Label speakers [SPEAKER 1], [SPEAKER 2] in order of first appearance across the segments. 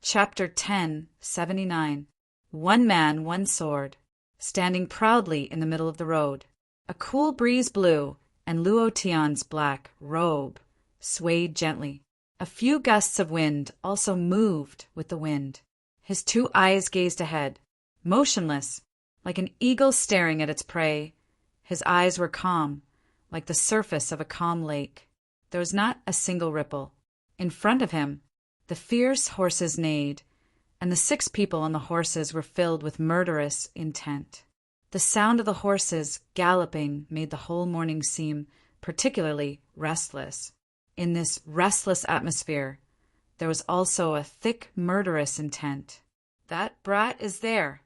[SPEAKER 1] Chapter 10:79. One man, one sword. Standing proudly in the middle of the road. A cool breeze blew, and Luo Tian's black robe swayed gently. A few gusts of wind also moved with the wind. His two eyes gazed ahead, motionless, like an eagle staring at its prey. His eyes were calm, like the surface of a calm lake. There was not a single ripple. In front of him, the fierce horses neighed, and the 6 people on the horses were filled with murderous intent. The sound of the horses galloping made the whole morning seem particularly restless. In this restless atmosphere, there was also a thick murderous intent. That brat is there.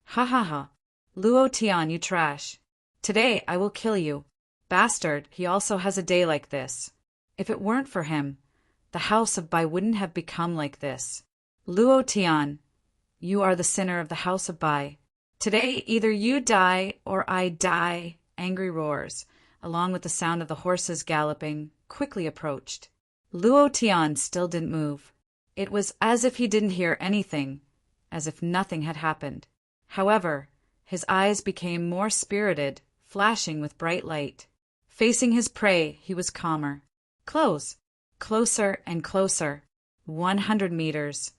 [SPEAKER 1] Ha ha ha. Luo Tian, you trash. Today I will kill you. Bastard, he also has a day like this. If it weren't for him, the house of Bai wouldn't have become like this. Luo Tian, you are the sinner of the house of Bai. Today either you die or I die. Angry roars, along with the sound of the horses galloping, quickly approached. Luo Tian still didn't move. It was as if he didn't hear anything, as if nothing had happened. However, his eyes became more spirited, flashing with bright light. Facing his prey, he was calmer. Close. Closer and closer. 100 meters,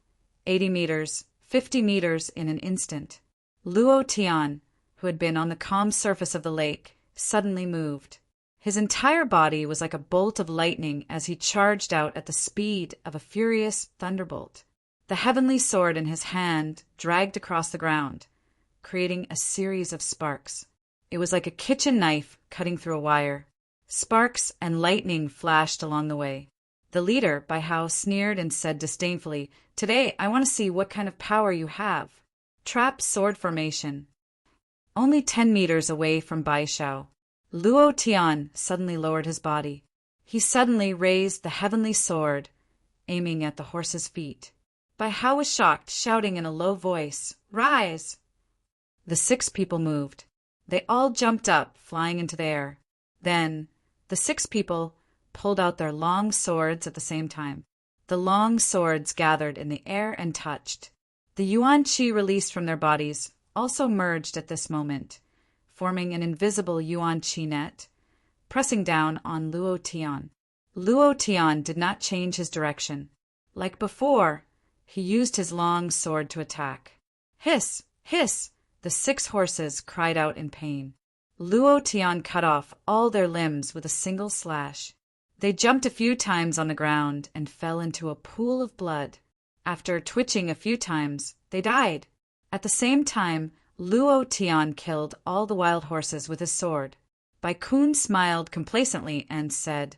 [SPEAKER 1] 80 meters, 50 meters in an instant. Luo Tian, who had been on the calm surface of the lake, suddenly moved. His entire body was like a bolt of lightning as he charged out at the speed of a furious thunderbolt. The heavenly sword in his hand dragged across the ground, creating a series of sparks. It was like a kitchen knife cutting through a wire. Sparks and lightning flashed along the way. The leader, Bai Hao, sneered and said disdainfully, "Today I want to see what kind of power you have." Trap sword formation. Only 10 meters away from Bai Shao, Luo Tian suddenly lowered his body. He suddenly raised the heavenly sword, aiming at the horse's feet. Bai Hao was shocked, shouting in a low voice, "Rise!" The 6 people moved. They all jumped up, flying into the air. Then, the 6 people pulled out their long swords at the same time. The long swords gathered in the air and touched. The yuan qi released from their bodies also merged at this moment, forming an invisible yuan qi net, pressing down on Luo Tian. Luo Tian did not change his direction. Like before, he used his long sword to attack. Hiss! Hiss! The 6 horses cried out in pain. Luo Tian cut off all their limbs with a single slash. They jumped a few times on the ground and fell into a pool of blood. After twitching a few times, they died. At the same time, Luo Tian killed all the wild horses with his sword. Bai Kun smiled complacently and said,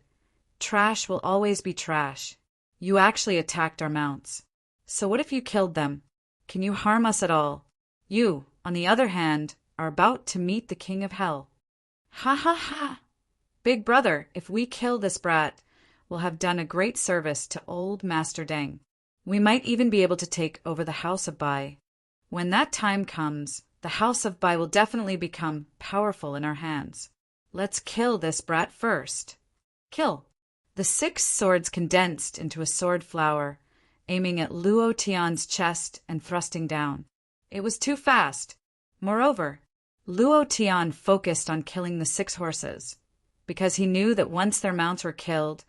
[SPEAKER 1] "Trash will always be trash. You actually attacked our mounts. So what if you killed them? Can you harm us at all? You, on the other hand, are about to meet the king of hell." Ha ha ha! Big brother, if we kill this brat, we'll have done a great service to old Master Deng. We might even be able to take over the house of Bai. When that time comes, the house of Bai will definitely become powerful in our hands. Let's kill this brat first. Kill. The 6 swords condensed into a sword flower, aiming at Luo Tian's chest and thrusting down. It was too fast. Moreover, Luo Tian focused on killing the 6 horses, because he knew that once their mounts were killed,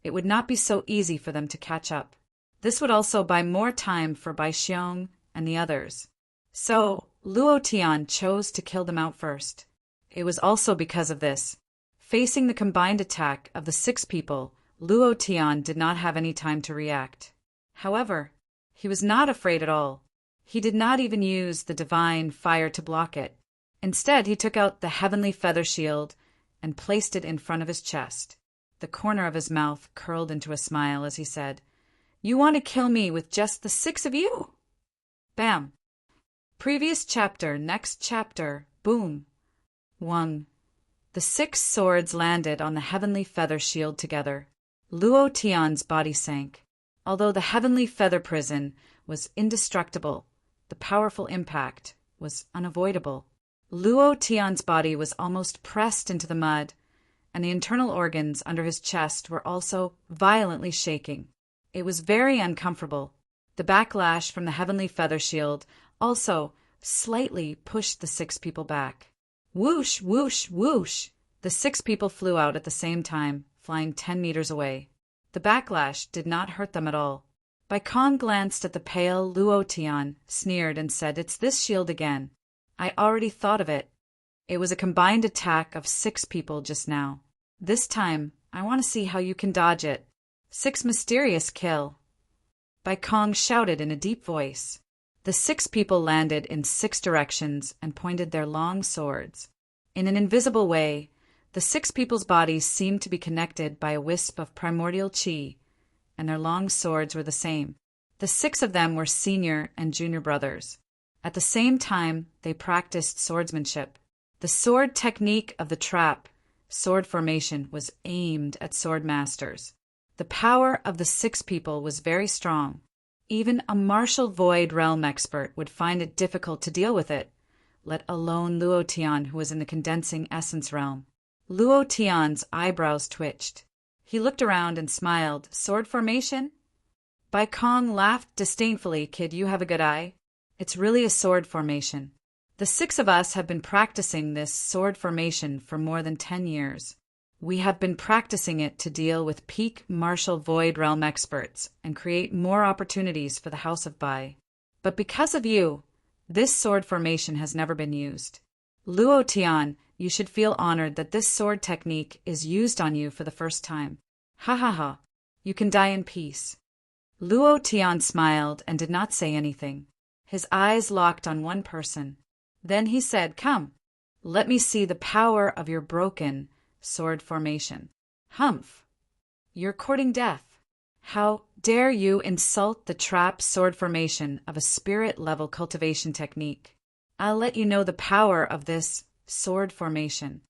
[SPEAKER 1] it would not be so easy for them to catch up. This would also buy more time for Bai Xiong and the others. So, Luo Tian chose to kill them out first. It was also because of this. Facing the combined attack of the 6 people, Luo Tian did not have any time to react. However, he was not afraid at all. He did not even use the divine fire to block it. Instead, he took out the heavenly feather shield and placed it in front of his chest. The corner of his mouth curled into a smile as he said, "You want to kill me with just the 6 of you?" Bam! Previous chapter, next chapter, boom! Wang. The 6 swords landed on the heavenly feather shield together. Luo Tian's body sank. Although the heavenly feather prison was indestructible, the powerful impact was unavoidable. Luo Tian's body was almost pressed into the mud, and the internal organs under his chest were also violently shaking. It was very uncomfortable. The backlash from the heavenly feather shield also slightly pushed the 6 people back. Whoosh, whoosh, whoosh! The 6 people flew out at the same time, flying 10 meters away. The backlash did not hurt them at all. Bai Kong glanced at the pale Luo Tian, sneered, and said, "It's this shield again. I already thought of it. It was a combined attack of 6 people just now. This time, I want to see how you can dodge it. 6 mysterious kill." Bai Kong shouted in a deep voice. The 6 people landed in 6 directions and pointed their long swords. In an invisible way, the 6 people's bodies seemed to be connected by a wisp of primordial qi, and their long swords were the same. The 6 of them were senior and junior brothers. At the same time, they practiced swordsmanship. The sword technique of the trap, sword formation, was aimed at sword masters. The power of the 6 people was very strong. Even a martial void realm expert would find it difficult to deal with it, let alone Luo Tian, who was in the condensing essence realm. Luo Tian's eyebrows twitched. He looked around and smiled. "Sword formation?" Bai Kong laughed disdainfully. "Kid, you have a good eye. It's really a sword formation. The 6 of us have been practicing this sword formation for more than 10 years. We have been practicing it to deal with peak martial void realm experts and create more opportunities for the House of Bai. But because of you, this sword formation has never been used. Luo Tian, you should feel honored that this sword technique is used on you for the first time. Ha ha ha. You can die in peace." Luo Tian smiled and did not say anything. His eyes locked on one person. Then he said, "Come, let me see the power of your broken sword formation." "Humph! You're courting death. How dare you insult the trap sword formation of a spirit-level cultivation technique? I'll let you know the power of this sword formation.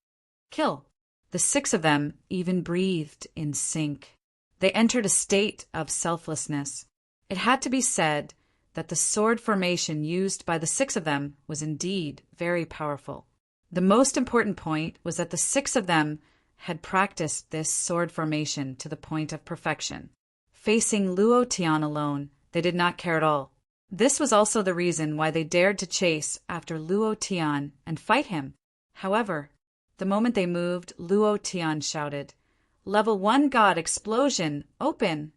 [SPEAKER 1] Kill." The 6 of them even breathed in sync. They entered a state of selflessness. It had to be said that the sword formation used by the 6 of them was indeed very powerful. The most important point was that the 6 of them had practiced this sword formation to the point of perfection. Facing Luo Tian alone, they did not care at all. This was also the reason why they dared to chase after Luo Tian and fight him. However, the moment they moved, Luo Tian shouted, "Level 1 God explosion, open!"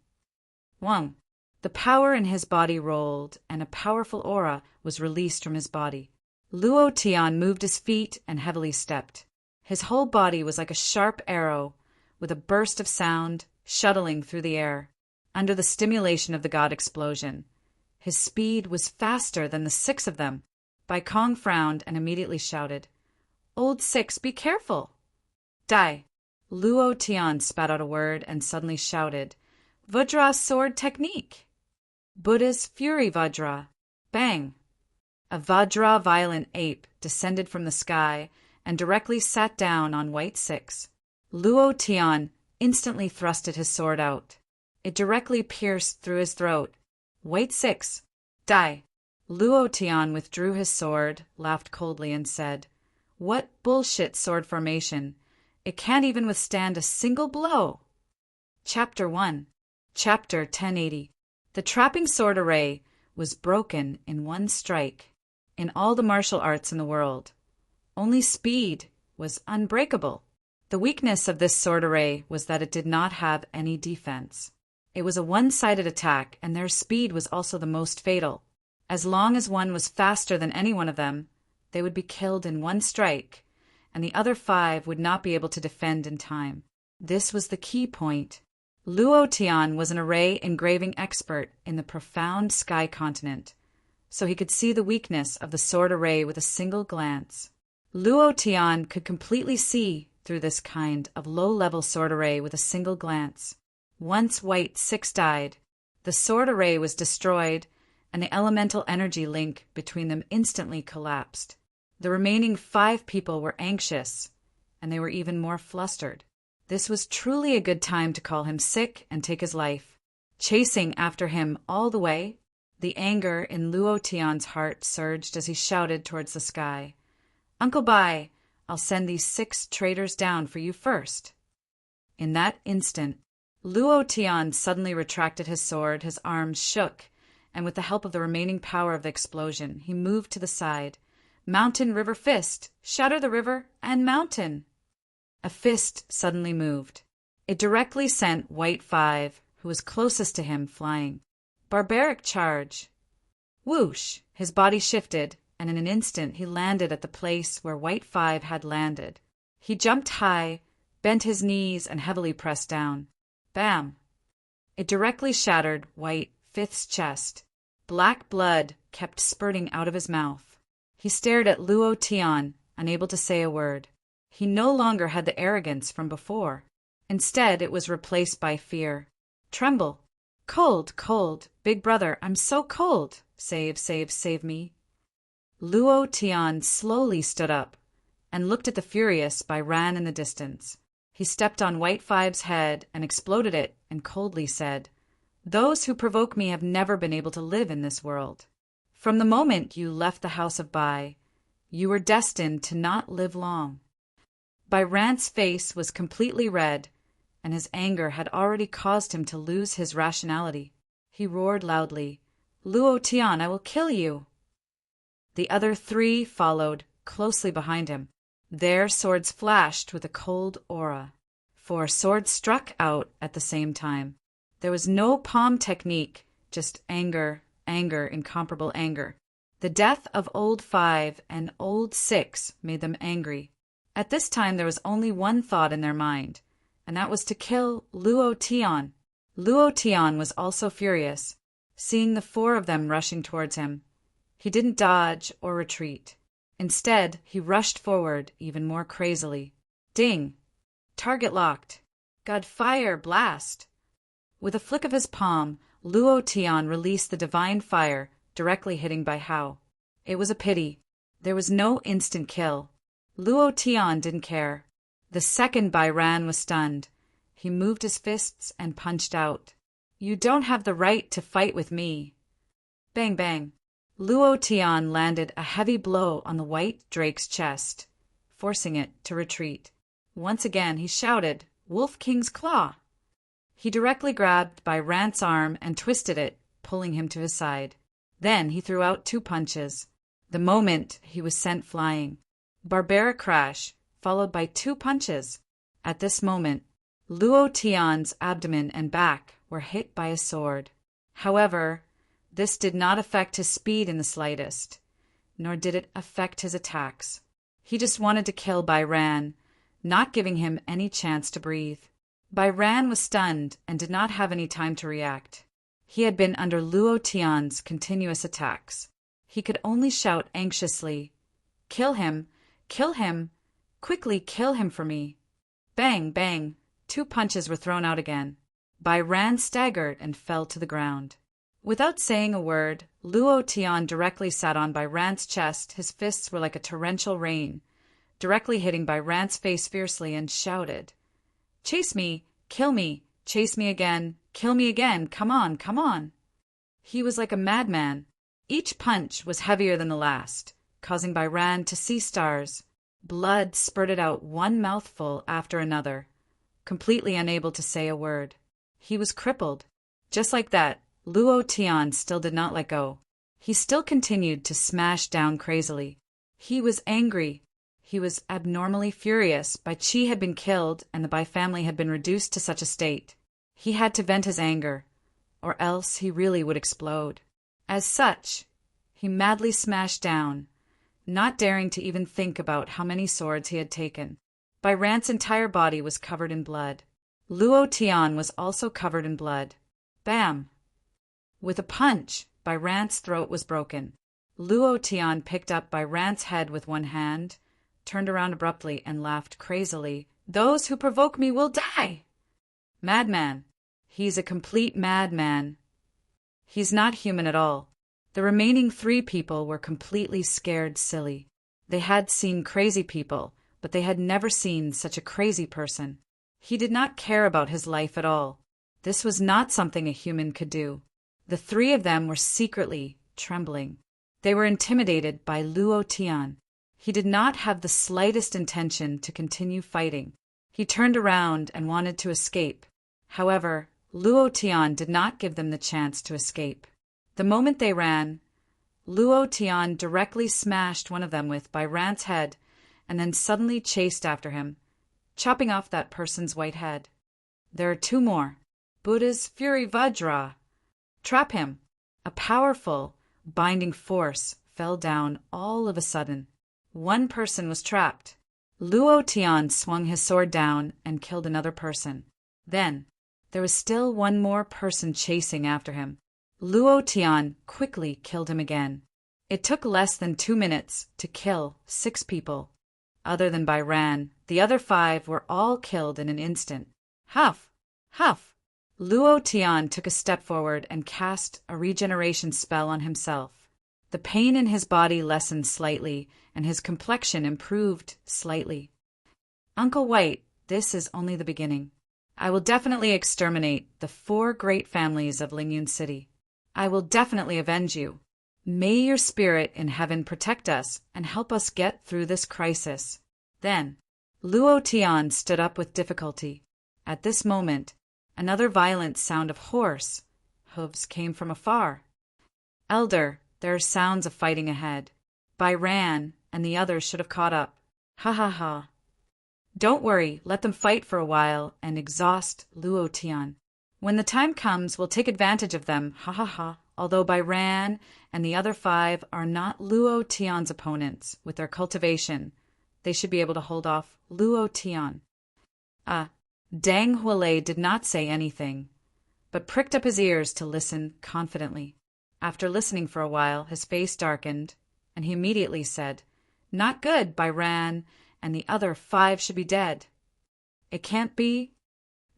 [SPEAKER 1] Wang. The power in his body rolled, and a powerful aura was released from his body. Luo Tian moved his feet and heavily stepped. His whole body was like a sharp arrow, with a burst of sound shuttling through the air, under the stimulation of the God explosion. His speed was faster than the 6 of them. Bai Kong frowned and immediately shouted, "Old 6, be careful!" "Die!" Luo Tian spat out a word and suddenly shouted, "Vajra sword technique! Buddha's fury Vajra!" Bang! A Vajra violent ape descended from the sky and directly sat down on White 6. Luo Tian instantly thrusted his sword out. It directly pierced through his throat. White 6, die! Luo Tian withdrew his sword, laughed coldly, and said, "What bullshit sword formation! It can't even withstand a single blow." Chapter 1. Chapter 1080. The trapping sword array was broken in one strike. In all the martial arts in the world, only speed was unbreakable. The weakness of this sword array was that it did not have any defense. It was a one-sided attack, and their speed was also the most fatal. As long as one was faster than any one of them, they would be killed in one strike, and the other 5 would not be able to defend in time. This was the key point. Luo Tian was an array engraving expert in the profound sky continent, so he could see the weakness of the sword array with a single glance. Luo Tian could completely see through this kind of low-level sword array with a single glance. Once White 6 died, the sword array was destroyed, and the elemental energy link between them instantly collapsed. The remaining 5 people were anxious, and they were even more flustered. This was truly a good time to call him sick and take his life. Chasing after him all the way, the anger in Luo Tian's heart surged as he shouted towards the sky, "Uncle Bai, I'll send these 6 traitors down for you first." In that instant, Luo Tian suddenly retracted his sword, his arms shook, and with the help of the remaining power of the explosion, he moved to the side. Mountain, river, fist! Shatter the river and mountain! A fist suddenly moved. It directly sent White 5, who was closest to him, flying. Barbaric charge! Whoosh! His body shifted, and in an instant he landed at the place where White 5 had landed. He jumped high, bent his knees, and heavily pressed down. Bam! It directly shattered White 5's chest. Black blood kept spurting out of his mouth. He stared at Luo Tian, unable to say a word. He no longer had the arrogance from before. Instead, it was replaced by fear. Tremble. Cold, cold. Big brother, I'm so cold. Save, save, save me. Luo Tian slowly stood up and looked at the furious Bai Ran in the distance. He stepped on White 5's head and exploded it and coldly said, "Those who provoke me have never been able to live in this world. From the moment you left the house of Bai, you were destined to not live long." Bai Ran's face was completely red, and his anger had already caused him to lose his rationality. He roared loudly, "Luo Tian, I will kill you!" The other 3 followed, closely behind him. Their swords flashed with a cold aura. 4 swords struck out at the same time. There was no palm technique, just anger, anger, incomparable anger. The death of Old 5 and Old 6 made them angry. At this time there was only one thought in their mind, and that was to kill Luo Tian. Luo Tian was also furious, seeing the 4 of them rushing towards him. He didn't dodge or retreat. Instead, he rushed forward even more crazily. Ding! Target locked. God, fire, blast! With a flick of his palm, Luo Tian released the divine fire, directly hitting Bai Hao. It was a pity. There was no instant kill. Luo Tian didn't care. The second Bai Ran was stunned. He moved his fists and punched out. "You don't have the right to fight with me." Bang, bang. Luo Tian landed a heavy blow on the White Drake's chest, forcing it to retreat. Once again he shouted, "Wolf King's Claw!" He directly grabbed Bai Ran's arm and twisted it, pulling him to his side. Then he threw out 2 punches. The moment he was sent flying. Barbaric crash, followed by 2 punches. At this moment, Luo Tian's abdomen and back were hit by a sword. However, this did not affect his speed in the slightest, nor did it affect his attacks. He just wanted to kill Bai Ran, not giving him any chance to breathe. Bai Ran was stunned and did not have any time to react. He had been under Luo Tian's continuous attacks. He could only shout anxiously, "Kill him! Kill him! Quickly kill him for me!" Bang, bang! 2 punches were thrown out again. Bai Ran staggered and fell to the ground. Without saying a word, Luo Tian directly sat on Bai Ran's chest. His fists were like a torrential rain, directly hitting Bai Ran's face fiercely, and shouted, "Chase me! Kill me! Chase me again! Kill me again! Come on! Come on!" He was like a madman. Each punch was heavier than the last, causing Bai Ran to see stars. Blood spurted out one mouthful after another, completely unable to say a word. He was crippled. Just like that, Luo Tian still did not let go. He still continued to smash down crazily. He was angry. He was abnormally furious. Bai Qi had been killed, and the Bai family had been reduced to such a state. He had to vent his anger, or else he really would explode. As such, he madly smashed down, not daring to even think about how many swords he had taken. Bai Ran's entire body was covered in blood. Luo Tian was also covered in blood. Bam! With a punch, Bai Ran's throat was broken. Luo Tian picked up Bai Ran's head with one hand, turned around abruptly, and laughed crazily. "Those who provoke me will die!" Madman. He's a complete madman. He's not human at all. The remaining 3 people were completely scared silly. They had seen crazy people, but they had never seen such a crazy person. He did not care about his life at all. This was not something a human could do. The 3 of them were secretly trembling. They were intimidated by Luo Tian. He did not have the slightest intention to continue fighting. He turned around and wanted to escape. However, Luo Tian did not give them the chance to escape. The moment they ran, Luo Tian directly smashed one of them with Bai Ran's head and then suddenly chased after him, chopping off that person's white head. There are two more. Buddha's Fury Vajra. Trap him. A powerful, binding force fell down all of a sudden. One person was trapped. Luo Tian swung his sword down and killed another person. Then, there was still one more person chasing after him. Luo Tian quickly killed him again. It took less than 2 minutes to kill 6 people. Other than Bai Ran, the other 5 were all killed in an instant. Huff! Huff! Luo Tian took a step forward and cast a regeneration spell on himself. The pain in his body lessened slightly, and his complexion improved slightly. Uncle White, this is only the beginning. I will definitely exterminate the 4 great families of Lingyun City. I will definitely avenge you. May your spirit in heaven protect us and help us get through this crisis. Then, Luo Tian stood up with difficulty. At this moment, another violent sound of horse hooves came from afar. Elder, there are sounds of fighting ahead. Bai Ran and the others should have caught up. Ha ha ha. Don't worry, let them fight for a while and exhaust Luo Tian. When the time comes, we'll take advantage of them, ha ha ha. Although Bai Ran and the other 5 are not Luo Tian's opponents with their cultivation, they should be able to hold off Luo Tian. Deng Huolei did not say anything, but pricked up his ears to listen confidently. After listening for a while, his face darkened, and he immediately said, "Not good, Bai Ran, and the other 5 should be dead. It can't be.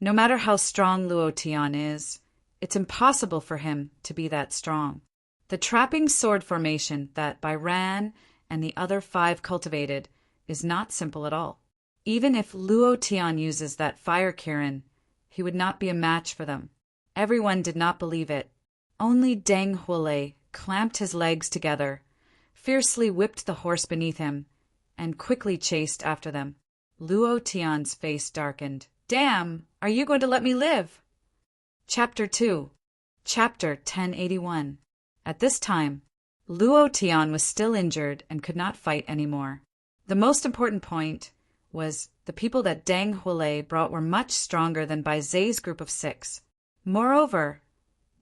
[SPEAKER 1] No matter how strong Luo Tian is, it's impossible for him to be that strong. The trapping sword formation that Bai Ran and the other 5 cultivated is not simple at all. Even if Luo Tian uses that fire Kirin, he would not be a match for them." Everyone did not believe it. Only Deng Huolei clamped his legs together, fiercely whipped the horse beneath him, and quickly chased after them. Luo Tian's face darkened. "Damn! Are you going to let me live?" Chapter 2. Chapter 1081. At this time, Luo Tian was still injured and could not fight anymore. The most important point was the people that Deng Huolei brought were much stronger than Bai Zai's group of 6. Moreover,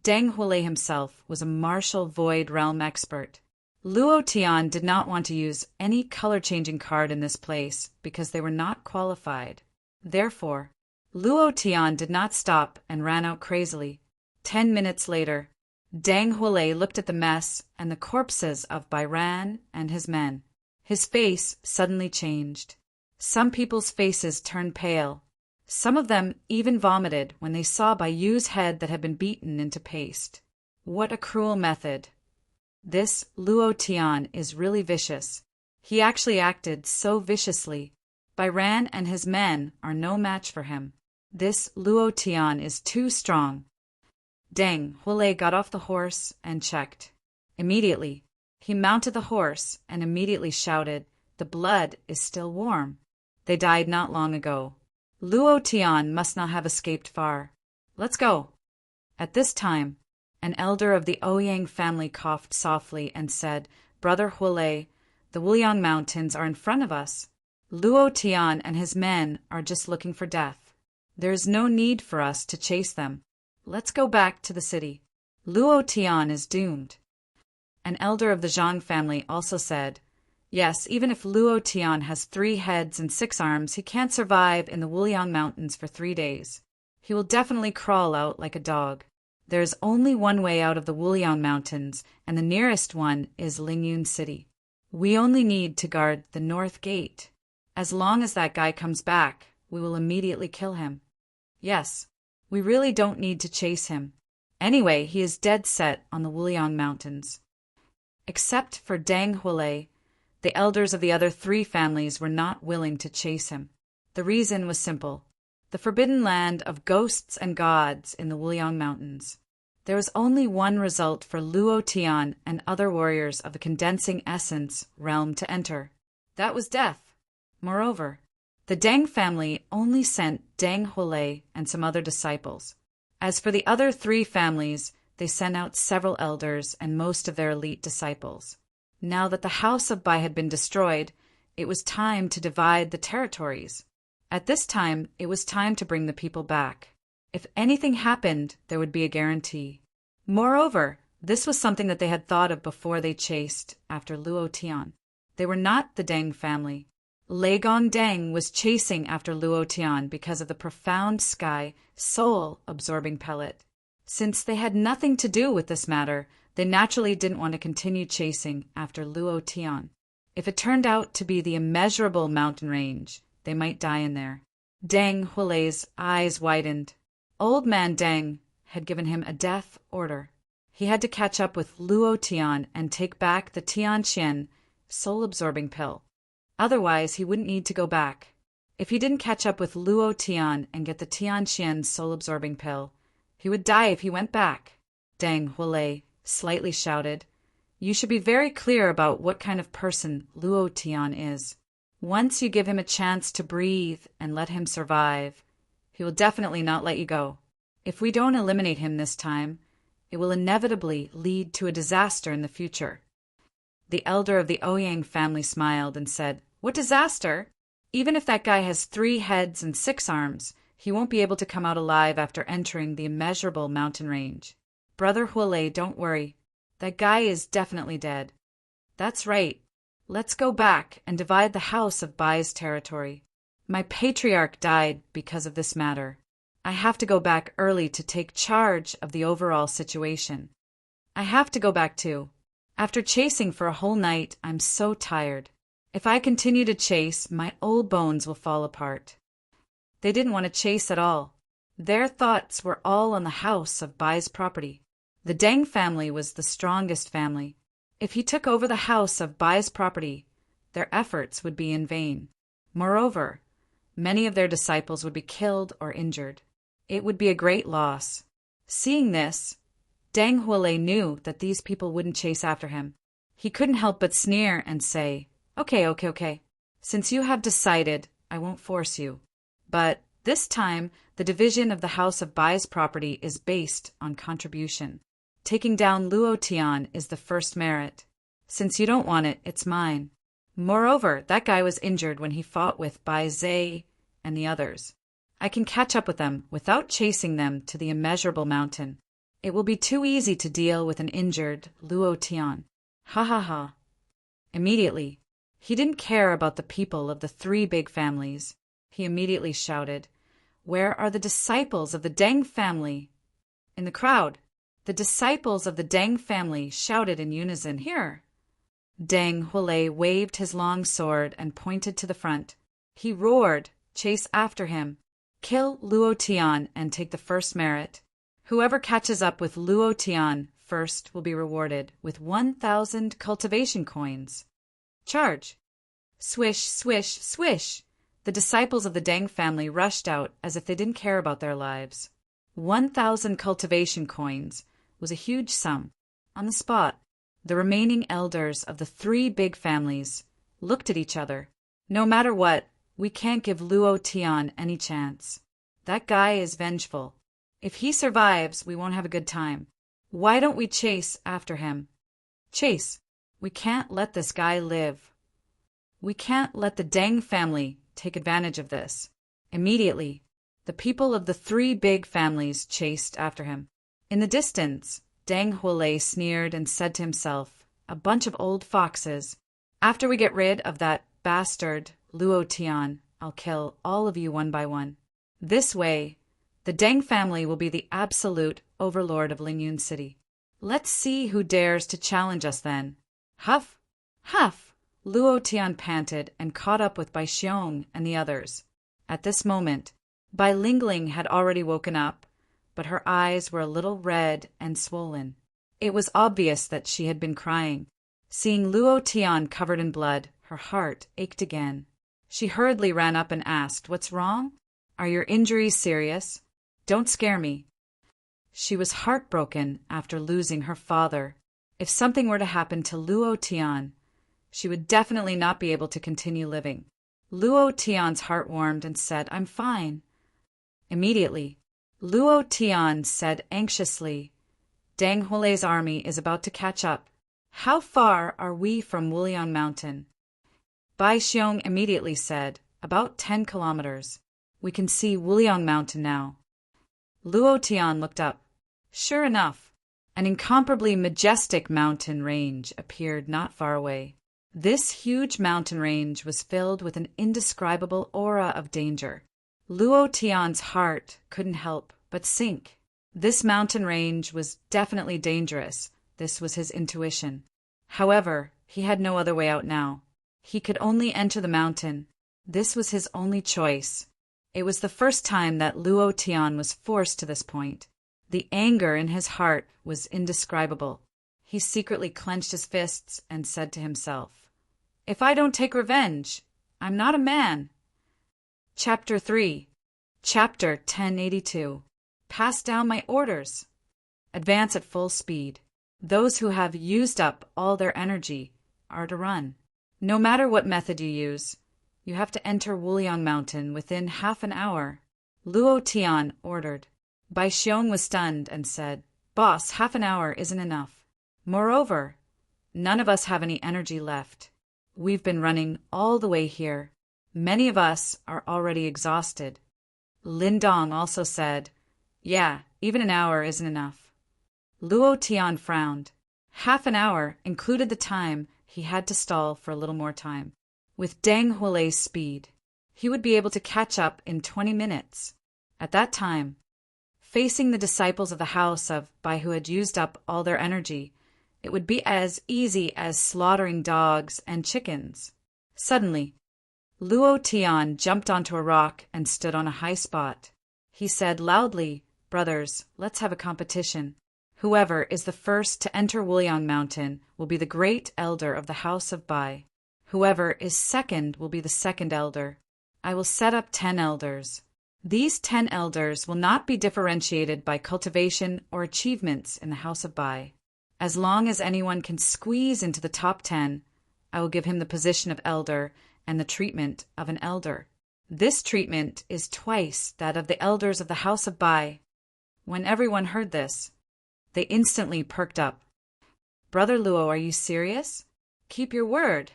[SPEAKER 1] Deng Huolei himself was a martial void realm expert. Luo Tian did not want to use any color-changing card in this place because they were not qualified. Therefore, Luo Tian did not stop and ran out crazily. 10 minutes later, Deng Huolei looked at the mess and the corpses of Bai Ran and his men. His face suddenly changed. Some people's faces turned pale. Some of them even vomited when they saw Bai Yu's head that had been beaten into paste. What a cruel method. This Luo Tian is really vicious. He actually acted so viciously. Bai Ran and his men are no match for him. This Luo Tian is too strong. Deng Huolei got off the horse and checked. Immediately, he mounted the horse and immediately shouted, "The blood is still warm. They died not long ago. Luo Tian must not have escaped far. Let's go." At this time, an elder of the Ouyang family coughed softly and said, "Brother Huolei, the Wuliang Mountains are in front of us. Luo Tian and his men are just looking for death. There is no need for us to chase them. Let's go back to the city. Luo Tian is doomed." An elder of the Zhang family also said, "Yes, even if Luo Tian has 3 heads and 6 arms, he can't survive in the Wuliang Mountains for 3 days. He will definitely crawl out like a dog. There is only one way out of the Wuliang Mountains, and the nearest one is Lingyun City. We only need to guard the north gate. As long as that guy comes back, we will immediately kill him. Yes, we really don't need to chase him. Anyway, he is dead set on the Wuliang Mountains." Except for Deng Huolei, the elders of the other 3 families were not willing to chase him. The reason was simple. The forbidden land of ghosts and gods in the Wuliang Mountains. There was only one result for Luo Tian and other warriors of the condensing essence realm to enter. That was death. Moreover, the Deng family only sent Deng Huolei and some other disciples. As for the other 3 families, they sent out several elders and most of their elite disciples. Now that the house of Bai had been destroyed, it was time to divide the territories. At this time, it was time to bring the people back. If anything happened, there would be a guarantee. Moreover, this was something that they had thought of before they chased after Luo Tian. They were not the Deng family. Lei Gong Deng was chasing after Luo Tian because of the profound sky, soul-absorbing pellet. Since they had nothing to do with this matter, they naturally didn't want to continue chasing after Luo Tian. If it turned out to be the immeasurable mountain range, they might die in there. Deng Hulei's eyes widened. Old man Deng had given him a death order. He had to catch up with Luo Tian and take back the Tianqian soul-absorbing pill. Otherwise, he wouldn't need to go back. If he didn't catch up with Luo Tian and get the Tianqian soul-absorbing pill, he would die if he went back. Deng Hulei slightly shouted, "You should be very clear about what kind of person Luo Tian is. Once you give him a chance to breathe and let him survive, he will definitely not let you go. If we don't eliminate him this time, it will inevitably lead to a disaster in the future." The elder of the Ouyang family smiled and said, "What disaster? Even if that guy has 3 heads and 6 arms, he won't be able to come out alive after entering the immeasurable mountain range. Brother Huolei, don't worry. That guy is definitely dead." "That's right. Let's go back and divide the house of Bai's territory. My patriarch died because of this matter. I have to go back early to take charge of the overall situation. I have to go back too. After chasing for a whole night, I'm so tired. If I continue to chase, my old bones will fall apart." They didn't want to chase at all. Their thoughts were all on the house of Bai's property. The Deng family was the strongest family. If he took over the house of Bai's property, their efforts would be in vain. Moreover, many of their disciples would be killed or injured. It would be a great loss. Seeing this, Deng Huolei knew that these people wouldn't chase after him. He couldn't help but sneer and say, Okay. Since you have decided, I won't force you. But this time, the division of the house of Bai's property is based on contribution. Taking down Luo Tian is the first merit. Since you don't want it, it's mine. Moreover, that guy was injured when he fought with Bai Zhe and the others. I can catch up with them without chasing them to the immeasurable mountain. It will be too easy to deal with an injured Luo Tian. Ha ha ha. Immediately, he didn't care about the people of the 3 big families. He immediately shouted, "Where are the disciples of the Deng family?" In the crowd, the disciples of the Deng family shouted in unison, "Here!" Deng Huolei waved his long sword and pointed to the front. He roared, "Chase after him. Kill Luo Tian and take the first merit. Whoever catches up with Luo Tian first will be rewarded with 1,000 cultivation coins. Charge!" Swish, swish, swish! The disciples of the Deng family rushed out as if they didn't care about their lives. 1,000 cultivation coins was a huge sum. On the spot, the remaining elders of the 3 big families looked at each other. No matter what, we can't give Luo Tian any chance. That guy is vengeful. If he survives, we won't have a good time. Why don't we chase after him? Chase. We can't let this guy live. We can't let the Deng family take advantage of this. Immediately, the people of the 3 big families chased after him. In the distance, Deng Huolei sneered and said to himself, "A bunch of old foxes. After we get rid of that bastard Luo Tian, I'll kill all of you one by one. This way, the Deng family will be the absolute overlord of Lingyun City. Let's see who dares to challenge us then." Huff! Huff! Luo Tian panted and caught up with Bai Xiong and the others. At this moment, Bai Lingling had already woken up, but her eyes were a little red and swollen. It was obvious that she had been crying. Seeing Luo Tian covered in blood, her heart ached again. She hurriedly ran up and asked, "What's wrong? Are your injuries serious? Don't scare me." She was heartbroken after losing her father. If something were to happen to Luo Tian, she would definitely not be able to continue living. Luo Tian's heart warmed and said, "I'm fine." Immediately, Luo Tian said anxiously, Deng Hule's army is about to catch up. How far are we from Wuliang Mountain? Bai Xiong immediately said, about 10 kilometers. We can see Wuliang Mountain now. Luo Tian looked up. Sure enough, an incomparably majestic mountain range appeared not far away. This huge mountain range was filled with an indescribable aura of danger. Luo Tian's heart couldn't help but sink. This mountain range was definitely dangerous. This was his intuition. However, he had no other way out now. He could only enter the mountain. This was his only choice. It was the first time that Luo Tian was forced to this point. The anger in his heart was indescribable. He secretly clenched his fists and said to himself, "If I don't take revenge, I'm not a man." Chapter 3. Chapter 1082. Pass down my orders. Advance at full speed. Those who have used up all their energy are to run. No matter what method you use, you have to enter Wuliang Mountain within half an hour. Luo Tian ordered. Bai Xiong was stunned and said, "Boss, half an hour isn't enough. Moreover, none of us have any energy left. We've been running all the way here. Many of us are already exhausted." Lin Dong also said, "Yeah, even an hour isn't enough." Luo Tian frowned. Half an hour included the time he had to stall for a little more time. With Deng Hule's speed, he would be able to catch up in 20 minutes. At that time, facing the disciples of the house of Bai who had used up all their energy, it would be as easy as slaughtering dogs and chickens. Suddenly, Luo Tian jumped onto a rock and stood on a high spot. He said loudly, "Brothers, let's have a competition. Whoever is the first to enter Wuliang Mountain will be the great elder of the house of Bai. Whoever is second will be the second elder. I will set up 10 elders. These 10 elders will not be differentiated by cultivation or achievements in the house of Bai. As long as anyone can squeeze into the top 10, I will give him the position of elder and the treatment of an elder. This treatment is twice that of the elders of the house of Bai." When everyone heard this, they instantly perked up. "Brother Luo, are you serious? Keep your word.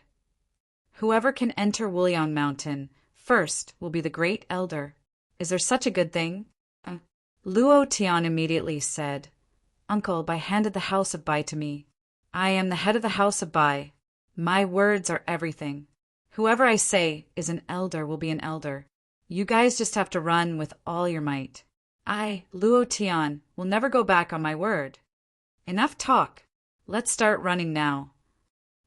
[SPEAKER 1] Whoever can enter Wuliang Mountain first will be the great elder. Is there such a good thing?" Luo Tian immediately said, "Uncle, Bai handed the house of Bai to me. I am the head of the house of Bai. My words are everything. Whoever I say is an elder will be an elder. You guys just have to run with all your might. I, Luo Tian, will never go back on my word. Enough talk. Let's start running now."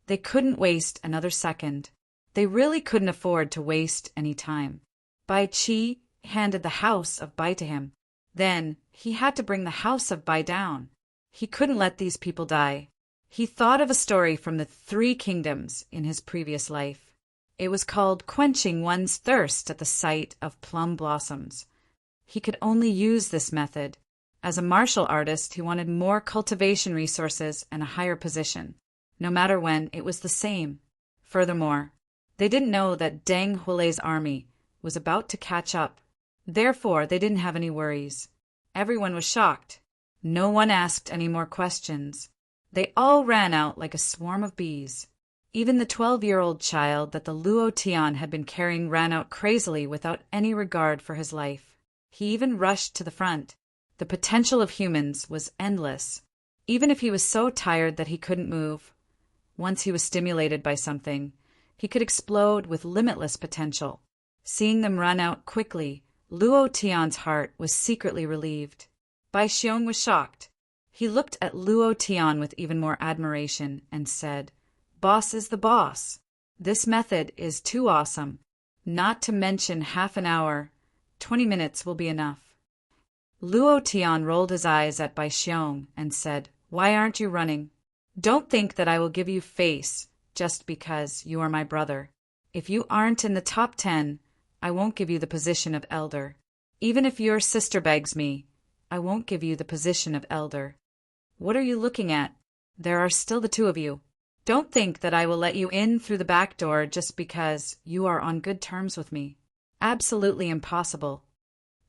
[SPEAKER 1] They couldn't waste another second. They really couldn't afford to waste any time. Bai Qi handed the house of Bai to him. Then he had to bring the house of Bai down. He couldn't let these people die. He thought of a story from the 3 kingdoms in his previous life. It was called quenching one's thirst at the sight of plum blossoms. He could only use this method. As a martial artist, he wanted more cultivation resources and a higher position, no matter when it was the same. Furthermore, they didn't know that Deng Hule's army was about to catch up. Therefore, they didn't have any worries. Everyone was shocked. No one asked any more questions. They all ran out like a swarm of bees. Even the 12-year-old child that the Luo Tian had been carrying ran out crazily without any regard for his life. He even rushed to the front. The potential of humans was endless. Even if he was so tired that he couldn't move, once he was stimulated by something, he could explode with limitless potential. Seeing them run out quickly, Luo Tian's heart was secretly relieved. Bai Xiong was shocked. He looked at Luo Tian with even more admiration and said, "Boss is the boss. This method is too awesome. Not to mention half an hour. 20 minutes will be enough." Luo Tian rolled his eyes at Bai Xiong and said, "Why aren't you running? Don't think that I will give you face just because you are my brother. If you aren't in the top 10, I won't give you the position of elder. Even if your sister begs me, I won't give you the position of elder. What are you looking at? There are still the 2 of you. Don't think that I will let you in through the back door just because you are on good terms with me. Absolutely impossible.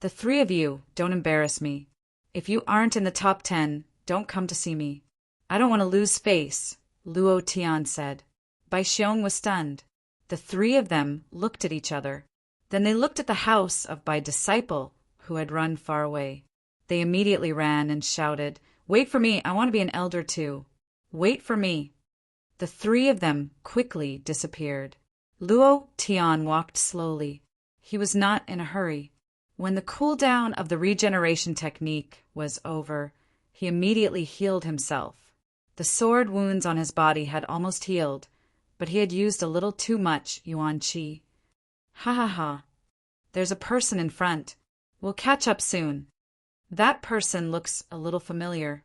[SPEAKER 1] The 3 of you don't embarrass me. If you aren't in the top 10, Don't come to see me. I don't want to lose face, Luo Tian said. Bai Xiong was stunned. The three of them looked at each other. Then they looked at the house of Bai Disciple, who had run far away. They immediately ran and shouted, "Wait for me, I want to be an elder too. Wait for me." The three of them quickly disappeared. Luo Tian walked slowly. He was not in a hurry. When the cool-down of the regeneration technique was over, he immediately healed himself. The sword wounds on his body had almost healed, but he had used a little too much Yuan Qi. Ha ha ha. There's a person in front. We'll catch up soon. That person looks a little familiar.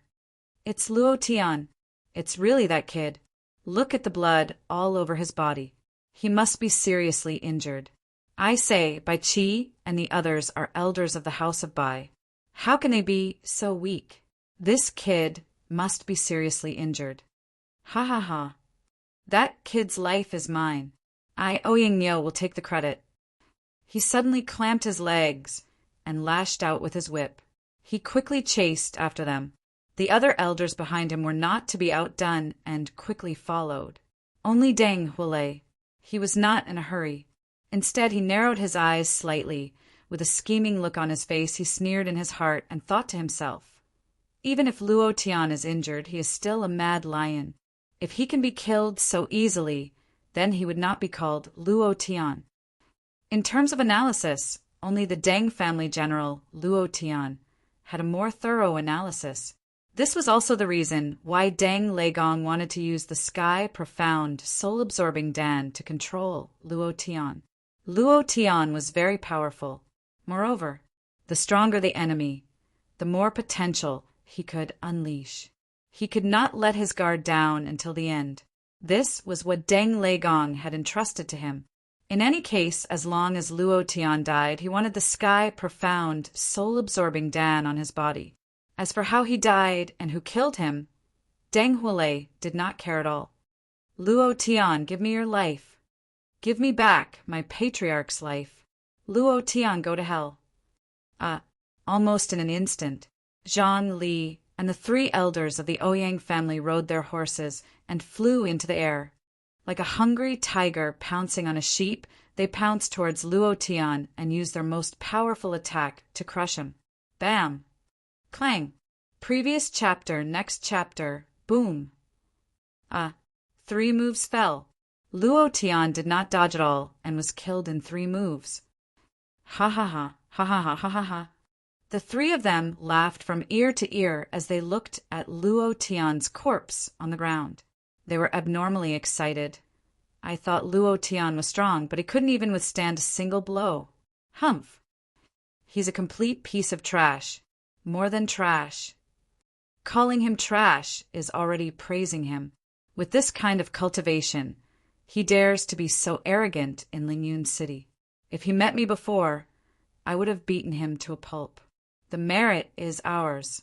[SPEAKER 1] It's Luo Tian. It's really that kid. Look at the blood all over his body. He must be seriously injured. I say, Bai Qi and the others are elders of the House of Bai. How can they be so weak? This kid must be seriously injured. Ha ha ha. That kid's life is mine. I, Ouyang Niu, will take the credit. He suddenly clamped his legs and lashed out with his whip. He quickly chased after them. The other elders behind him were not to be outdone and quickly followed. Only Deng Huilei. He was not in a hurry. Instead, he narrowed his eyes slightly. With a scheming look on his face, he sneered in his heart and thought to himself, "Even if Luo Tian is injured, he is still a mad lion. If he can be killed so easily, then he would not be called Luo Tian." In terms of analysis, only the Deng family general, Luo Tian, had a more thorough analysis. This was also the reason why Deng Leigong wanted to use the sky profound, soul-absorbing Dan to control Luo Tian. Luo Tian was very powerful. Moreover, the stronger the enemy, the more potential he could unleash. He could not let his guard down until the end. This was what Deng Leigong had entrusted to him. In any case, as long as Luo Tian died, he wanted the sky profound, soul-absorbing Dan on his body. As for how he died and who killed him, Deng Huilei did not care at all. Luo Tian, give me your life. Give me back my patriarch's life. Luo Tian, go to hell. Almost in an instant, Zhang Li and the three elders of the Ouyang family rode their horses and flew into the air. Like a hungry tiger pouncing on a sheep, they pounced towards Luo Tian and used their most powerful attack to crush him. Bam! Clang! Previous chapter, next chapter, boom! 3 moves fell. Luo Tian did not dodge at all and was killed in 3 moves. Ha ha ha, ha ha ha ha ha ha. The 3 of them laughed from ear to ear as they looked at Luo Tian's corpse on the ground. They were abnormally excited. I thought Luo Tian was strong, but he couldn't even withstand a single blow. Humph! He's a complete piece of trash. More than trash. Calling him trash is already praising him. With this kind of cultivation, he dares to be so arrogant in Lingyun City. If he met me before, I would have beaten him to a pulp. The merit is ours.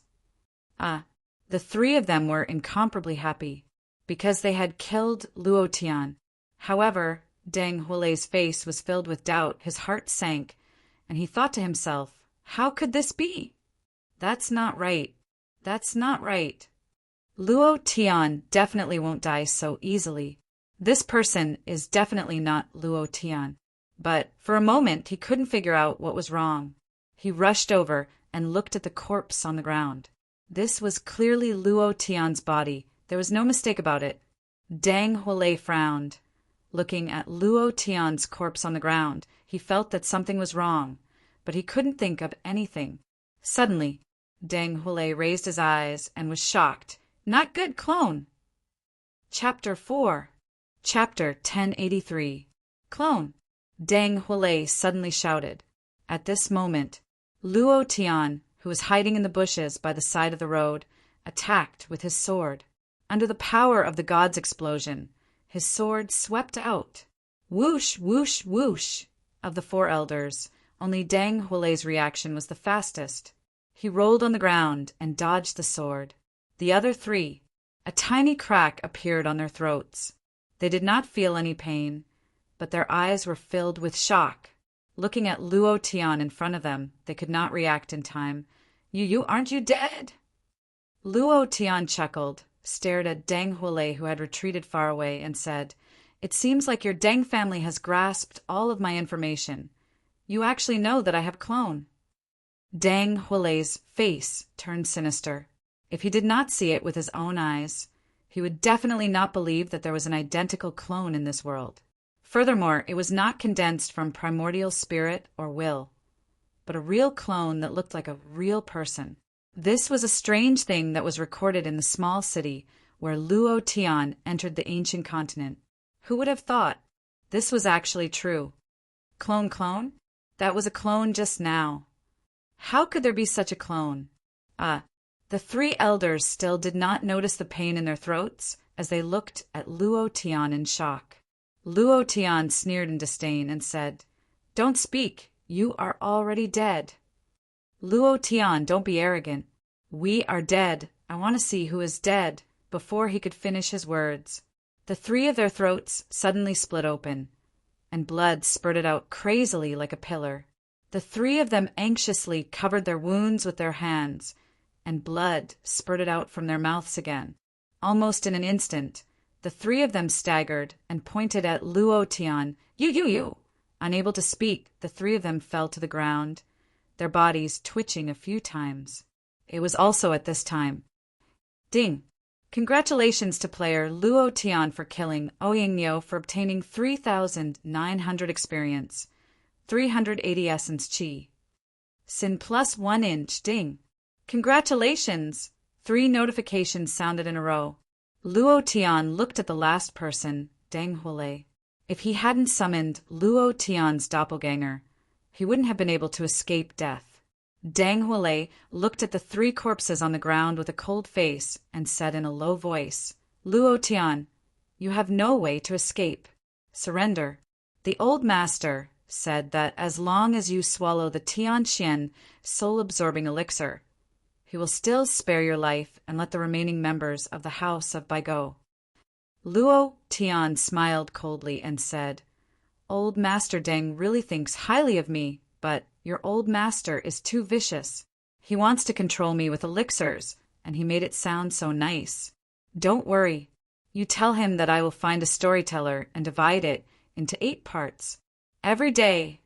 [SPEAKER 1] The 3 of them were incomparably happy, because they had killed Luo Tian. However, Deng Huilei's face was filled with doubt, his heart sank, and he thought to himself, how could this be? That's not right. That's not right. Luo Tian definitely won't die so easily. This person is definitely not Luo Tian. But for a moment he couldn't figure out what was wrong. He rushed over and looked at the corpse on the ground. This was clearly Luo Tian's body. There was no mistake about it. Deng Huilei frowned. Looking at Luo Tian's corpse on the ground, he felt that something was wrong, but he couldn't think of anything. Suddenly, Deng Huilei raised his eyes and was shocked. Not good, clone! Chapter 4. Chapter 1083. Clone! Deng Huilei suddenly shouted. At this moment, Luo Tian, who was hiding in the bushes by the side of the road, attacked with his sword. Under the power of the god's explosion, his sword swept out. Whoosh, whoosh, whoosh! Of the 4 elders, only Deng Huilei's reaction was the fastest. He rolled on the ground and dodged the sword. The other 3, a tiny crack appeared on their throats. They did not feel any pain, but their eyes were filled with shock. Looking at Luo Tian in front of them, they could not react in time. You aren't you dead? Luo Tian chuckled, stared at Deng Huolei, who had retreated far away, and said, "It seems like your Deng family has grasped all of my information. You actually know that I have a clone." Deng Huolei's face turned sinister. If he did not see it with his own eyes, he would definitely not believe that there was an identical clone in this world. Furthermore, it was not condensed from primordial spirit or will, but a real clone that looked like a real person. This was a strange thing that was recorded in the small city where Luo Tian entered the ancient continent. Who would have thought? This was actually true. Clone? That was a clone just now. How could there be such a clone? The three elders still did not notice the pain in their throats as they looked at Luo Tian in shock. Luo Tian sneered in disdain and said, "Don't speak. You are already dead." "Luo Tian, don't be arrogant. We are dead. I want to see who is dead." Before he could finish his words, the three of their throats suddenly split open, and blood spurted out crazily like a pillar. The three of them anxiously covered their wounds with their hands, and blood spurted out from their mouths again. Almost in an instant, the three of them staggered and pointed at Luo Tian. You! Unable to speak, the three of them fell to the ground, their bodies twitching a few times. It was also at this time. Ding! Congratulations to player Luo Tian for killing Ouying for obtaining 3,900 experience, 380 essence chi. Sin plus 1 inch. Ding! Congratulations! 3 notifications sounded in a row. Luo Tian looked at the last person, Deng Huolei. If he hadn't summoned Luo Tian's doppelganger, he wouldn't have been able to escape death. Deng Huolei looked at the 3 corpses on the ground with a cold face and said in a low voice, "Luo Tian, you have no way to escape. Surrender." The old master said that as long as you swallow the Tian Xian soul-absorbing elixir, he will still spare your life and let the remaining members of the House of Bai go. Luo Tian smiled coldly and said, "Old Master Deng really thinks highly of me, but your old master is too vicious. He wants to control me with elixirs, and he made it sound so nice. Don't worry. You tell him that I will find a storyteller and divide it into 8 parts. Every day,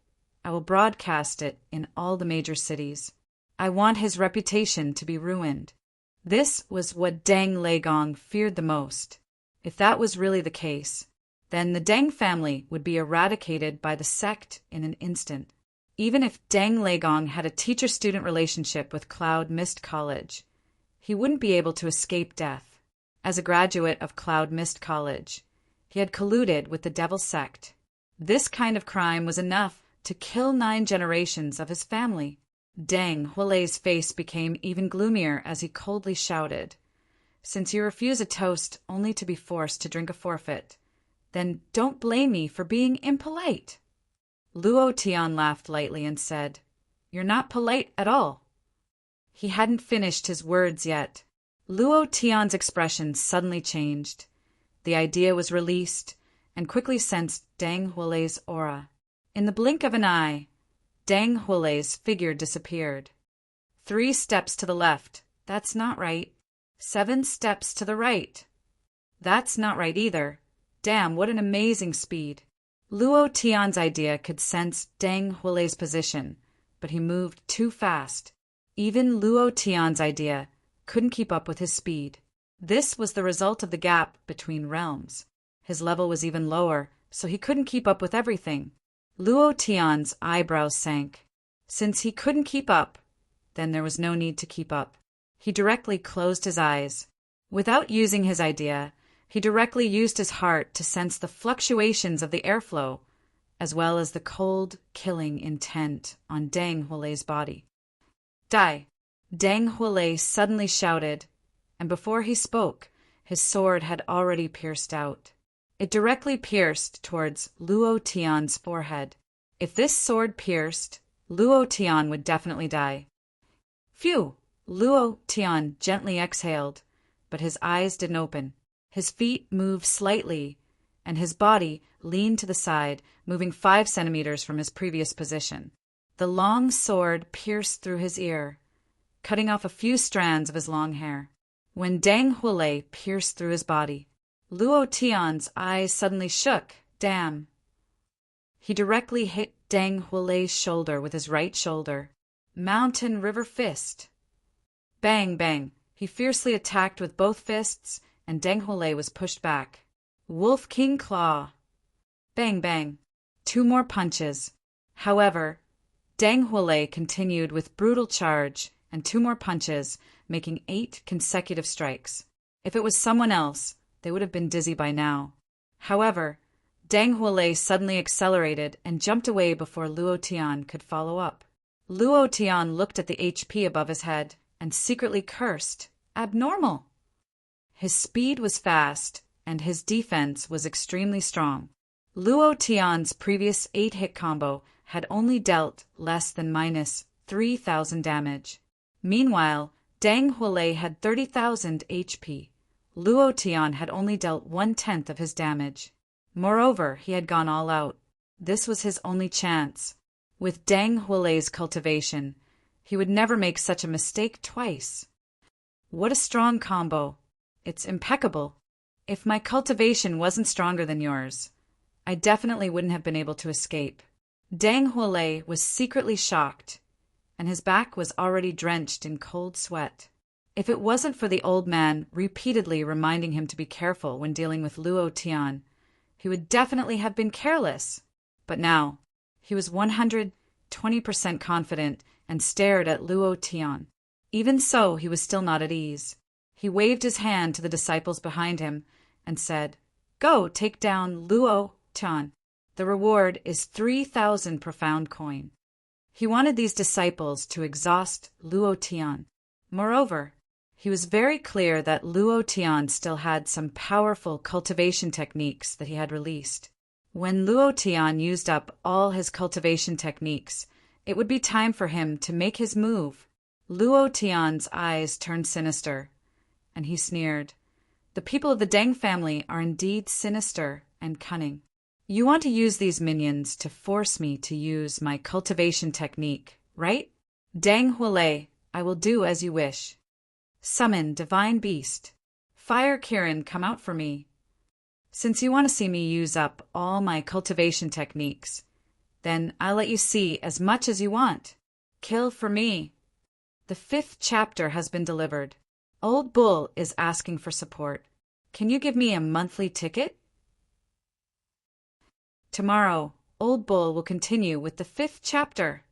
[SPEAKER 1] I will broadcast it in all the major cities. I want his reputation to be ruined." This was what Deng Leigong feared the most. If that was really the case, then the Deng family would be eradicated by the sect in an instant. Even if Deng Leigong had a teacher-student relationship with Cloud Mist College, he wouldn't be able to escape death. As a graduate of Cloud Mist College, he had colluded with the Devil Sect. This kind of crime was enough to kill 9 generations of his family. Deng Huolei's face became even gloomier as he coldly shouted, "Since you refuse a toast only to be forced to drink a forfeit, then don't blame me for being impolite." Luo Tian laughed lightly and said, "You're not polite at all." He hadn't finished his words yet. Luo Tian's expression suddenly changed. The idea was released and quickly sensed Deng Huolei's aura. In the blink of an eye, Deng Huolei's figure disappeared. 3 steps to the left. That's not right. 7 steps to the right. That's not right either. Damn, what an amazing speed. Luo Tian's idea could sense Deng Huolei's position, but he moved too fast. Even Luo Tian's idea couldn't keep up with his speed. This was the result of the gap between realms. His level was even lower, so he couldn't keep up with everything. Luo Tian's eyebrows sank. Since he couldn't keep up, then there was no need to keep up. He directly closed his eyes. Without using his idea, he directly used his heart to sense the fluctuations of the airflow, as well as the cold, killing intent on Deng Huolei's body. "Die!" Deng Huolei suddenly shouted, and before he spoke, his sword had already pierced out. It directly pierced towards Luo Tian's forehead. If this sword pierced, Luo Tian would definitely die. Phew! Luo Tian gently exhaled, but his eyes didn't open. His feet moved slightly, and his body leaned to the side, moving 5 centimeters from his previous position. The long sword pierced through his ear, cutting off a few strands of his long hair. when Deng Huolei pierced through his body. Luo Tian's eyes suddenly shook. Damn. He directly hit Deng Huolei's shoulder with his right shoulder. Mountain River Fist. Bang, bang. He fiercely attacked with both fists, and Deng Huolei was pushed back. Wolf King Claw. Bang, bang. 2 more punches. However, Deng Huolei continued with brutal charge and 2 more punches, making 8 consecutive strikes. If it was someone else, they would have been dizzy by now. However, Deng Huolei suddenly accelerated and jumped away before Luo Tian could follow up. Luo Tian looked at the HP above his head and secretly cursed. Abnormal! His speed was fast, and his defense was extremely strong. Luo Tian's previous 8-hit combo had only dealt less than minus 3,000 damage. Meanwhile, Deng Huolei had 30,000 HP. Luo Tian had only dealt 1/10 of his damage. Moreover, he had gone all out. This was his only chance. With Deng Huolei's cultivation, he would never make such a mistake twice. What a strong combo. It's impeccable. If my cultivation wasn't stronger than yours, I definitely wouldn't have been able to escape. Deng Huolei was secretly shocked, and his back was already drenched in cold sweat. If it wasn't for the old man repeatedly reminding him to be careful when dealing with Luo Tian, he would definitely have been careless. But now, he was 120% confident and stared at Luo Tian. Even so, he was still not at ease. He waved his hand to the disciples behind him and said, "Go, take down Luo Tian. The reward is 3,000 profound coin." He wanted these disciples to exhaust Luo Tian. Moreover, he was very clear that Luo Tian still had some powerful cultivation techniques that he had released. When Luo Tian used up all his cultivation techniques, it would be time for him to make his move. Luo Tian's eyes turned sinister, and he sneered. The people of the Deng family are indeed sinister and cunning. You want to use these minions to force me to use my cultivation technique, right? Deng Huolei, I will do as you wish. Summon Divine Beast. Fire Kirin, come out for me. Since you want to see me use up all my cultivation techniques, then I'll let you see as much as you want. Kill for me. The 5th chapter has been delivered. Old Bull is asking for support. Can you give me a monthly ticket? Tomorrow, Old Bull will continue with the 5th chapter.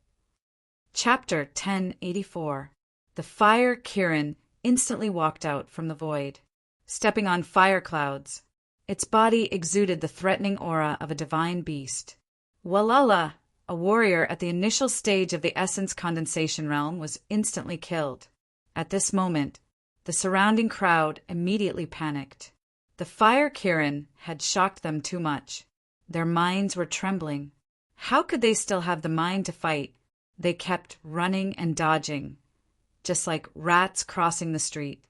[SPEAKER 1] Chapter 1084. The Fire Kirin instantly walked out from the void, stepping on fire clouds. Its body exuded the threatening aura of a divine beast. Walala, a warrior at the initial stage of the essence condensation realm, was instantly killed. At this moment, the surrounding crowd immediately panicked. The Fire Kirin had shocked them too much. Their minds were trembling. How could they still have the mind to fight? They kept running and dodging, just like rats crossing the street.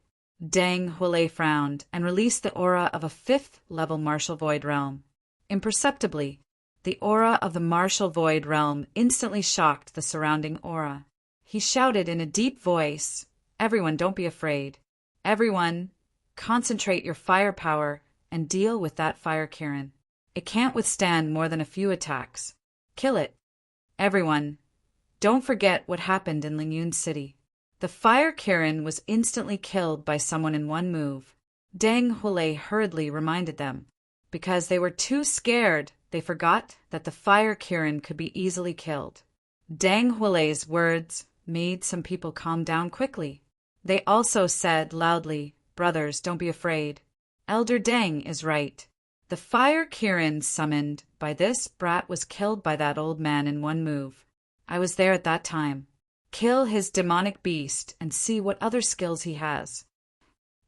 [SPEAKER 1] Deng Huolei frowned and released the aura of a 5th-level martial void realm. Imperceptibly, the aura of the martial void realm instantly shocked the surrounding aura. He shouted in a deep voice, "Everyone, don't be afraid. Everyone, concentrate your firepower and deal with that Fire Kirin. It can't withstand more than a few attacks. Kill it. Everyone, don't forget what happened in Lingyun City." The Fire Kirin was instantly killed by someone in one move. Deng Huolei hurriedly reminded them. Because they were too scared, they forgot that the Fire Kirin could be easily killed. Deng Huolei's words made some people calm down quickly. They also said loudly, "Brothers, don't be afraid. Elder Deng is right. The Fire Kirin summoned by this brat was killed by that old man in one move. I was there at that time. Kill his demonic beast and see what other skills he has."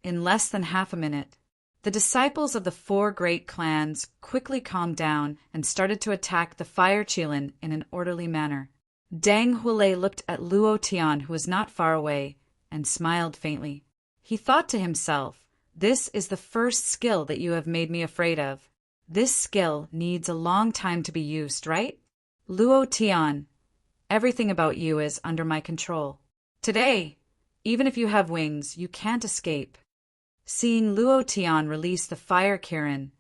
[SPEAKER 1] In less than half a minute, the disciples of the 4 great clans quickly calmed down and started to attack the Fire Qilin in an orderly manner. Deng Huolei looked at Luo Tian, who was not far away, and smiled faintly. He thought to himself, "This is the first skill that you have made me afraid of. This skill needs a long time to be used, right? Luo Tian, everything about you is under my control. Today, even if you have wings, you can't escape. Seeing Luo Tian release the fire Kirin,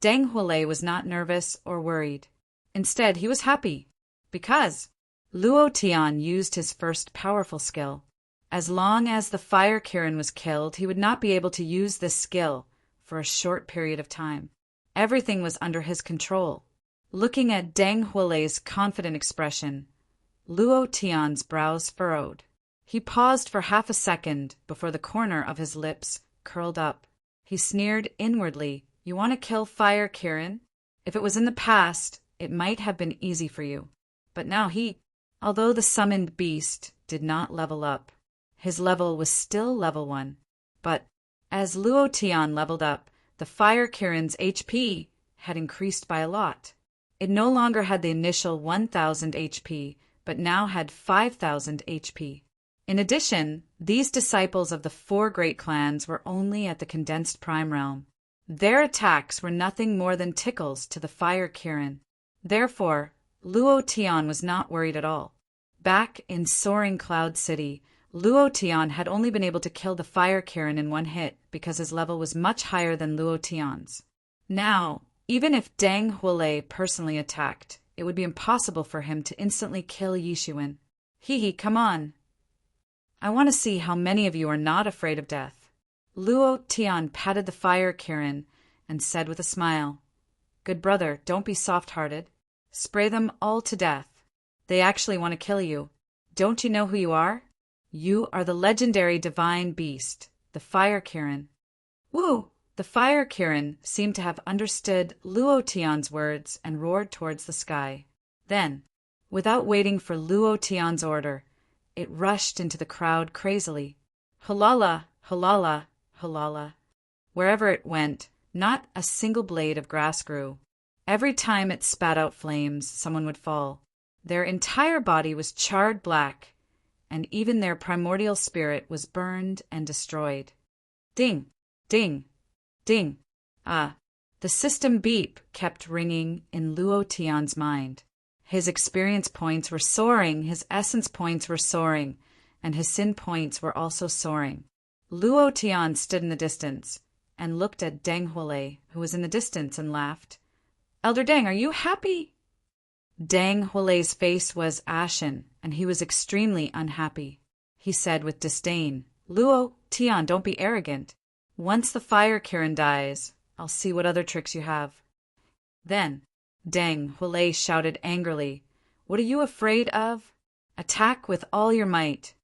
[SPEAKER 1] Deng Huolei was not nervous or worried. Instead, he was happy, because Luo Tian used his first powerful skill. As long as the fire Kirin was killed, he would not be able to use this skill for a short period of time. Everything was under his control. Looking at Deng Huolei's confident expression, Luo Tian's brows furrowed. He paused for half a second before the corner of his lips curled up. He sneered inwardly. You want to kill fire Kirin? If it was in the past, it might have been easy for you. But now although the summoned beast did not level up, his level was still level 1. But as Luo Tian leveled up, the fire Kirin's HP had increased by a lot. It no longer had the initial 1000 HP, but now had 5000 HP. In addition, these disciples of the 4 great clans were only at the condensed prime realm. Their attacks were nothing more than tickles to the fire Kirin. Therefore, Luo Tian was not worried at all. Back in Soaring Cloud City, Luo Tian had only been able to kill the fire Kirin in 1 hit because his level was much higher than Luo Tian's. Now, even if Deng Huolei personally attacked, it would be impossible for him to instantly kill Yixuan. Come on. I want to see how many of you are not afraid of death. Luo Tian patted the fire Kirin and said with a smile, Good brother, don't be soft-hearted. Spray them all to death. They actually want to kill you. Don't you know who you are? You are the legendary divine beast, the fire Kirin. Woo! The fire Kirin seemed to have understood Luo Tian's words and roared towards the sky. Then, without waiting for Luo Tian's order, it rushed into the crowd crazily. Halala, halala, halala. Wherever it went, not a single blade of grass grew. Every time it spat out flames, someone would fall. Their entire body was charred black, and even their primordial spirit was burned and destroyed. Ding, ding, ding. Ah, the system beep kept ringing in Luo Tian's mind. His experience points were soaring, his essence points were soaring, and his sin points were also soaring. Luo Tian stood in the distance and looked at Deng Huolei, who was in the distance, and laughed. Elder Deng, are you happy? Deng Huolei's face was ashen, and he was extremely unhappy. He said with disdain, Luo Tian, don't be arrogant. Once the fire Kirin dies, I'll see what other tricks you have. Then Deng Huolei shouted angrily, What are you afraid of? Attack with all your might.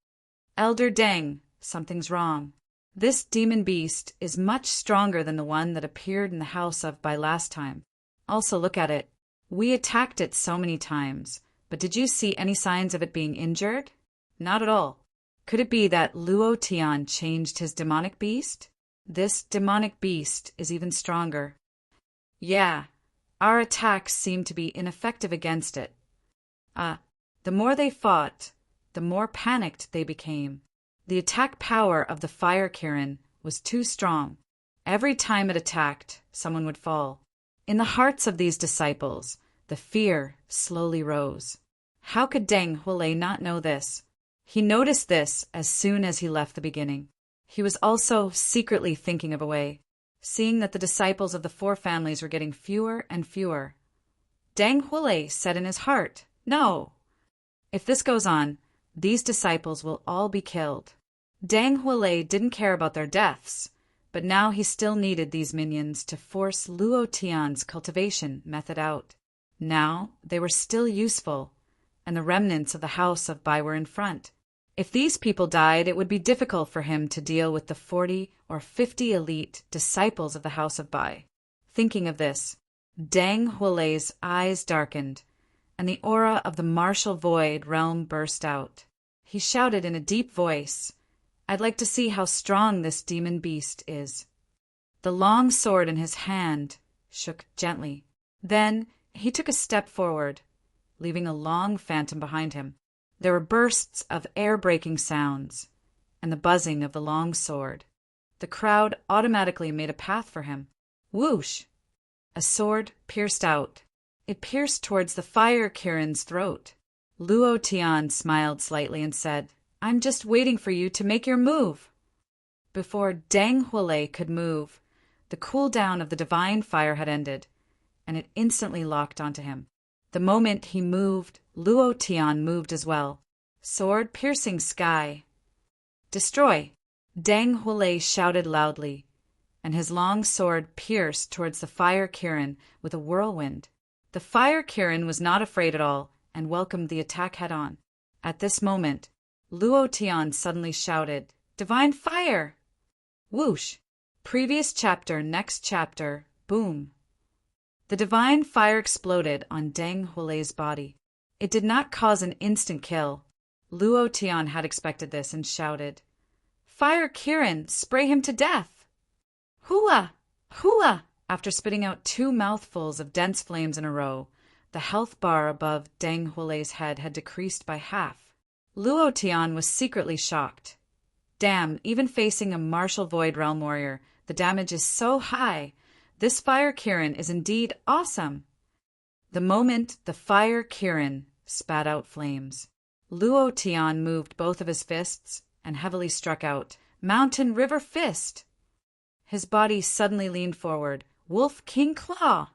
[SPEAKER 1] Elder Deng, something's wrong. This demon beast is much stronger than the one that appeared in the house of Bai last time. Also look at it. We attacked it so many times, but did you see any signs of it being injured? Not at all. Could it be that Luo Tian changed his demonic beast? This demonic beast is even stronger. Yeah, our attacks seem to be ineffective against it. The more they fought, the more panicked they became. The attack power of the fire Kirin was too strong. Every time it attacked, someone would fall. In the hearts of these disciples, the fear slowly rose. How could Deng Huolei not know this? He noticed this as soon as he left the beginning. He was also secretly thinking of a way, seeing that the disciples of the 4 families were getting fewer and fewer. Deng Huolei said in his heart, No! If this goes on, these disciples will all be killed. Deng Huolei didn't care about their deaths, but now he still needed these minions to force Luo Tian's cultivation method out. Now they were still useful, and the remnants of the house of Bai were in front. If these people died, it would be difficult for him to deal with the 40 or 50 elite disciples of the house of Bai. Thinking of this, Deng Huolei's eyes darkened, and the aura of the martial void realm burst out. He shouted in a deep voice, I'd like to see how strong this demon beast is. The long sword in his hand shook gently. Then he took a step forward, leaving a long phantom behind him. There were bursts of air-breaking sounds, and the buzzing of the long sword. The crowd automatically made a path for him. Whoosh! A sword pierced out. It pierced towards the fire Kirin's throat. Luo Tian smiled slightly and said, I'm just waiting for you to make your move. Before Deng Huolei could move, the cooldown of the divine fire had ended, and it instantly locked onto him. The moment he moved, Luo Tian moved as well. Sword piercing sky. Destroy! Deng Huolei shouted loudly, and his long sword pierced towards the fire Kirin with a whirlwind. The fire Kirin was not afraid at all and welcomed the attack head-on. At this moment, Luo Tian suddenly shouted, "Divine fire!" Whoosh! Previous chapter, next chapter, boom! The divine fire exploded on Deng Huolei's body. It did not cause an instant kill. Luo Tian had expected this and shouted, "Fire Kirin, spray him to death!" Hua! Hua! After spitting out 2 mouthfuls of dense flames in a row, the health bar above Deng Huolei's head had decreased by half. Luo Tian was secretly shocked. Damn, even facing a martial void realm warrior, the damage is so high. This fire Kirin is indeed awesome. The moment the fire Kirin spat out flames, Luo Tian moved both of his fists and heavily struck out, "Mountain River Fist!" His body suddenly leaned forward, "Wolf King Claw!"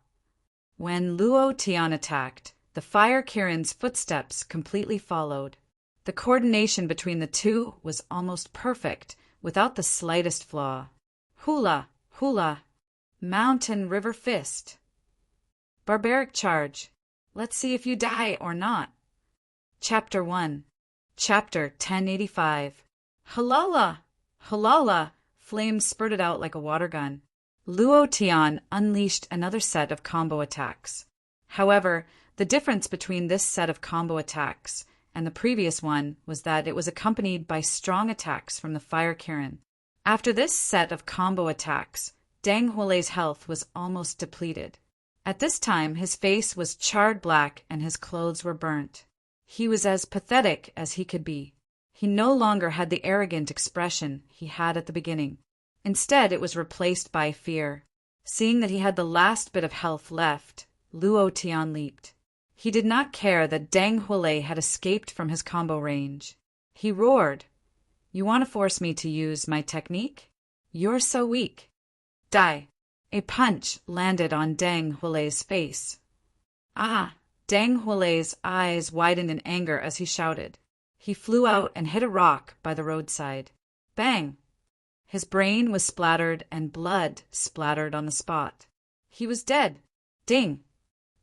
[SPEAKER 1] When Luo Tian attacked, the fire Kirin's footsteps completely followed. The coordination between the two was almost perfect, without the slightest flaw. Hula, hula, Mountain River Fist. Barbaric Charge. Let's see if you die or not. Chapter 1. Chapter 1085. Halala! Halala! Flames spurted out like a water gun. Luo Tian unleashed another set of combo attacks. However, the difference between this set of combo attacks and the previous one was that it was accompanied by strong attacks from the fire Kirin. After this set of combo attacks, Deng Huolei's health was almost depleted. At this time, his face was charred black and his clothes were burnt. He was as pathetic as he could be. He no longer had the arrogant expression he had at the beginning. Instead, it was replaced by fear. Seeing that he had the last bit of health left, Luo Tian leaped. He did not care that Deng Huolei had escaped from his combo range. He roared, "You want to force me to use my technique? You're so weak. Die!" A punch landed on Deng Huolei's face. Ah! Deng Huolei's eyes widened in anger as he shouted. He flew out and hit a rock by the roadside. Bang! His brain was splattered and blood splattered on the spot. He was dead. Ding!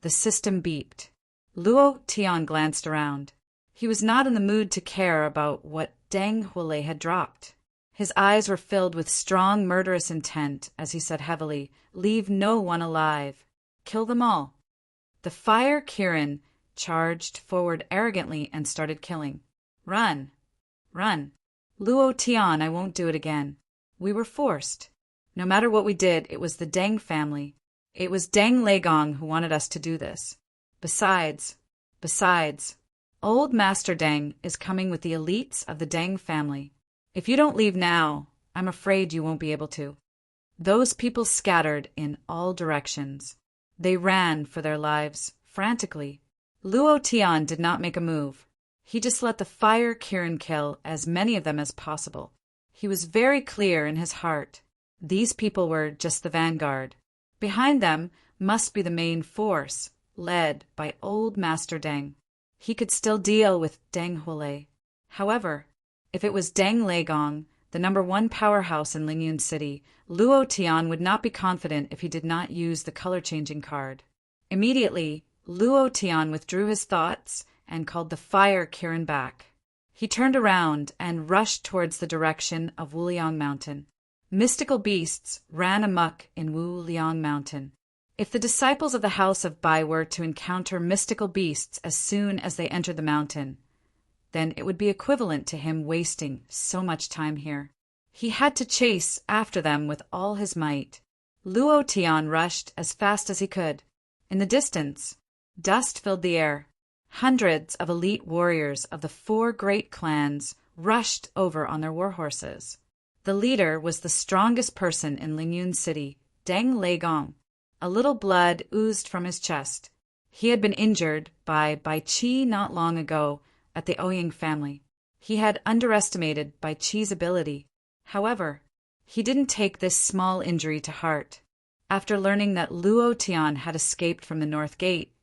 [SPEAKER 1] The system beeped. Luo Tian glanced around. He was not in the mood to care about what Deng Huolei had dropped. His eyes were filled with strong murderous intent as he said heavily, "Leave no one alive. Kill them all." The fire Kirin charged forward arrogantly and started killing. "Run! Run! Luo Tian, I won't do it again. We were forced. No matter what we did, it was the Deng family. It was Deng Leigong who wanted us to do this. Besides, old Master Deng is coming with the elites of the Deng family. If you don't leave now, I'm afraid you won't be able to." Those people scattered in all directions. They ran for their lives, frantically. Luo Tian did not make a move. He just let the fire Kirin kill as many of them as possible. He was very clear in his heart. These people were just the vanguard. Behind them must be the main force, led by old Master Deng. He could still deal with Deng Huolei. However, if it was Deng Leigong, the #1 powerhouse in Lingyun City, Luo Tian would not be confident if he did not use the color-changing card. Immediately, Luo Tian withdrew his thoughts and called the fire Kirin back. He turned around and rushed towards the direction of Wuliang Mountain. Mystical beasts ran amok in Wuliang Mountain. If the disciples of the House of Bai were to encounter mystical beasts as soon as they entered the mountain, then it would be equivalent to him wasting so much time here. He had to chase after them with all his might. Luo Tian rushed as fast as he could. In the distance, dust filled the air. Hundreds of elite warriors of the 4 great clans rushed over on their war horses. The leader was the strongest person in Lingyun City, Deng Leigong. A little blood oozed from his chest. He had been injured by Bai Qi not long ago at the Ouyang family. He had underestimated Bai Qi's ability. However, He didn't take this small injury to heart. After learning that Luo Tian had escaped from the North Gate,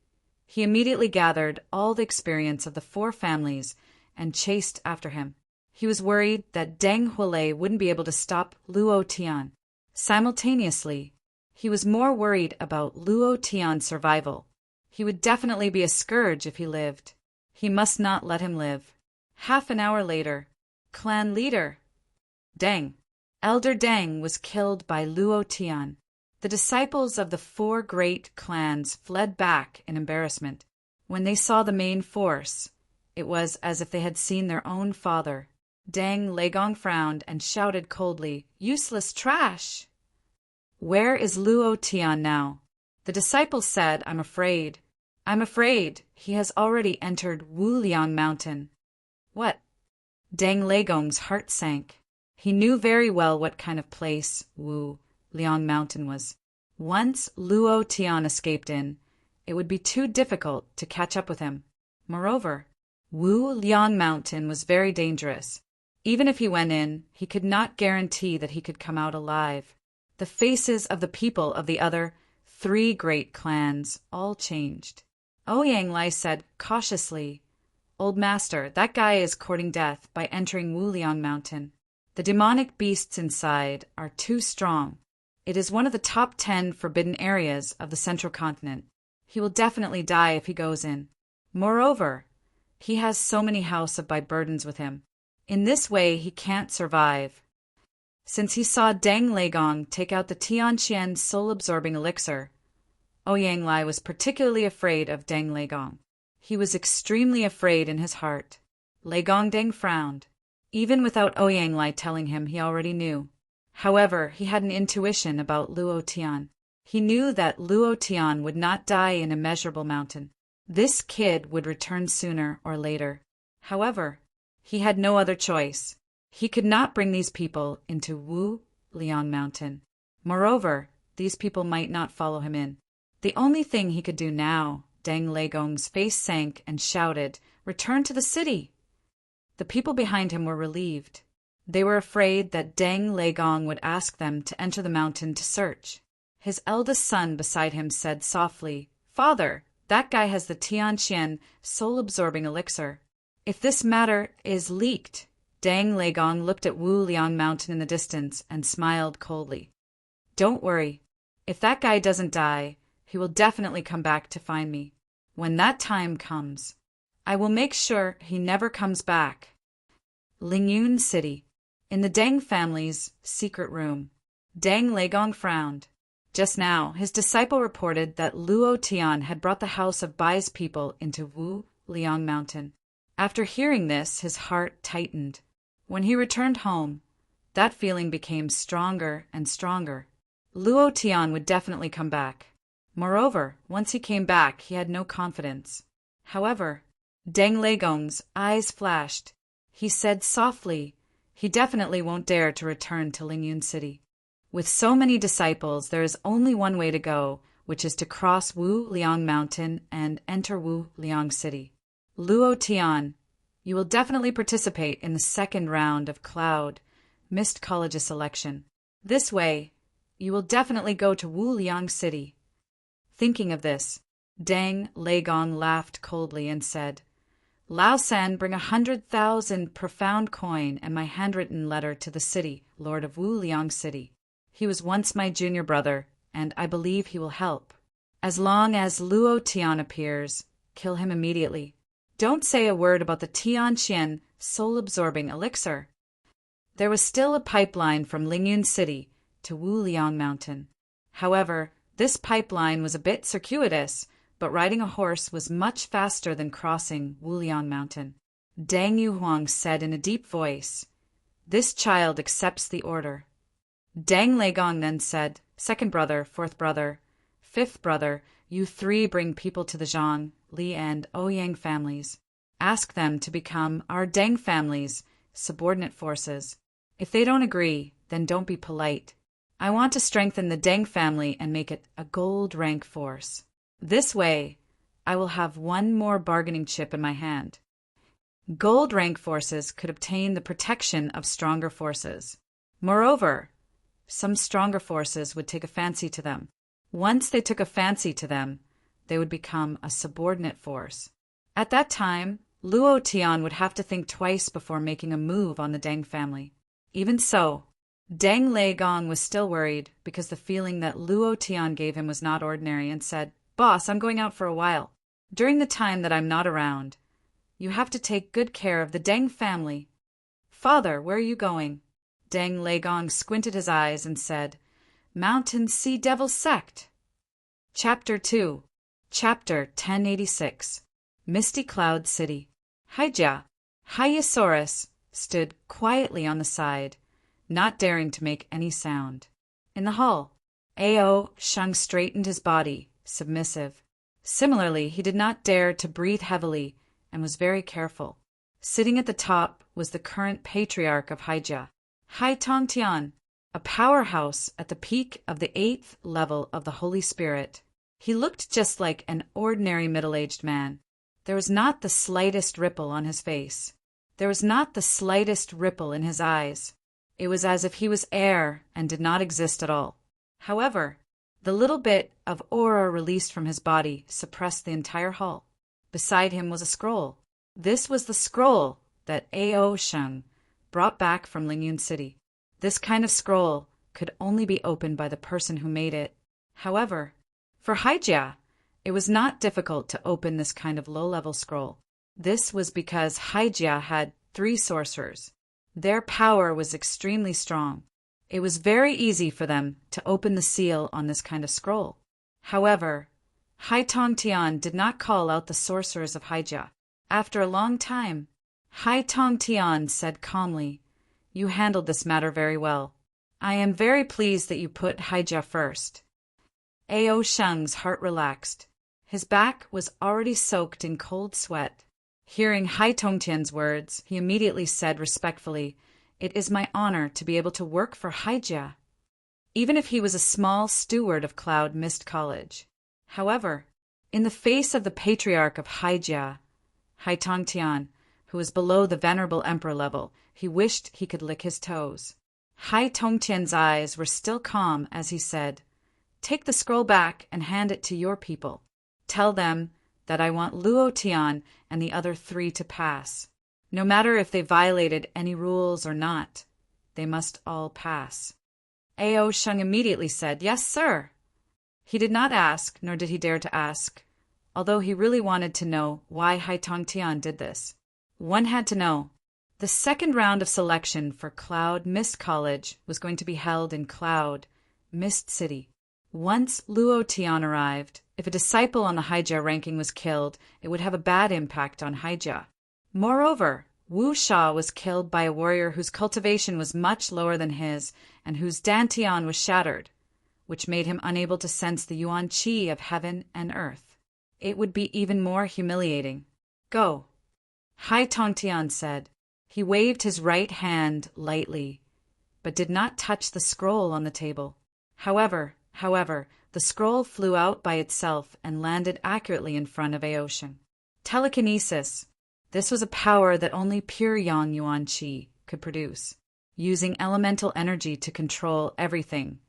[SPEAKER 1] he immediately gathered all the experience of the 4 families and chased after him. He was worried that Deng Huolei wouldn't be able to stop Luo Tian. Simultaneously, he was more worried about Luo Tian's survival. He would definitely be a scourge if he lived. He must not let him live. Half an hour later, clan leader Deng, Elder Deng, was killed by Luo Tian. The disciples of the 4 great clans fled back in embarrassment. When they saw the main force, it was as if they had seen their own father. Deng Legong frowned and shouted coldly, "Useless trash! Where is Luo Tian now?" The disciples said, I'm afraid he has already entered Wu Liang Mountain." What? Deng Legong's heart sank. He knew very well what kind of place Wu Liang Mountain was. Once Luo Tian escaped in, it would be too difficult to catch up with him. Moreover, Wu Liang Mountain was very dangerous. Even if he went in, he could not guarantee that he could come out alive. The faces of the people of the other 3 great clans all changed. Ouyang Lai said cautiously, "Old master, that guy is courting death by entering Wu Liang Mountain. The demonic beasts inside are too strong. It is one of the top 10 forbidden areas of the Central Continent. He will definitely die if he goes in. Moreover, he has so many House of Bai burdens with him. In this way he can't survive." Since he saw Deng Legong take out the Tianqian soul-absorbing elixir, Ouyang Lai was particularly afraid of Deng Legong. He was extremely afraid in his heart. Legong Deng frowned. Even without Ouyang Lai telling him, he already knew. However, he had an intuition about Luo Tian. He knew that Luo Tian would not die in Immeasurable Mountain. This kid would return sooner or later. However, he had no other choice. He could not bring these people into Wu Liang Mountain. Moreover, these people might not follow him in. The only thing he could do now, Deng Legong's face sank and shouted, "Return to the city!" The people behind him were relieved. They were afraid that Deng Legong would ask them to enter the mountain to search. His eldest son beside him said softly, "Father, that guy has the Tianqian soul-absorbing elixir. If this matter is leaked..." Deng Legong looked at Wu Liang Mountain in the distance and smiled coldly. "Don't worry. If that guy doesn't die, he will definitely come back to find me. When that time comes, I will make sure he never comes back." Lingyun City. In the Deng family's secret room, Deng Legong frowned. Just now, his disciple reported that Luo Tian had brought the House of Bai's people into Wu Liang Mountain. After hearing this, his heart tightened. When he returned home, that feeling became stronger and stronger. Luo Tian would definitely come back. Moreover, once he came back, he had no confidence. However, Deng Legong's eyes flashed. He said softly, he definitely won't dare to return to Lingyun City. With so many disciples, there is only one way to go, which is to cross Wu Liang Mountain and enter Wu Liang City. Luo Tian, you will definitely participate in the 2nd round of Cloud Mist College's selection. This way, you will definitely go to Wu Liang City. Thinking of this, Deng Legong laughed coldly and said, "Lao San, bring 100,000 profound coin and my handwritten letter to the city, Lord of Wu Liang City. He was once my junior brother, and I believe he will help. As long as Luo Tian appears, kill him immediately. Don't say a word about the Tianqian soul-absorbing elixir." There was still a pipeline from Lingyun City to Wu Liang Mountain. However, this pipeline was a bit circuitous, but riding a horse was much faster than crossing Wu Liang Mountain. Deng Yuhuang said in a deep voice, "This child accepts the order." Deng Legong then said, "Second brother, 4th brother, 5th brother, you 3 bring people to the Zhang, Li, and Ouyang families. Ask them to become our Deng family's subordinate forces. If they don't agree, then don't be polite. I want to strengthen the Deng family and make it a gold rank force. This way, I will have one more bargaining chip in my hand. Gold rank forces could obtain the protection of stronger forces. Moreover, some stronger forces would take a fancy to them. Once they took a fancy to them, they would become a subordinate force. At that time, Luo Tian would have to think twice before making a move on the Deng family. Even so, Deng Leigong was still worried because the feeling that Luo Tian gave him was not ordinary and said, "Boss, I'm going out for a while. During the time that I'm not around, you have to take good care of the Deng family." "Father, where are you going?" Deng Leigong squinted his eyes and said, "Mountain Sea Devil Sect." Chapter 2. Chapter 1086. Misty Cloud City. Haijia, Hyosaurus, stood quietly on the side, not daring to make any sound. In the hall, Ao Sheng straightened his body, submissive. Similarly, he did not dare to breathe heavily and was very careful. Sitting at the top was the current patriarch of Haijia, Hai Tongtian, a powerhouse at the peak of the 8th level of the Holy Spirit. He looked just like an ordinary middle-aged man. There was not the slightest ripple on his face. There was not the slightest ripple in his eyes. It was as if he was air and did not exist at all. However, the little bit of aura released from his body suppressed the entire hall. Beside him was a scroll. This was the scroll that Ao Sheng brought back from Lingyun City. This kind of scroll could only be opened by the person who made it. However, for Haijia, it was not difficult to open this kind of low-level scroll. This was because Haijia had 3 sorcerers. Their power was extremely strong. It was very easy for them to open the seal on this kind of scroll. However, Hai Tongtian did not call out the sorcerers of Haijia. After a long time, Hai Tongtian said calmly, "You handled this matter very well. I am very pleased that you put Haijia first." Ao Sheng's heart relaxed. His back was already soaked in cold sweat. Hearing Hai Tongtian's words, he immediately said respectfully, "It is my honor to be able to work for Haijia," even if he was a small steward of Cloud Mist College. However, in the face of the patriarch of Haijia, Hai Tongtian, who was below the venerable emperor level, he wished he could lick his toes. Hai Tongtian's eyes were still calm as he said, "Take the scroll back and hand it to your people. Tell them that I want Luo Tian and the other 3 to pass. No matter if they violated any rules or not, they must all pass." Ao Sheng immediately said, "Yes, sir." He did not ask, nor did he dare to ask, although he really wanted to know why Hai Tongtian did this. One had to know. The second round of selection for Cloud Mist College was going to be held in Cloud Mist City. Once Luo Tian arrived, if a disciple on the Haijia ranking was killed, it would have a bad impact on Haijia. Moreover, Wu Sha was killed by a warrior whose cultivation was much lower than his and whose dantian was shattered, which made him unable to sense the yuan qi of heaven and earth. It would be even more humiliating. "Go," Hai Tongtian said. He waved his right hand lightly, but did not touch the scroll on the table. However, the scroll flew out by itself and landed accurately in front of Ao Sheng. Telekinesis. This was a power that only pure Yang Yuan Qi could produce, using elemental energy to control everything.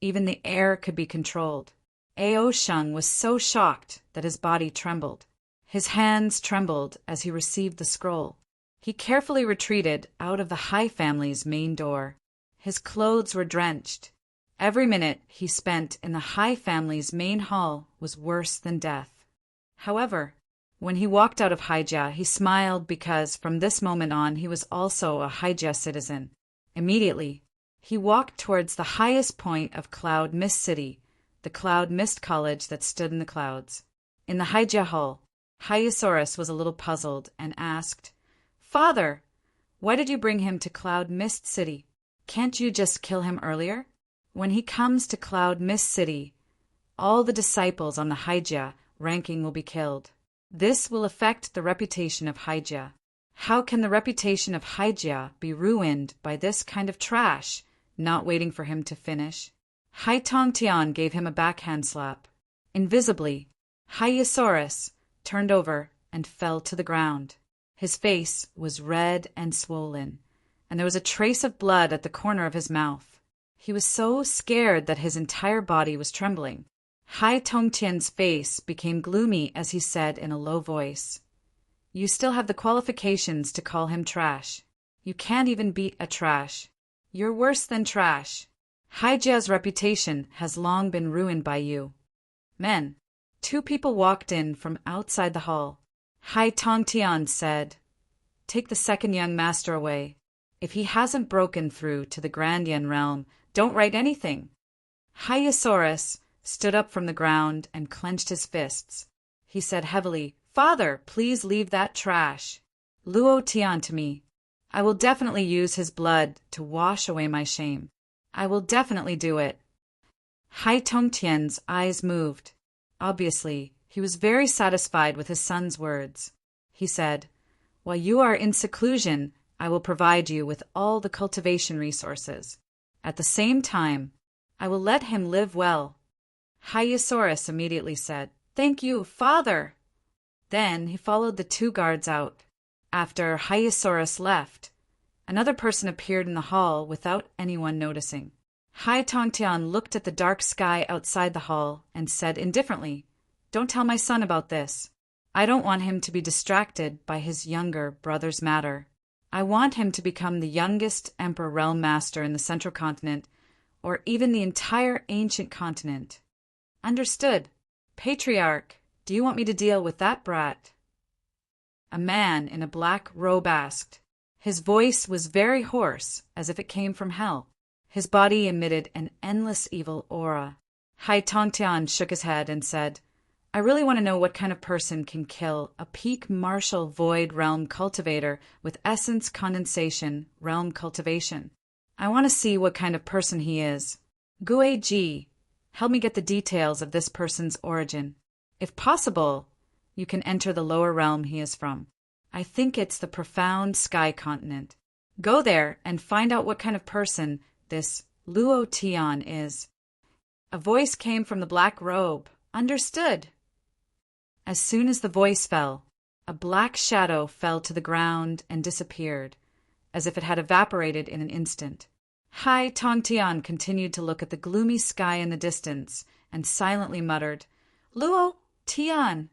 [SPEAKER 1] Even the air could be controlled. Ao Sheng was so shocked that his body trembled. His hands trembled as he received the scroll. He carefully retreated out of the Hai family's main door. His clothes were drenched. Every minute he spent in the Hai family's main hall was worse than death. However, when he walked out of Haijia, he smiled because from this moment on he was also a Haijia citizen. Immediately, he walked towards the highest point of Cloud Mist City, the Cloud Mist College that stood in the clouds. In the Haijia hall, Hyosaurus was a little puzzled and asked, "Father, why did you bring him to Cloud Mist City? Can't you just kill him earlier? When he comes to Cloud Mist City, all the disciples on the Haijia ranking will be killed. This will affect the reputation of Haijia. How can the reputation of Haijia be ruined by this kind of trash, not waiting for him to finish?" Hai Tongtian gave him a backhand slap. Invisibly, Hyosaurus turned over and fell to the ground. His face was red and swollen, and there was a trace of blood at the corner of his mouth. He was so scared that his entire body was trembling. Hai Tongtian's face became gloomy as he said in a low voice, "You still have the qualifications to call him trash. You can't even beat a trash. You're worse than trash. Hai Jia's reputation has long been ruined by you." Men. Two people walked in from outside the hall. Hai Tongtian said, "Take the second young master away. If he hasn't broken through to the Grandian realm, don't write anything." Hyosaurus stood up from the ground and clenched his fists. He said heavily, "Father, please leave that trash. Luo Tian to me. I will definitely use his blood to wash away my shame. I will definitely do it." Hai Tongtian's eyes moved. Obviously, he was very satisfied with his son's words. He said, "While you are in seclusion, I will provide you with all the cultivation resources. At the same time, I will let him live well." Hyosaurus immediately said, "Thank you, father." Then he followed the two guards out. After Hyosaurus left, another person appeared in the hall without anyone noticing. Hai Tongtian looked at the dark sky outside the hall and said indifferently, "Don't tell my son about this. I don't want him to be distracted by his younger brother's matter. I want him to become the youngest Emperor Realm Master in the Central Continent, or even the entire ancient continent." "Understood. Patriarch, do you want me to deal with that brat?" A man in a black robe asked. His voice was very hoarse, as if it came from hell. His body emitted an endless evil aura. Hai Tongtian shook his head and said, "I really want to know what kind of person can kill a peak martial void realm cultivator with essence condensation realm cultivation. I want to see what kind of person he is. Gue Ji, help me get the details of this person's origin. If possible, you can enter the lower realm he is from. I think it's the profound sky continent. Go there and find out what kind of person this Luo Tian is." A voice came from the black robe. "Understood." As soon as the voice fell, a black shadow fell to the ground and disappeared, as if it had evaporated in an instant. Hai Tongtian continued to look at the gloomy sky in the distance and silently muttered, "Luo Tian."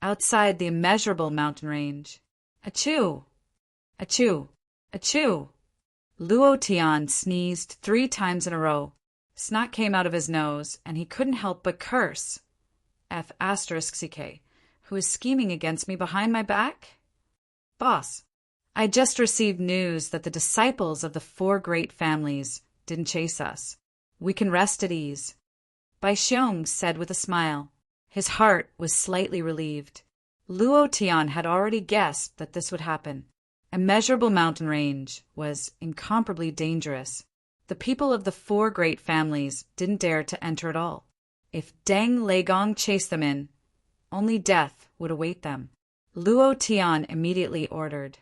[SPEAKER 1] Outside the immeasurable mountain range. Achoo! Achoo! Achoo! Luo Tian sneezed 3 times in a row. Snot came out of his nose, and he couldn't help but curse. F***ck, who is scheming against me behind my back? Boss, I just received news that the disciples of the 4 great families didn't chase us. We can rest at ease. Bai Xiong said with a smile. His heart was slightly relieved. Luo Tian had already guessed that this would happen. Immeasurable mountain range was incomparably dangerous. The people of the 4 great families didn't dare to enter at all. If Deng Leigong chased them in, only death would await them. Luo Tian immediately ordered,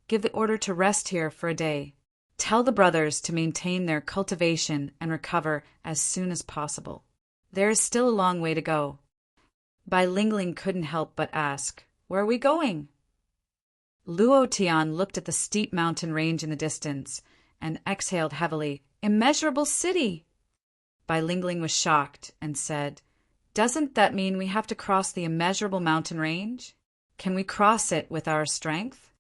[SPEAKER 1] "Give the order to rest here for a day. Tell the brothers to maintain their cultivation and recover as soon as possible. There is still a long way to go." Bai Lingling couldn't help but ask, "Where are we going?" Luo Tian looked at the steep mountain range in the distance and exhaled heavily. "Immeasurable city!" Bai Lingling was shocked and said, "Doesn't that mean we have to cross the immeasurable mountain range? Can we cross it with our strength?"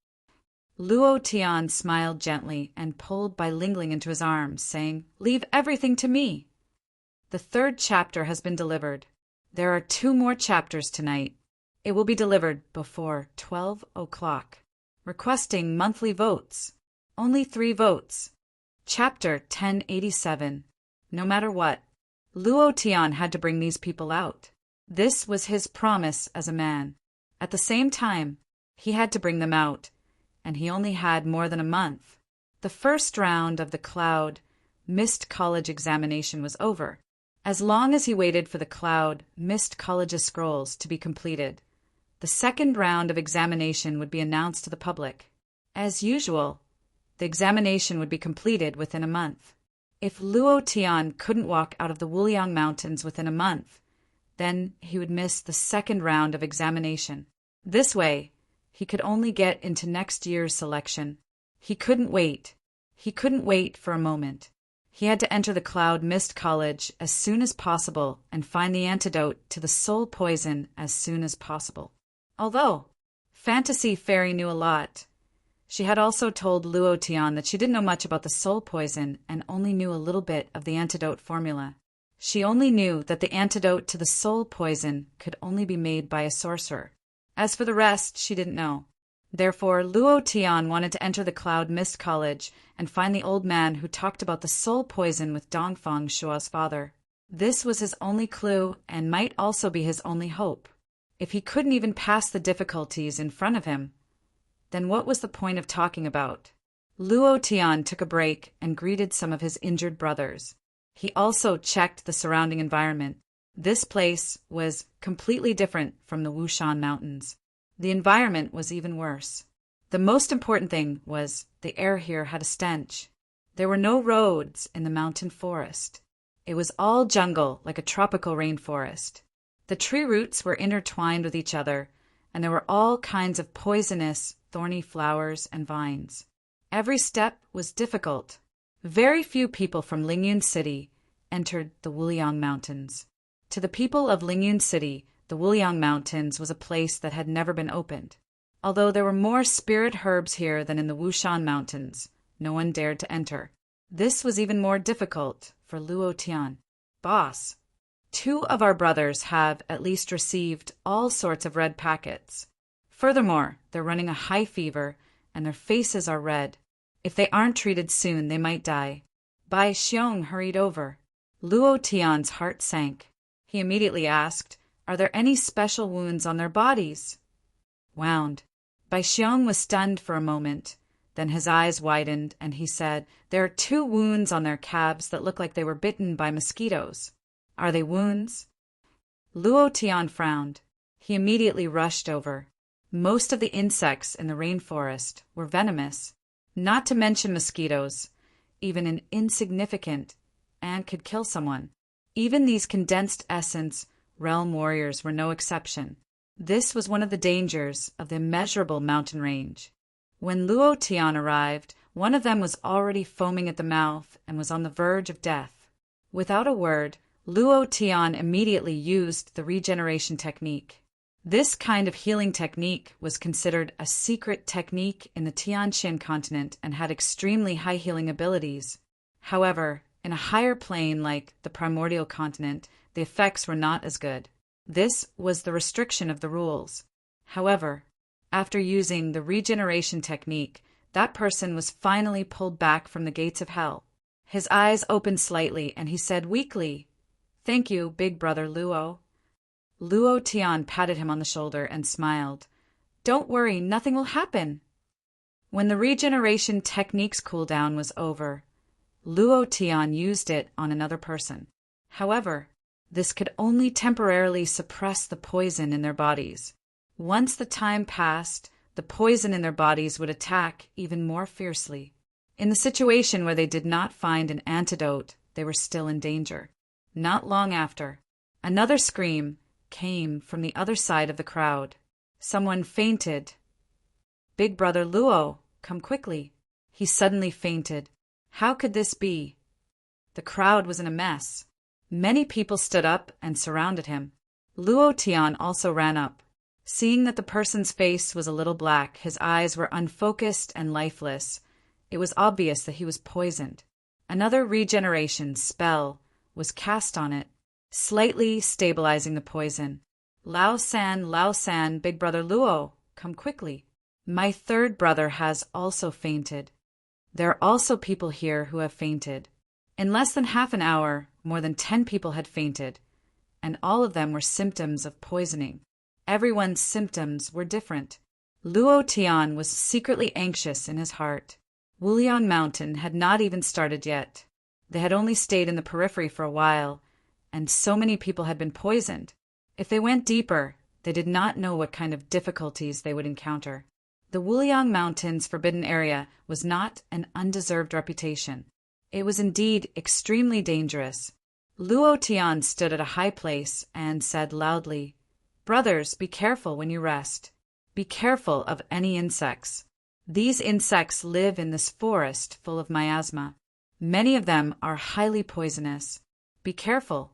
[SPEAKER 1] Luo Tian smiled gently and pulled Bai Lingling into his arms, saying, "Leave everything to me." The 3rd chapter has been delivered. There are 2 more chapters tonight. It will be delivered before 12 o'clock. Requesting monthly votes. Only 3 votes. Chapter 1087. No matter what, Luo Tian had to bring these people out. This was his promise as a man. At the same time, he had to bring them out, and he only had more than a month. The first round of the Cloud Mist College examination was over. As long as he waited for the Cloud Mist College's scrolls to be completed, the second round of examination would be announced to the public. As usual, the examination would be completed within a month. If Luo Tian couldn't walk out of the Wuliang Mountains within a month, then he would miss the second round of examination. This way, he could only get into next year's selection. He couldn't wait. He couldn't wait for a moment. He had to enter the Cloud Mist College as soon as possible and find the antidote to the soul poison as soon as possible. Although Fantasy Fairy knew a lot, she had also told Luo Tian that she didn't know much about the soul poison and only knew a little bit of the antidote formula. She only knew that the antidote to the soul poison could only be made by a sorcerer. As for the rest, she didn't know. Therefore, Luo Tian wanted to enter the Cloud Mist College and find the old man who talked about the soul poison with Dongfang Shua's father. This was his only clue and might also be his only hope. If he couldn't even pass the difficulties in front of him, then what was the point of talking about? Luo Tian took a break and greeted some of his injured brothers. He also checked the surrounding environment. This place was completely different from the Wushan Mountains. The environment was even worse. The most important thing was the air here had a stench. There were no roads in the mountain forest. It was all jungle, like a tropical rainforest. The tree roots were intertwined with each other, and there were all kinds of poisonous, thorny flowers and vines. Every step was difficult. Very few people from Lingyun City entered the Wuliang Mountains. To the people of Lingyun City, the Wuliang Mountains was a place that had never been opened. Although there were more spirit herbs here than in the Wushan Mountains, no one dared to enter. This was even more difficult for Luo Tian. Boss, 2 of our brothers have at least received all sorts of red packets. Furthermore, they're running a high fever, and their faces are red. If they aren't treated soon, they might die. Bai Xiong hurried over. Luo Tian's heart sank. He immediately asked, "Are there any special wounds on their bodies?" Wound. Bai Xiong was stunned for a moment. Then his eyes widened, and he said, "There are 2 wounds on their calves that look like they were bitten by mosquitoes. Are they wounds?" Luo Tian frowned. He immediately rushed over. Most of the insects in the rainforest were venomous, not to mention mosquitoes, even an insignificant ant could kill someone. Even these condensed essence realm warriors were no exception. This was one of the dangers of the immeasurable mountain range. When Luo Tian arrived, one of them was already foaming at the mouth and was on the verge of death. Without a word, Luo Tian immediately used the regeneration technique. This kind of healing technique was considered a secret technique in the Tianxin continent and had extremely high healing abilities. However, in a higher plane like the primordial continent, the effects were not as good. This was the restriction of the rules. However, after using the regeneration technique, that person was finally pulled back from the gates of hell. His eyes opened slightly, and he said weakly, "Thank you, big brother Luo." Luo Tian patted him on the shoulder and smiled. "Don't worry, nothing will happen." When the regeneration technique's cooldown was over, Luo Tian used it on another person. However, this could only temporarily suppress the poison in their bodies. Once the time passed, the poison in their bodies would attack even more fiercely. In the situation where they did not find an antidote, they were still in danger. Not long after, another scream came from the other side of the crowd. Someone fainted. "Big brother Luo, come quickly." He suddenly fainted. How could this be? The crowd was in a mess. Many people stood up and surrounded him. Luo Tian also ran up. Seeing that the person's face was a little black, his eyes were unfocused and lifeless, it was obvious that he was poisoned. Another regeneration spell was cast on it, slightly stabilizing the poison. Lao San, big brother Luo, come quickly. My 3rd brother has also fainted. There are also people here who have fainted. In less than half an hour, more than 10 people had fainted, and all of them were symptoms of poisoning. Everyone's symptoms were different. Luo Tian was secretly anxious in his heart. Wuliang Mountain had not even started yet. They had only stayed in the periphery for a while, and so many people had been poisoned. If they went deeper, they did not know what kind of difficulties they would encounter. The Wuliang Mountains' forbidden area was not an undeserved reputation. It was indeed extremely dangerous. Luo Tian stood at a high place and said loudly, "Brothers, be careful when you rest. Be careful of any insects. These insects live in this forest full of miasma. Many of them are highly poisonous. Be careful.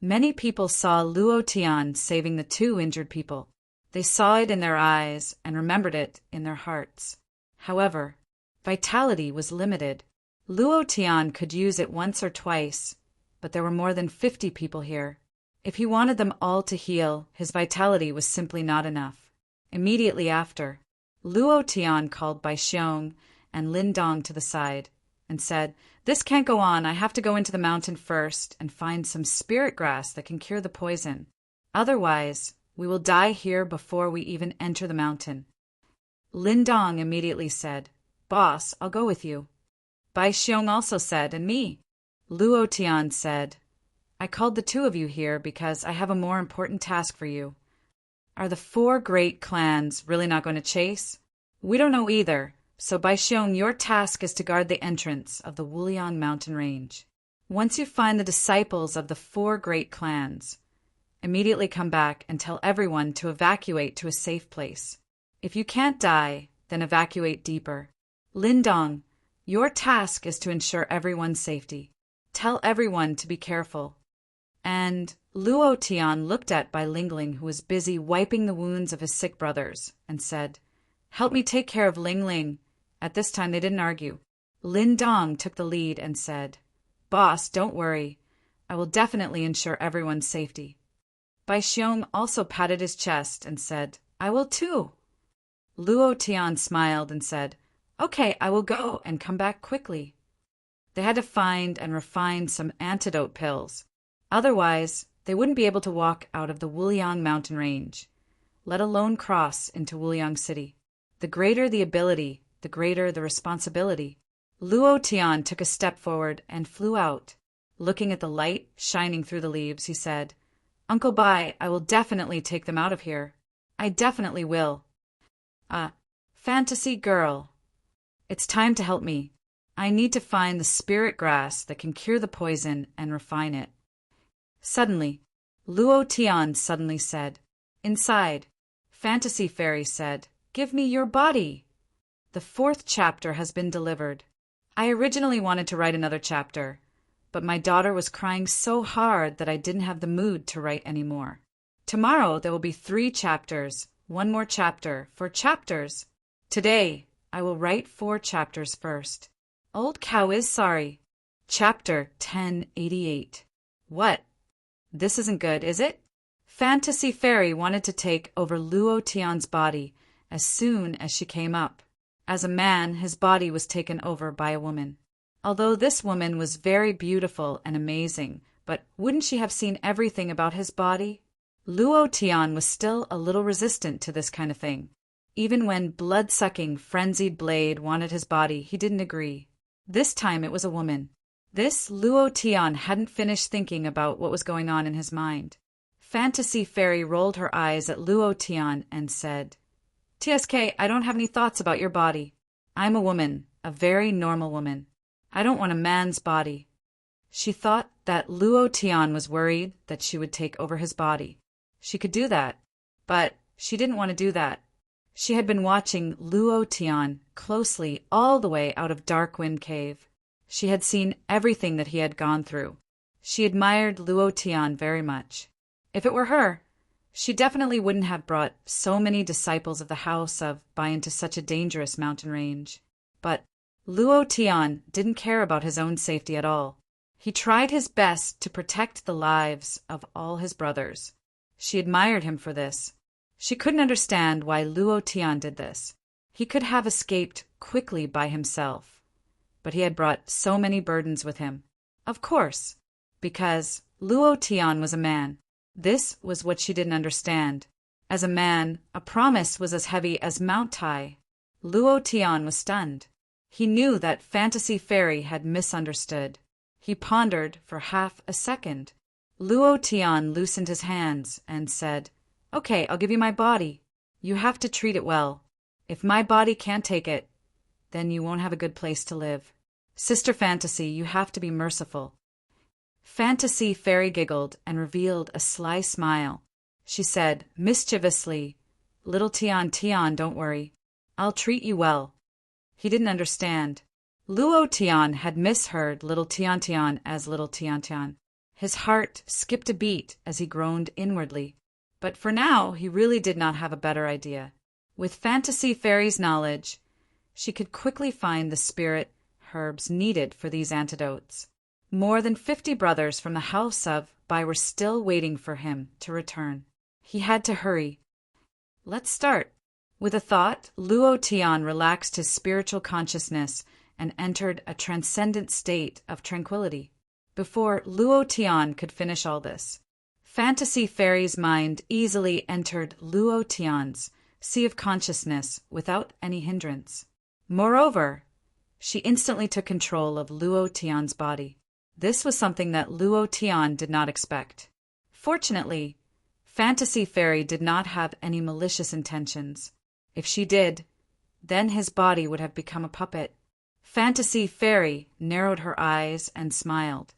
[SPEAKER 1] Many people saw Luo Tian saving the 2 injured people. They saw it in their eyes and remembered it in their hearts. However, vitality was limited. Luo Tian could use it once or twice, but there were more than 50 people here. If he wanted them all to heal, his vitality was simply not enough. Immediately after, Luo Tian called Bai Xiong and Lin Dong to the side and said, "This can't go on. I have to go into the mountain first and find some spirit grass that can cure the poison. Otherwise, we will die here before we even enter the mountain." Lin Dong immediately said, "Boss, I'll go with you." Bai Xiong also said, "And me." Luo Tian said, "I called the 2 of you here because I have a more important task for you." Are the 4 great clans really not going to chase? We don't know either, so Bai Xiong, your task is to guard the entrance of the Wuliang mountain range. Once you find the disciples of the 4 great clans, immediately come back and tell everyone to evacuate to a safe place. If you can't die, then evacuate deeper. Lin Dong, your task is to ensure everyone's safety. Tell everyone to be careful. And Luo Tian looked at Bai Lingling, who was busy wiping the wounds of his sick brothers, and said, "Help me take care of Lingling." At this time they didn't argue. Lin Dong took the lead and said, "Boss, don't worry. I will definitely ensure everyone's safety." Bai Xiong also patted his chest and said, "I will too." Luo Tian smiled and said, "Okay, I will go and come back quickly." They had to find and refine some antidote pills. Otherwise, they wouldn't be able to walk out of the Wuliang mountain range, let alone cross into Wuliang City. The greater the ability, the greater the responsibility. Luo Tian took a step forward and flew out. Looking at the light shining through the leaves, he said, "Uncle Bai, I will definitely take them out of here. I definitely will." Fantasy girl. It's time to help me. I need to find the spirit grass that can cure the poison and refine it. Suddenly, Luo Tian suddenly said, "Inside." Fantasy Fairy said, "Give me your body." The 4th chapter has been delivered. I originally wanted to write another chapter, but my daughter was crying so hard that I didn't have the mood to write anymore. Tomorrow there will be 3 chapters, 1 more chapter, 4 chapters. Today, I will write 4 chapters first. Old Cow is sorry. Chapter 1088. What? This isn't good, is it? Fantasy Fairy wanted to take over Luo Tian's body as soon as she came up. As a man, his body was taken over by a woman. Although this woman was very beautiful and amazing, but wouldn't she have seen everything about his body? Luo Tian was still a little resistant to this kind of thing. Even when blood-sucking, frenzied Blade wanted his body, he didn't agree. This time it was a woman. This Luo Tian hadn't finished thinking about what was going on in his mind. Fantasy Fairy rolled her eyes at Luo Tian and said, "TSK, I don't have any thoughts about your body. I'm a woman, a very normal woman. I don't want a man's body." She thought that Luo Tian was worried that she would take over his body. She could do that, but she didn't want to do that. She had been watching Luo Tian closely all the way out of Darkwind Cave. She had seen everything that he had gone through. She admired Luo Tian very much. If it were her, she definitely wouldn't have brought so many disciples of the House of Bai into such a dangerous mountain range. But Luo Tian didn't care about his own safety at all. He tried his best to protect the lives of all his brothers. She admired him for this. She couldn't understand why Luo Tian did this. He could have escaped quickly by himself, but he had brought so many burdens with him. Of course, because Luo Tian was a man. This was what she didn't understand. As a man, a promise was as heavy as Mount Tai. Luo Tian was stunned. He knew that Fantasy Fairy had misunderstood. He pondered for half a second. Luo Tian loosened his hands and said, "Okay, I'll give you my body. You have to treat it well. If my body can't take it, then you won't have a good place to live. Sister Fantasy, you have to be merciful." Fantasy Fairy giggled and revealed a sly smile. She said mischievously, "Little Tian, don't worry. I'll treat you well." He didn't understand. Luo Tian had misheard little Tian Tian as little Tian Tian. His heart skipped a beat as he groaned inwardly. But for now, he really did not have a better idea. With Fantasy Fairy's knowledge, she could quickly find the spirit herbs needed for these antidotes. More than 50 brothers from the house of Bai were still waiting for him to return. He had to hurry. Let's start. With a thought, Luo Tian relaxed his spiritual consciousness and entered a transcendent state of tranquility. Before Luo Tian could finish all this, Fantasy Fairy's mind easily entered Luo Tian's sea of consciousness without any hindrance. Moreover, she instantly took control of Luo Tian's body. This was something that Luo Tian did not expect. Fortunately, Fantasy Fairy did not have any malicious intentions. If she did, then his body would have become a puppet. Fantasy Fairy narrowed her eyes and smiled.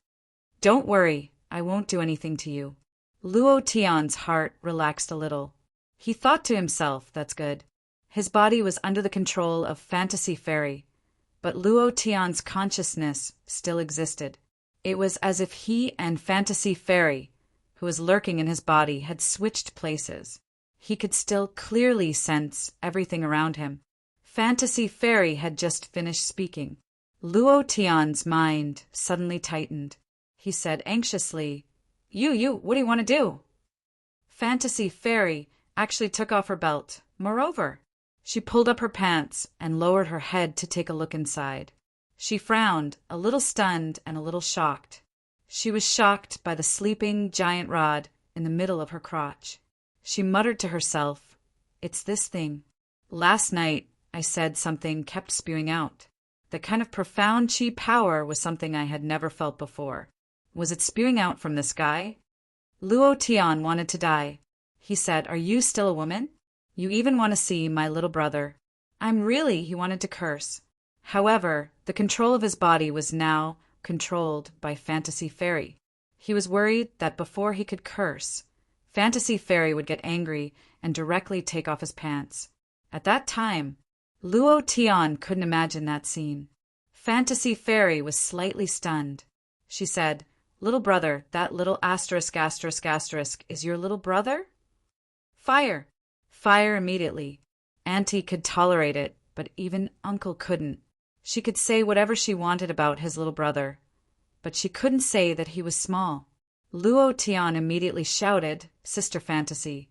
[SPEAKER 1] Don't worry, I won't do anything to you. Luo Tian's heart relaxed a little. He thought to himself, that's good. His body was under the control of Fantasy Fairy, but Luo Tian's consciousness still existed. It was as if he and Fantasy Fairy, who was lurking in his body, had switched places. He could still clearly sense everything around him. Fantasy Fairy had just finished speaking. Luo Tian's mind suddenly tightened. He said anxiously, You, what do you want to do? Fantasy Fairy actually took off her belt. Moreover, she pulled up her pants and lowered her head to take a look inside. She frowned, a little stunned and a little shocked. She was shocked by the sleeping giant rod in the middle of her crotch. She muttered to herself, It's this thing. Last night, I said something kept spewing out. That kind of profound chi power was something I had never felt before. Was it spewing out from this guy? Luo Tian wanted to die. He said, Are you still a woman? You even want to see my little brother? He wanted to curse. However, the control of his body was now controlled by Fantasy Fairy. He was worried that before he could curse, Fantasy Fairy would get angry and directly take off his pants. At that time, Luo Tian couldn't imagine that scene. Fantasy Fairy was slightly stunned. She said, Little brother, that little asterisk is your little brother? Fire! Fire immediately. Auntie could tolerate it, but even Uncle couldn't. She could say whatever she wanted about his little brother, but she couldn't say that he was small. Luo Tian immediately shouted, Sister Fantasy,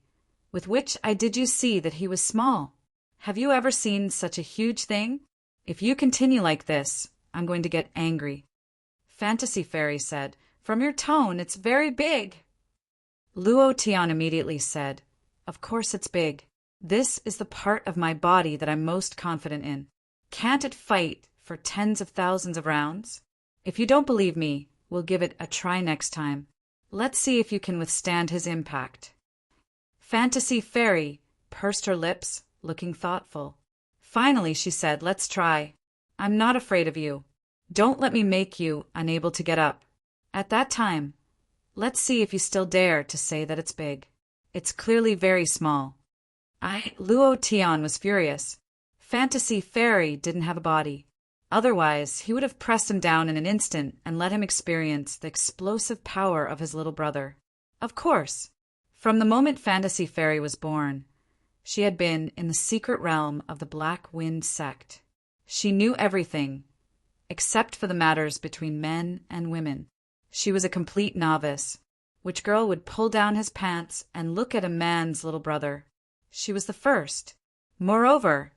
[SPEAKER 1] with which eye did you see that he was small? Have you ever seen such a huge thing? If you continue like this, I'm going to get angry. Fantasy Fairy said, From your tone, it's very big. Luo Tian immediately said, Of course it's big. This is the part of my body that I'm most confident in. Can't it fight for tens of thousands of rounds? If you don't believe me, we'll give it a try next time. Let's see if you can withstand his impact. Fantasy Fairy pursed her lips, looking thoughtful. Finally, she said, Let's try. I'm not afraid of you. Don't let me make you unable to get up. At that time, let's see if you still dare to say that it's big. It's clearly very small. Luo Tian was furious. Fantasy Fairy didn't have a body. Otherwise, he would have pressed him down in an instant and let him experience the explosive power of his little brother. Of course, from the moment Fantasy Fairy was born, she had been in the secret realm of the Black Wind sect. She knew everything, except for the matters between men and women. She was a complete novice. Which girl would pull down his pants and look at a man's little brother? She was the first. Moreover,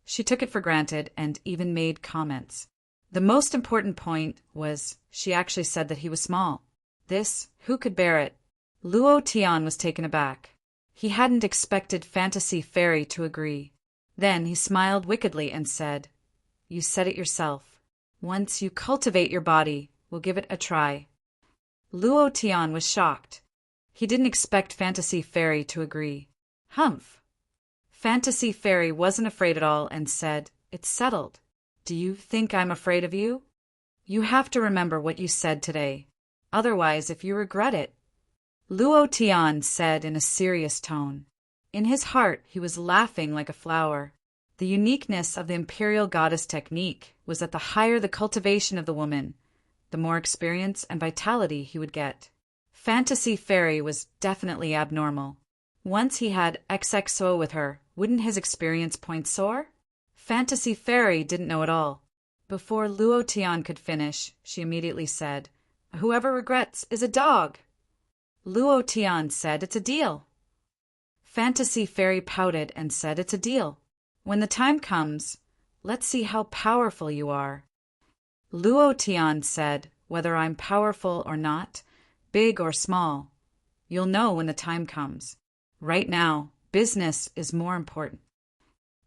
[SPEAKER 1] she took it for granted and even made comments. The most important point was she actually said that he was small. This, who could bear it? Luo Tian was taken aback. He hadn't expected Fantasy Fairy to agree. Then he smiled wickedly and said, You said it yourself. Once you cultivate your body, we'll give it a try. Luo Tian was shocked. He didn't expect Fantasy Fairy to agree. Humph. Fantasy Fairy wasn't afraid at all and said, It's settled. Do you think I'm afraid of you? You have to remember what you said today. Otherwise, if you regret it. Luo Tian said in a serious tone. In his heart, he was laughing like a flower. The uniqueness of the Imperial Goddess technique was that the higher the cultivation of the woman, the more experience and vitality he would get. Fantasy Fairy was definitely abnormal. Once he had XXO with her, wouldn't his experience points soar? Fantasy Fairy didn't know it all. Before Luo Tian could finish, she immediately said, "Whoever regrets is a dog." Luo Tian said, "It's a deal." Fantasy Fairy pouted and said, "It's a deal. When the time comes, let's see how powerful you are." Luo Tian said, "Whether I'm powerful or not, big or small, you'll know when the time comes. Right now, business is more important."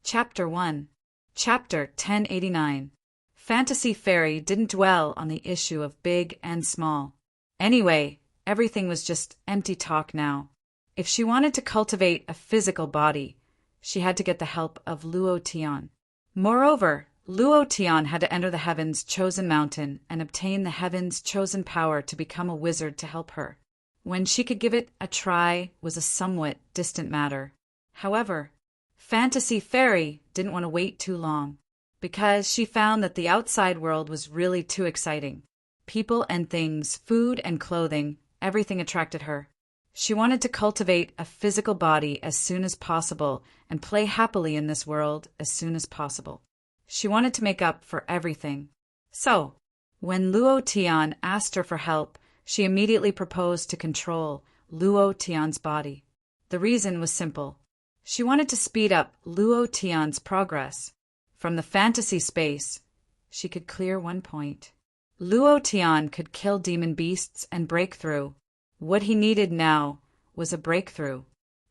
[SPEAKER 1] Chapter 1. Chapter 1089. Fantasy Fairy didn't dwell on the issue of big and small. Anyway, everything was just empty talk now. If she wanted to cultivate a physical body, she had to get the help of Luo Tian. Moreover, Luo Tian had to enter the Heaven's Chosen Mountain and obtain the Heaven's chosen power to become a wizard to help her. When she could give it a try was a somewhat distant matter. However, Fantasy Fairy didn't want to wait too long, because she found that the outside world was really too exciting. People and things, food and clothing, everything attracted her. She wanted to cultivate a physical body as soon as possible and play happily in this world as soon as possible. She wanted to make up for everything. So, when Luo Tian asked her for help, she immediately proposed to control Luo Tian's body. The reason was simple. She wanted to speed up Luo Tian's progress. From the fantasy space, she could clear one point. Luo Tian could kill demon beasts and break through. What he needed now was a breakthrough.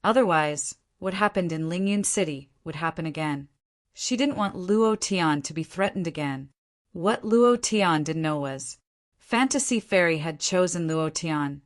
[SPEAKER 1] Otherwise, what happened in Lingyun City would happen again. She didn't want Luo Tian to be threatened again. What Luo Tian didn't know was, Fantasy Fairy had chosen Luo Tian,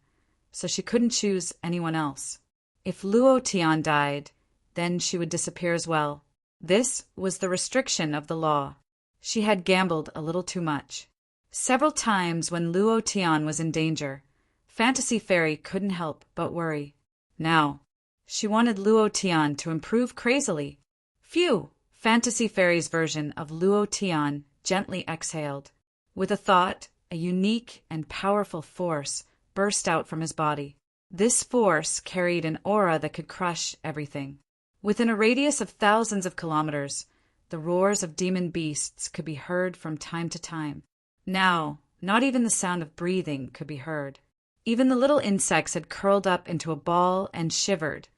[SPEAKER 1] so she couldn't choose anyone else. If Luo Tian died, then she would disappear as well. This was the restriction of the law. She had gambled a little too much. Several times when Luo Tian was in danger, Fantasy Fairy couldn't help but worry. Now, she wanted Luo Tian to improve crazily. Phew! Fantasy Fairy's version of Luo Tian gently exhaled. With a thought, a unique and powerful force burst out from his body. This force carried an aura that could crush everything. Within a radius of thousands of kilometers, the roars of demon beasts could be heard from time to time. Now, not even the sound of breathing could be heard. Even the little insects had curled up into a ball and shivered,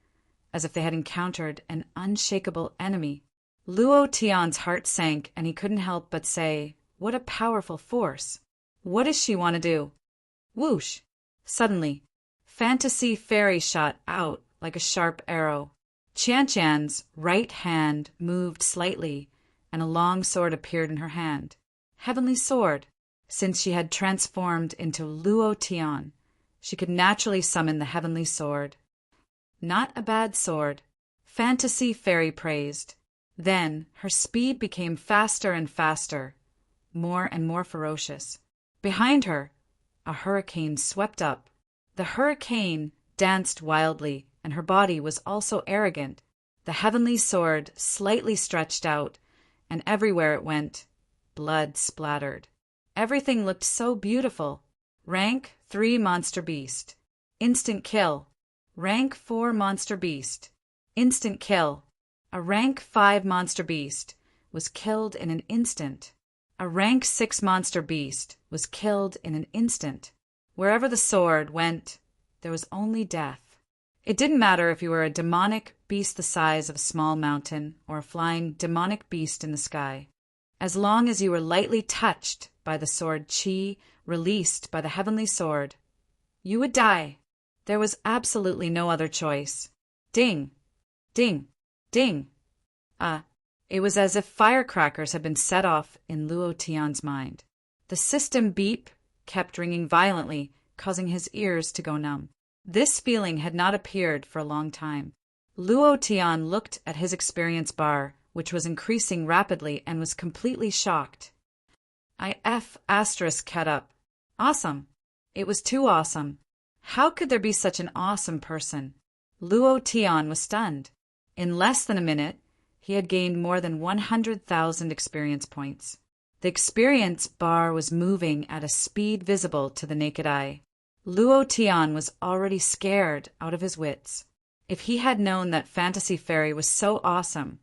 [SPEAKER 1] as if they had encountered an unshakable enemy. Luo Tian's heart sank, and he couldn't help but say, "What a powerful force! What does she want to do?" Whoosh! Suddenly, Fantasy Fairy shot out like a sharp arrow. Qian right hand moved slightly, and a long sword appeared in her hand. Heavenly Sword. Since she had transformed into Luo Tian, she could naturally summon the Heavenly Sword. Not a bad sword, Fantasy Fairy praised. Then her speed became faster and faster, more and more ferocious. Behind her, a hurricane swept up. The hurricane danced wildly, and her body was also arrogant. The Heavenly Sword slightly stretched out, and everywhere it went, blood splattered. Everything looked so beautiful. Rank 3 Monster Beast. Instant kill. Rank 4 Monster Beast. Instant kill. A rank 5 Monster Beast was killed in an instant. A rank 6 Monster Beast was killed in an instant. Wherever the sword went, there was only death. It didn't matter if you were a demonic beast the size of a small mountain or a flying demonic beast in the sky. As long as you were lightly touched by the sword chi released by the Heavenly Sword, you would die. There was absolutely no other choice. Ding! Ding! Ding! It was as if firecrackers had been set off in Luo Tian's mind. The system beep kept ringing violently, causing his ears to go numb. This feeling had not appeared for a long time. Luo Tian looked at his experience bar, which was increasing rapidly, and was completely shocked. Cat up. Awesome. It was too awesome. How could there be such an awesome person? Luo Tian was stunned. In less than a minute, he had gained more than 100,000 experience points. The experience bar was moving at a speed visible to the naked eye. Luo Tian was already scared out of his wits. If he had known that Fantasy Fairy was so awesome,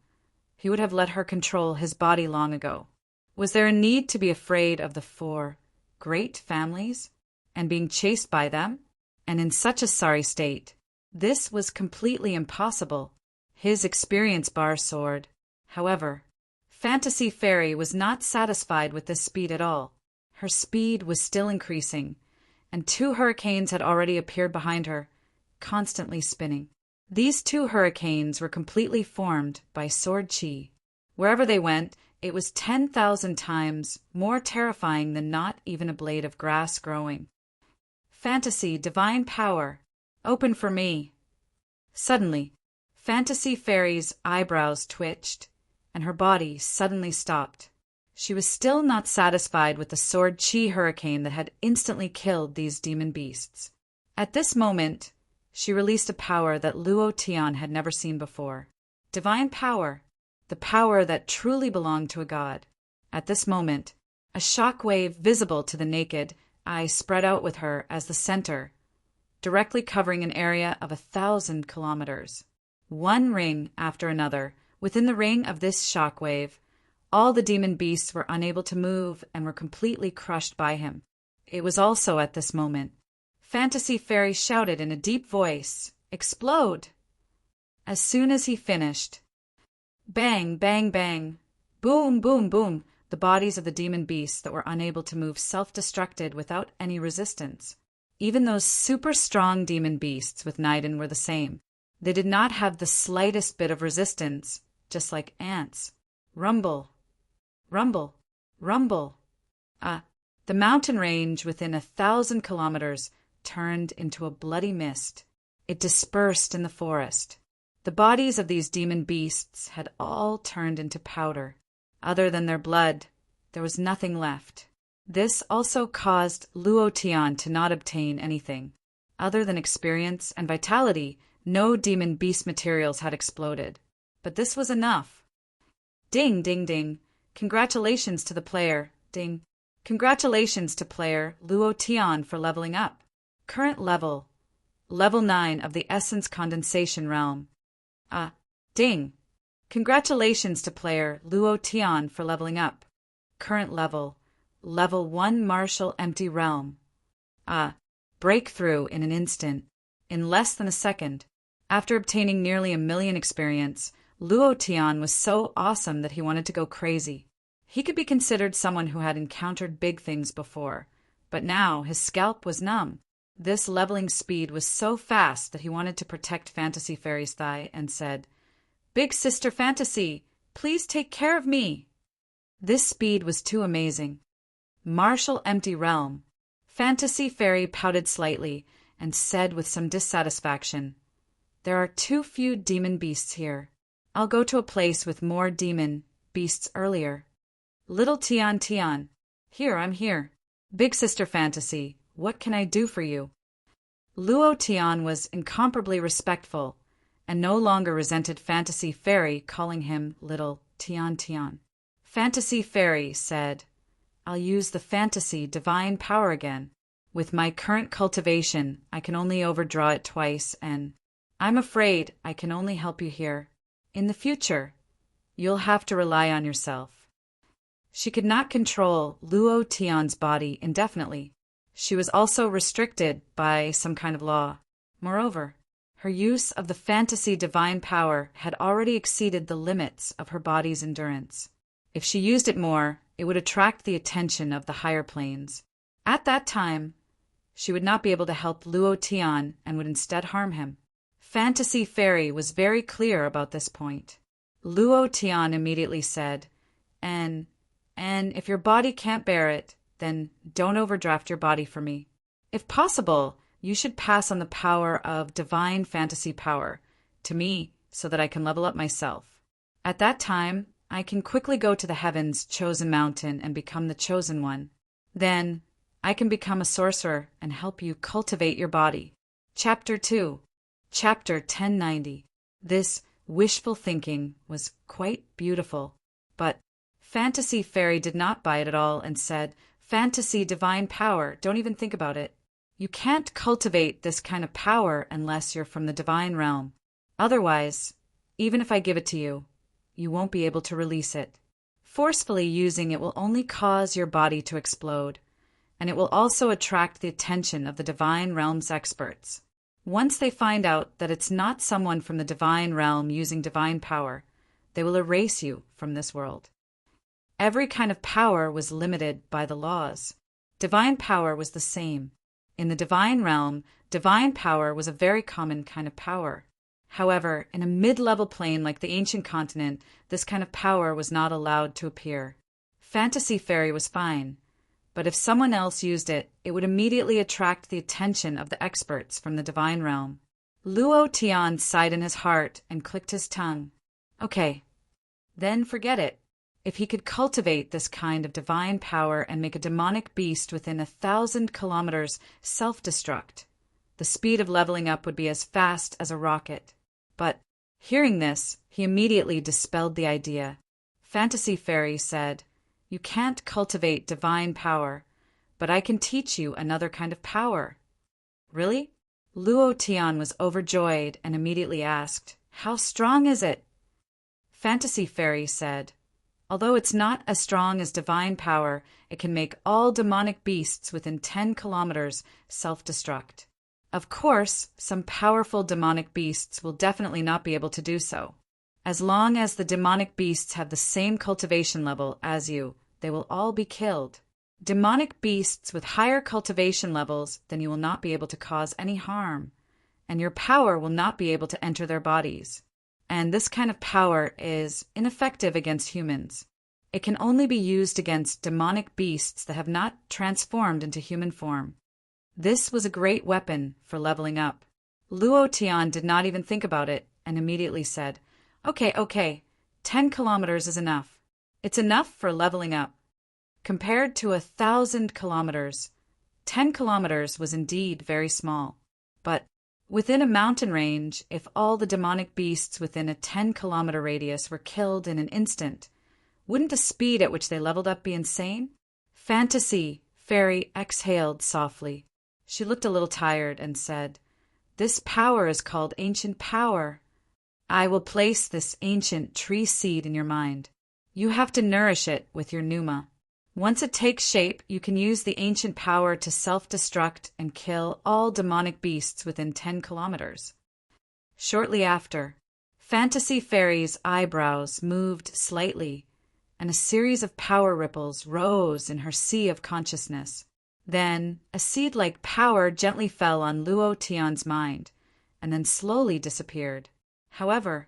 [SPEAKER 1] he would have let her control his body long ago. Was there a need to be afraid of the 4 great families and being chased by them? And in such a sorry state, this was completely impossible. His experience bar soared. However, Fantasy Fairy was not satisfied with this speed at all. Her speed was still increasing, and 2 hurricanes had already appeared behind her, constantly spinning. These 2 hurricanes were completely formed by sword chi. Wherever they went, it was 10,000 times more terrifying than not even a blade of grass growing. Fantasy, divine power, open for me. Suddenly, Fantasy Fairy's eyebrows twitched, and her body suddenly stopped. She was still not satisfied with the sword chi hurricane that had instantly killed these demon beasts. At this moment, she released a power that Luo Tian had never seen before. Divine power, the power that truly belonged to a god. At this moment, a shock wave visible to the naked eye spread out with her as the center, directly covering an area of 1,000 kilometers. One ring after another, within the ring of this shock wave, all the demon beasts were unable to move and were completely crushed by him. It was also at this moment Fantasy Fairy shouted in a deep voice, "Explode!" As soon as he finished, bang, bang, bang, boom, boom, boom, the bodies of the demon beasts that were unable to move self-destructed without any resistance. Even those super strong demon beasts with Naiden were the same. They did not have the slightest bit of resistance, just like ants. Rumble, rumble, rumble. The mountain range within 1,000 kilometers turned into a bloody mist. It dispersed in the forest. The bodies of these demon beasts had all turned into powder. Other than their blood, there was nothing left. This also caused Luo Tian to not obtain anything. Other than experience and vitality, no demon beast materials had exploded. But this was enough. Ding, ding, ding. Congratulations to the player. Ding. Congratulations to player Luo Tian for leveling up. Current level, level 9 of the Essence Condensation Realm. Ding. Congratulations to player Luo Tian for leveling up. Current level, level 1 Martial Empty Realm. Breakthrough in an instant, in less than a second. After obtaining nearly 1,000,000 experience, Luo Tian was so awesome that he wanted to go crazy. He could be considered someone who had encountered big things before, but now his scalp was numb. This leveling speed was so fast that he wanted to protect Fantasy Fairy's thigh and said, "Big Sister Fantasy, please take care of me." This speed was too amazing. Martial Empty Realm. Fantasy Fairy pouted slightly and said with some dissatisfaction, "There are too few demon beasts here. I'll go to a place with more demon beasts earlier." Little Tian Tian, here, I'm here. Big Sister Fantasy, what can I do for you? Luo Tian was incomparably respectful and no longer resented Fantasy Fairy calling him Little Tian Tian. Fantasy Fairy said, "I'll use the fantasy divine power again. With my current cultivation, I can only overdraw it twice, and I'm afraid I can only help you here. In the future, you'll have to rely on yourself." She could not control Luo Tian's body indefinitely. She was also restricted by some kind of law. Moreover, her use of the fantasy divine power had already exceeded the limits of her body's endurance. If she used it more, it would attract the attention of the higher planes. At that time, she would not be able to help Luo Tian and would instead harm him. Fantasy Fairy was very clear about this point. Luo Tian immediately said, And if your body can't bear it, then don't overdraft your body for me. If possible, you should pass on the power of divine fantasy power to me so that I can level up myself. At that time, I can quickly go to the heavens' chosen mountain and become the chosen one. Then, I can become a sorcerer and help you cultivate your body. Chapter 2, Chapter 1090. This wishful thinking was quite beautiful, but Fantasy Fairy did not buy it at all and said, "Fantasy divine power, don't even think about it. You can't cultivate this kind of power unless you're from the divine realm. Otherwise, even if I give it to you, you won't be able to release it. Forcefully using it will only cause your body to explode, and it will also attract the attention of the divine realm's experts. Once they find out that it's not someone from the divine realm using divine power, they will erase you from this world." Every kind of power was limited by the laws. Divine power was the same. In the divine realm, divine power was a very common kind of power. However, in a mid-level plane like the ancient continent, this kind of power was not allowed to appear. Fantasy Fairy was fine, but if someone else used it, it would immediately attract the attention of the experts from the divine realm. Luo Tian sighed in his heart and clicked his tongue. Okay, then forget it. If he could cultivate this kind of divine power and make a demonic beast within 1,000 kilometers self-destruct, the speed of leveling up would be as fast as a rocket. But, hearing this, he immediately dispelled the idea. Fantasy Fairy said, "You can't cultivate divine power, but I can teach you another kind of power." "Really?" Luo Tian was overjoyed and immediately asked, "How strong is it?" Fantasy Fairy said, "Although it's not as strong as divine power, it can make all demonic beasts within 10 kilometers self-destruct. Of course, some powerful demonic beasts will definitely not be able to do so. As long as the demonic beasts have the same cultivation level as you, they will all be killed. Demonic beasts with higher cultivation levels than you will not be able to cause any harm, and your power will not be able to enter their bodies. And this kind of power is ineffective against humans. It can only be used against demonic beasts that have not transformed into human form. This was a great weapon for leveling up." Luo Tian did not even think about it and immediately said, Okay, 10 kilometers is enough. It's enough for leveling up." Compared to 1,000 kilometers, 10 kilometers was indeed very small. But within a mountain range, if all the demonic beasts within a 10-kilometer radius were killed in an instant, wouldn't the speed at which they leveled up be insane? Fantasy Fairy exhaled softly. She looked a little tired and said, "This power is called ancient power. I will place this ancient tree seed in your mind. You have to nourish it with your pneuma. Once it takes shape, you can use the ancient power to self-destruct and kill all demonic beasts within 10 kilometers." Shortly after, Fantasy Fairy's eyebrows moved slightly, and a series of power ripples rose in her sea of consciousness. Then, a seed-like power gently fell on Luo Tian's mind, and then slowly disappeared. However,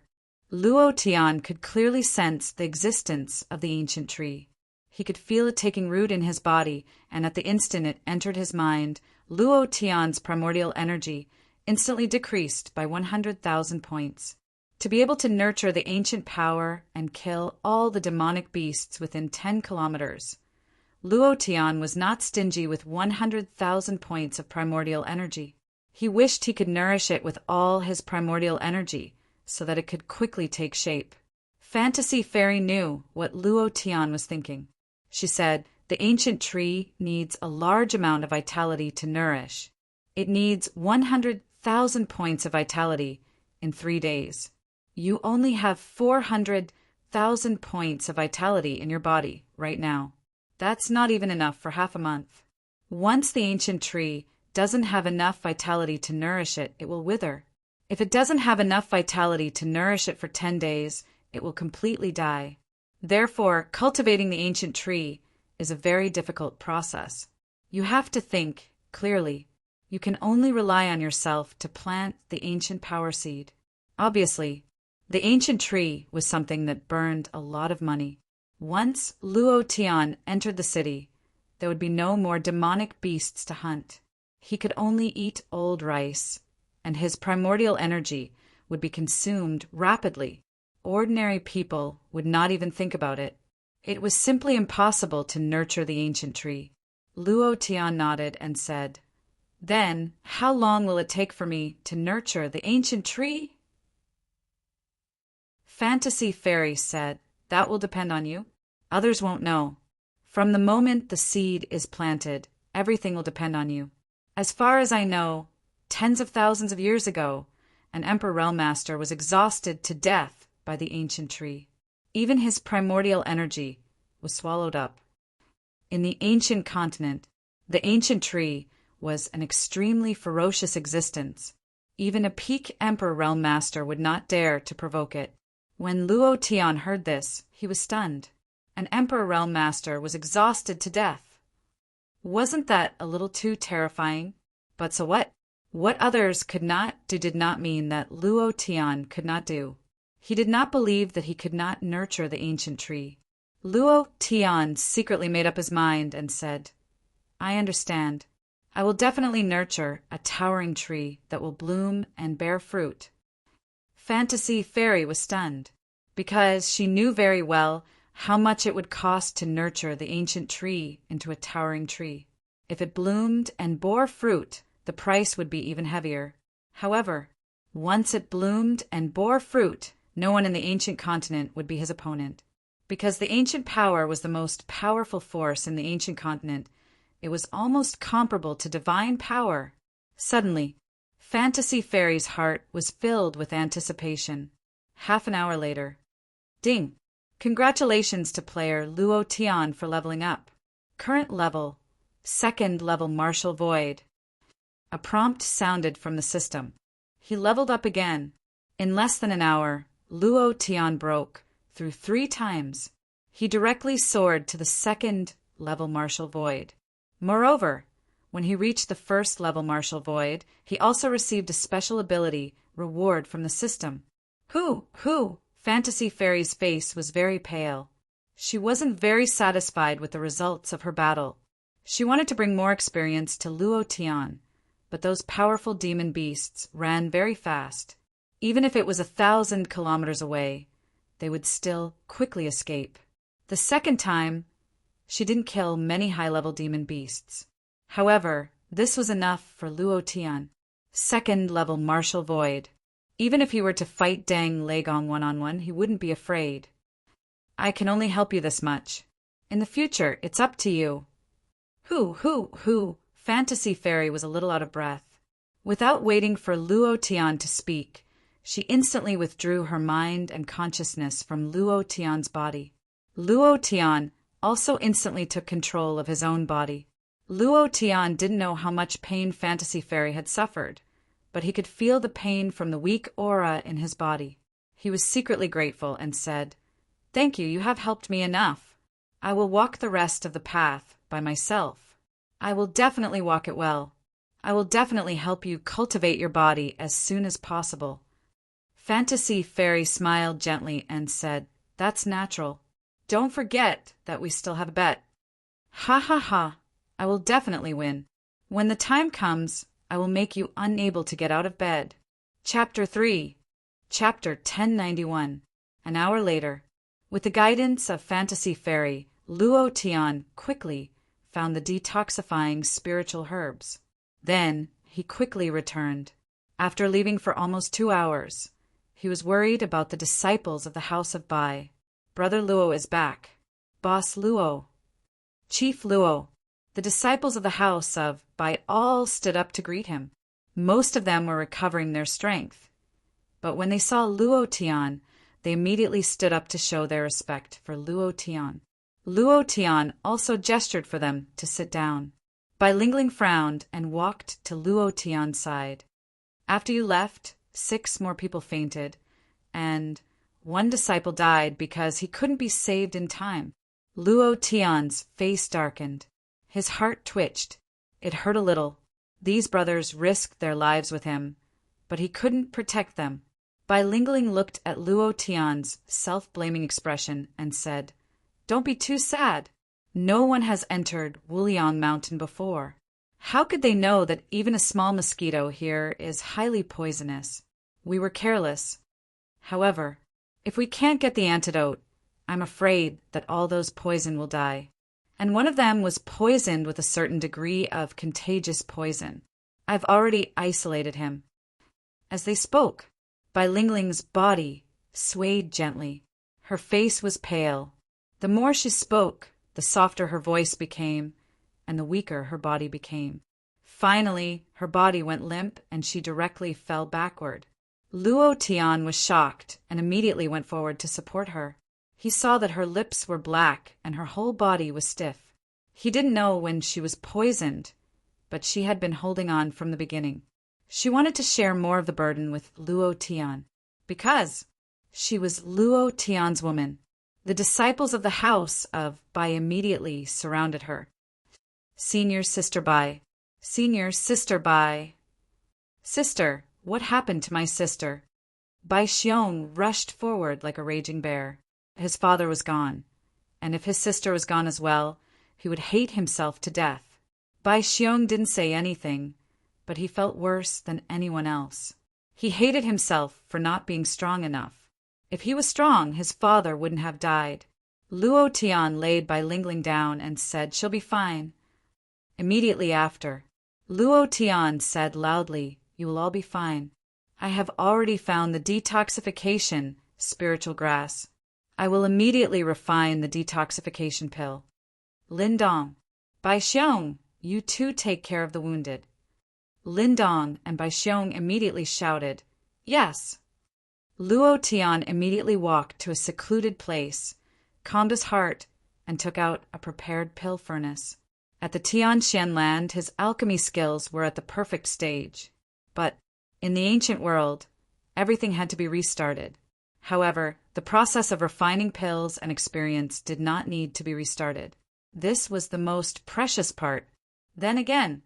[SPEAKER 1] Luo Tian could clearly sense the existence of the ancient tree. He could feel it taking root in his body, and at the instant it entered his mind, Luo Tian's primordial energy instantly decreased by 100,000 points. To be able to nurture the ancient power and kill all the demonic beasts within 10 kilometers, Luo Tian was not stingy with 100,000 points of primordial energy. He wished he could nourish it with all his primordial energy so that it could quickly take shape. Fantasy Fairy knew what Luo Tian was thinking. She said, "The ancient tree needs a large amount of vitality to nourish. It needs 100,000 points of vitality in 3 days. You only have 400,000 points of vitality in your body right now. That's not even enough for half a month. Once the ancient tree doesn't have enough vitality to nourish it, it will wither. If it doesn't have enough vitality to nourish it for 10 days, it will completely die. Therefore, cultivating the ancient tree is a very difficult process. You have to think clearly. You can only rely on yourself to plant the ancient power seed." Obviously, the ancient tree was something that burned a lot of money. Once Luo Tian entered the city, there would be no more demonic beasts to hunt. He could only eat old rice, and his primordial energy would be consumed rapidly. Ordinary people would not even think about it. It was simply impossible to nurture the ancient tree. Luo Tian nodded and said, "Then, how long will it take for me to nurture the ancient tree?" Fantasy Fairy said, "That will depend on you. Others won't know. From the moment the seed is planted, everything will depend on you. As far as I know, tens of thousands of years ago, an Emperor Realm Master was exhausted to death by the ancient tree. Even his primordial energy was swallowed up. In the ancient continent, the ancient tree was an extremely ferocious existence. Even a peak Emperor Realm Master would not dare to provoke it. When Luo Tian heard this, he was stunned. An Emperor Realm Master was exhausted to death. Wasn't that a little too terrifying? But so what? What others could not do did not mean that Luo Tian could not do. He did not believe that he could not nurture the ancient tree. Luo Tian secretly made up his mind and said, I understand. I will definitely nurture a towering tree that will bloom and bear fruit. Fantasy Fairy was stunned, because she knew very well how much it would cost to nurture the ancient tree into a towering tree. If it bloomed and bore fruit, the price would be even heavier. However, once it bloomed and bore fruit, no one in the ancient continent would be his opponent. Because the ancient power was the most powerful force in the ancient continent, it was almost comparable to divine power. Suddenly, Fantasy Fairy's heart was filled with anticipation. Half an hour later. Ding! Congratulations to player Luo Tian for leveling up. Current level, 2nd level Martial Void. A prompt sounded from the system. He leveled up again. In less than an hour, Luo Tian broke through 3 times. He directly soared to the 2nd level Martial Void. Moreover, when he reached the 1st level Martial Void, he also received a special ability reward from the system. Who? Fantasy Fairy's face was very pale. She wasn't very satisfied with the results of her battle. She wanted to bring more experience to Luo Tian, but those powerful demon beasts ran very fast. Even if it was 1,000 kilometers away, they would still quickly escape. The second time, she didn't kill many high-level demon beasts. However, this was enough for Luo Tian. 2nd level Martial Void. Even if he were to fight Dang Legong one-on-one, he wouldn't be afraid. I can only help you this much. In the future, it's up to you. Who? Fantasy Fairy was a little out of breath. Without waiting for Luo Tian to speak, she instantly withdrew her mind and consciousness from Luo Tian's body. Luo Tian also instantly took control of his own body. Luo Tian didn't know how much pain Fantasy Fairy had suffered, but he could feel the pain from the weak aura in his body. He was secretly grateful and said, Thank you, you have helped me enough. I will walk the rest of the path by myself. I will definitely walk it well. I will definitely help you cultivate your body as soon as possible. Fantasy Fairy smiled gently and said, That's natural. Don't forget that we still have a bet. Ha. I will definitely win. When the time comes, I will make you unable to get out of bed. Chapter 3. Chapter 1091. An hour later. With the guidance of Fantasy Fairy, Luo Tian quickly found the detoxifying spiritual herbs. Then he quickly returned. After leaving for almost 2 hours, he was worried about the disciples of the House of Bai. Brother Luo is back. Boss Luo. Chief Luo. The disciples of the House of Bai all stood up to greet him. Most of them were recovering their strength. But when they saw Luo Tian, they immediately stood up to show their respect for Luo Tian. Luo Tian also gestured for them to sit down. Bai Lingling frowned and walked to Luo Tian's side. After you left, 6 more people fainted, and 1 disciple died because he couldn't be saved in time. Luo Tian's face darkened. His heart twitched. It hurt a little. These brothers risked their lives with him, but he couldn't protect them. Bai Lingling looked at Luo Tian's self-blaming expression and said, Don't be too sad. No one has entered Wuliang Mountain before. How could they know that even a small mosquito here is highly poisonous? We were careless. However, if we can't get the antidote, I'm afraid that all those poison will die. And one of them was poisoned with a certain degree of contagious poison. I've already isolated him. As they spoke, Bai Lingling's body swayed gently. Her face was pale. The more she spoke, the softer her voice became, and the weaker her body became. Finally, her body went limp and she directly fell backward. Luo Tian was shocked and immediately went forward to support her. He saw that her lips were black and her whole body was stiff. He didn't know when she was poisoned, but she had been holding on from the beginning. She wanted to share more of the burden with Luo Tian, because she was Luo Tian's woman. The disciples of the house of Bai immediately surrounded her. Senior Sister Bai. Senior Sister Bai. Sister, what happened to my sister? Bai Xiong rushed forward like a raging bear. His father was gone, and if his sister was gone as well, he would hate himself to death. Bai Xiong didn't say anything, but he felt worse than anyone else. He hated himself for not being strong enough. If he was strong, his father wouldn't have died. Luo Tian laid Bai Lingling down and said, "She'll be fine." Immediately after, Luo Tian said loudly, "You will all be fine. I have already found the detoxification spiritual grass. I will immediately refine the detoxification pill. Lindong, Bai Xiong, you too take care of the wounded." Lindong and Bai Xiong immediately shouted, "Yes." Luo Tian immediately walked to a secluded place, calmed his heart, and took out a prepared pill furnace. At the Tianshan land, his alchemy skills were at the perfect stage. But in the ancient world, everything had to be restarted. However, the process of refining pills and experience did not need to be restarted. This was the most precious part. Then again,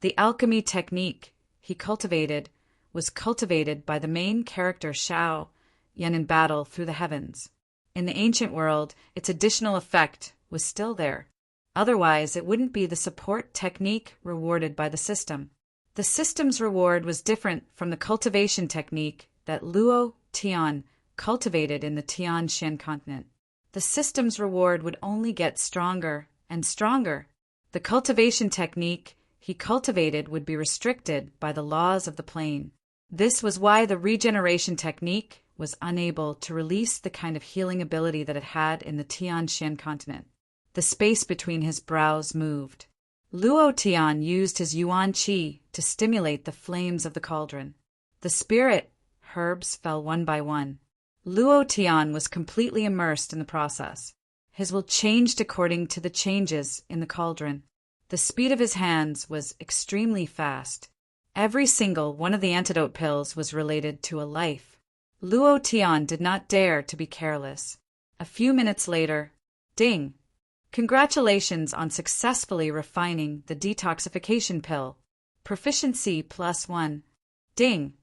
[SPEAKER 1] the alchemy technique he cultivated was cultivated by the main character Shao Yan in battle through the heavens. In the ancient world, its additional effect was still there. Otherwise, it wouldn't be the support technique rewarded by the system. The system's reward was different from the cultivation technique that Luo Tian cultivated in the Tianshan continent. The system's reward would only get stronger and stronger. The cultivation technique he cultivated would be restricted by the laws of the plane. This was why the regeneration technique was unable to release the kind of healing ability that it had in the Tianshan continent. The space between his brows moved. Luo Tian used his yuan qi to stimulate the flames of the cauldron. The spirit herbs fell one by one. Luo Tian was completely immersed in the process. His will changed according to the changes in the cauldron. The speed of his hands was extremely fast. Every single one of the antidote pills was related to a life. Luo Tian did not dare to be careless. A few minutes later, ding! Congratulations on successfully refining the detoxification pill. Proficiency +1. Ding!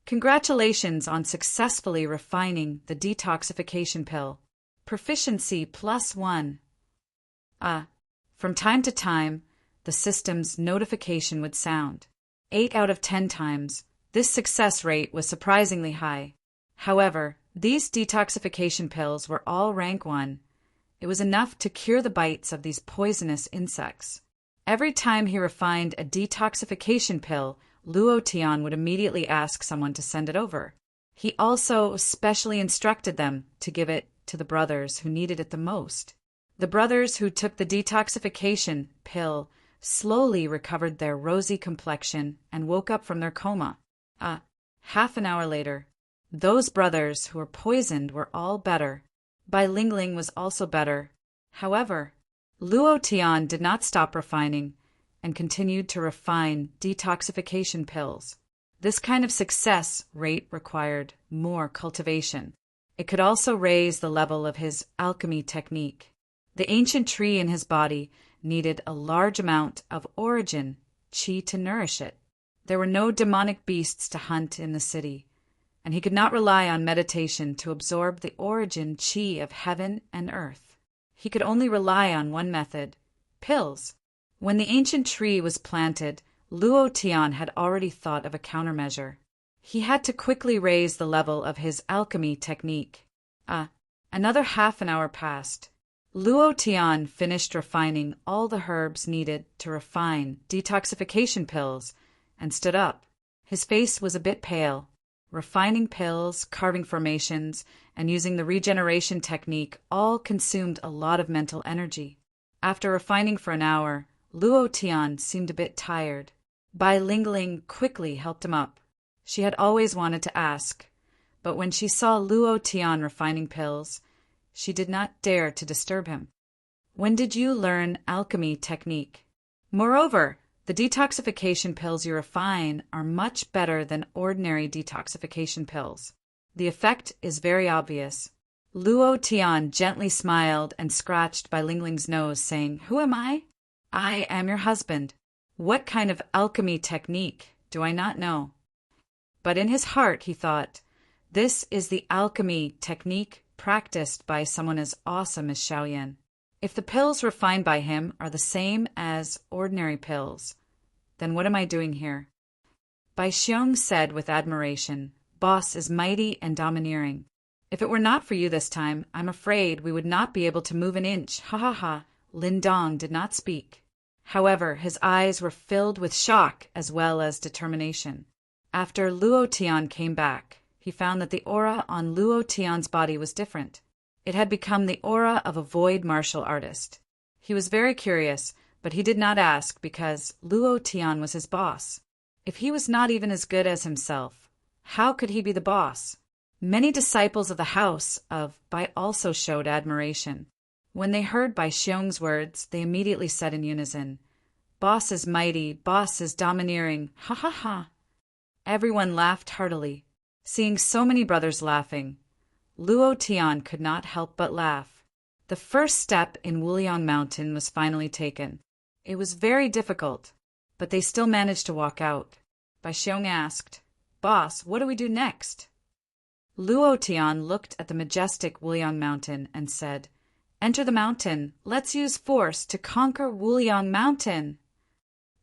[SPEAKER 1] Congratulations on successfully refining the detoxification pill. Proficiency +1. From time to time, the system's notification would sound. 8 out of 10 times, this success rate was surprisingly high. However, these detoxification pills were all rank 1. It was enough to cure the bites of these poisonous insects. Every time he refined a detoxification pill, Luo Tian would immediately ask someone to send it over. He also specially instructed them to give it to the brothers who needed it the most. The brothers who took the detoxification pill slowly recovered their rosy complexion and woke up from their coma. Half an hour later, those brothers who were poisoned were all better. Bai Lingling was also better. However, Luo Tian did not stop refining and continued to refine detoxification pills. This kind of success rate required more cultivation. It could also raise the level of his alchemy technique. The ancient tree in his body needed a large amount of origin qi to nourish it. There were no demonic beasts to hunt in the city, and he could not rely on meditation to absorb the origin qi of heaven and earth. He could only rely on one method: pills. When the ancient tree was planted, Luo Tian had already thought of a countermeasure. He had to quickly raise the level of his alchemy technique. Another half an hour passed. Luo Tian finished refining all the herbs needed to refine detoxification pills and stood up. His face was a bit pale. Refining pills, carving formations, and using the regeneration technique all consumed a lot of mental energy. After refining for an hour, Luo Tian seemed a bit tired. Bai Lingling quickly helped him up. She had always wanted to ask, but when she saw Luo Tian refining pills, she did not dare to disturb him. When did you learn alchemy technique? Moreover, the detoxification pills you refine are much better than ordinary detoxification pills. The effect is very obvious. Luo Tian gently smiled and scratched Bai Lingling's nose, saying, "Who am I? I am your husband. What kind of alchemy technique do I not know?" But in his heart he thought, this is the alchemy technique practiced by someone as awesome as Xiaoyan. If the pills refined by him are the same as ordinary pills, then what am I doing here? Bai Xiong said with admiration, "Boss is mighty and domineering. If it were not for you this time, I'm afraid we would not be able to move an inch. Ha ha ha." Lin Dong did not speak. However, his eyes were filled with shock as well as determination. After Luo Tian came back, he found that the aura on Luo Tian's body was different. It had become the aura of a void martial artist. He was very curious, but he did not ask because Luo Tian was his boss. If he was not even as good as himself, how could he be the boss? Many disciples of the house of Bai also showed admiration. When they heard Bai Xiong's words, they immediately said in unison, "Boss is mighty, boss is domineering, ha ha ha." Everyone laughed heartily. Seeing so many brothers laughing, Luo Tian could not help but laugh. The first step in Wuliang Mountain was finally taken. It was very difficult, but they still managed to walk out. Bai Xiong asked, "Boss, what do we do next?" Luo Tian looked at the majestic Wuliang Mountain and said, "Enter the mountain. Let's use force to conquer Wuliang Mountain."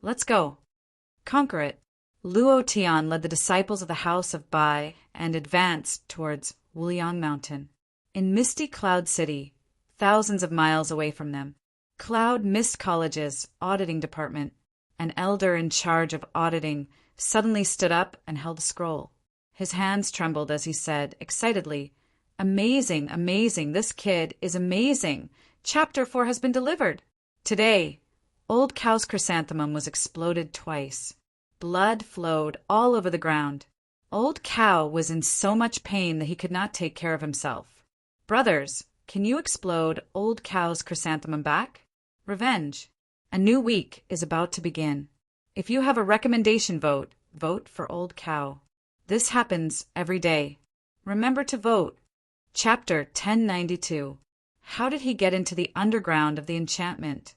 [SPEAKER 1] "Let's go." Conquer it. Luo Tian led the disciples of the house of Bai and advanced towards Wuliang Mountain. In misty Cloud City, thousands of miles away from them, Cloud Mist College's auditing department, an elder in charge of auditing, suddenly stood up and held a scroll. His hands trembled as he said, excitedly, "Amazing, amazing, this kid is amazing. Chapter 4 has been delivered. Today, Old Cow's chrysanthemum was exploded twice. Blood flowed all over the ground. Old Cow was in so much pain that he could not take care of himself. Brothers, can you explode Old Cow's chrysanthemum back? Revenge. A new week is about to begin. If you have a recommendation vote, vote for Old Cow. This happens every day. Remember to vote." Chapter 1092. How did he get into the underground of the enchantment?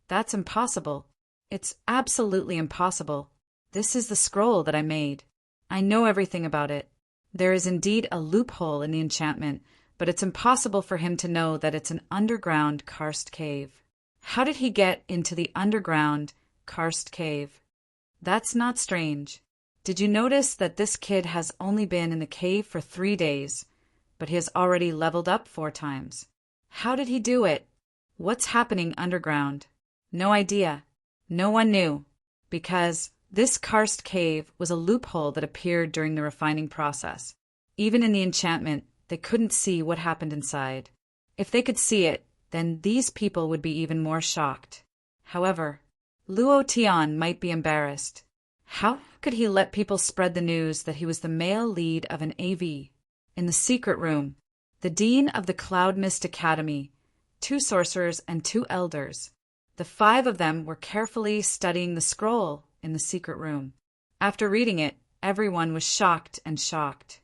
[SPEAKER 1] That's impossible. It's absolutely impossible. This is the scroll that I made. I know everything about it. There is indeed a loophole in the enchantment, but it's impossible for him to know that it's an underground karst cave. How did he get into the underground karst cave? That's not strange. Did you notice that this kid has only been in the cave for 3 days, but he has already leveled up 4 times? How did he do it? What's happening underground? No idea. No one knew, because this karst cave was a loophole that appeared during the refining process. Even in the enchantment, they couldn't see what happened inside. If they could see it, then these people would be even more shocked. However, Luo Tian might be embarrassed. How could he let people spread the news that he was the male lead of an AV? In the secret room, the dean of the Cloud Mist Academy, 2 sorcerers and 2 elders, the 5 of them were carefully studying the scroll in the secret room. After reading it, everyone was shocked and shocked.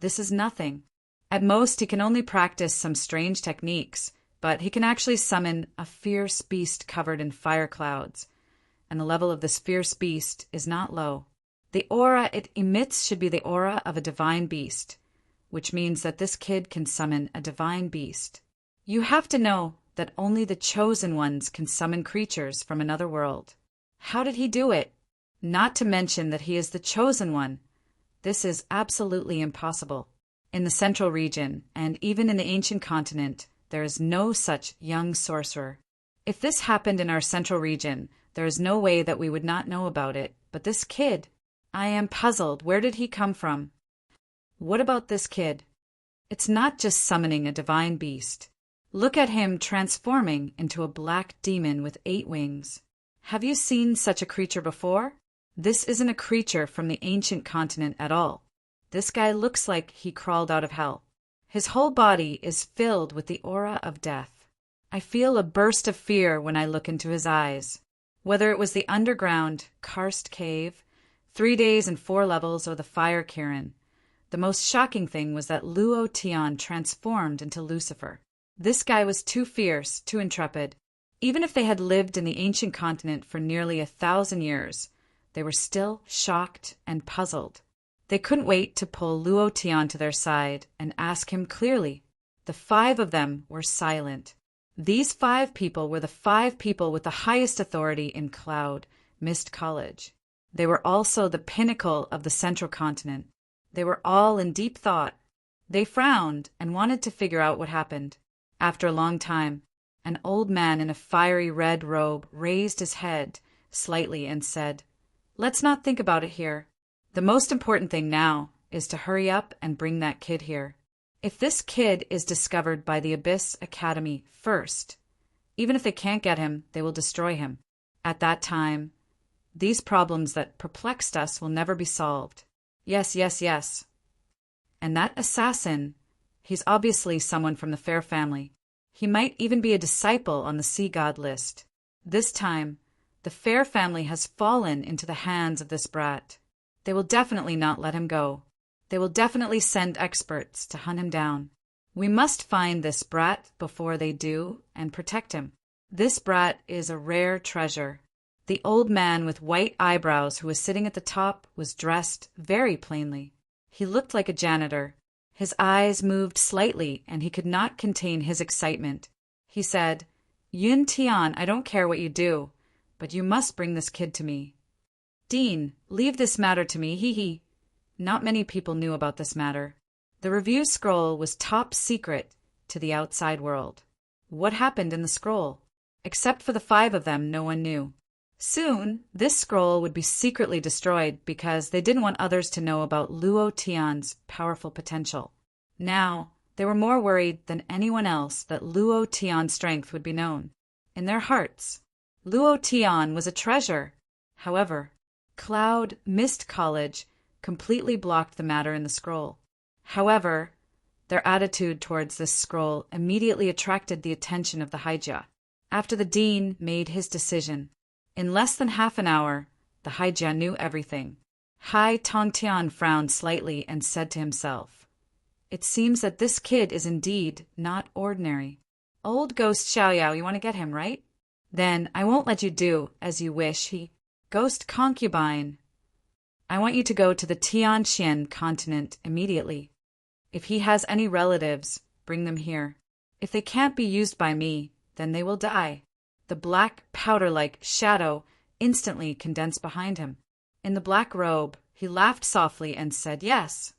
[SPEAKER 1] This is nothing. At most, he can only practice some strange techniques, but he can actually summon a fierce beast covered in fire clouds, and the level of this fierce beast is not low. The aura it emits should be the aura of a divine beast, which means that this kid can summon a divine beast. You have to know that only the chosen ones can summon creatures from another world. How did he do it? Not to mention that he is the chosen one. This is absolutely impossible. In the central region, and even in the ancient continent, there is no such young sorcerer. If this happened in our central region, there is no way that we would not know about it. But this kid, I am puzzled. Where did he come from? What about this kid? It's not just summoning a divine beast. Look at him transforming into a black demon with 8 wings. Have you seen such a creature before? This isn't a creature from the ancient continent at all. This guy looks like he crawled out of hell. His whole body is filled with the aura of death. I feel a burst of fear when I look into his eyes. Whether it was the underground, karst cave, 3 days and 4 levels, or the fire cairn, the most shocking thing was that Luo Tian transformed into Lucifer. This guy was too fierce, too intrepid. Even if they had lived in the ancient continent for nearly 1,000 years, they were still shocked and puzzled. They couldn't wait to pull Luo Tian to their side and ask him clearly. The 5 of them were silent. These 5 people were the 5 people with the highest authority in Cloud Mist College. They were also the pinnacle of the central continent. They were all in deep thought. They frowned and wanted to figure out what happened. After a long time, an old man in a fiery red robe raised his head slightly and said, "Let's not think about it here. The most important thing now is to hurry up and bring that kid here. If this kid is discovered by the Abyss Academy first, even if they can't get him, they will destroy him. At that time, these problems that perplexed us will never be solved. Yes, yes, yes. And that assassin, he's obviously someone from the Fair family. He might even be a disciple on the Sea God list. This time, the Fair family has fallen into the hands of this brat. They will definitely not let him go. They will definitely send experts to hunt him down. We must find this brat before they do and protect him. This brat is a rare treasure." The old man with white eyebrows who was sitting at the top was dressed very plainly. He looked like a janitor. His eyes moved slightly, and he could not contain his excitement. He said, "Yun Tian, I don't care what you do, but you must bring this kid to me." "Dean, leave this matter to me, hee." Not many people knew about this matter. The review scroll was top secret to the outside world. What happened in the scroll? Except for the 5 of them, no one knew. Soon, this scroll would be secretly destroyed because they didn't want others to know about Luo Tian's powerful potential. Now, they were more worried than anyone else that Luo Tian's strength would be known. In their hearts, Luo Tian was a treasure. However, Cloud Mist College completely blocked the matter in the scroll. However, their attitude towards this scroll immediately attracted the attention of the Haijia. After the dean made his decision, in less than half an hour, the Haijia knew everything. Hai Tongtian frowned slightly and said to himself, "It seems that this kid is indeed not ordinary. Old Ghost Xiaoyao, you want to get him, right? Then I won't let you do as you wish. Ghost Concubine, I want you to go to the Tianxian continent immediately. If he has any relatives, bring them here. If they can't be used by me, then they will die." The black powder-like shadow instantly condensed behind him. In the black robe, he laughed softly and said yes.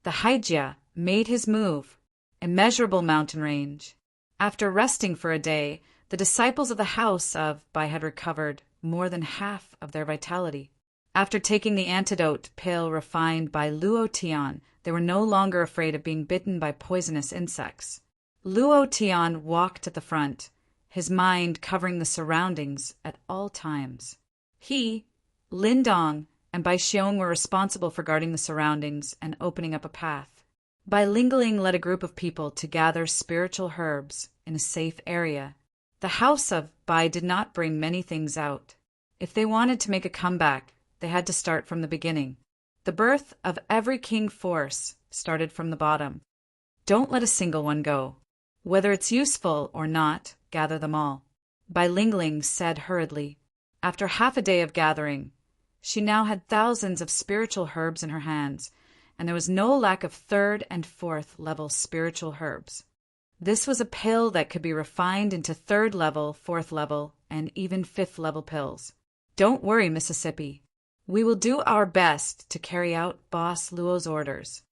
[SPEAKER 1] The Haijia made his move. Immeasurable mountain range. After resting for a day, the disciples of the House of Bai had recovered more than half of their vitality. After taking the antidote pill refined by Luo Tian, they were no longer afraid of being bitten by poisonous insects. Luo Tian walked at the front, his mind covering the surroundings at all times. He, Lin Dong, and Bai Xiong were responsible for guarding the surroundings and opening up a path. Bai Lingling led a group of people to gather spiritual herbs in a safe area. The House of Bai did not bring many things out. If they wanted to make a comeback, they had to start from the beginning. The birth of every king force started from the bottom. Don't let a single one go. Whether it's useful or not, gather them all. Bai Lingling said hurriedly. After half a day of gathering, she now had thousands of spiritual herbs in her hands, and there was no lack of 3rd and 4th level spiritual herbs. This was a pill that could be refined into 3rd level, 4th level, and even 5th level pills. Don't worry, Mississippi. We will do our best to carry out Boss Luo's orders.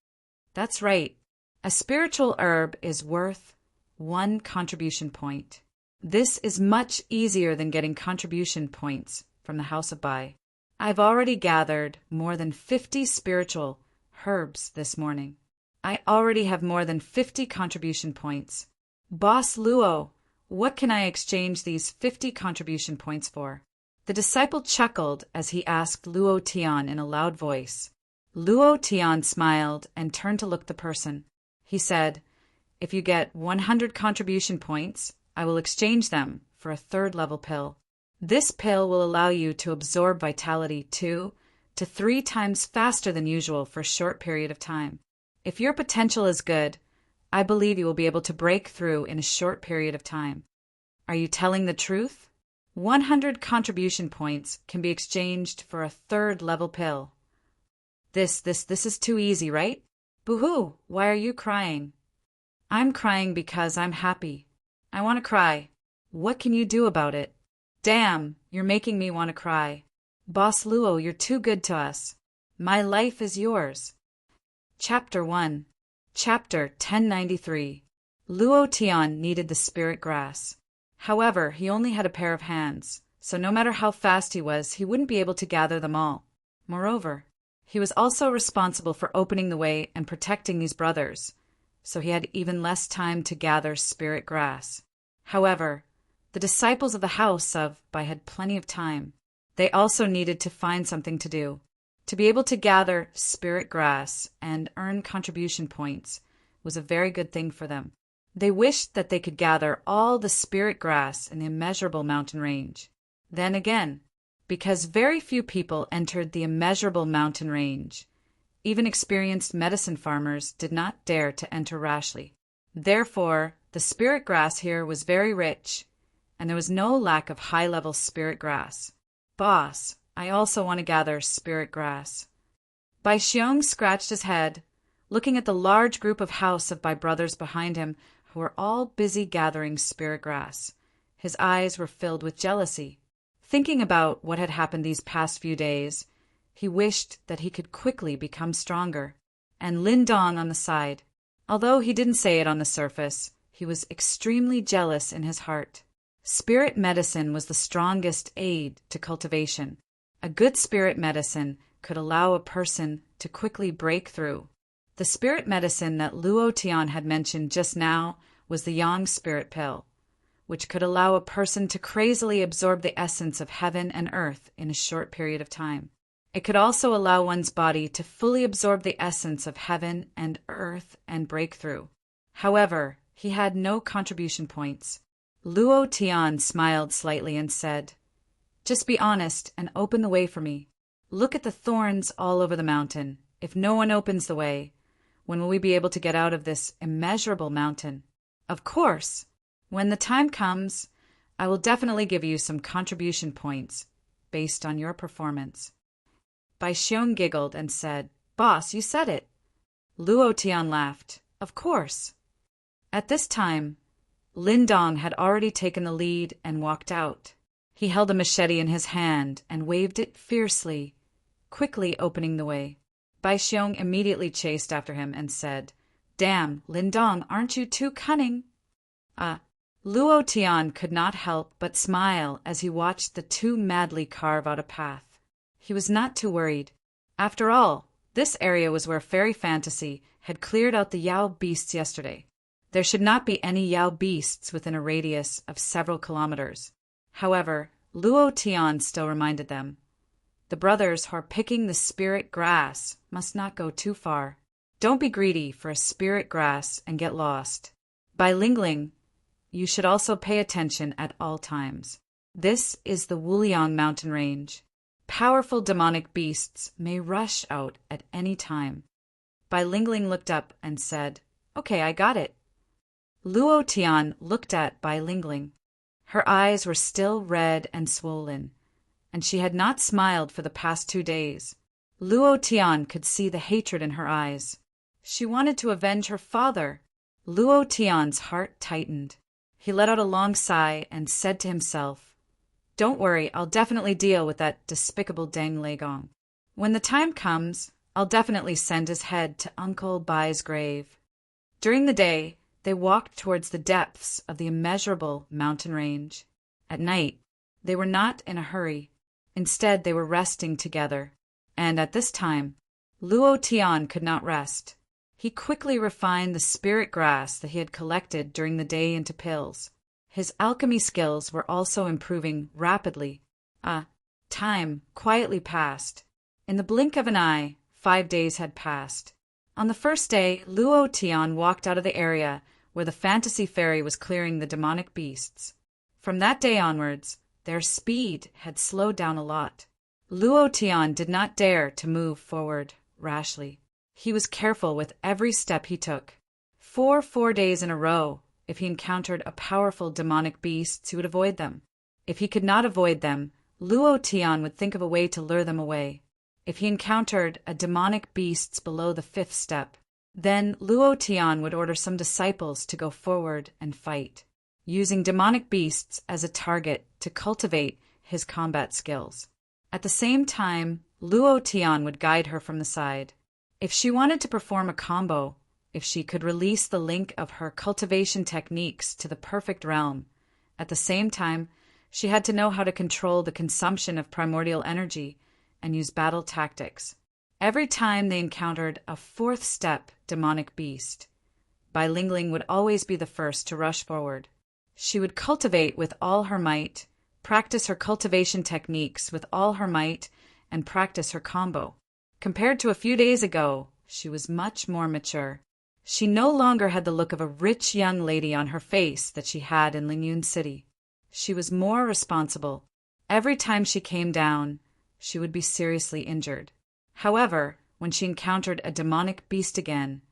[SPEAKER 1] That's right. A spiritual herb is worth 1 contribution point. This is much easier than getting contribution points from the House of Bai. I've already gathered more than 50 spiritual herbs this morning. I already have more than 50 contribution points. Boss Luo, what can I exchange these 50 contribution points for? The disciple chuckled as he asked Luo Tian in a loud voice. Luo Tian smiled and turned to look the person. He said, "If you get 100 contribution points, I will exchange them for a third-level pill. This pill will allow you to absorb vitality 2 to 3 times faster than usual for a short period of time. If your potential is good, I believe you will be able to break through in a short period of time. Are you telling the truth? 100 contribution points can be exchanged for a third-level pill. This is too easy, right? Boo-hoo, why are you crying? I'm crying because I'm happy. I want to cry. What can you do about it? Damn, you're making me want to cry. Boss Luo, you're too good to us. My life is yours." Chapter 1. Chapter 1093. Luo Tian needed the spirit grass. However, he only had a pair of hands, so no matter how fast he was, he wouldn't be able to gather them all. Moreover, he was also responsible for opening the way and protecting these brothers, so he had even less time to gather spirit grass. However, the disciples of the House of Bai had plenty of time. They also needed to find something to do. To be able to gather spirit grass and earn contribution points was a very good thing for them. They wished that they could gather all the spirit grass in the immeasurable mountain range. Then again, because very few people entered the immeasurable mountain range, even experienced medicine farmers did not dare to enter rashly. Therefore, the spirit grass here was very rich, and there was no lack of high-level spirit grass. Boss, I also want to gather spirit grass. Bai Xiong scratched his head, looking at the large group of House of Bai brothers behind him who were all busy gathering spirit grass. His eyes were filled with jealousy. Thinking about what had happened these past few days, he wished that he could quickly become stronger. And Lin Dong on the side. Although he didn't say it on the surface, he was extremely jealous in his heart. Spirit medicine was the strongest aid to cultivation. A good spirit medicine could allow a person to quickly break through. The spirit medicine that Luo Tian had mentioned just now was the Yang spirit pill, which could allow a person to crazily absorb the essence of heaven and earth in a short period of time. It could also allow one's body to fully absorb the essence of heaven and earth and break through. However, he had no contribution points. Luo Tian smiled slightly and said, "Just be honest and open the way for me. Look at the thorns all over the mountain. If no one opens the way, when will we be able to get out of this immeasurable mountain? Of course, when the time comes, I will definitely give you some contribution points based on your performance." Bai Xiong giggled and said, "Boss, you said it." Luo Tian laughed. "Of course." At this time, Lin Dong had already taken the lead and walked out. He held a machete in his hand and waved it fiercely, quickly opening the way. Bai Xiong immediately chased after him and said, "Damn, Lin Dong, aren't you too cunning?" Luo Tian could not help but smile as he watched the two madly carve out a path. He was not too worried. After all, this area was where fairy fantasy had cleared out the Yao beasts yesterday. There should not be any Yao beasts within a radius of several kilometers. However, Luo Tian still reminded them, the brothers who are picking the spirit grass must not go too far. Don't be greedy for a spirit grass and get lost. By Lingling, you should also pay attention at all times. This is the Wuliang mountain range. Powerful demonic beasts may rush out at any time. Bai Lingling looked up and said, "Okay, I got it." Luo Tian looked at Bai Lingling. Her eyes were still red and swollen, and she had not smiled for the past 2 days. Luo Tian could see the hatred in her eyes. She wanted to avenge her father. Luo Tian's heart tightened. He let out a long sigh and said to himself, "Don't worry, I'll definitely deal with that despicable Deng Legong. When the time comes, I'll definitely send his head to Uncle Bai's grave." During the day, they walked towards the depths of the immeasurable mountain range. At night, they were not in a hurry. Instead, they were resting together. And at this time, Luo Tian could not rest. He quickly refined the spirit grass that he had collected during the day into pills. His alchemy skills were also improving rapidly. Time quietly passed. In the blink of an eye, 5 days had passed. On the first day, Luo Tian walked out of the area where the fantasy fairy was clearing the demonic beasts. From that day onwards, their speed had slowed down a lot. Luo Tian did not dare to move forward rashly. He was careful with every step he took. For 4 days in a row, if he encountered a powerful demonic beast, he would avoid them. If he could not avoid them, Luo Tian would think of a way to lure them away. If he encountered a demonic beast below the 5th step, then Luo Tian would order some disciples to go forward and fight, using demonic beasts as a target to cultivate his combat skills. At the same time, Luo Tian would guide her from the side. If she wanted to perform a combo, if she could release the link of her cultivation techniques to the perfect realm, at the same time, she had to know how to control the consumption of primordial energy and use battle tactics. Every time they encountered a 4th step demonic beast, Bai Lingling would always be the first to rush forward. She would cultivate with all her might, practice her cultivation techniques with all her might, and practice her combo. Compared to a few days ago, she was much more mature. She no longer had the look of a rich young lady on her face that she had in Lingyun City. She was more responsible. Every time she came down, she would be seriously injured. However, when she encountered a demonic beast again,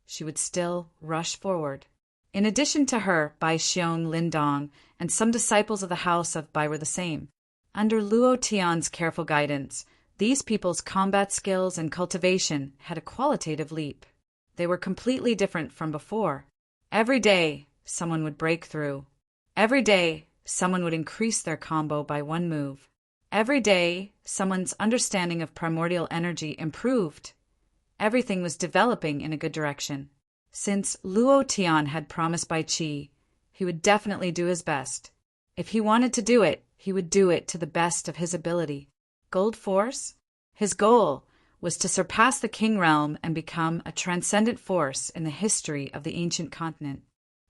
[SPEAKER 1] she would still rush forward. In addition to her, Bai Xiong, Lin Dong, and some disciples of the house of Bai were the same. Under Luo Tian's careful guidance, these people's combat skills and cultivation had a qualitative leap. They were completely different from before. Every day, someone would break through. Every day, someone would increase their combo by 1 move. Every day, someone's understanding of primordial energy improved. Everything was developing in a good direction. Since Luo Tian had promised Bai Qi, he would definitely do his best. If he wanted to do it, he would do it to the best of his ability. Gold Force? His goal was to surpass the King Realm and become a transcendent force in the history of the ancient continent.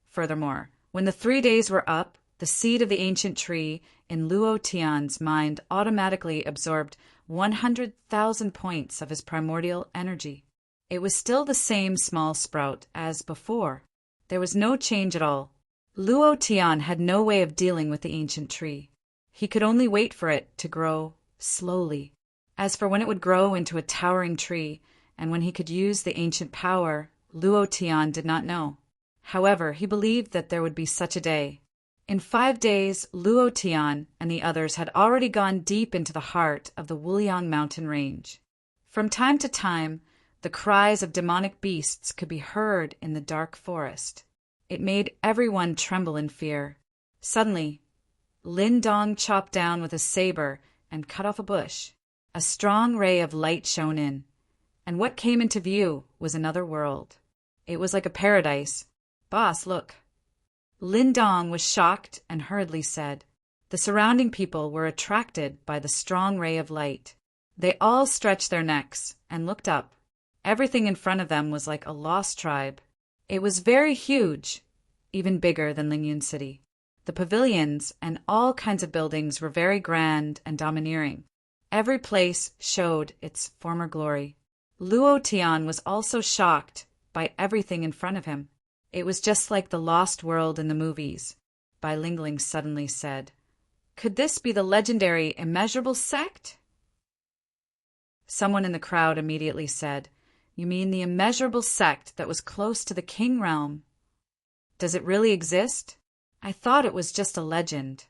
[SPEAKER 1] Furthermore, when the 3 days were up, the seed of the ancient tree in Luo Tian's mind automatically absorbed 100,000 points of his primordial energy. It was still the same small sprout as before. There was no change at all. Luo Tian had no way of dealing with the ancient tree. He could only wait for it to grow slowly. As for when it would grow into a towering tree, and when he could use the ancient power, Luo Tian did not know. However, he believed that there would be such a day. In 5 days, Luo Tian and the others had already gone deep into the heart of the Wuliang mountain range. From time to time, the cries of demonic beasts could be heard in the dark forest. It made everyone tremble in fear. Suddenly, Lin Dong chopped down with a saber and cut off a bush. A strong ray of light shone in, and what came into view was another world. It was like a paradise. "Boss, look." Lin Dong was shocked and hurriedly said. The surrounding people were attracted by the strong ray of light. They all stretched their necks and looked up. Everything in front of them was like a lost tribe. It was very huge, even bigger than Lingyun City. The pavilions and all kinds of buildings were very grand and domineering. Every place showed its former glory. Luo Tian was also shocked by everything in front of him. It was just like the lost world in the movies. Bai Lingling suddenly said, "Could this be the legendary Immeasurable Sect?" Someone in the crowd immediately said, "You mean the Immeasurable Sect that was close to the King Realm? Does it really exist? I thought it was just a legend."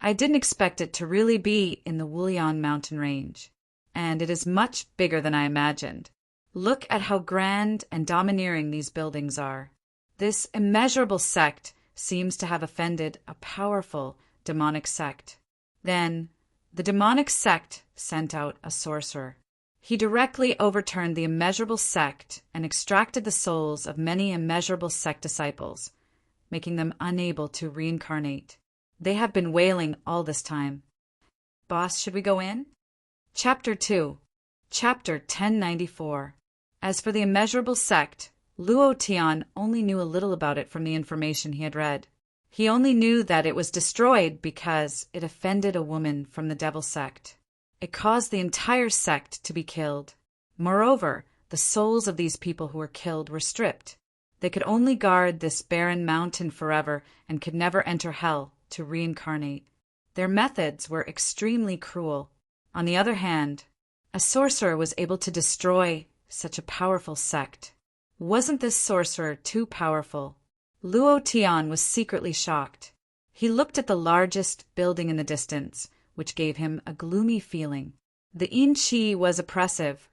[SPEAKER 1] I didn't expect it to really be in the Wuliang mountain range, and it is much bigger than I imagined. Look at how grand and domineering these buildings are. This immeasurable sect seems to have offended a powerful demonic sect. Then, the demonic sect sent out a sorcerer. He directly overturned the immeasurable sect and extracted the souls of many immeasurable sect disciples, making them unable to reincarnate. They have been wailing all this time. Boss, should we go in? Chapter 2. Chapter 1094. As for the immeasurable sect, Luo Tian only knew a little about it from the information he had read. He only knew that it was destroyed because it offended a woman from the devil sect. It caused the entire sect to be killed. Moreover, the souls of these people who were killed were stripped. They could only guard this barren mountain forever and could never enter hell to reincarnate. Their methods were extremely cruel. On the other hand, a sorcerer was able to destroy such a powerful sect. Wasn't this sorcerer too powerful? Luo Tian was secretly shocked. He looked at the largest building in the distance, which gave him a gloomy feeling. The yin qi was oppressive,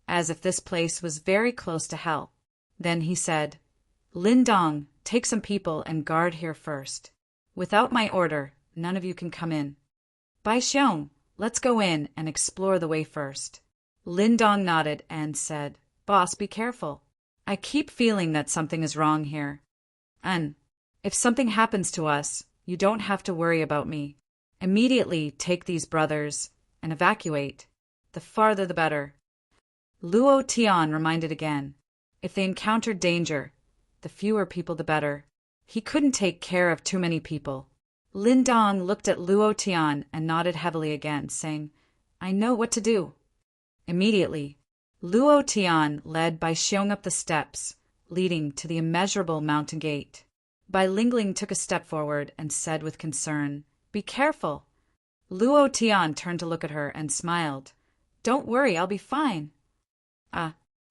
[SPEAKER 1] as if this place was very close to hell. Then he said, "Lin Dong, take some people and guard here first. Without my order, none of you can come in. Bai Xiong, let's go in and explore the way first." Lin Dong nodded and said, "Boss, be careful. I keep feeling that something is wrong here. And if something happens to us, you don't have to worry about me. Immediately take these brothers and evacuate. The farther the better." Luo Tian reminded again, if they encountered danger, the fewer people the better. He couldn't take care of too many people. Lin Dong looked at Luo Tian and nodded heavily again, saying, "I know what to do." Immediately, Luo Tian led Bai Xiong up the steps, leading to the immeasurable mountain gate. Bai Lingling took a step forward and said with concern, "Be careful." Luo Tian turned to look at her and smiled. "Don't worry, I'll be fine."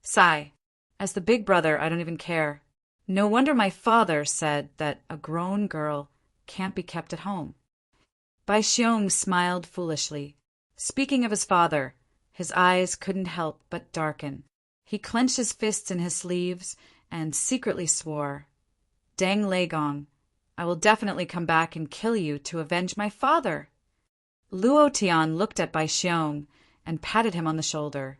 [SPEAKER 1] Sigh. As the big brother, I don't even care. No wonder my father said that a grown girl can't be kept at home. Bai Xiong smiled foolishly. Speaking of his father, his eyes couldn't help but darken. He clenched his fists in his sleeves and secretly swore, "Deng Leigong, I will definitely come back and kill you to avenge my father." Luo Tian looked at Bai Xiong and patted him on the shoulder.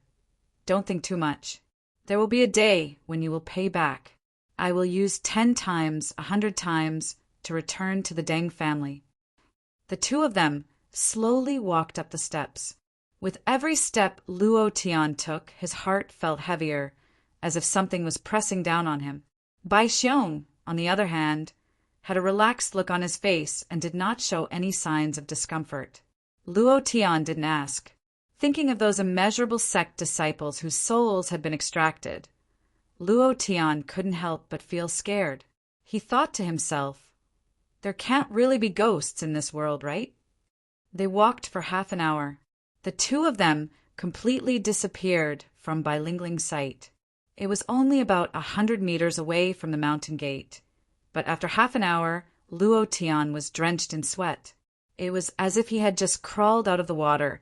[SPEAKER 1] "Don't think too much. There will be a day when you will pay back. I will use 10 times, 100 times to return to the Deng family." The two of them slowly walked up the steps. With every step Luo Tian took, his heart felt heavier, as if something was pressing down on him. Bai Xiong, on the other hand, had a relaxed look on his face and did not show any signs of discomfort. Luo Tian didn't ask. Thinking of those immeasurable sect disciples whose souls had been extracted, Luo Tian couldn't help but feel scared. He thought to himself, there can't really be ghosts in this world, right? They walked for half an hour. The two of them completely disappeared from Bai Lingling's sight. It was only about 100 meters away from the mountain gate, but after half an hour, Luo Tian was drenched in sweat. It was as if he had just crawled out of the water,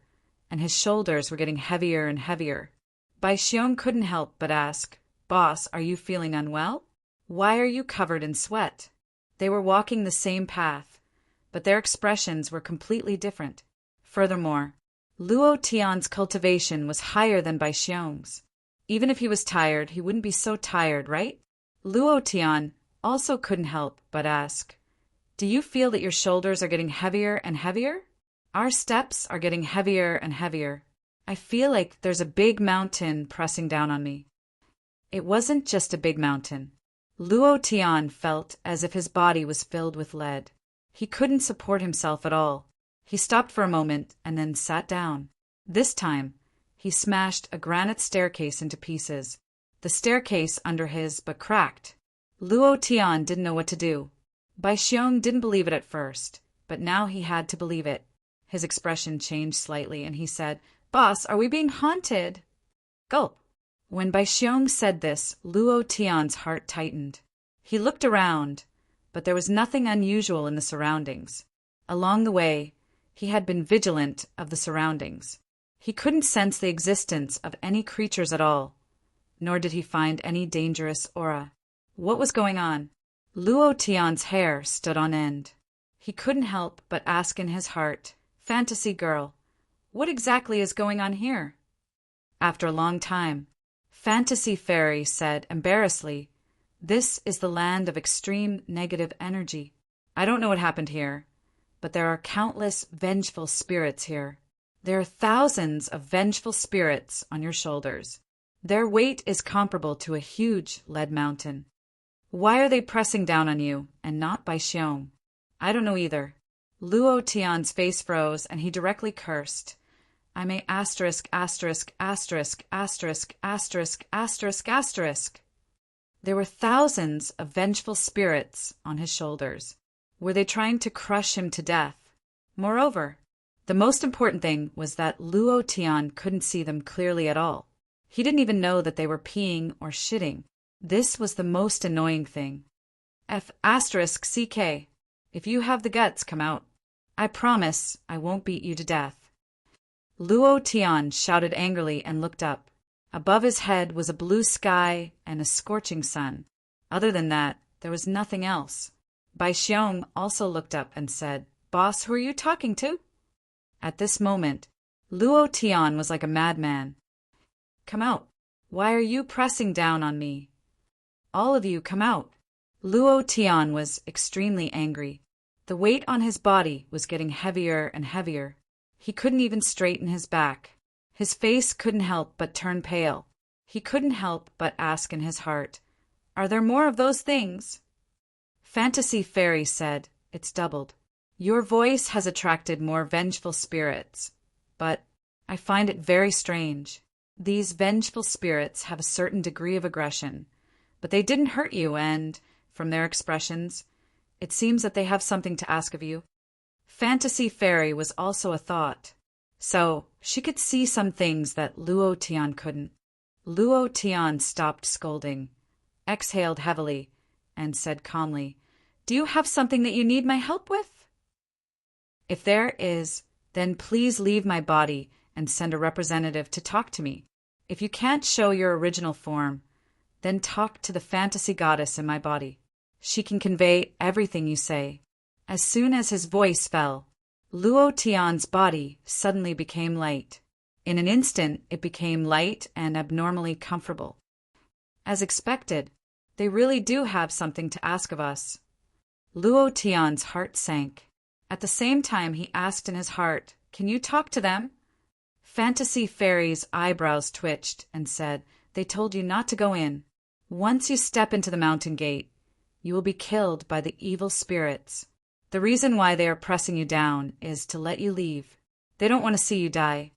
[SPEAKER 1] and his shoulders were getting heavier and heavier. Bai Xiong couldn't help but ask, "Boss, are you feeling unwell? Why are you covered in sweat?" They were walking the same path, but their expressions were completely different. Furthermore, Luo Tian's cultivation was higher than Bai Xiong's. Even if he was tired, he wouldn't be so tired, right? Luo Tian also couldn't help but ask, "Do you feel that your shoulders are getting heavier and heavier? Our steps are getting heavier and heavier. I feel like there's a big mountain pressing down on me." It wasn't just a big mountain. Luo Tian felt as if his body was filled with lead. He couldn't support himself at all. He stopped for a moment and then sat down. This time, he smashed a granite staircase into pieces. The staircase under his but cracked. Luo Tian didn't know what to do. Bai Xiong didn't believe it at first, but now he had to believe it. His expression changed slightly and he said, "Boss, are we being haunted?" Gulp. When Bai Xiong said this, Luo Tian's heart tightened. He looked around, but there was nothing unusual in the surroundings. Along the way, he had been vigilant of the surroundings. He couldn't sense the existence of any creatures at all, nor did he find any dangerous aura. What was going on? Luo Tian's hair stood on end. He couldn't help but ask in his heart, "Fantasy girl, what exactly is going on here?" After a long time, Fantasy Fairy said embarrassedly, "This is the land of extreme negative energy. I don't know what happened here, but there are countless vengeful spirits here. There are thousands of vengeful spirits on your shoulders. Their weight is comparable to a huge lead mountain. Why are they pressing down on you and not Bai Xiong? I don't know either. Luo Tian's face froze and he directly cursed. I may asterisk, asterisk, asterisk, asterisk, asterisk, asterisk, asterisk. There were thousands of vengeful spirits on his shoulders. Were they trying to crush him to death? Moreover, the most important thing was that Luo Tian couldn't see them clearly at all. He didn't even know that they were peeing or shitting. This was the most annoying thing. F asterisk CK. If you have the guts, come out. I promise I won't beat you to death. Luo Tian shouted angrily and looked up. Above his head was a blue sky and a scorching sun. Other than that, there was nothing else. Bai Xiong also looked up and said, Boss, who are you talking to? At this moment, Luo Tian was like a madman. Come out. Why are you pressing down on me? All of you come out. Luo Tian was extremely angry. The weight on his body was getting heavier and heavier. He couldn't even straighten his back. His face couldn't help but turn pale. He couldn't help but ask in his heart, Are there more of those things? Fantasy Fairy said, It's doubled. Your voice has attracted more vengeful spirits, but I find it very strange. These vengeful spirits have a certain degree of aggression, but they didn't hurt you and, from their expressions, it seems that they have something to ask of you. Fantasy Fairy was also a thought, so she could see some things that Luo Tian couldn't. Luo Tian stopped scolding, exhaled heavily, and said calmly, Do you have something that you need my help with? If there is, then please leave my body and send a representative to talk to me. If you can't show your original form, then talk to the fantasy goddess in my body. She can convey everything you say. As soon as his voice fell, Luo Tian's body suddenly became light. In an instant, it became light and abnormally comfortable. As expected, they really do have something to ask of us. Luo Tian's heart sank. At the same time, he asked in his heart, Can you talk to them? Fantasy Fairy's eyebrows twitched and said, They told you not to go in. Once you step into the mountain gate, you will be killed by the evil spirits. The reason why they are pressing you down is to let you leave. They don't want to see you die.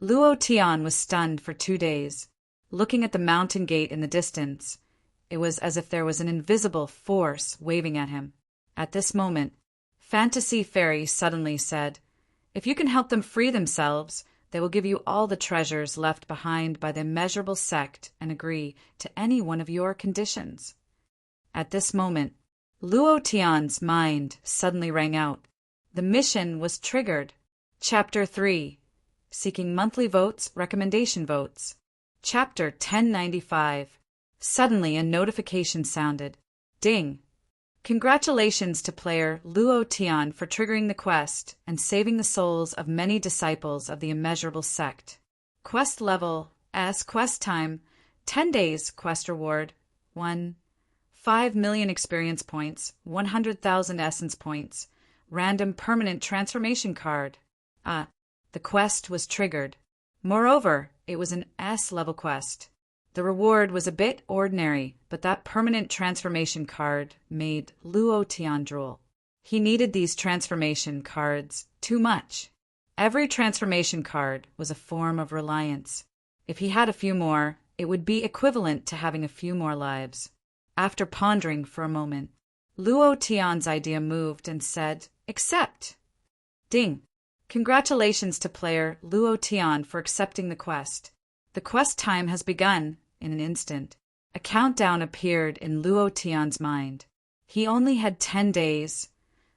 [SPEAKER 1] Luo Tian was stunned for 2 days. Looking at the mountain gate in the distance, it was as if there was an invisible force waving at him. At this moment, Fantasy Fairy suddenly said, If you can help them free themselves, they will give you all the treasures left behind by the immeasurable sect and agree to any one of your conditions. At this moment, Luo Tian's mind suddenly rang out. The mission was triggered. Chapter 3. Seeking monthly votes, recommendation votes. Chapter 1095. Suddenly a notification sounded. Ding! Congratulations to player Luo Tian for triggering the quest and saving the souls of many disciples of the immeasurable sect. Quest level S. Quest time 10 days. Quest reward 1. 5 million experience points, 100,000 essence points, random permanent transformation card. The quest was triggered. Moreover, it was an S-level quest. The reward was a bit ordinary, but that permanent transformation card made Luo Tian drool. He needed these transformation cards too much. Every transformation card was a form of reliance. If he had a few more, it would be equivalent to having a few more lives. After pondering for a moment, Luo Tian's idea moved and said, Accept! Ding! Congratulations to player Luo Tian for accepting the quest. The quest time has begun. In an instant, a countdown appeared in Luo Tian's mind. He only had 10 days,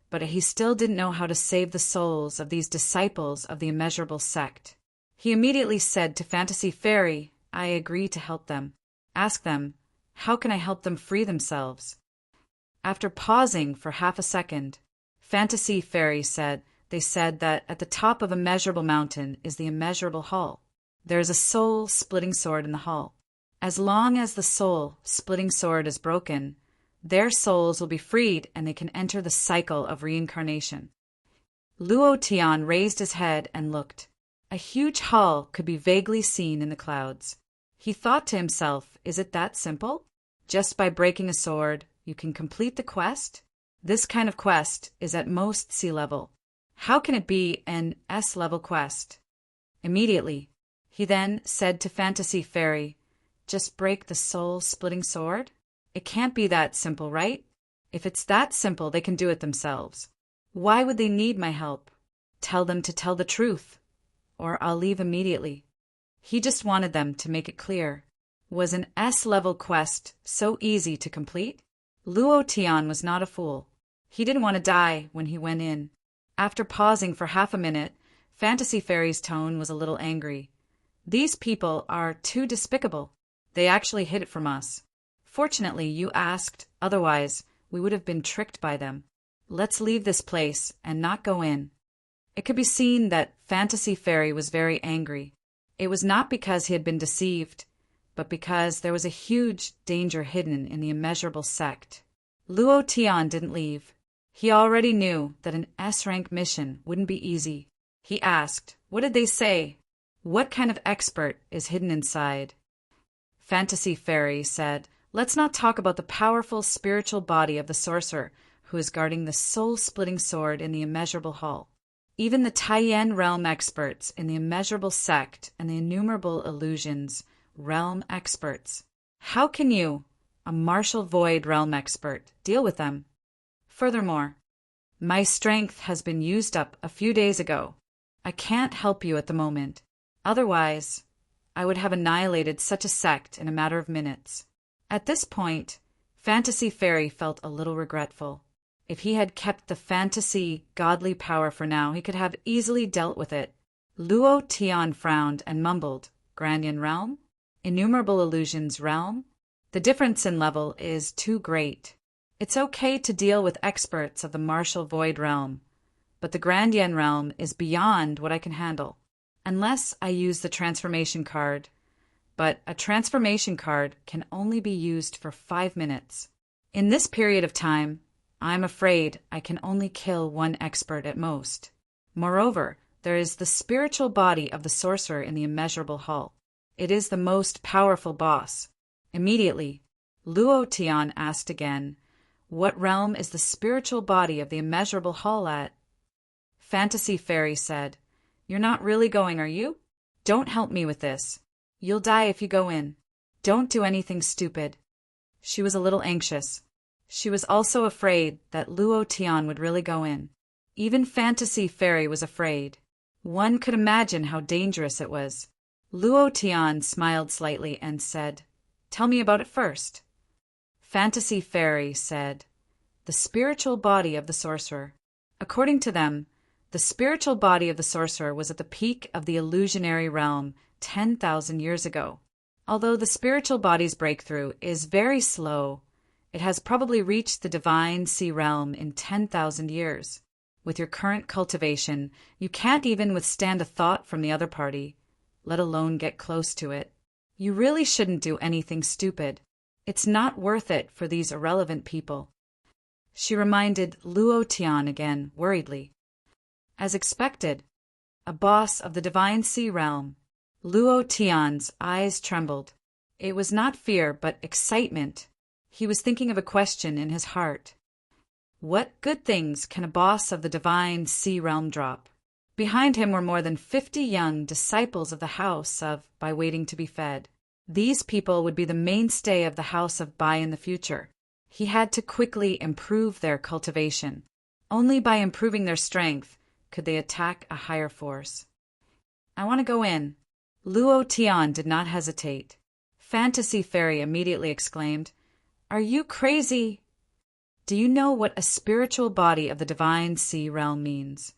[SPEAKER 1] but he still didn't know how to save the souls of these disciples of the immeasurable sect. He immediately said to Fantasy Fairy, I agree to help them. Ask them, how can I help them free themselves? After pausing for half a second, Fantasy Fairy said, They said that at the top of Immeasurable Mountain is the Immeasurable Hall. There is a soul-splitting sword in the hall. As long as the soul-splitting sword is broken, their souls will be freed and they can enter the cycle of reincarnation. Luo Tian raised his head and looked. A huge hall could be vaguely seen in the clouds. He thought to himself, is it that simple? Just by breaking a sword, you can complete the quest? This kind of quest is at most sea level. How can it be an S-level quest? Immediately, he then said to Fantasy Fairy, just break the soul-splitting sword? It can't be that simple, right? If it's that simple, they can do it themselves. Why would they need my help? Tell them to tell the truth, or I'll leave immediately. He just wanted them to make it clear. Was an S-level quest so easy to complete? Luo Tian was not a fool. He didn't want to die when he went in. After pausing for half a minute, Fantasy Fairy's tone was a little angry. These people are too despicable. They actually hid it from us. Fortunately, you asked, otherwise we would have been tricked by them. Let's leave this place and not go in. It could be seen that Fantasy Fairy was very angry. It was not because he had been deceived, but because there was a huge danger hidden in the immeasurable sect. Luo Tian didn't leave. He already knew that an S-rank mission wouldn't be easy. He asked, what did they say? What kind of expert is hidden inside? Fantasy Fairy said, let's not talk about the powerful spiritual body of the sorcerer who is guarding the soul-splitting sword in the immeasurable hall. Even the Taiyan realm experts in the immeasurable sect and the innumerable illusions realm experts. How can you, a martial void realm expert, deal with them? Furthermore, my strength has been used up a few days ago. I can't help you at the moment. Otherwise, I would have annihilated such a sect in a matter of minutes. At this point, Fantasy Fairy felt a little regretful. If he had kept the fantasy godly power for now, he could have easily dealt with it. Luo Tian frowned and mumbled, Grandian realm? Innumerable illusions realm? The difference in level is too great. It's okay to deal with experts of the martial void realm, but the Grandian realm is beyond what I can handle. Unless I use the transformation card. But a transformation card can only be used for 5 minutes. In this period of time, I'm afraid I can only kill one expert at most. Moreover, there is the spiritual body of the sorcerer in the immeasurable hall. It is the most powerful boss. Immediately, Luo Tian asked again, what realm is the spiritual body of the immeasurable hall at? Fantasy Fairy said, you're not really going, are you? Don't help me with this. You'll die if you go in. Don't do anything stupid. She was a little anxious. She was also afraid that Luo Tian would really go in. Even Fantasy Fairy was afraid. One could imagine how dangerous it was. Luo Tian smiled slightly and said, tell me about it first. Fantasy Fairy said, the spiritual body of the sorcerer. According to them, the spiritual body of the sorcerer was at the peak of the illusionary realm 10,000 years ago. Although the spiritual body's breakthrough is very slow, it has probably reached the divine sea realm in 10,000 years. With your current cultivation, you can't even withstand a thought from the other party, let alone get close to it. You really shouldn't do anything stupid. It's not worth it for these irrelevant people. She reminded Luo Tian again, worriedly. As expected, a boss of the divine sea realm. Luo Tian's eyes trembled. It was not fear, but excitement. He was thinking of a question in his heart. What good things can a boss of the divine sea realm drop? Behind him were more than 50 young disciples of the house of Bai waiting to be fed. These people would be the mainstay of the house of Bai in the future. He had to quickly improve their cultivation. Only by improving their strength could they attack a higher force. I want to go in. Luo Tian did not hesitate. Fantasy Fairy immediately exclaimed, are you crazy? Do you know what a spiritual body of the divine sea realm means?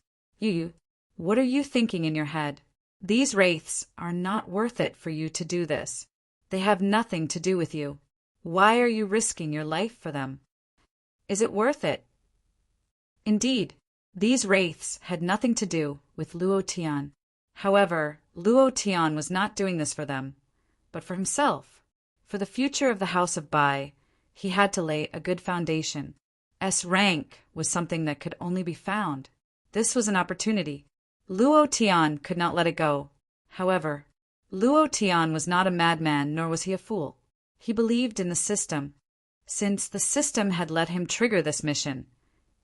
[SPEAKER 1] What are you thinking in your head? These wraiths are not worth it for you to do this. They have nothing to do with you. Why are you risking your life for them? Is it worth it? Indeed, these wraiths had nothing to do with Luo Tian. However, Luo Tian was not doing this for them, but for himself. For the future of the House of Bai, he had to lay a good foundation. S rank was something that could only be found. This was an opportunity. Luo Tian could not let it go. However, Luo Tian was not a madman, nor was he a fool. He believed in the system. Since the system had let him trigger this mission,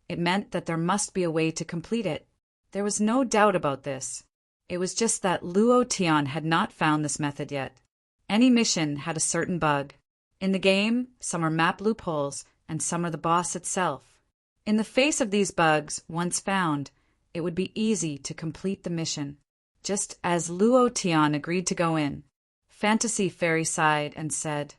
[SPEAKER 1] it meant that there must be a way to complete it. There was no doubt about this. It was just that Luo Tian had not found this method yet. Any mission had a certain bug. In the game, some are map loopholes, and some are the boss itself. In the face of these bugs, once found, it would be easy to complete the mission. Just as Luo Tian agreed to go in, Fantasy Fairy sighed and said,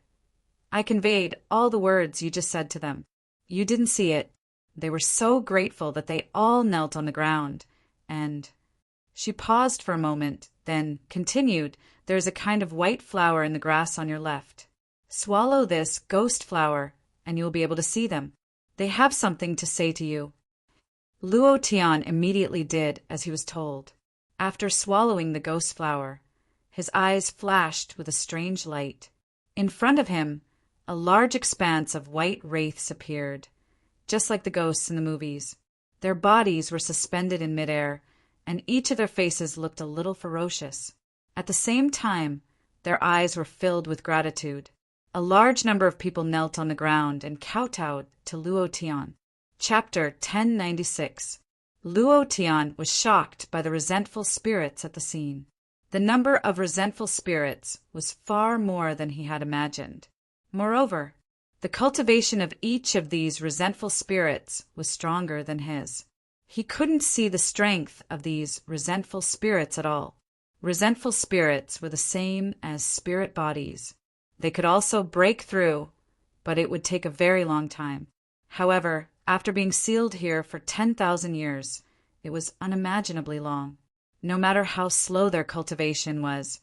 [SPEAKER 1] "I conveyed all the words you just said to them. You didn't see it. They were so grateful that they all knelt on the ground, and—" She paused for a moment, then continued, "There is a kind of white flower in the grass on your left. Swallow this ghost flower, and you will be able to see them. They have something to say to you." Luo Tian immediately did as he was told. After swallowing the ghost flower, his eyes flashed with a strange light. In front of him, a large expanse of white wraiths appeared, just like the ghosts in the movies. Their bodies were suspended in midair, and each of their faces looked a little ferocious. At the same time, their eyes were filled with gratitude. A large number of people knelt on the ground and kowtowed to Luo Tian. Chapter 1096. Luo Tian was shocked by the resentful spirits at the scene. The number of resentful spirits was far more than he had imagined. Moreover, the cultivation of each of these resentful spirits was stronger than his. He couldn't see the strength of these resentful spirits at all. Resentful spirits were the same as spirit bodies. They could also break through, but it would take a very long time. However, after being sealed here for 10,000 years, it was unimaginably long. No matter how slow their cultivation was,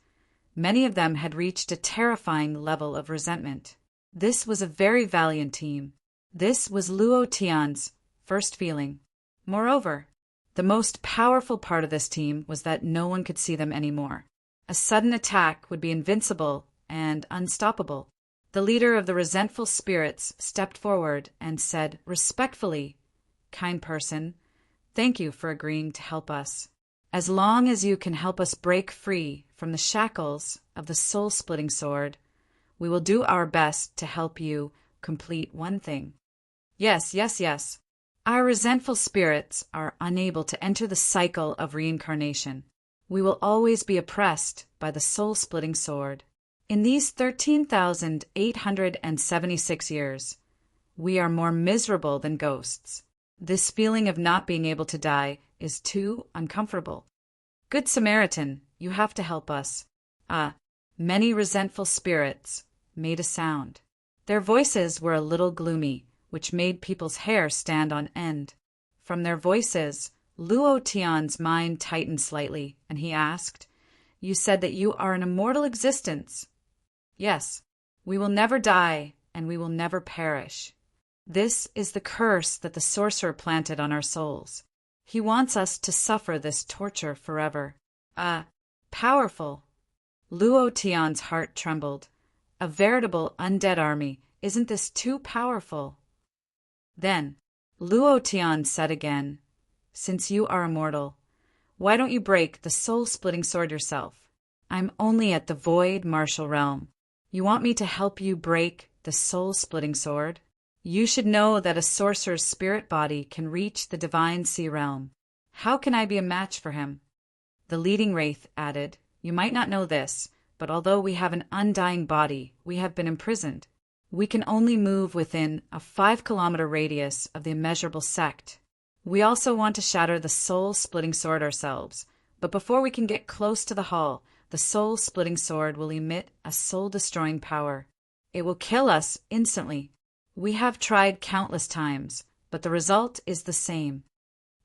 [SPEAKER 1] many of them had reached a terrifying level of resentment. This was a very valiant team. This was Luo Tian's first feeling. Moreover, the most powerful part of this team was that no one could see them anymore. A sudden attack would be invincible and unstoppable. The leader of the resentful spirits stepped forward and said respectfully, "Kind person, thank you for agreeing to help us. As long as you can help us break free from the shackles of the soul-splitting sword, we will do our best to help you complete one thing." Yes. Our resentful spirits are unable to enter the cycle of reincarnation. We will always be oppressed by the soul-splitting sword. In these 13,876 years, we are more miserable than ghosts. This feeling of not being able to die is too uncomfortable. Good Samaritan, you have to help us. Many resentful spirits made a sound. Their voices were a little gloomy, which made people's hair stand on end. From their voices, Luo Tian's mind tightened slightly, and he asked, "You said that you are an immortal existence." "Yes, we will never die, and we will never perish. This is the curse that the sorcerer planted on our souls. He wants us to suffer this torture forever." Powerful. Luo Tian's heart trembled. A veritable undead army. Isn't this too powerful? Then, Luo Tian said again, "Since you are immortal, why don't you break the soul-splitting sword yourself? I'm only at the void martial realm. You want me to help you break the soul-splitting sword? You should know that a sorcerer's spirit body can reach the divine sea realm. How can I be a match for him?" The leading wraith added, "You might not know this, but although we have an undying body, we have been imprisoned. We can only move within a 5-kilometer radius of the immeasurable sect. We also want to shatter the soul-splitting sword ourselves, but before we can get close to the hall, the soul-splitting sword will emit a soul-destroying power. It will kill us instantly. We have tried countless times, but the result is the same.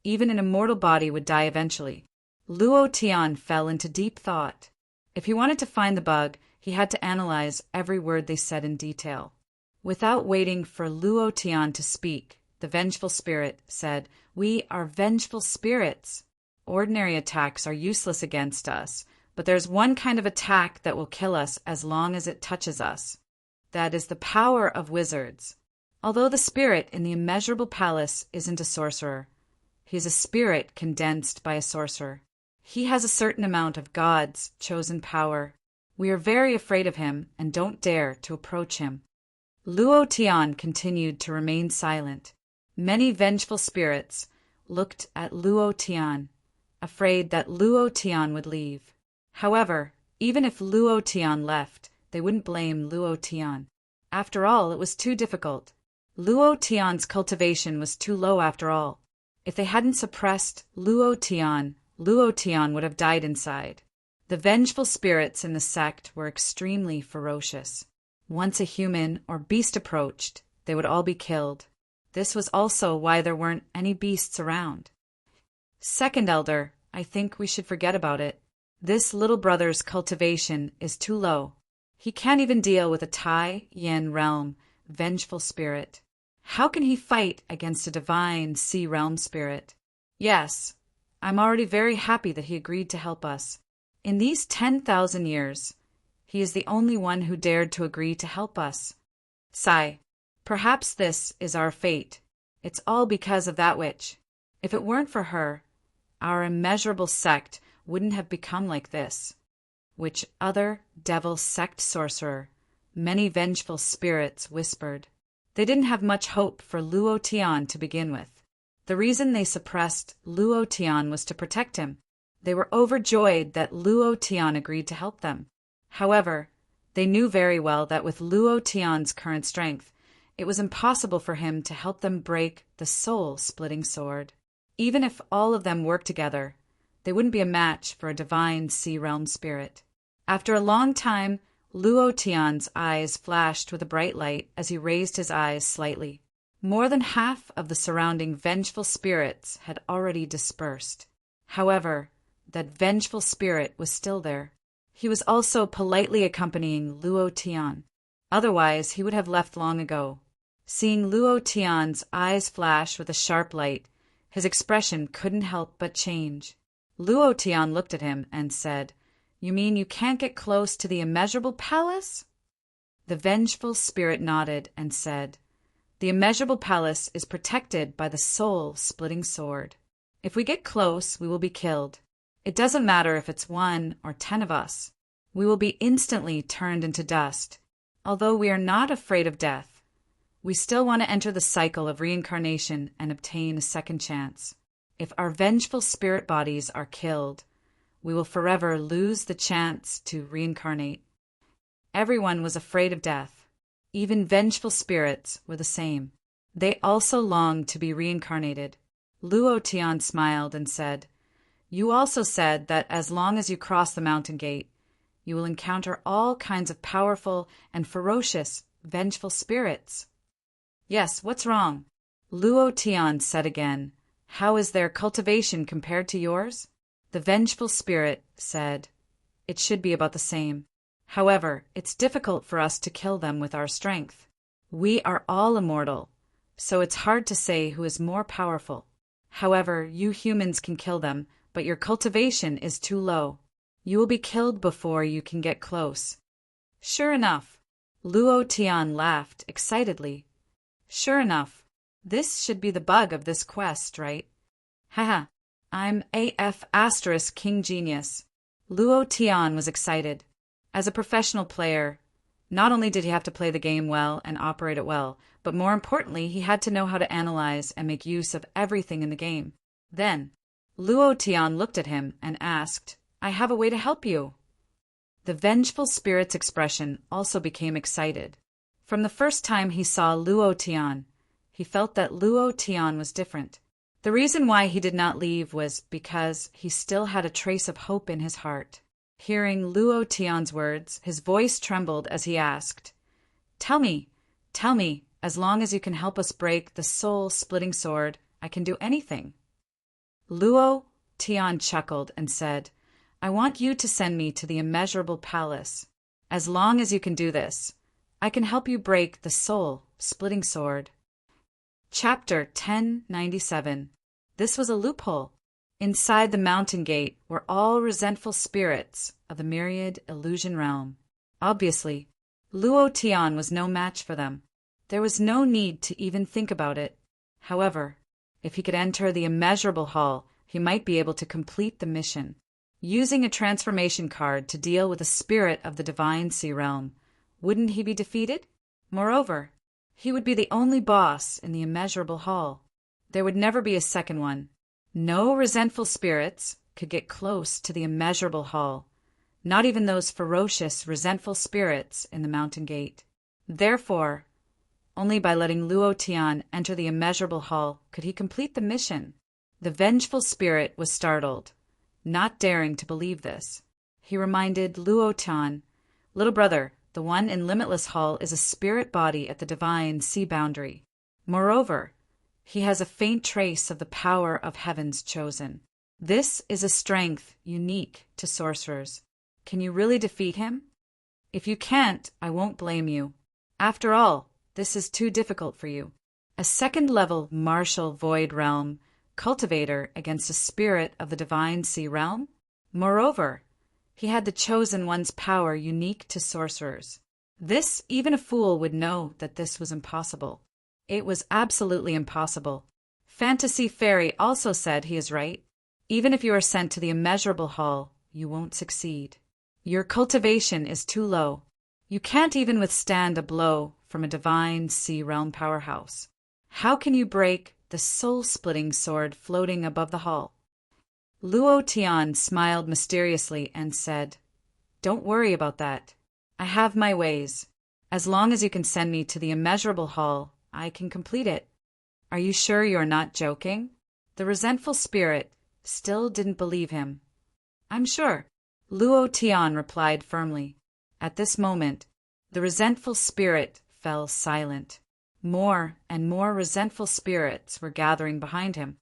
[SPEAKER 1] Even an immortal body would die eventually." Luo Tian fell into deep thought. If he wanted to find the bug, he had to analyze every word they said in detail. Without waiting for Luo Tian to speak, the vengeful spirit said, "We are vengeful spirits. Ordinary attacks are useless against us, but there's one kind of attack that will kill us as long as it touches us. That is the power of wizards. Although the spirit in the immeasurable palace isn't a sorcerer, he is a spirit condensed by a sorcerer. He has a certain amount of God's chosen power. We are very afraid of him and don't dare to approach him." Luo Tian continued to remain silent. Many vengeful spirits looked at Luo Tian, afraid that Luo Tian would leave. However, even if Luo Tian left, they wouldn't blame Luo Tian. After all, it was too difficult. Luo Tian's cultivation was too low after all. If they hadn't suppressed Luo Tian would have died inside. The vengeful spirits in the sect were extremely ferocious. Once a human or beast approached, they would all be killed. This was also why there weren't any beasts around. "Second Elder, I think we should forget about it. This little brother's cultivation is too low. He can't even deal with a Tai Yin realm vengeful spirit. How can he fight against a divine sea realm spirit? Yes, I'm already very happy that he agreed to help us. In these 10,000 years, he is the only one who dared to agree to help us. Sigh, perhaps this is our fate. It's all because of that witch. If it weren't for her, our immeasurable sect wouldn't have become like this." Which other devil sect sorcerer? Many vengeful spirits whispered. They didn't have much hope for Luo Tian to begin with. The reason they suppressed Luo Tian was to protect him. They were overjoyed that Luo Tian agreed to help them. However, they knew very well that with Luo Tian's current strength, it was impossible for him to help them break the soul-splitting sword. Even if all of them worked together, they wouldn't be a match for a divine sea realm spirit. After a long time, Luo Tian's eyes flashed with a bright light as he raised his eyes slightly. More than half of the surrounding vengeful spirits had already dispersed. However, that vengeful spirit was still there. He was also politely accompanying Luo Tian. Otherwise, he would have left long ago. Seeing Luo Tian's eyes flash with a sharp light, his expression couldn't help but change. Luo Tian looked at him and said, "You mean you can't get close to the immeasurable palace?" The vengeful spirit nodded and said, "The immeasurable palace is protected by the soul-splitting sword. If we get close, we will be killed. It doesn't matter if it's 1 or 10 of us. We will be instantly turned into dust. Although we are not afraid of death, we still want to enter the cycle of reincarnation and obtain a second chance. If our vengeful spirit bodies are killed, we will forever lose the chance to reincarnate." Everyone was afraid of death. Even vengeful spirits were the same. They also longed to be reincarnated. Luo Tian smiled and said, "You also said that as long as you cross the mountain gate, you will encounter all kinds of powerful and ferocious, vengeful spirits." "Yes, what's wrong?" Luo Tian said again. "How is their cultivation compared to yours?" The vengeful spirit said, "It should be about the same. However, it's difficult for us to kill them with our strength. We are all immortal, so it's hard to say who is more powerful. However, you humans can kill them, but your cultivation is too low. You will be killed before you can get close." "Sure enough." Luo Tian laughed excitedly. "Sure enough. This should be the bug of this quest, right? Haha, I'm AF * King Genius." Luo Tian was excited. As a professional player, not only did he have to play the game well and operate it well, but more importantly, he had to know how to analyze and make use of everything in the game. Then, Luo Tian looked at him and asked, "I have a way to help you." The vengeful spirit's expression also became excited. From the first time he saw Luo Tian, he felt that Luo Tian was different. The reason why he did not leave was because he still had a trace of hope in his heart. Hearing Luo Tian's words, his voice trembled as he asked, tell me, as long as you can help us break the soul-splitting sword, I can do anything." Luo Tian chuckled and said, "I want you to send me to the immeasurable palace. As long as you can do this, I can help you break the soul-splitting sword." Chapter 1097. This was a loophole. Inside the mountain gate were all resentful spirits of the myriad illusion realm. Obviously, Luo Tian was no match for them. There was no need to even think about it. However, if he could enter the immeasurable hall, he might be able to complete the mission. Using a transformation card to deal with a spirit of the divine sea realm, wouldn't he be defeated? Moreover, he would be the only boss in the immeasurable hall. There would never be a second one. No resentful spirits could get close to the immeasurable hall, not even those ferocious, resentful spirits in the mountain gate. Therefore, only by letting Luo Tian enter the immeasurable hall could he complete the mission. The vengeful spirit was startled, not daring to believe this. He reminded Luo Tian, "Little brother, the one in Limitless Hall is a spirit body at the divine sea boundary. Moreover, he has a faint trace of the power of heaven's chosen. This is a strength unique to sorcerers. Can you really defeat him? If you can't, I won't blame you. After all, this is too difficult for you. A second-level martial void realm cultivator against a spirit of the divine sea realm? Moreover, he had the chosen one's power unique to sorcerers. This, even a fool would know that this was impossible. It was absolutely impossible. Fantasy Fairy also said he is right. Even if you are sent to the immeasurable hall, you won't succeed. Your cultivation is too low. You can't even withstand a blow from a divine sea realm powerhouse. How can you break the soul-splitting sword floating above the hall?" Luo Tian smiled mysteriously and said, "Don't worry about that. I have my ways. As long as you can send me to the immeasurable hall, I can complete it." "Are you sure you are not joking?" The resentful spirit still didn't believe him. "I'm sure," Luo Tian replied firmly. At this moment, the resentful spirit fell silent. More and more resentful spirits were gathering behind him.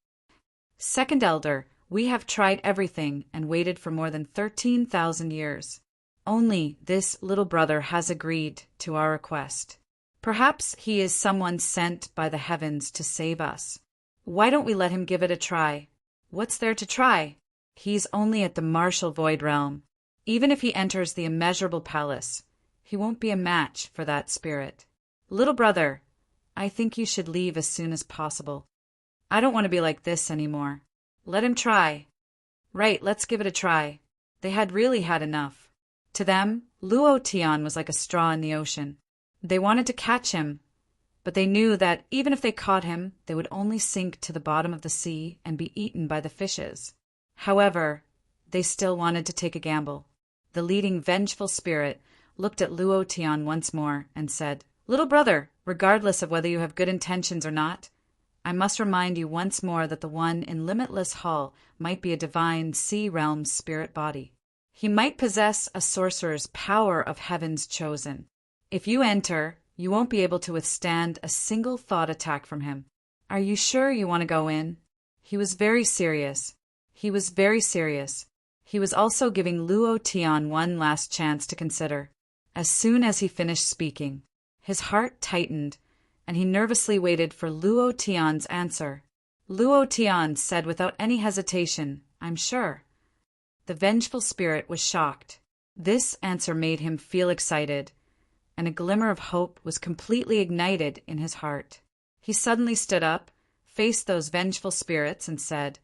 [SPEAKER 1] "Second Elder, we have tried everything and waited for more than 13,000 years. Only this little brother has agreed to our request. Perhaps he is someone sent by the heavens to save us. Why don't we let him give it a try? What's there to try? He's only at the martial void realm. Even if he enters the immeasurable palace, he won't be a match for that spirit. Little brother, I think you should leave as soon as possible. I don't want to be like this anymore. Let him try." "Right, let's give it a try." They had really had enough. To them, Luo Tian was like a straw in the ocean. They wanted to catch him, but they knew that even if they caught him, they would only sink to the bottom of the sea and be eaten by the fishes. However, they still wanted to take a gamble. The leading vengeful spirit looked at Luo Tian once more and said, "Little brother, regardless of whether you have good intentions or not, I must remind you once more that the one in Limitless Hall might be a divine sea realm spirit body. He might possess a sorcerer's power of heaven's chosen. If you enter, you won't be able to withstand a single thought attack from him. Are you sure you want to go in?" He was very serious. He was very serious. He was also giving Luo Tian one last chance to consider. As soon as he finished speaking, his heart tightened, and he nervously waited for Luo Tian's answer. Luo Tian said without any hesitation, "I'm sure." The vengeful spirit was shocked. This answer made him feel excited, and a glimmer of hope was completely ignited in his heart. He suddenly stood up, faced those vengeful spirits, and said,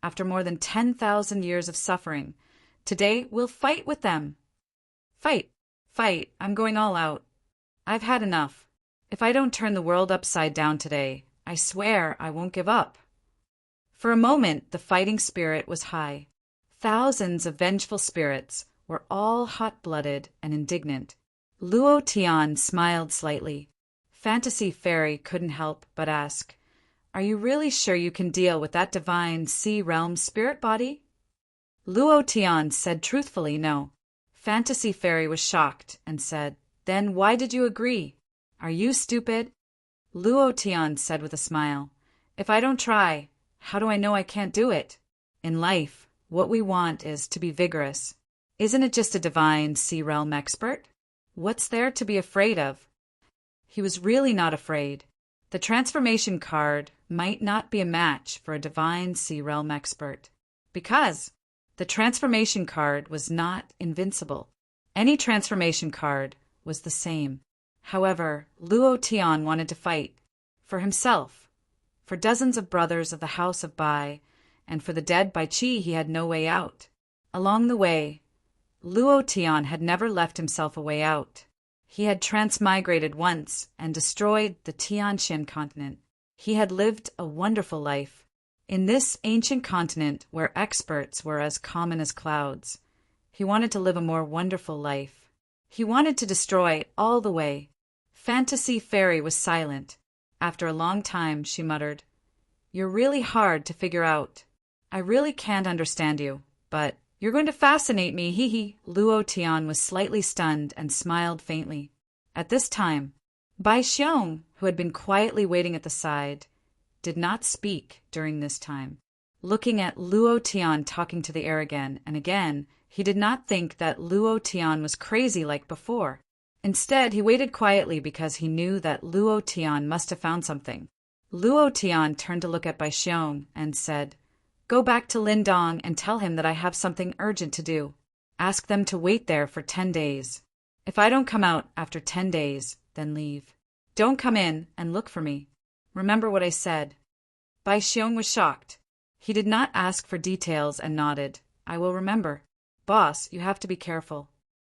[SPEAKER 1] "After more than 10,000 years of suffering, today we'll fight with them." "Fight, fight, I'm going all out. I've had enough. If I don't turn the world upside down today, I swear I won't give up." For a moment, the fighting spirit was high. Thousands of vengeful spirits were all hot-blooded and indignant. Luo Tian smiled slightly. Fantasy Fairy couldn't help but ask, "Are you really sure you can deal with that divine sea realm spirit body?" Luo Tian said truthfully no. Fantasy Fairy was shocked and said, "Then why did you agree? Are you stupid?" Luo Tian said with a smile, "If I don't try, how do I know I can't do it? In life, what we want is to be vigorous. Isn't it just a divine sea realm expert? What's there to be afraid of?" He was really not afraid. The transformation card might not be a match for a divine sea realm expert, because the transformation card was not invincible. Any transformation card was the same. However, Luo Tian wanted to fight for himself, for dozens of brothers of the House of Bai, and for the dead Bai Qi he had no way out. Along the way, Luo Tian had never left himself a way out. He had transmigrated once and destroyed the Tianxian continent. He had lived a wonderful life. In this ancient continent where experts were as common as clouds, he wanted to live a more wonderful life. He wanted to destroy all the way. Fantasy Fairy was silent. After a long time, she muttered, "You're really hard to figure out. I really can't understand you, but you're going to fascinate me, hee hee." Luo Tian was slightly stunned and smiled faintly. At this time, Bai Xiong, who had been quietly waiting at the side, did not speak during this time. Looking at Luo Tian talking to the air again and again, he did not think that Luo Tian was crazy like before. Instead, he waited quietly because he knew that Luo Tian must have found something. Luo Tian turned to look at Bai Xiong and said, "Go back to Lindong and tell him that I have something urgent to do. Ask them to wait there for 10 days. If I don't come out after 10 days, then leave. Don't come in and look for me. Remember what I said." Bai Xiong was shocked. He did not ask for details and nodded. "I will remember. Boss, you have to be careful."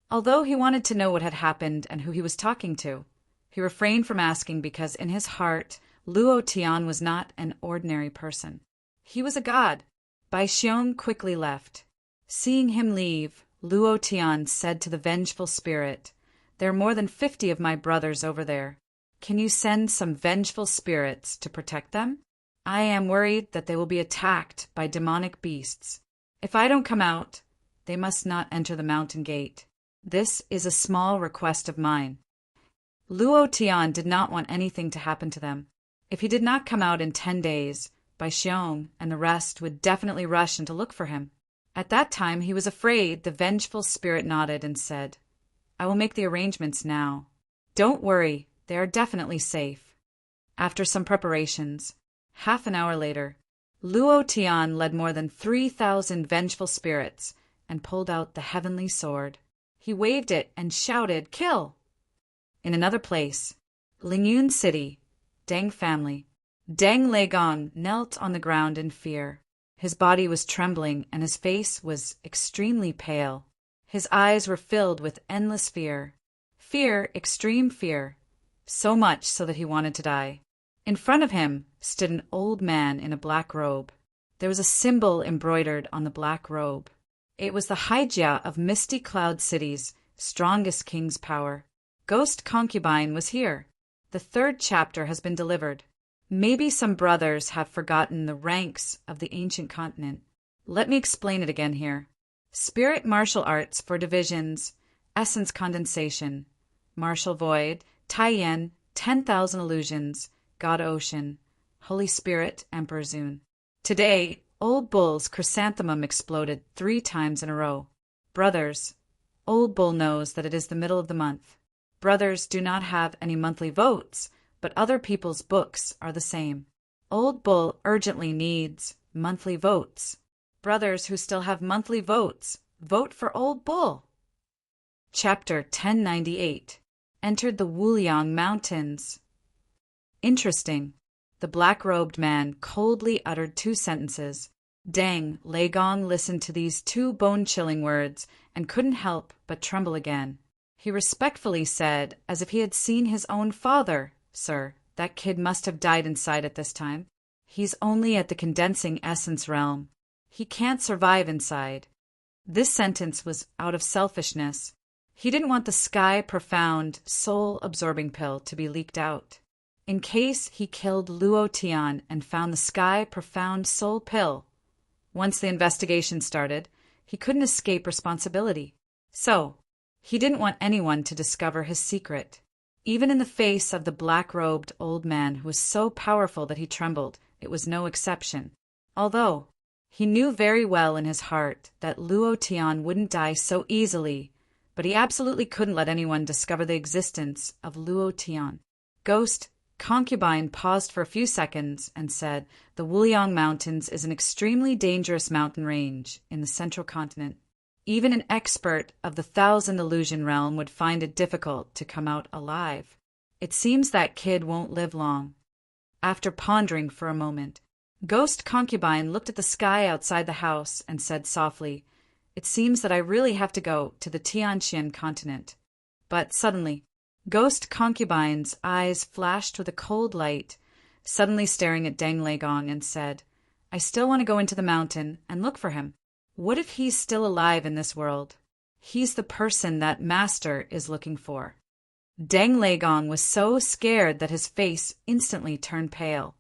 [SPEAKER 1] Although he wanted to know what had happened and who he was talking to, he refrained from asking because in his heart, Luo Tian was not an ordinary person. He was a god. Bai Xiong quickly left. Seeing him leave, Luo Tian said to the vengeful spirit, "There are more than 50 of my brothers over there. Can you send some vengeful spirits to protect them? I am worried that they will be attacked by demonic beasts. If I don't come out, they must not enter the mountain gate. This is a small request of mine." Luo Tian did not want anything to happen to them. If he did not come out in 10 days, Bai Xiong and the rest would definitely rush in to look for him. At that time he was afraid. The vengeful spirit nodded and said, "I will make the arrangements now. Don't worry, they are definitely safe." After some preparations, half an hour later, Luo Tian led more than 3,000 vengeful spirits and pulled out the heavenly sword. He waved it and shouted, "Kill!" In another place, Lingyun City, Deng family, Deng Leigong knelt on the ground in fear. His body was trembling and his face was extremely pale. His eyes were filled with endless fear. Fear, extreme fear, so much so that he wanted to die. In front of him stood an old man in a black robe. There was a symbol embroidered on the black robe. It was the Haijia of Misty Cloud City's strongest king's power. Ghost Concubine was here. The 3rd chapter has been delivered. Maybe some brothers have forgotten the ranks of the ancient continent. Let me explain it again here. Spirit martial arts for divisions, essence condensation, martial void, Taiyan, 10,000 illusions, God Ocean, Holy Spirit, Emperor Zun. Today, Old Bull's chrysanthemum exploded 3 times in a row. Brothers, Old Bull knows that it is the middle of the month. Brothers do not have any monthly votes, but other people's books are the same. Old Bull urgently needs monthly votes. Brothers who still have monthly votes, vote for Old Bull. Chapter 1098. Entered the Wuliang Mountains. Interesting. The black-robed man coldly uttered 2 sentences. Deng Leigong listened to these 2 bone-chilling words and couldn't help but tremble again. He respectfully said, as if he had seen his own father, "Sir, that kid must have died inside at this time. He's only at the condensing essence realm. He can't survive inside." This sentence was out of selfishness. He didn't want the sky profound, soul-absorbing pill to be leaked out. In case he killed Luo Tian and found the sky profound soul pill, once the investigation started, he couldn't escape responsibility. So, he didn't want anyone to discover his secret. Even in the face of the black-robed old man who was so powerful that he trembled, it was no exception. Although he knew very well in his heart that Luo Tian wouldn't die so easily, but he absolutely couldn't let anyone discover the existence of Luo Tian. Ghost Concubine paused for a few seconds and said, "The Wuliang Mountains is an extremely dangerous mountain range in the central continent. Even an expert of the 1,000 illusion realm would find it difficult to come out alive. It seems that kid won't live long." After pondering for a moment, Ghost Concubine looked at the sky outside the house and said softly, It seems that I really have to go to the Tianqian continent. But suddenly, Ghost Concubine's eyes flashed with a cold light, suddenly staring at Deng Legong, and said, I still want to go into the mountain and look for him. What if he's still alive in this world? He's the person that Master is looking for. Deng Legong was so scared that his face instantly turned pale.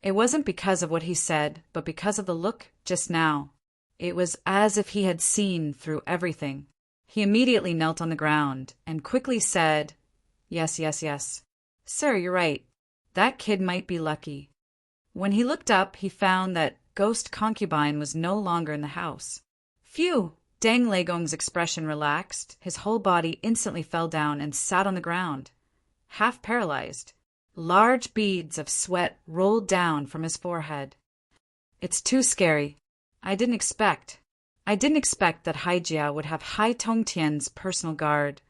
[SPEAKER 1] It wasn't because of what he said, but because of the look just now. It was as if he had seen through everything. He immediately knelt on the ground and quickly said, Yes, yes, yes. Sir, you're right. That kid might be lucky. When he looked up, he found that Ghost Concubine was no longer in the house. Phew! Deng Legong's expression relaxed. His whole body instantly fell down and sat on the ground, half paralyzed. Large beads of sweat rolled down from his forehead. It's too scary. I didn't expect that Haijia would have Hai Tongtian's personal guard,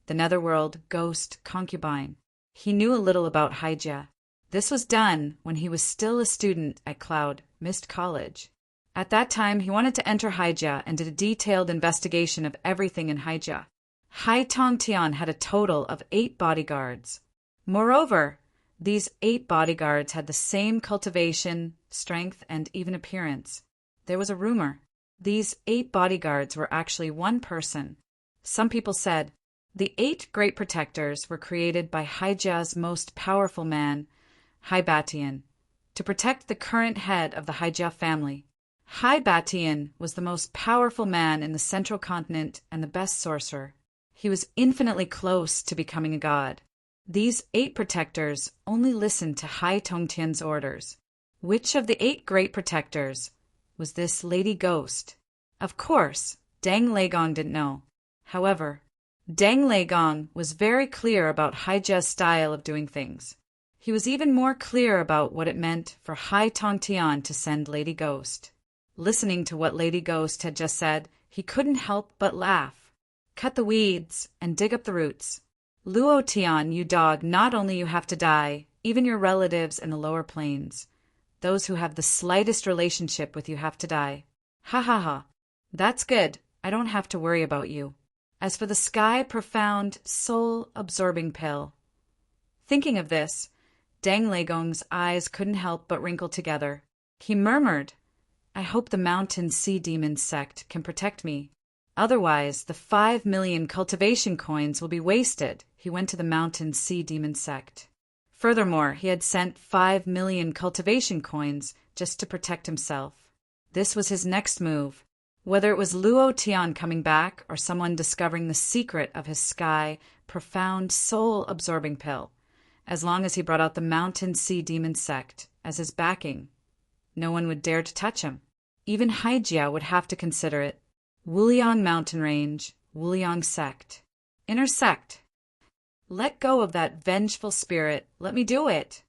[SPEAKER 1] the netherworld ghost concubine. He knew a little about Haijia. This was done when he was still a student at Cloud Mist College. At that time, he wanted to enter Haijia and did a detailed investigation of everything in Haijia. Hai Tongtian had a total of 8 bodyguards. Moreover, these 8 bodyguards had the same cultivation, strength, and even appearance. There was a rumor. These 8 bodyguards were actually one person. Some people said the 8 great protectors were created by Haijia's most powerful man, Hai Batian, to protect the current head of the Haijia family. Hai Batian was the most powerful man in the central continent and the best sorcerer. He was infinitely close to becoming a god. These 8 protectors only listened to Hai Tongtian's orders. Which of the 8 great protectors was this lady ghost? Of course, Deng Legong didn't know. However, Deng Legong was very clear about Haijia's style of doing things. He was even more clear about what it meant for Hai Tongtian to send Lady Ghost. Listening to what Lady Ghost had just said, he couldn't help but laugh. Cut the weeds and dig up the roots. Luo Tian, you dog, not only you have to die, even your relatives in the lower plains. Those who have the slightest relationship with you have to die. Ha ha ha. That's good. I don't have to worry about you. As for the sky profound, soul-absorbing pill. Thinking of this, Deng Legong's eyes couldn't help but wrinkle together. He murmured, I hope the mountain sea demon sect can protect me. Otherwise, the 5 million cultivation coins will be wasted. He went to the mountain sea demon sect. Furthermore, he had sent 5 million cultivation coins just to protect himself. This was his next move. Whether it was Luo Tian coming back or someone discovering the secret of his sky, profound, soul-absorbing pill, as long as he brought out the mountain sea demon sect as his backing, no one would dare to touch him. Even Haijia would have to consider it. Wuliang Mountain Range, Wuliang Sect. Inner Sect. Let go of that vengeful spirit. Let me do it.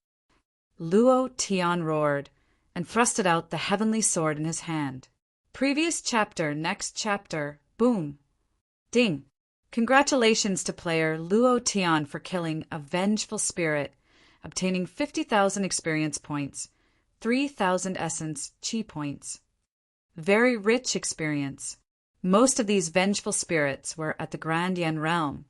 [SPEAKER 1] Luo Tian roared and thrusted out the heavenly sword in his hand. Previous chapter, next chapter, boom. Ding. Congratulations to player Luo Tian for killing a vengeful spirit, obtaining 50,000 experience points, 3,000 essence chi points. Very rich experience. Most of these vengeful spirits were at the Grand Yen realm,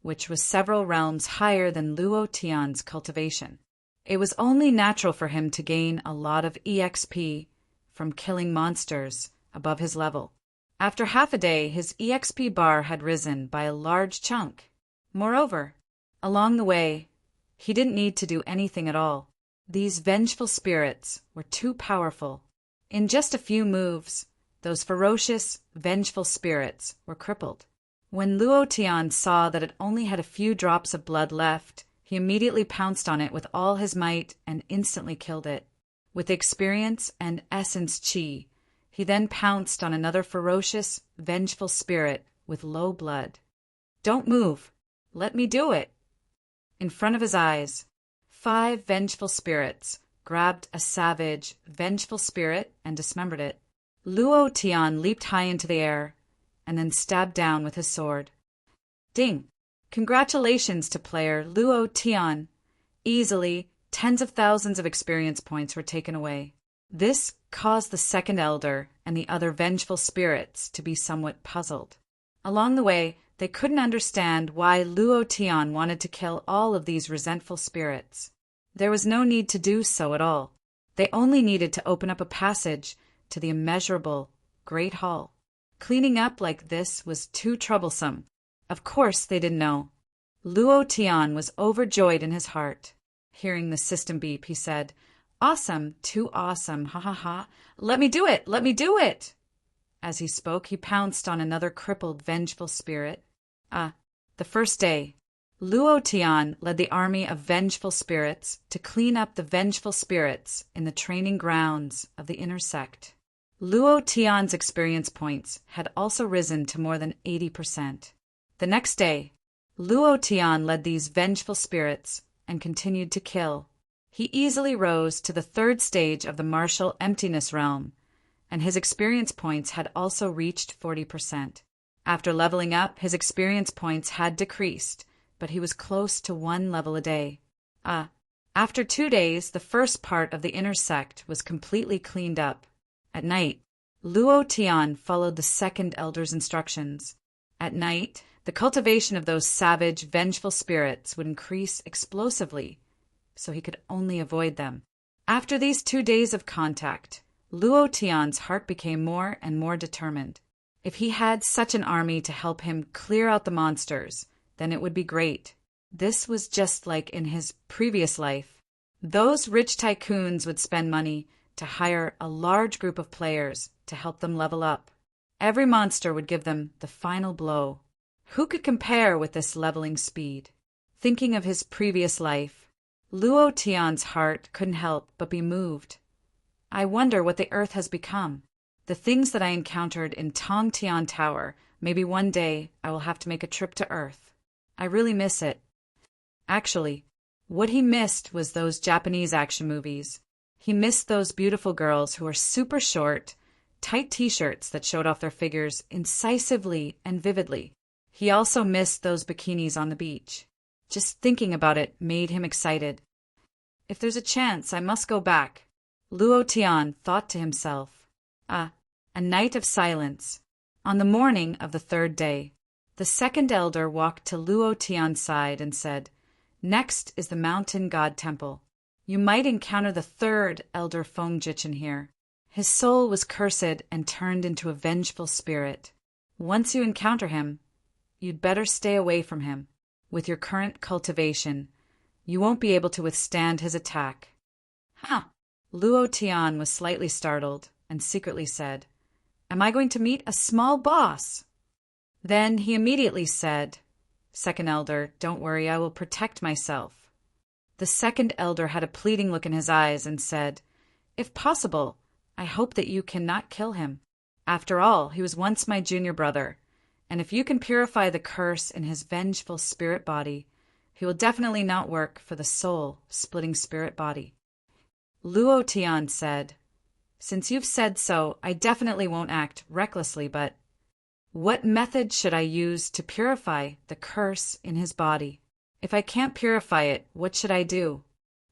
[SPEAKER 1] which was several realms higher than Luo Tian's cultivation. It was only natural for him to gain a lot of EXP from killing monsters above his level. After half a day, his EXP bar had risen by a large chunk. Moreover, along the way, he didn't need to do anything at all. These vengeful spirits were too powerful. In just a few moves, those ferocious, vengeful spirits were crippled. When Luo Tian saw that it only had a few drops of blood left, he immediately pounced on it with all his might and instantly killed it. With experience and essence chi, he then pounced on another ferocious, vengeful spirit with low blood. Don't move. Let me do it. In front of his eyes, 5 vengeful spirits grabbed a savage, vengeful spirit and dismembered it. Luo Tian leaped high into the air and then stabbed down with his sword. Ding! Congratulations to player Luo Tian. Easily, tens of thousands of experience points were taken away. This caused the second elder and the other vengeful spirits to be somewhat puzzled. Along the way, they couldn't understand why Luo Tian wanted to kill all of these resentful spirits. There was no need to do so at all. They only needed to open up a passage to the immeasurable Great Hall. Cleaning up like this was too troublesome. Of course they didn't know. Luo Tian was overjoyed in his heart. Hearing the system beep, he said, "Awesome, too awesome, ha ha ha. Let me do it, let me do it." As he spoke, he pounced on another crippled, vengeful spirit. The first day, Luo Tian led the army of vengeful spirits to clean up the vengeful spirits in the training grounds of the inner sect. Luo Tian's experience points had also risen to more than 80%. The next day, Luo Tian led these vengeful spirits and continued to kill. He easily rose to the third stage of the martial emptiness realm, and his experience points had also reached 40%. After leveling up, his experience points had decreased, but he was close to 1 level a day. After 2 days, the first part of the inner sect was completely cleaned up. At night, Luo Tian followed the second elder's instructions. At night, the cultivation of those savage, vengeful spirits would increase explosively, so he could only avoid them. After these 2 days of contact, Luo Tian's heart became more and more determined. If he had such an army to help him clear out the monsters, then it would be great. This was just like in his previous life. Those rich tycoons would spend money to hire a large group of players to help them level up. Every monster would give them the final blow. Who could compare with this leveling speed? Thinking of his previous life, Luo Tian's heart couldn't help but be moved. I wonder what the earth has become. The things that I encountered in Tong Tian Tower, maybe one day I will have to make a trip to Earth. I really miss it. Actually, what he missed was those Japanese action movies. He missed those beautiful girls who were super short, tight t-shirts that showed off their figures incisively and vividly. He also missed those bikinis on the beach. Just thinking about it made him excited. If there's a chance, I must go back, Luo Tian thought to himself. A night of silence. On the morning of the third day, the second elder walked to Luo Tian's side and said, "Next is the mountain god temple. You might encounter the third elder Fengjichin here. His soul was cursed and turned into a vengeful spirit. Once you encounter him, you'd better stay away from him. With your current cultivation, you won't be able to withstand his attack." Luo Tian was slightly startled and secretly said, "Am I going to meet a small boss?" Then he immediately said, "Second elder, don't worry, I will protect myself." The second elder had a pleading look in his eyes and said, "If possible, I hope that you cannot kill him. After all, he was once my junior brother, and if you can purify the curse in his vengeful spirit body, he will definitely not work for the soul-splitting spirit body." Luo Tian said, "Since you've said so, I definitely won't act recklessly, but what method should I use to purify the curse in his body? If I can't purify it, what should I do?"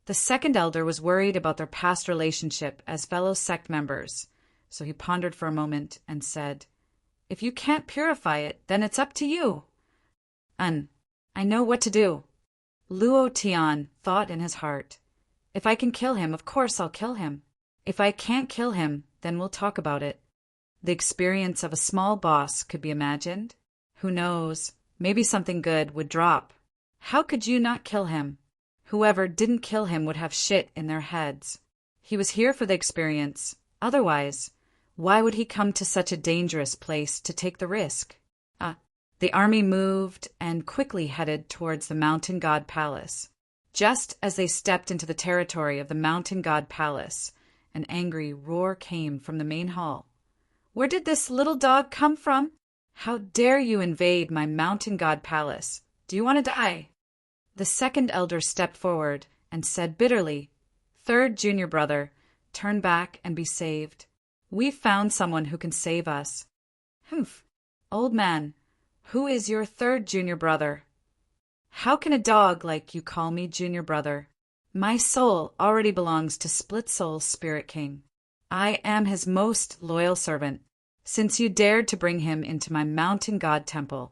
[SPEAKER 1] The second elder was worried about their past relationship as fellow sect members, so he pondered for a moment and said, "If you can't purify it, then it's up to you." I know what to do." Luo Tian thought in his heart, "If I can kill him, of course I'll kill him. If I can't kill him, then we'll talk about it." The experience of a small boss could be imagined. Who knows, maybe something good would drop. How could you not kill him? Whoever didn't kill him would have shit in their heads. He was here for the experience. Otherwise, why would he come to such a dangerous place to take the risk? The army moved and quickly headed towards the Mountain God Palace. Just as they stepped into the territory of the Mountain God Palace, an angry roar came from the main hall. "Where did this little dog come from? How dare you invade my Mountain God Palace? Do you want to die?" The second elder stepped forward and said bitterly, "Third junior brother, turn back and be saved. We've found someone who can save us." "Humph, old man, who is your third junior brother?" "How can a dog like you call me junior brother? My soul already belongs to Split Soul Spirit King." I am his most loyal servant. Since you dared to bring him into my mountain god temple,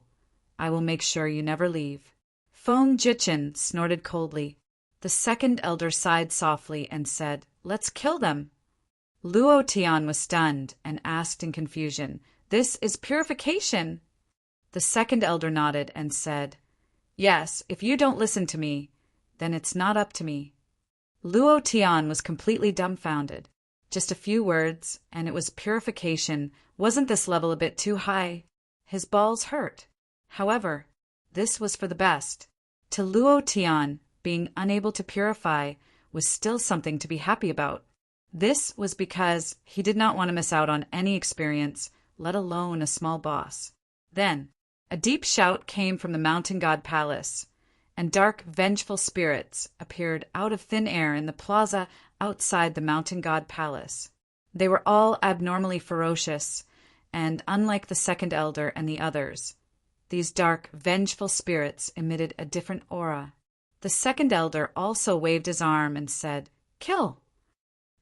[SPEAKER 1] I will make sure you never leave." Feng Jichin snorted coldly. The second elder sighed softly and said, "Let's kill them." Luo Tian was stunned and asked in confusion, "This is purification." The second elder nodded and said, "Yes, if you don't listen to me, then it's not up to me." Luo Tian was completely dumbfounded. Just a few words, and it was purification. Wasn't this level a bit too high? His balls hurt. However, this was for the best. To Luo Tian, being unable to purify was still something to be happy about. This was because he did not want to miss out on any experience, let alone a small boss. Then, a deep shout came from the mountain god palace, and dark, vengeful spirits appeared out of thin air in the plaza outside the mountain god palace. They were all abnormally ferocious, and unlike the second elder and the others, these dark, vengeful spirits emitted a different aura. The second elder also waved his arm and said, "Kill!"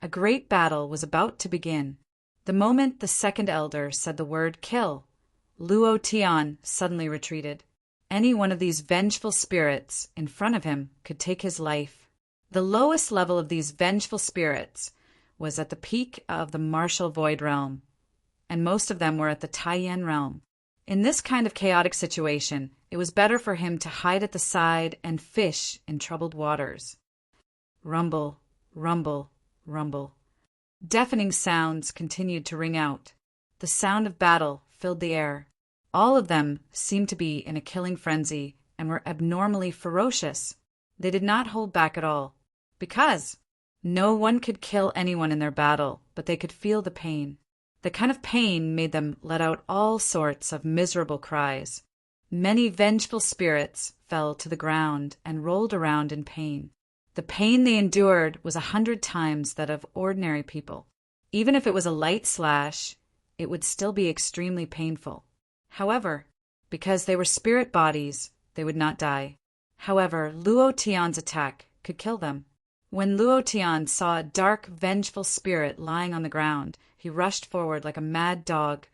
[SPEAKER 1] A great battle was about to begin. The moment the second elder said the word "kill," Luo Tian suddenly retreated. Any one of these vengeful spirits in front of him could take his life. The lowest level of these vengeful spirits was at the peak of the martial void realm, and most of them were at the Taiyan realm. In this kind of chaotic situation, it was better for him to hide at the side and fish in troubled waters. Rumble, rumble, rumble. Deafening sounds continued to ring out. The sound of battle filled the air. All of them seemed to be in a killing frenzy and were abnormally ferocious. They did not hold back at all, because no one could kill anyone in their battle, but they could feel the pain. The kind of pain made them let out all sorts of miserable cries. Many vengeful spirits fell to the ground and rolled around in pain. The pain they endured was 100 times that of ordinary people. Even if it was a light slash, it would still be extremely painful. However, because they were spirit bodies, they would not die. However, Luo Tian's attack could kill them. When Luo Tian saw a dark, vengeful spirit lying on the ground, he rushed forward like a mad dog,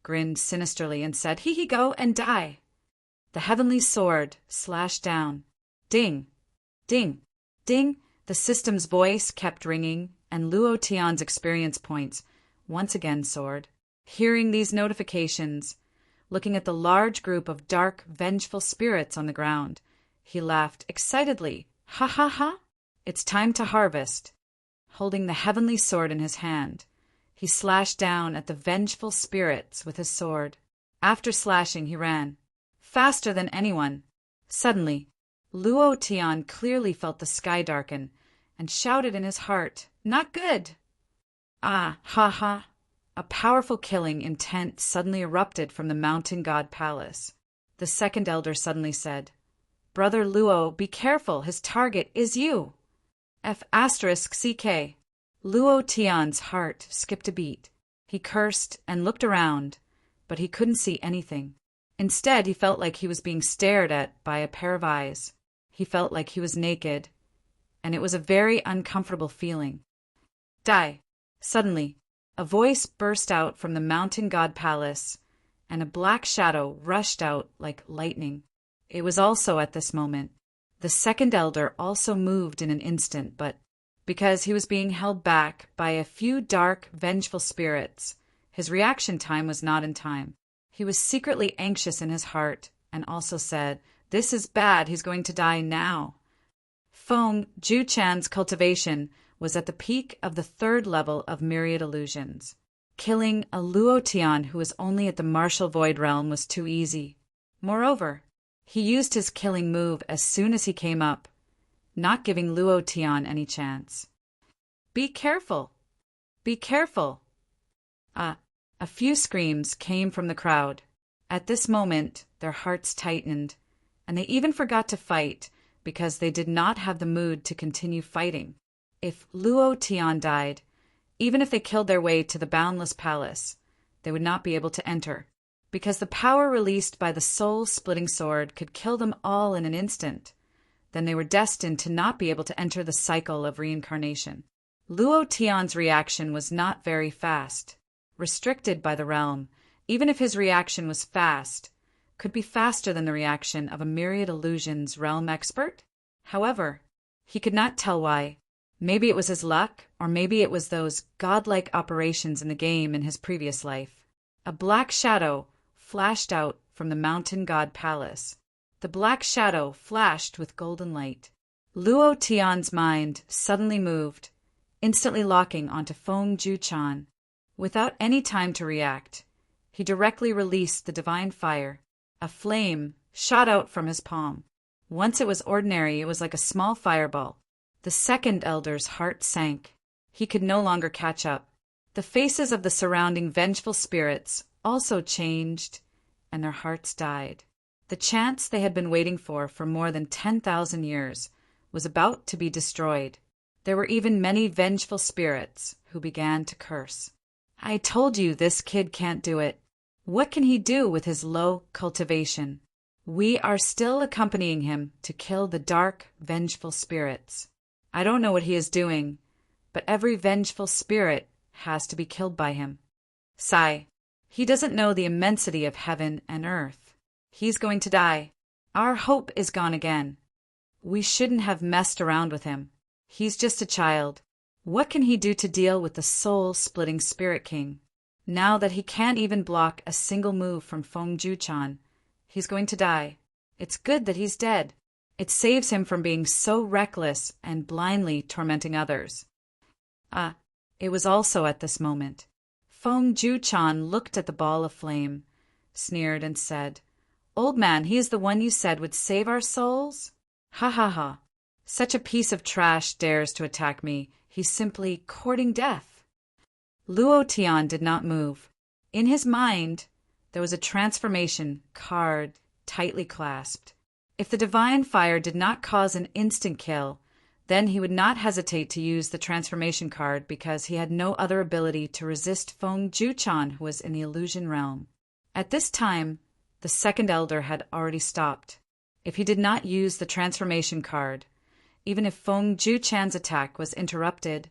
[SPEAKER 1] grinned sinisterly, and said, "Hee go and die." The heavenly sword slashed down. Ding! Ding! Ding! The system's voice kept ringing, and Luo Tian's experience points once again soared. Hearing these notifications, looking at the large group of dark, vengeful spirits on the ground, he laughed excitedly. "Ha ha ha! It's time to harvest." Holding the heavenly sword in his hand, he slashed down at the vengeful spirits with his sword. After slashing, he ran, faster than anyone. Suddenly, Luo Tian clearly felt the sky darken and shouted in his heart, "Not good!" Ah, ha ha! A powerful killing intent suddenly erupted from the mountain god palace. The second elder suddenly said, "Brother Luo, be careful, his target is you." F***CK. Luo Tian's heart skipped a beat. He cursed and looked around, but he couldn't see anything. Instead, he felt like he was being stared at by a pair of eyes. He felt like he was naked, and it was a very uncomfortable feeling. Die! Suddenly, a voice burst out from the mountain god palace, and a black shadow rushed out like lightning. It was also at this moment. The second elder also moved in an instant, but because he was being held back by a few dark, vengeful spirits, his reaction time was not in time. He was secretly anxious in his heart and also said, "This is bad, he's going to die now." Feng Juchan's cultivation was at the peak of the 3rd level of myriad illusions. Killing a Luo Tian who was only at the martial void realm was too easy. Moreover, he used his killing move as soon as he came up, not giving Luo Tian any chance. "Be careful! Be careful!" A few screams came from the crowd. At this moment, their hearts tightened, and they even forgot to fight because they did not have the mood to continue fighting. If Luo Tian died, even if they killed their way to the boundless palace, they would not be able to enter, because the power released by the soul-splitting sword could kill them all in an instant. Then they were destined to not be able to enter the cycle of reincarnation. Luo Tian's reaction was not very fast. Restricted by the realm, even if his reaction was fast, could be faster than the reaction of a myriad illusions realm expert? However, he could not tell why. Maybe it was his luck, or maybe it was those godlike operations in the game in his previous life. A black shadow flashed out from the mountain god palace. The black shadow flashed with golden light. Luo Tian's mind suddenly moved, instantly locking onto Feng Juchan. Without any time to react, he directly released the divine fire. A flame shot out from his palm. Once it was ordinary, it was like a small fireball. The second elder's heart sank. He could no longer catch up. The faces of the surrounding vengeful spirits also changed, and their hearts died. The chance they had been waiting for more than 10,000 years was about to be destroyed. There were even many vengeful spirits who began to curse. I told you this kid can't do it. What can he do with his low cultivation? We are still accompanying him to kill the dark, vengeful spirits. I don't know what he is doing, but every vengeful spirit has to be killed by him. Sigh. He doesn't know the immensity of heaven and earth. He's going to die. Our hope is gone again. We shouldn't have messed around with him. He's just a child. What can he do to deal with the soul-splitting Spirit King? Now that he can't even block a single move from Feng Juchan, he's going to die. It's good that he's dead. It saves him from being so reckless and blindly tormenting others. It was also at this moment. Feng Juchan looked at the ball of flame, sneered and said, "Old man, he is the one you said would save our souls? Ha ha ha. Such a piece of trash dares to attack me. He's simply courting death." Luo Tian did not move. In his mind, there was a transformation card tightly clasped. If the divine fire did not cause an instant kill, then he would not hesitate to use the transformation card because he had no other ability to resist Feng Juchan, who was in the illusion realm. At this time, the second elder had already stopped. If he did not use the transformation card, even if Feng Juchan's attack was interrupted,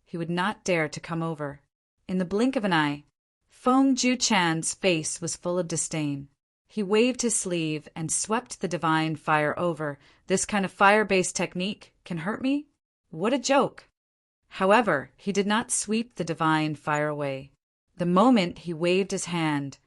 [SPEAKER 1] he would not dare to come over. In the blink of an eye, Feng Juchan's face was full of disdain. He waved his sleeve and swept the divine fire over. This kind of fire-based technique can hurt me? What a joke! However, he did not sweep the divine fire away. The moment he waved his hand,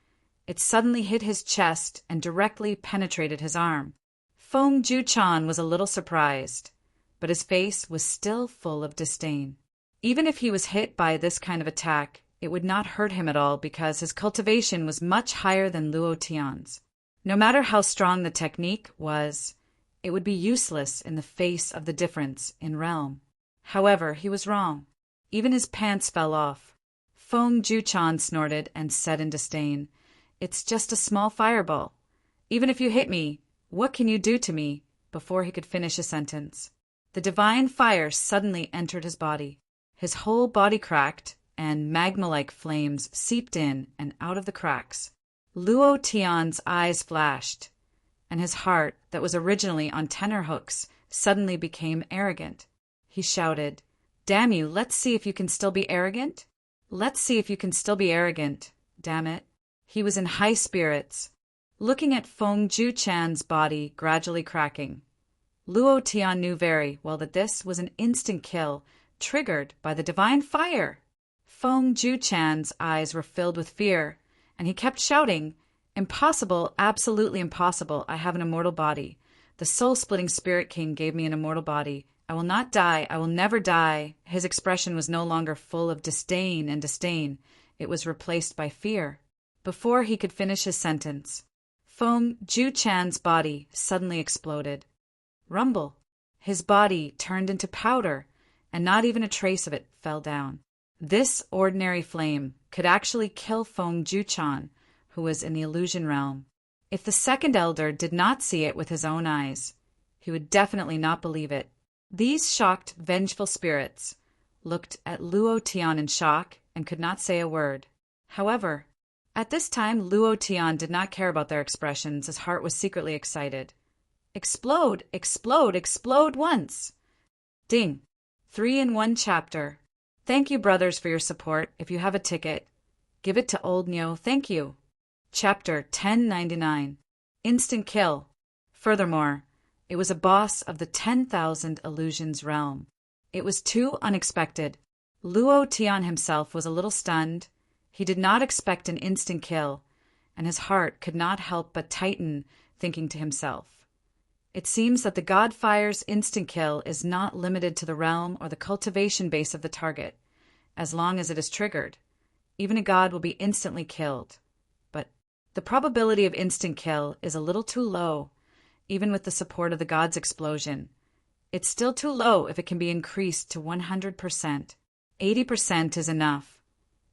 [SPEAKER 1] it suddenly hit his chest and directly penetrated his arm. Feng Juchan was a little surprised, but his face was still full of disdain. Even if he was hit by this kind of attack, it would not hurt him at all because his cultivation was much higher than Luo Tian's. No matter how strong the technique was, it would be useless in the face of the difference in realm. However, he was wrong. Even his pants fell off. Feng Juchan snorted and said in disdain, "It's just a small fireball. Even if you hit me, what can you do to me?" Before he could finish a sentence, the divine fire suddenly entered his body. His whole body cracked, and magma-like flames seeped in and out of the cracks. Luo Tian's eyes flashed, and his heart, that was originally on tenterhooks, suddenly became arrogant. He shouted, "Damn you, let's see if you can still be arrogant? Let's see if you can still be arrogant, damn it." He was in high spirits, looking at Feng Juchan's body gradually cracking. Luo Tian knew very well that this was an instant kill, triggered by the divine fire. Feng Juchan's eyes were filled with fear, and he kept shouting, "Impossible, absolutely impossible. I have an immortal body. The soul-splitting Spirit King gave me an immortal body. I will not die. I will never die." His expression was no longer full of disdain and disdain. It was replaced by fear. Before he could finish his sentence, Feng Juchan's body suddenly exploded. Rumble. His body turned into powder, and not even a trace of it fell down. This ordinary flame could actually kill Feng Juchan, who was in the illusion realm. If the second elder did not see it with his own eyes, he would definitely not believe it. These shocked, vengeful spirits looked at Luo Tian in shock and could not say a word. However, at this time Luo Tian did not care about their expressions. His heart was secretly excited. Explode, explode, explode once! Ding! 3 in 1 chapter. Thank you, brothers, for your support. If you have a ticket, give it to Old Nyo. Thank you. Chapter 1099. Instant Kill. Furthermore, it was a boss of the 10,000 Illusions realm. It was too unexpected. Luo Tian himself was a little stunned. He did not expect an instant kill, and his heart could not help but tighten, thinking to himself, "It seems that the God Fire's instant kill is not limited to the realm or the cultivation base of the target. As long as it is triggered, even a god will be instantly killed. But the probability of instant kill is a little too low, even with the support of the god's explosion. It's still too low if it can be increased to 100%. 80% is enough.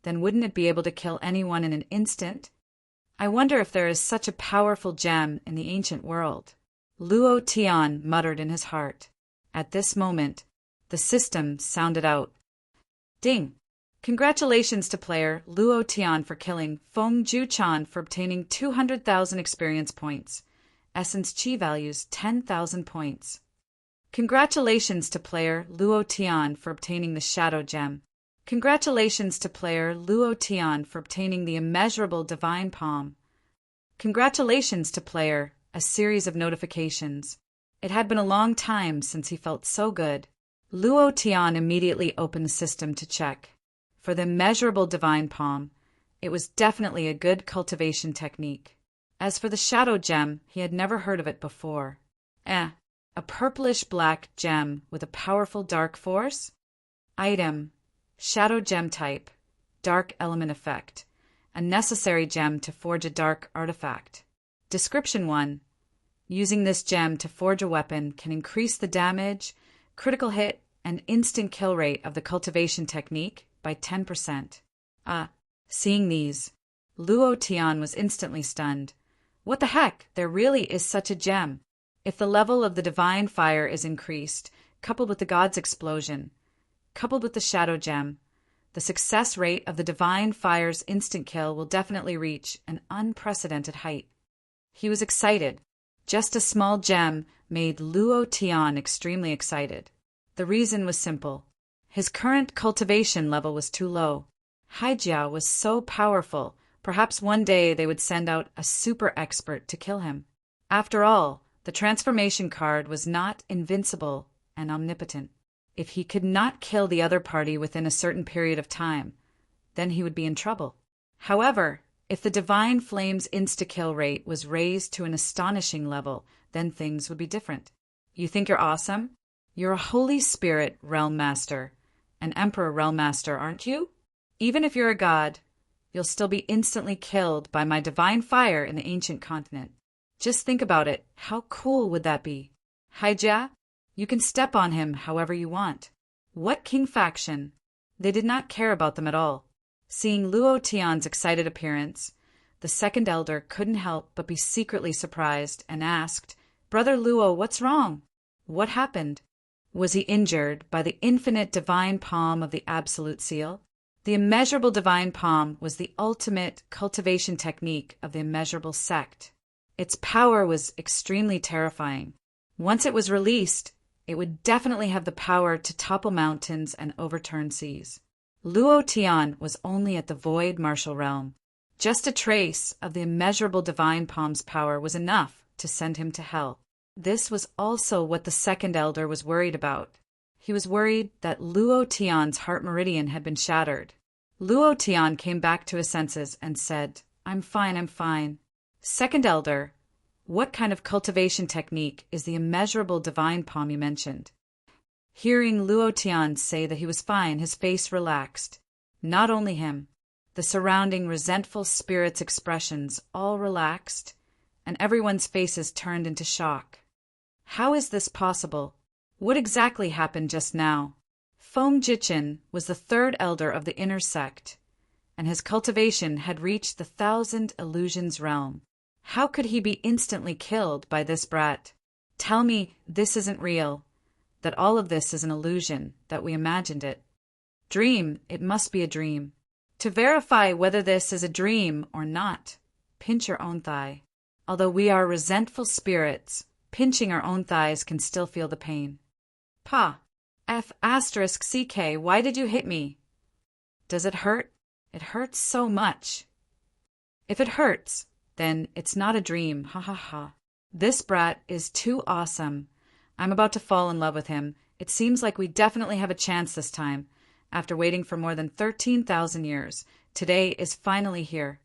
[SPEAKER 1] Then wouldn't it be able to kill anyone in an instant? I wonder if there is such a powerful gem in the ancient world." Luo Tian muttered in his heart. At this moment, the system sounded out. Ding! Congratulations to player Luo Tian for killing Feng Juchan for obtaining 200,000 experience points. Essence Chi values 10,000 points. Congratulations to player Luo Tian for obtaining the Shadow Gem. Congratulations to player Luo Tian for obtaining the Immeasurable Divine Palm. Congratulations to player. A series of notifications. It had been a long time since he felt so good. Luo Tian immediately opened the system to check. For the Immeasurable Divine Palm, it was definitely a good cultivation technique. As for the Shadow Gem, he had never heard of it before. A purplish-black gem with a powerful dark force? Item: Shadow Gem type, Dark Element effect. A necessary gem to forge a dark artifact. Description 1. Using this gem to forge a weapon can increase the damage, critical hit, and instant kill rate of the cultivation technique by 10%. Seeing these, Luo Tian was instantly stunned. What the heck? There really is such a gem. If the level of the divine fire is increased, coupled with the god's explosion, coupled with the shadow gem, the success rate of the divine fire's instant kill will definitely reach an unprecedented height. He was excited. Just a small gem made Luo Tian extremely excited. The reason was simple. His current cultivation level was too low. Haijiao was so powerful, perhaps one day they would send out a super expert to kill him. After all, the transformation card was not invincible and omnipotent. If he could not kill the other party within a certain period of time, then he would be in trouble. However, if the Divine Flame's insta-kill rate was raised to an astonishing level, then things would be different. You think you're awesome? You're a Holy Spirit Realm Master, an Emperor Realm Master, aren't you? Even if you're a god, you'll still be instantly killed by my divine fire in the ancient continent. Just think about it. How cool would that be? Haijia, you can step on him however you want. What king faction? They did not care about them at all. Seeing Luo Tian's excited appearance, the second elder couldn't help but be secretly surprised and asked, "Brother Luo, what's wrong? What happened? Was he injured by the infinite divine palm of the Absolute Seal?" The Immeasurable Divine Palm was the ultimate cultivation technique of the Immeasurable Sect. Its power was extremely terrifying. Once it was released, it would definitely have the power to topple mountains and overturn seas. Luo Tian was only at the Void Martial Realm. Just a trace of the Immeasurable Divine Palm's power was enough to send him to hell. This was also what the second elder was worried about. He was worried that Luo Tian's heart meridian had been shattered. Luo Tian came back to his senses and said, I'm fine. Second elder, what kind of cultivation technique is the Immeasurable Divine Palm you mentioned? Hearing Luo Tian say that he was fine, his face relaxed. Not only him, the surrounding resentful spirits' expressions all relaxed, and everyone's faces turned into shock. How is this possible? What exactly happened just now? Feng Jichin was the third elder of the inner sect, and his cultivation had reached the 1,000 Illusions realm. How could he be instantly killed by this brat? Tell me this isn't real, that all of this is an illusion, that we imagined it. Dream, it must be a dream. To verify whether this is a dream or not, pinch your own thigh. Although we are resentful spirits, pinching our own thighs can still feel the pain. Pa! F***ck, why did you hit me? Does it hurt? It hurts so much. If it hurts, then it's not a dream, ha ha ha. This brat is too awesome. I'm about to fall in love with him. It seems like we definitely have a chance this time. After waiting for more than 13,000 years, today is finally here.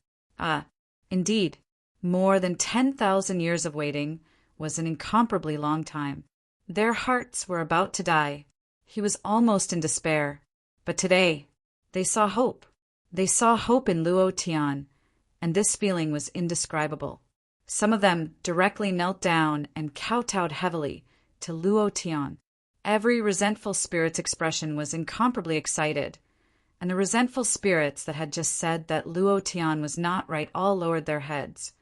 [SPEAKER 1] Indeed, more than 10,000 years of waiting was an incomparably long time. Their hearts were about to die. He was almost in despair. But today, they saw hope. They saw hope in Luo Tian, and this feeling was indescribable. Some of them directly knelt down and kowtowed heavily to Luo Tian. Every resentful spirit's expression was incomparably excited, and the resentful spirits that had just said that Luo Tian was not right all lowered their heads,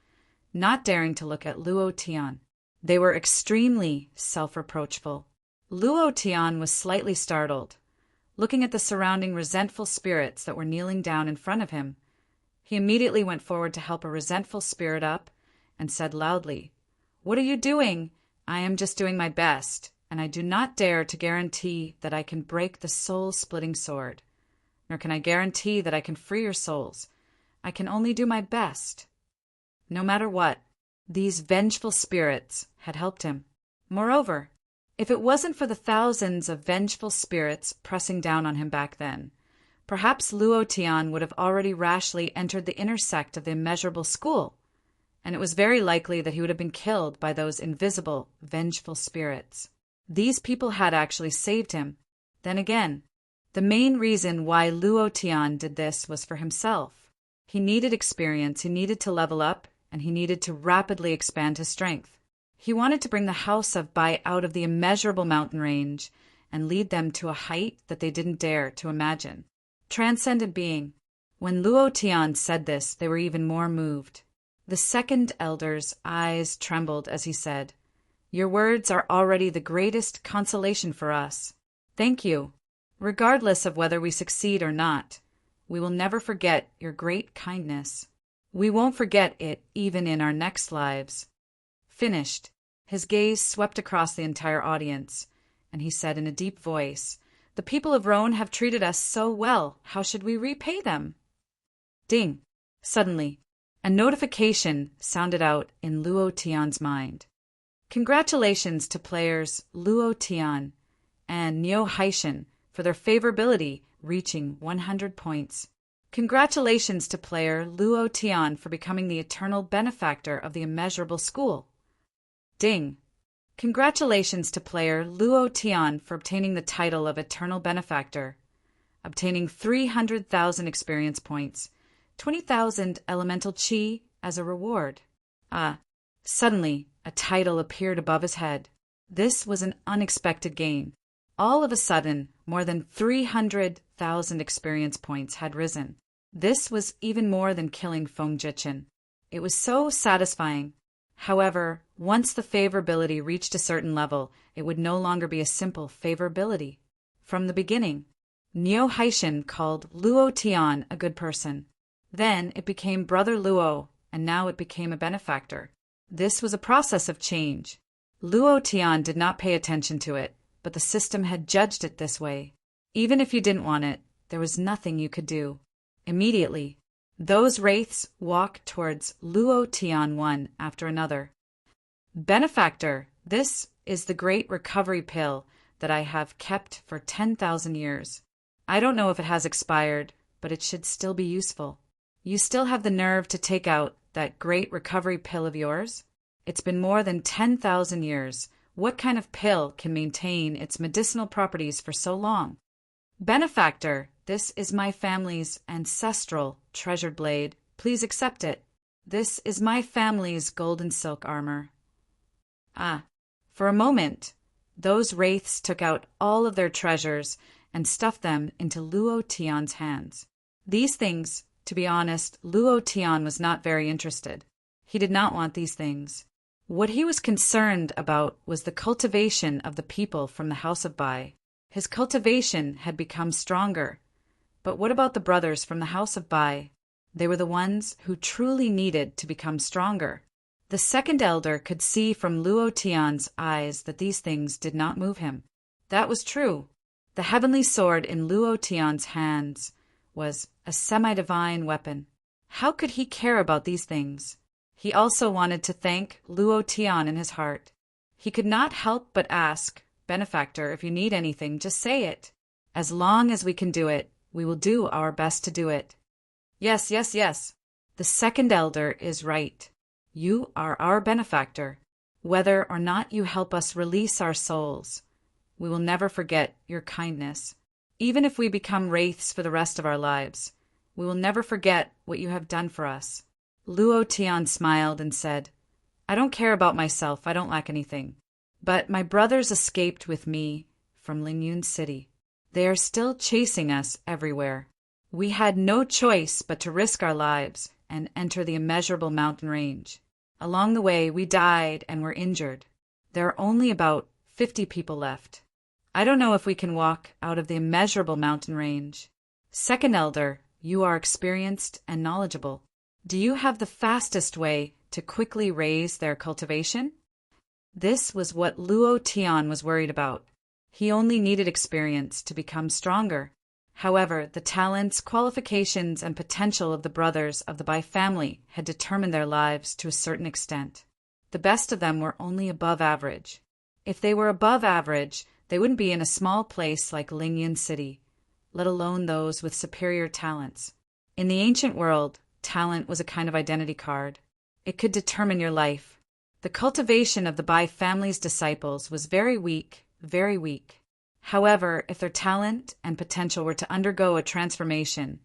[SPEAKER 1] not daring to look at Luo Tian. They were extremely self-reproachful. Luo Tian was slightly startled, looking at the surrounding resentful spirits that were kneeling down in front of him. He immediately went forward to help a resentful spirit up and said loudly, "What are you doing? I am just doing my best, and I do not dare to guarantee that I can break the soul-splitting sword, nor can I guarantee that I can free your souls. I can only do my best." No matter what, these vengeful spirits had helped him. Moreover, if it wasn't for the thousands of vengeful spirits pressing down on him back then, perhaps Luo Tian would have already rashly entered the inner sect of the immeasurable school, and it was very likely that he would have been killed by those invisible, vengeful spirits. These people had actually saved him. Then again, the main reason why Luo Tian did this was for himself. He needed experience, he needed to level up, and he needed to rapidly expand his strength. He wanted to bring the House of Bai out of the immeasurable mountain range and lead them to a height that they didn't dare to imagine. Transcendent being. When Luo Tian said this, they were even more moved. The second elder's eyes trembled as he said, "Your words are already the greatest consolation for us. Thank you. Regardless of whether we succeed or not, we will never forget your great kindness. We won't forget it even in our next lives." Finished, his gaze swept across the entire audience, and he said in a deep voice, "The people of Rhone have treated us so well. How should we repay them?" Ding! Suddenly, a notification sounded out in Luo Tian's mind. Congratulations to players Luo Tian and Niu Haishan for their favorability reaching 100 points. Congratulations to player Luo Tian for becoming the eternal benefactor of the immeasurable school. Ding! Congratulations to player Luo Tian for obtaining the title of eternal benefactor, obtaining 300,000 experience points, 20,000 elemental chi as a reward. Suddenly, a title appeared above his head. This was an unexpected gain. All of a sudden, more than 300,000 experience points had risen. This was even more than killing Feng Jichin. It was so satisfying. However, once the favorability reached a certain level, it would no longer be a simple favorability. From the beginning, Niu Haishan called Luo Tian a good person. Then it became Brother Luo, and now it became a benefactor. This was a process of change. Luo Tian did not pay attention to it, but the system had judged it this way. Even if you didn't want it, there was nothing you could do. Immediately, those wraiths walked towards Luo Tian one after another. Benefactor, this is the great recovery pill that I have kept for 10,000 years. I don't know if it has expired, but it should still be useful. You still have the nerve to take out that great recovery pill of yours? It's been more than 10,000 years. What kind of pill can maintain its medicinal properties for so long? Benefactor, this is my family's ancestral treasured blade. Please accept it. This is my family's golden silk armor. For a moment, those wraiths took out all of their treasures and stuffed them into Luo Tian's hands. These things, to be honest, Luo Tian was not very interested. He did not want these things. What he was concerned about was the cultivation of the people from the House of Bai. His cultivation had become stronger. But what about the brothers from the House of Bai? They were the ones who truly needed to become stronger. The second elder could see from Luo Tian's eyes that these things did not move him. That was true. The heavenly sword in Luo Tian's hands was a semi-divine weapon. How could he care about these things? He also wanted to thank Luo Tian in his heart. He could not help but ask, "Benefactor, if you need anything, just say it. As long as we can do it, we will do our best to do it." Yes, yes, yes. The second elder is right. You are our benefactor. Whether or not you help us release our souls, we will never forget your kindness. Even if we become wraiths for the rest of our lives, we will never forget what you have done for us. Luo Tian smiled and said, "I don't care about myself, I don't lack anything. But my brothers escaped with me from Lingyun City. They are still chasing us everywhere. We had no choice but to risk our lives and enter the immeasurable mountain range. Along the way, we died and were injured. There are only about 50 people left. I don't know if we can walk out of the immeasurable mountain range. Second elder, you are experienced and knowledgeable. Do you have the fastest way to quickly raise their cultivation?" This was what Luo Tian was worried about. He only needed experience to become stronger. However, the talents, qualifications, and potential of the brothers of the Bai family had determined their lives to a certain extent. The best of them were only above average. If they were above average, they wouldn't be in a small place like Lingyun City, let alone those with superior talents. In the ancient world, talent was a kind of identity card. It could determine your life. The cultivation of the Bai family's disciples was very weak, very weak. However, if their talent and potential were to undergo a transformation,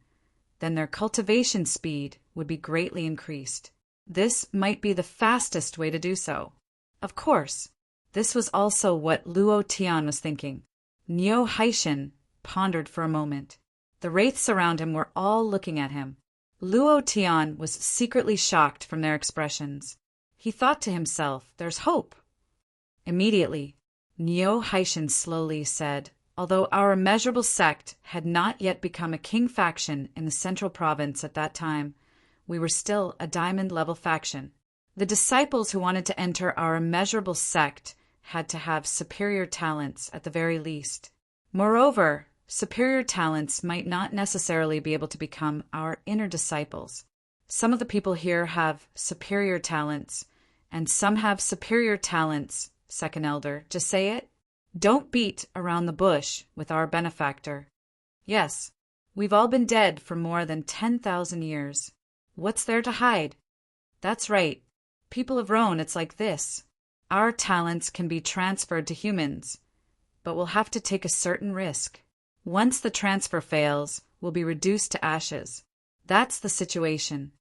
[SPEAKER 1] then their cultivation speed would be greatly increased. This might be the fastest way to do so. Of course, this was also what Luo Tian was thinking. Niu Haishan pondered for a moment. The wraiths around him were all looking at him. Luo Tian was secretly shocked from their expressions. He thought to himself, "There's hope." Immediately, Niu Haishan slowly said, "Although our immeasurable sect had not yet become a king faction in the central province at that time, we were still a diamond-level faction. The disciples who wanted to enter our immeasurable sect had to have superior talents at the very least. Moreover, superior talents might not necessarily be able to become our inner disciples. Some of the people here have superior talents, and some have superior talents. Second elder, just say it. Don't beat around the bush with our benefactor. Yes, we've all been dead for more than 10,000 years. What's there to hide? That's right. People of Rhone, it's like this. Our talents can be transferred to humans, but we'll have to take a certain risk. Once the transfer fails, we'll be reduced to ashes. That's the situation."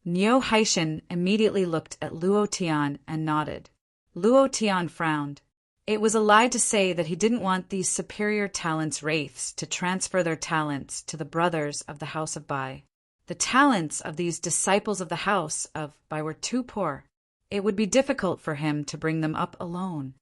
[SPEAKER 1] Niu Haishan immediately looked at Luo Tian and nodded. Luo Tian frowned. It was a lie to say that he didn't want these superior talents wraiths to transfer their talents to the brothers of the House of Bai. The talents of these disciples of the House of Bai were too poor. It would be difficult for him to bring them up alone.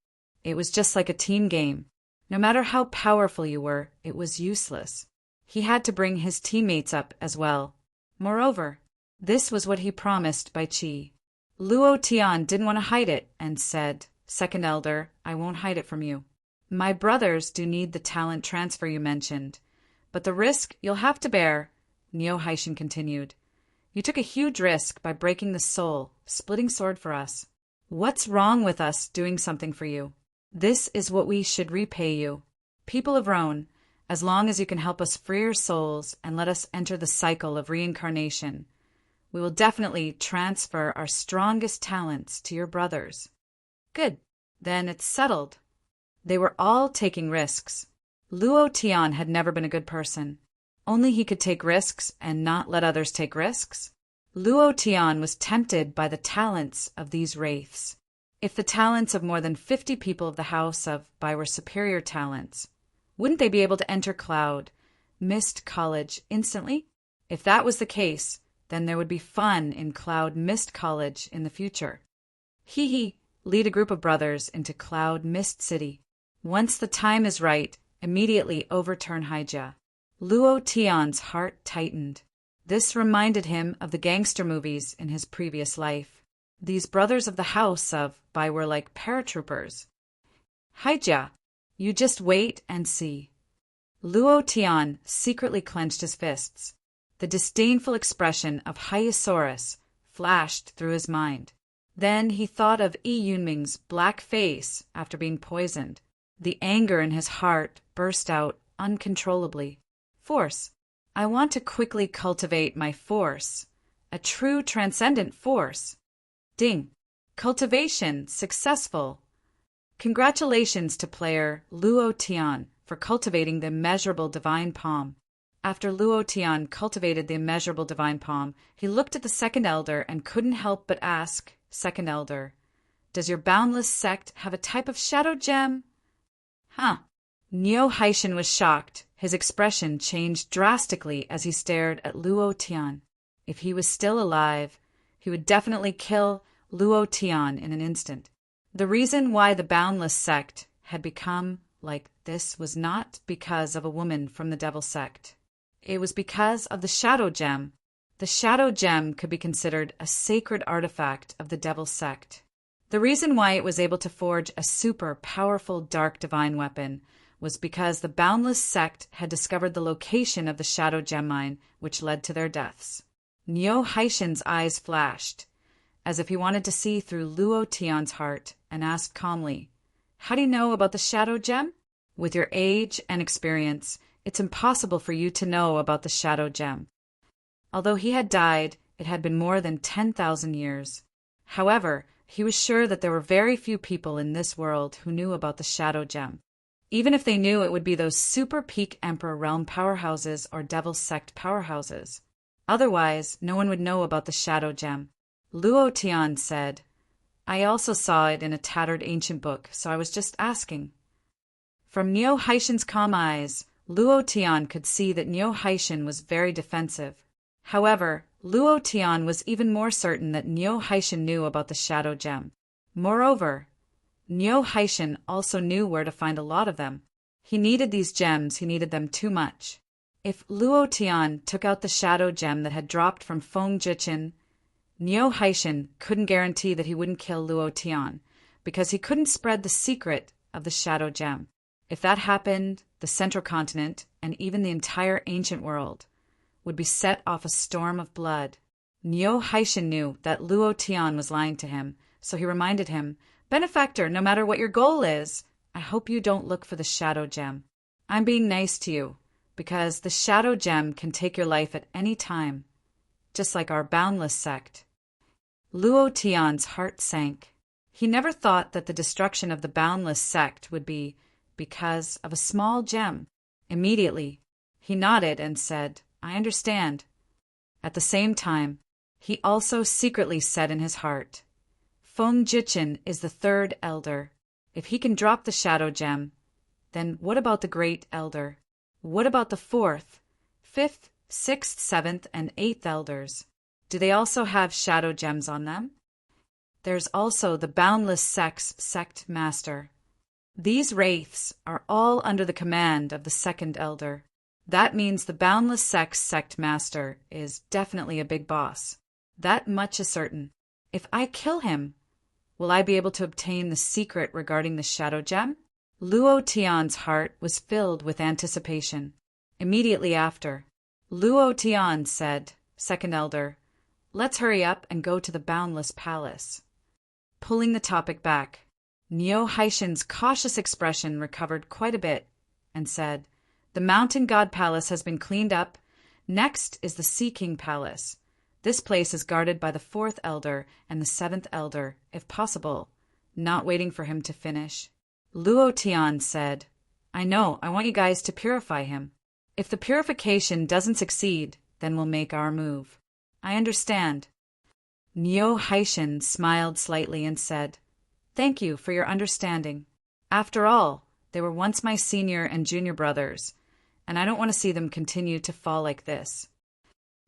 [SPEAKER 1] It was just like a team game. No matter how powerful you were, it was useless. He had to bring his teammates up as well. Moreover, this was what he promised Bai Qi. Luo Tian didn't want to hide it and said, "Second elder, I won't hide it from you. My brothers do need the talent transfer you mentioned, but the risk you'll have to bear," Niu Haishan continued. "You took a huge risk by breaking the soul, splitting sword for us. What's wrong with us doing something for you? This is what we should repay you. People of Rhone, as long as you can help us free our souls and let us enter the cycle of reincarnation, we will definitely transfer our strongest talents to your brothers." Good. Then it's settled. They were all taking risks. Luo Tian had never been a good person. Only he could take risks and not let others take risks. Luo Tian was tempted by the talents of these wraiths. If the talents of more than 50 people of the House of Bai were superior talents, wouldn't they be able to enter Cloud Mist College instantly? If that was the case, then there would be fun in Cloud Mist College in the future. Lead a group of brothers into Cloud Mist City. Once the time is right, immediately overturn Haijia. Luo Tian's heart tightened. This reminded him of the gangster movies in his previous life. These brothers of the House of Bai were like paratroopers. Haijia, you just wait and see. Luo Tian secretly clenched his fists. The disdainful expression of Hyosaurus flashed through his mind. Then he thought of Yi Yunming's black face after being poisoned. The anger in his heart burst out uncontrollably. Force. I want to quickly cultivate my force. A true transcendent force. Ding. Cultivation successful. Congratulations to player Luo Tian for cultivating the immeasurable divine palm. After Luo Tian cultivated the immeasurable divine palm, he looked at the second elder and couldn't help but ask, Second elder, does your boundless sect have a type of shadow gem? Huh. Niu Haishan was shocked. His expression changed drastically as he stared at Luo Tian. If he was still alive, he would definitely kill Luo Tian in an instant. The reason why the boundless sect had become like this was not because of a woman from the devil sect. It was because of the shadow gem. The shadow gem could be considered a sacred artifact of the devil sect. The reason why it was able to forge a super powerful dark divine weapon was because the boundless sect had discovered the location of the shadow gem mine, which led to their deaths. Niu Haishan's eyes flashed, as if he wanted to see through Luo Tian's heart, and asked calmly, How do you know about the shadow gem? With your age and experience, it's impossible for you to know about the shadow gem. Although he had died, it had been more than 10,000 years. However, he was sure that there were very few people in this world who knew about the shadow gem. Even if they knew, it would be those super peak Emperor Realm powerhouses or Devil Sect powerhouses. Otherwise, no one would know about the shadow gem. Luo Tian said, I also saw it in a tattered ancient book, so I was just asking. From Niu Haishan's calm eyes, Luo Tian could see that Niu Haishan was very defensive. However, Luo Tian was even more certain that Niu Haishan knew about the shadow gem. Moreover, Niu Haishan also knew where to find a lot of them. He needed these gems, he needed them too much. If Luo Tian took out the shadow gem that had dropped from Feng Jichin, Niu Haishan couldn't guarantee that he wouldn't kill Luo Tian, because he couldn't spread the secret of the shadow gem. If that happened, the Central Continent, and even the entire ancient world, would be set off a storm of blood. Niu Haishan knew that Luo Tian was lying to him, so he reminded him, Benefactor, no matter what your goal is, I hope you don't look for the shadow gem. I'm being nice to you, because the shadow gem can take your life at any time, just like our boundless sect. Luo Tian's heart sank. He never thought that the destruction of the boundless sect would be because of a small gem. Immediately, he nodded and said, I understand. At the same time, he also secretly said in his heart, Feng Jichin is the third elder. If he can drop the shadow gem, then what about the great elder? What about the fourth, fifth, sixth, seventh, and eighth elders? Do they also have shadow gems on them? There's also the boundless sect master. These wraiths are all under the command of the second elder. That means the boundless sect master is definitely a big boss. That much is certain. If I kill him, will I be able to obtain the secret regarding the shadow gem? Luo Tian's heart was filled with anticipation. Immediately after, Luo Tian said, Second elder, let's hurry up and go to the boundless palace. Pulling the topic back, Niu Haishan's cautious expression recovered quite a bit and said, The Mountain God Palace has been cleaned up. Next is the Sea King Palace. This place is guarded by the fourth elder and the seventh elder, if possible. Not waiting for him to finish, Luo Tian said, I know, I want you guys to purify him. If the purification doesn't succeed, then we'll make our move. I understand. Niu Haishan smiled slightly and said, Thank you for your understanding. After all, they were once my senior and junior brothers, and I don't want to see them continue to fall like this.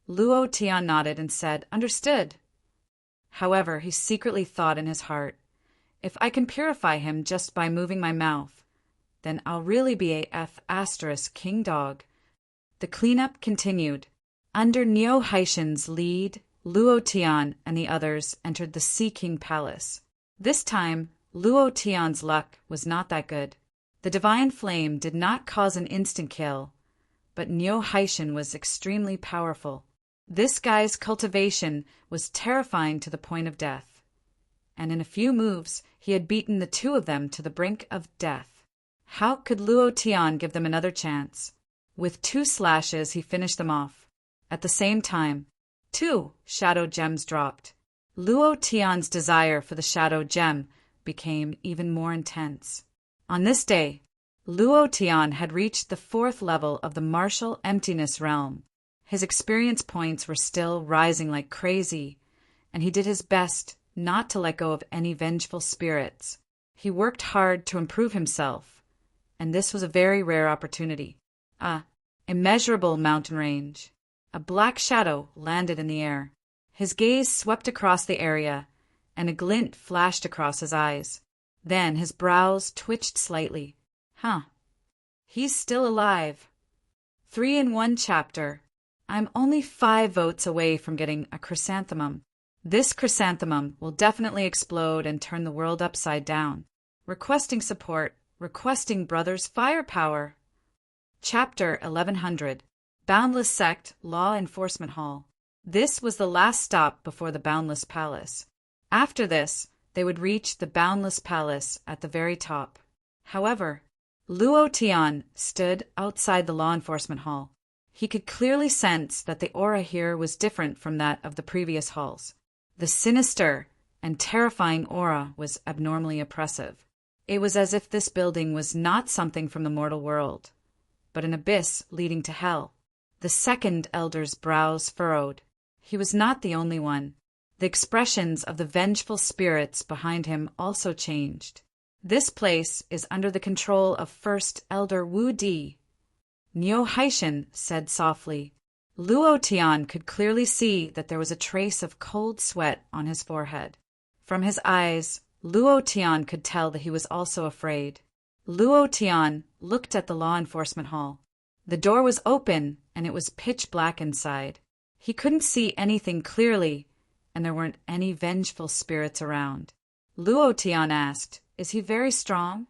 [SPEAKER 1] Luo Tian nodded and said, Understood. However, he secretly thought in his heart, If I can purify him just by moving my mouth, then I'll really be a F** king dog. The cleanup continued. Under Niu Haishan's lead, Luo Tian and the others entered the Sea King Palace. This time, Luo Tian's luck was not that good. The divine flame did not cause an instant kill, but Nyo Haishin was extremely powerful. This guy's cultivation was terrifying to the point of death, and in a few moves he had beaten the two of them to the brink of death. How could Luo Tian give them another chance? With 2 slashes he finished them off. At the same time, 2 shadow gems dropped. Luo Tian's desire for the shadow gem became even more intense. On this day, Luo Tian had reached the 4th level of the martial emptiness realm. His experience points were still rising like crazy, and he did his best not to let go of any vengeful spirits. He worked hard to improve himself, and this was a very rare opportunity. Immeasurable mountain range. A black shadow landed in the air. His gaze swept across the area, and a glint flashed across his eyes. Then his brows twitched slightly. He's still alive. 3 in 1 chapter. I'm only 5 votes away from getting a chrysanthemum. This chrysanthemum will definitely explode and turn the world upside down. Requesting support. Requesting brothers' firepower. Chapter 1100. Boundless Sect Law Enforcement Hall. This was the last stop before the Boundless Palace. After this, they would reach the Boundless Palace at the very top. However, Luo Tian stood outside the law enforcement hall. He could clearly sense that the aura here was different from that of the previous halls. The sinister and terrifying aura was abnormally oppressive. It was as if this building was not something from the mortal world, but an abyss leading to hell. The second elder's brows furrowed. He was not the only one. The expressions of the vengeful spirits behind him also changed. This place is under the control of First Elder Wu Di. Nyo Haishin said softly. Luo Tian could clearly see that there was a trace of cold sweat on his forehead. From his eyes, Luo Tian could tell that he was also afraid. Luo Tian looked at the law enforcement hall. The door was open, and it was pitch black inside. He couldn't see anything clearly, and there weren't any vengeful spirits around. Luo Tian asked, "Is he very strong?"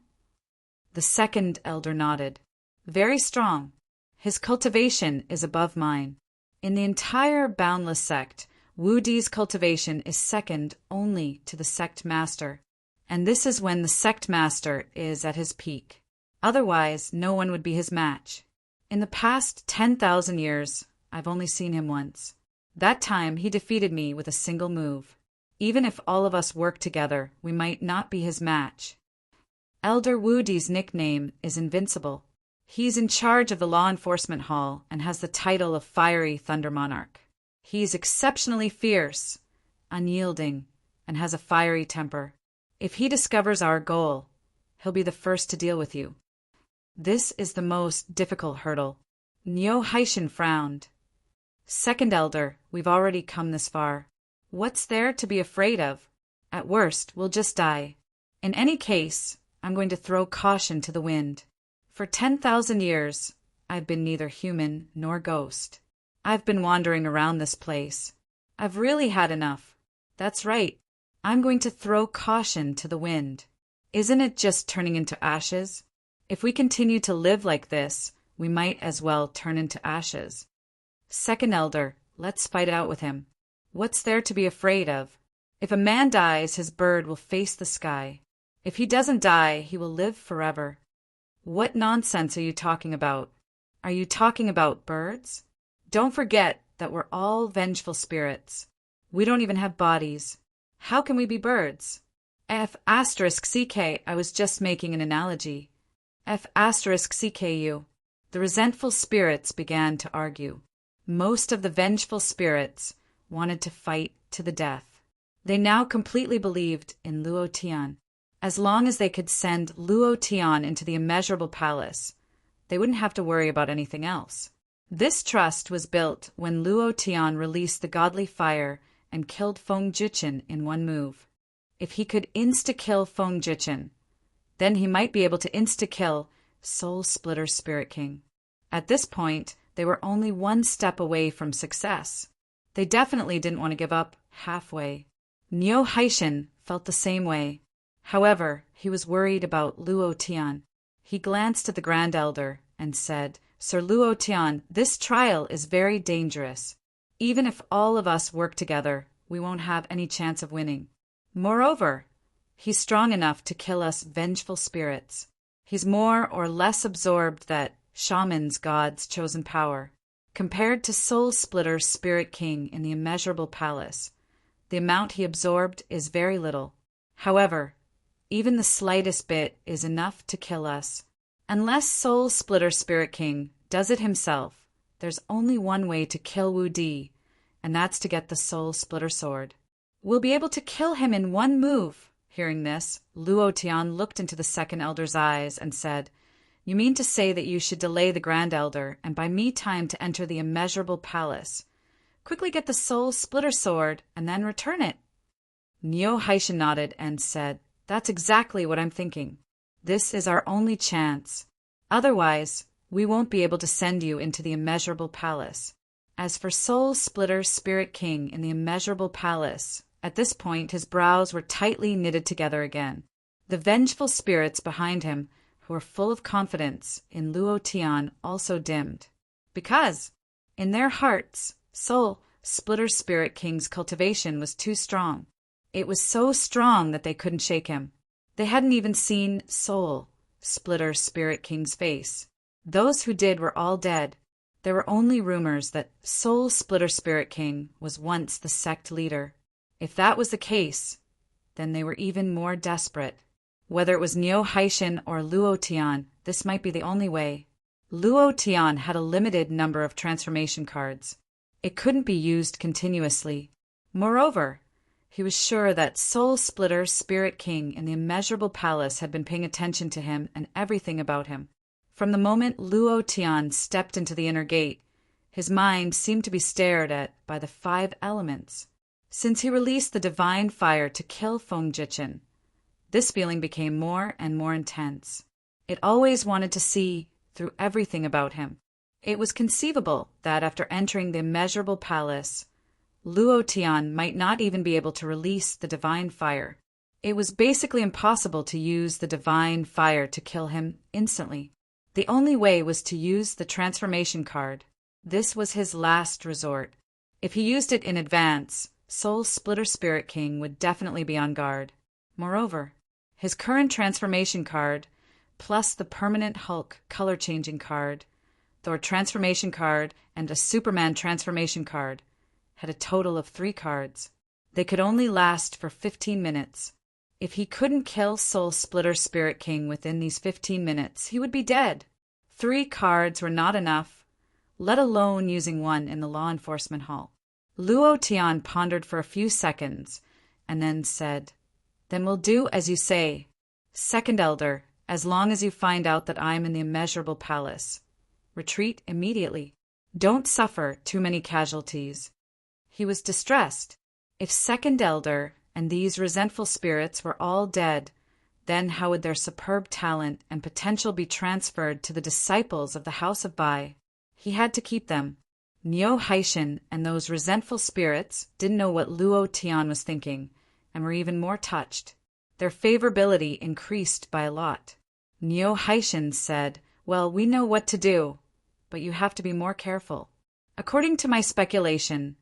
[SPEAKER 1] The second elder nodded. "Very strong. His cultivation is above mine. In the entire Boundless Sect, Wu Di's cultivation is second only to the sect master, and this is when the sect master is at his peak. Otherwise, no one would be his match. In the past 10,000 years, I've only seen him once. That time he defeated me with a single move. Even if all of us work together, we might not be his match. Elder Wu Di's nickname is Invincible. He's in charge of the law enforcement hall and has the title of Fiery Thunder Monarch. He's exceptionally fierce, unyielding, and has a fiery temper. If he discovers our goal, he'll be the first to deal with you. This is the most difficult hurdle." Nyo Haishin frowned. "Second elder, we've already come this far. What's there to be afraid of? At worst, we'll just die. In any case, I'm going to throw caution to the wind. For 10,000 years, I've been neither human nor ghost. I've been wandering around this place. I've really had enough. That's right. I'm going to throw caution to the wind. Isn't it just turning into ashes? If we continue to live like this, we might as well turn into ashes. Second elder, let's fight it out with him. What's there to be afraid of? If a man dies, his bird will face the sky. If he doesn't die, he will live forever." "What nonsense are you talking about? Are you talking about birds? Don't forget that we're all vengeful spirits. We don't even have bodies. How can we be birds?" F***CK, I was just making an analogy. F***CKU. The resentful spirits began to argue. Most of the vengeful spirits wanted to fight to the death. They now completely believed in Luo Tian. As long as they could send Luo Tian into the immeasurable palace, they wouldn't have to worry about anything else. This trust was built when Luo Tian released the godly fire and killed Feng Jichin in one move. If he could insta-kill Feng Jichin, then he might be able to insta-kill Soul Splitter Spirit King. At this point, they were only one step away from success. They definitely didn't want to give up halfway. Nyo Haishin felt the same way. However, he was worried about Luo Tian. He glanced at the Grand Elder and said, "Sir Luo Tian, this trial is very dangerous. Even if all of us work together, we won't have any chance of winning. Moreover, he's strong enough to kill us vengeful spirits. He's more or less absorbed that shaman's God's chosen power. Compared to Soul Splitter's Spirit King in the Immeasurable Palace, the amount he absorbed is very little. However, even the slightest bit is enough to kill us. Unless Soul Splitter Spirit King does it himself, there's only one way to kill Wu Di, and that's to get the Soul Splitter sword. We'll be able to kill him in one move." Hearing this, Luo Tian looked into the second elder's eyes and said, "You mean to say that you should delay the Grand Elder and buy me time to enter the Immeasurable Palace, quickly get the Soul Splitter sword, and then return it?" Neo Haishin nodded and said, "That's exactly what I'm thinking. This is our only chance. Otherwise, we won't be able to send you into the Immeasurable Palace." As for Soul Splitter Spirit King in the Immeasurable Palace, at this point his brows were tightly knitted together again. The vengeful spirits behind him, who were full of confidence in Luo Tian, also dimmed. Because, in their hearts, Soul Splitter Spirit King's cultivation was too strong. It was so strong that they couldn't shake him. They hadn't even seen Soul Splitter Spirit King's face. Those who did were all dead. There were only rumors that Soul Splitter Spirit King was once the sect leader. If that was the case, then they were even more desperate. Whether it was Neo Haishin or Luo Tian, this might be the only way. Luo Tian had a limited number of transformation cards. It couldn't be used continuously. Moreover, he was sure that Soul Splitter Spirit King in the Immeasurable Palace had been paying attention to him and everything about him. From the moment Luo Tian stepped into the inner gate, his mind seemed to be stared at by the 5 elements. Since he released the divine fire to kill Feng Jichin, this feeling became more and more intense. It always wanted to see through everything about him. It was conceivable that after entering the Immeasurable Palace, Luo Tian might not even be able to release the divine fire. It was basically impossible to use the divine fire to kill him instantly. The only way was to use the transformation card. This was his last resort. If he used it in advance, Soul Splitter Spirit King would definitely be on guard. Moreover, his current transformation card, plus the permanent Hulk color-changing card, Thor transformation card, and a Superman transformation card, had a total of 3 cards. They could only last for 15 minutes. If he couldn't kill Soul Splitter Spirit King within these 15 minutes, he would be dead. 3 cards were not enough, let alone using one in the law enforcement hall. Luo Tian pondered for a few seconds and then said, "Then we'll do as you say. Second Elder, as long as you find out that I'm in the Immeasurable Palace, retreat immediately. Don't suffer too many casualties." He was distressed. If Second Elder and these resentful spirits were all dead, then how would their superb talent and potential be transferred to the disciples of the House of Bai? He had to keep them. Neo Haishin and those resentful spirits didn't know what Luo Tian was thinking, and were even more touched. Their favorability increased by a lot. Neo Haishin said, "Well, we know what to do, but you have to be more careful. According to my speculation,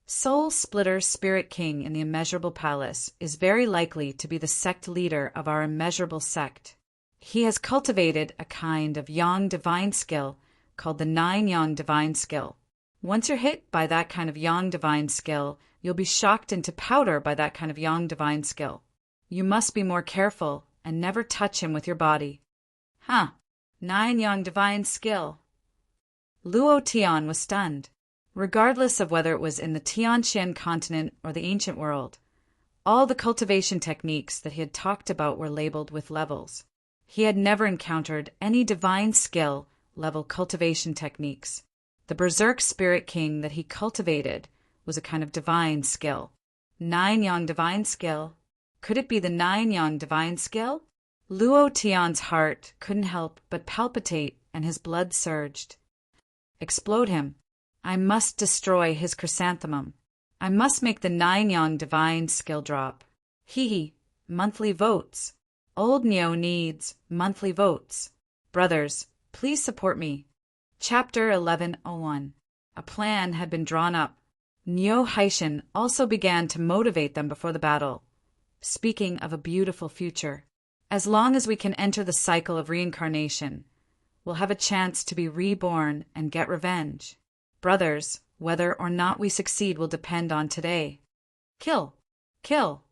[SPEAKER 1] Soul Splitter Spirit King in the Immeasurable Palace is very likely to be the sect leader of our immeasurable sect. He has cultivated a kind of yang divine skill called the 9 yang divine skill. Once you're hit by that kind of yang divine skill, you'll be shocked into powder by that kind of yang divine skill. You must be more careful and never touch him with your body." "Huh, 9 yang divine skill." Luo Tian was stunned. Regardless of whether it was in the Tianxian continent or the ancient world, all the cultivation techniques that he had talked about were labeled with levels. He had never encountered any divine skill level cultivation techniques. The Berserk Spirit King that he cultivated was a kind of divine skill. 9 yang divine skill. Could it be the 9 yang divine skill? Luo Tian's heart couldn't help but palpitate and his blood surged. Explode him. I must destroy his chrysanthemum. I must make the 9 yang divine skill drop. Monthly votes. Old Neo needs monthly votes. Brothers, please support me. Chapter 11:01. A plan had been drawn up. Nyo Haishin also began to motivate them before the battle, speaking of a beautiful future. As long as we can enter the cycle of reincarnation, we'll have a chance to be reborn and get revenge. Brothers, whether or not we succeed will depend on today. Kill! Kill!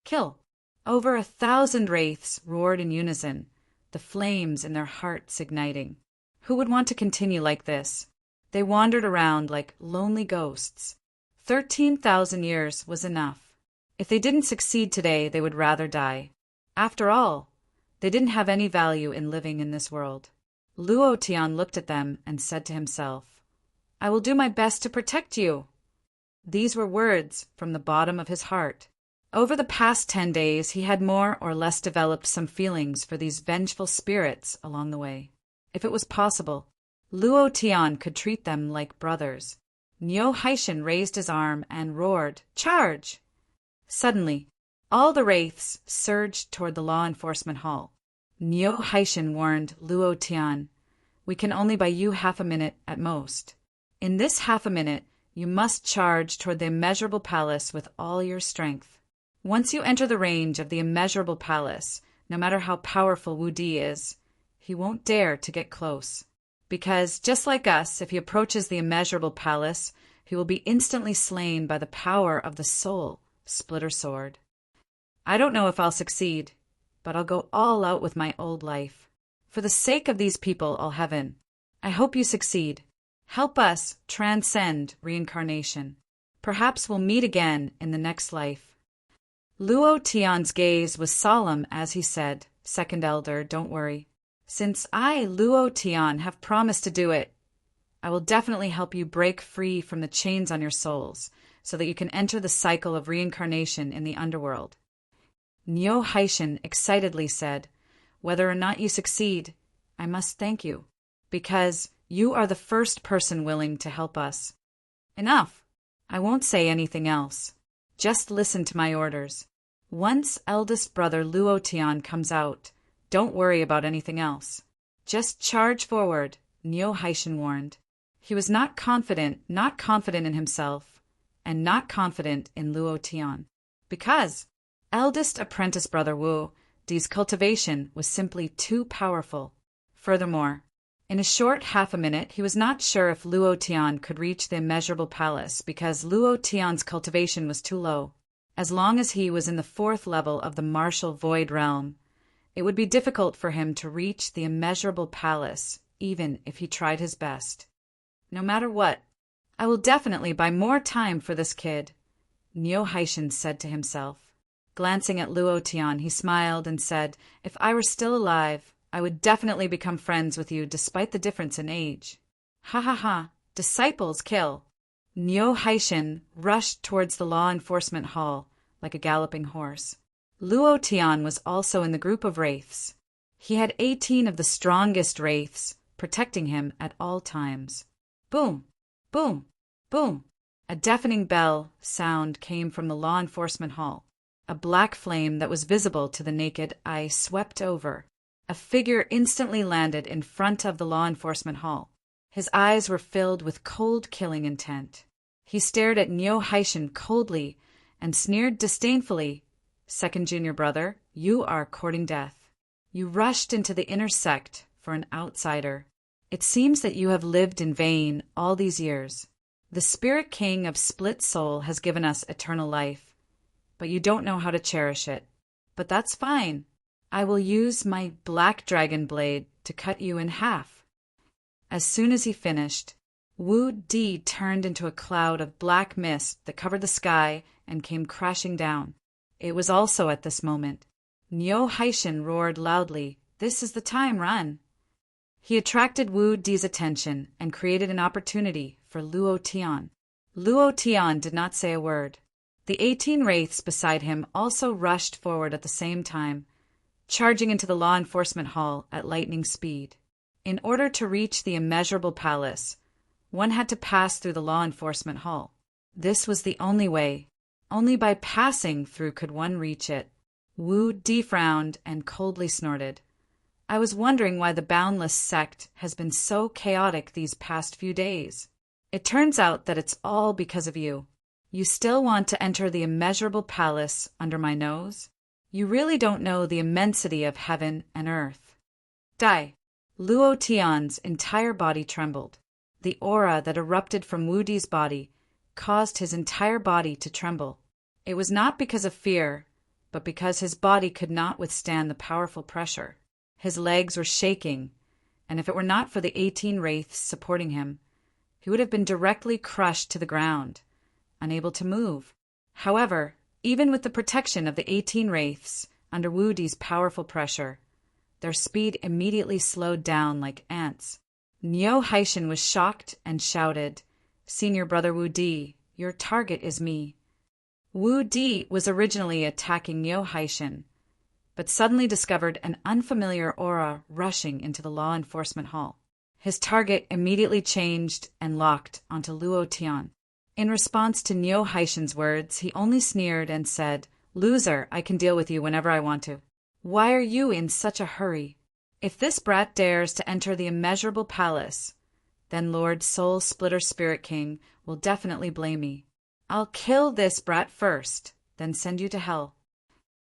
[SPEAKER 1] Kill! Over 1,000 wraiths roared in unison, the flames in their hearts igniting. Who would want to continue like this? They wandered around like lonely ghosts. 13,000 years was enough. If they didn't succeed today, they would rather die. After all, they didn't have any value in living in this world. Luo Tian looked at them and said to himself, "I will do my best to protect you." These were words from the bottom of his heart. Over the past 10 days, he had more or less developed some feelings for these vengeful spirits along the way. If it was possible, Luo Tian could treat them like brothers. Nyo Haishin raised his arm and roared, "Charge!" Suddenly, all the wraiths surged toward the law enforcement hall. Nyo Haishin warned Luo Tian, "We can only buy you half a minute at most. In this half a minute, you must charge toward the immeasurable palace with all your strength. Once you enter the range of the immeasurable palace, no matter how powerful Wu Di is, he won't dare to get close. Because, just like us, if he approaches the immeasurable palace, he will be instantly slain by the power of the soul splitter sword. I don't know if I'll succeed, but I'll go all out with my old life. For the sake of these people, all heaven, I hope you succeed. Help us transcend reincarnation. Perhaps we'll meet again in the next life." Luo Tian's gaze was solemn as he said, "Second Elder, don't worry. Since I, Luo Tian, have promised to do it, I will definitely help you break free from the chains on your souls so that you can enter the cycle of reincarnation in the underworld." Nyo Haishin excitedly said, "Whether or not you succeed, I must thank you, because you are the first person willing to help us." "Enough. I won't say anything else. Just listen to my orders. Once eldest brother Luo Tian comes out, don't worry about anything else. Just charge forward," Nyo Haishin warned. He was not confident in himself, and not confident in Luo Tian. Because eldest apprentice brother Wu Di's cultivation was simply too powerful. Furthermore, in a short half a minute, he was not sure if Luo Tian could reach the immeasurable palace because Luo Tian's cultivation was too low. As long as he was in the 4th level of the martial void realm, it would be difficult for him to reach the immeasurable palace, even if he tried his best. No matter what, I will definitely buy more time for this kid, Nyo Haishin said to himself. Glancing at Luo Tian, he smiled and said, "If I were still alive, I would definitely become friends with you despite the difference in age." Ha ha ha, disciples kill. Nyo Haishin rushed towards the law enforcement hall like a galloping horse. Luo Tian was also in the group of wraiths. He had 18 of the strongest wraiths protecting him at all times. Boom, boom, boom. A deafening bell sound came from the law enforcement hall. A black flame that was visible to the naked eye swept over. A figure instantly landed in front of the law enforcement hall. His eyes were filled with cold killing intent. He stared at Nyo Haishin coldly and sneered disdainfully. "Second junior brother, you are courting death. You rushed into the inner sect for an outsider. It seems that you have lived in vain all these years. The Spirit King of Split Soul has given us eternal life, but you don't know how to cherish it. But that's fine. I will use my black dragon blade to cut you in half." As soon as he finished, Wu Di turned into a cloud of black mist that covered the sky and came crashing down. It was also at this moment. Nyo Haishin roared loudly, "This is the time, run!" He attracted Wu Di's attention and created an opportunity for Luo Tian. Luo Tian did not say a word. The 18 wraiths beside him also rushed forward at the same time, charging into the law enforcement hall at lightning speed. In order to reach the immeasurable palace, one had to pass through the law enforcement hall. This was the only way. Only by passing through could one reach it. Wu Di frowned and coldly snorted. I was wondering why the Boundless sect has been so chaotic these past few days. It turns out that it's all because of you. You still want to enter the immeasurable palace under my nose? You really don't know the immensity of heaven and earth. Die. Luo Tian's entire body trembled. The aura that erupted from Wu Di's body caused his entire body to tremble. It was not because of fear, but because his body could not withstand the powerful pressure. His legs were shaking, and if it were not for the 18 wraiths supporting him, he would have been directly crushed to the ground, unable to move. However, even with the protection of the 18 wraiths under Wu Di's powerful pressure, their speed immediately slowed down like ants. Niu Haishan was shocked and shouted, "Senior brother Wu Di, your target is me." Wu Di was originally attacking Niu Haishan, but suddenly discovered an unfamiliar aura rushing into the law enforcement hall. His target immediately changed and locked onto Luo Tian. In response to Niu Haishan's words, he only sneered and said, "Loser, I can deal with you whenever I want to. Why are you in such a hurry? If this brat dares to enter the immeasurable palace, then Lord Soul Splitter Spirit King will definitely blame me. I'll kill this brat first, then send you to hell."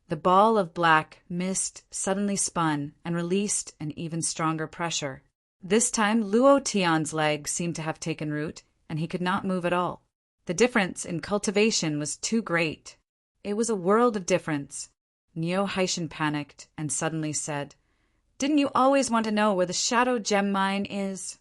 [SPEAKER 1] The ball of black mist suddenly spun and released an even stronger pressure. This time Luo Tian's leg seemed to have taken root, and he could not move at all. The difference in cultivation was too great. It was a world of difference. Niu Haishan panicked and suddenly said, "Didn't you always want to know where the Shadow Gem Mine is?"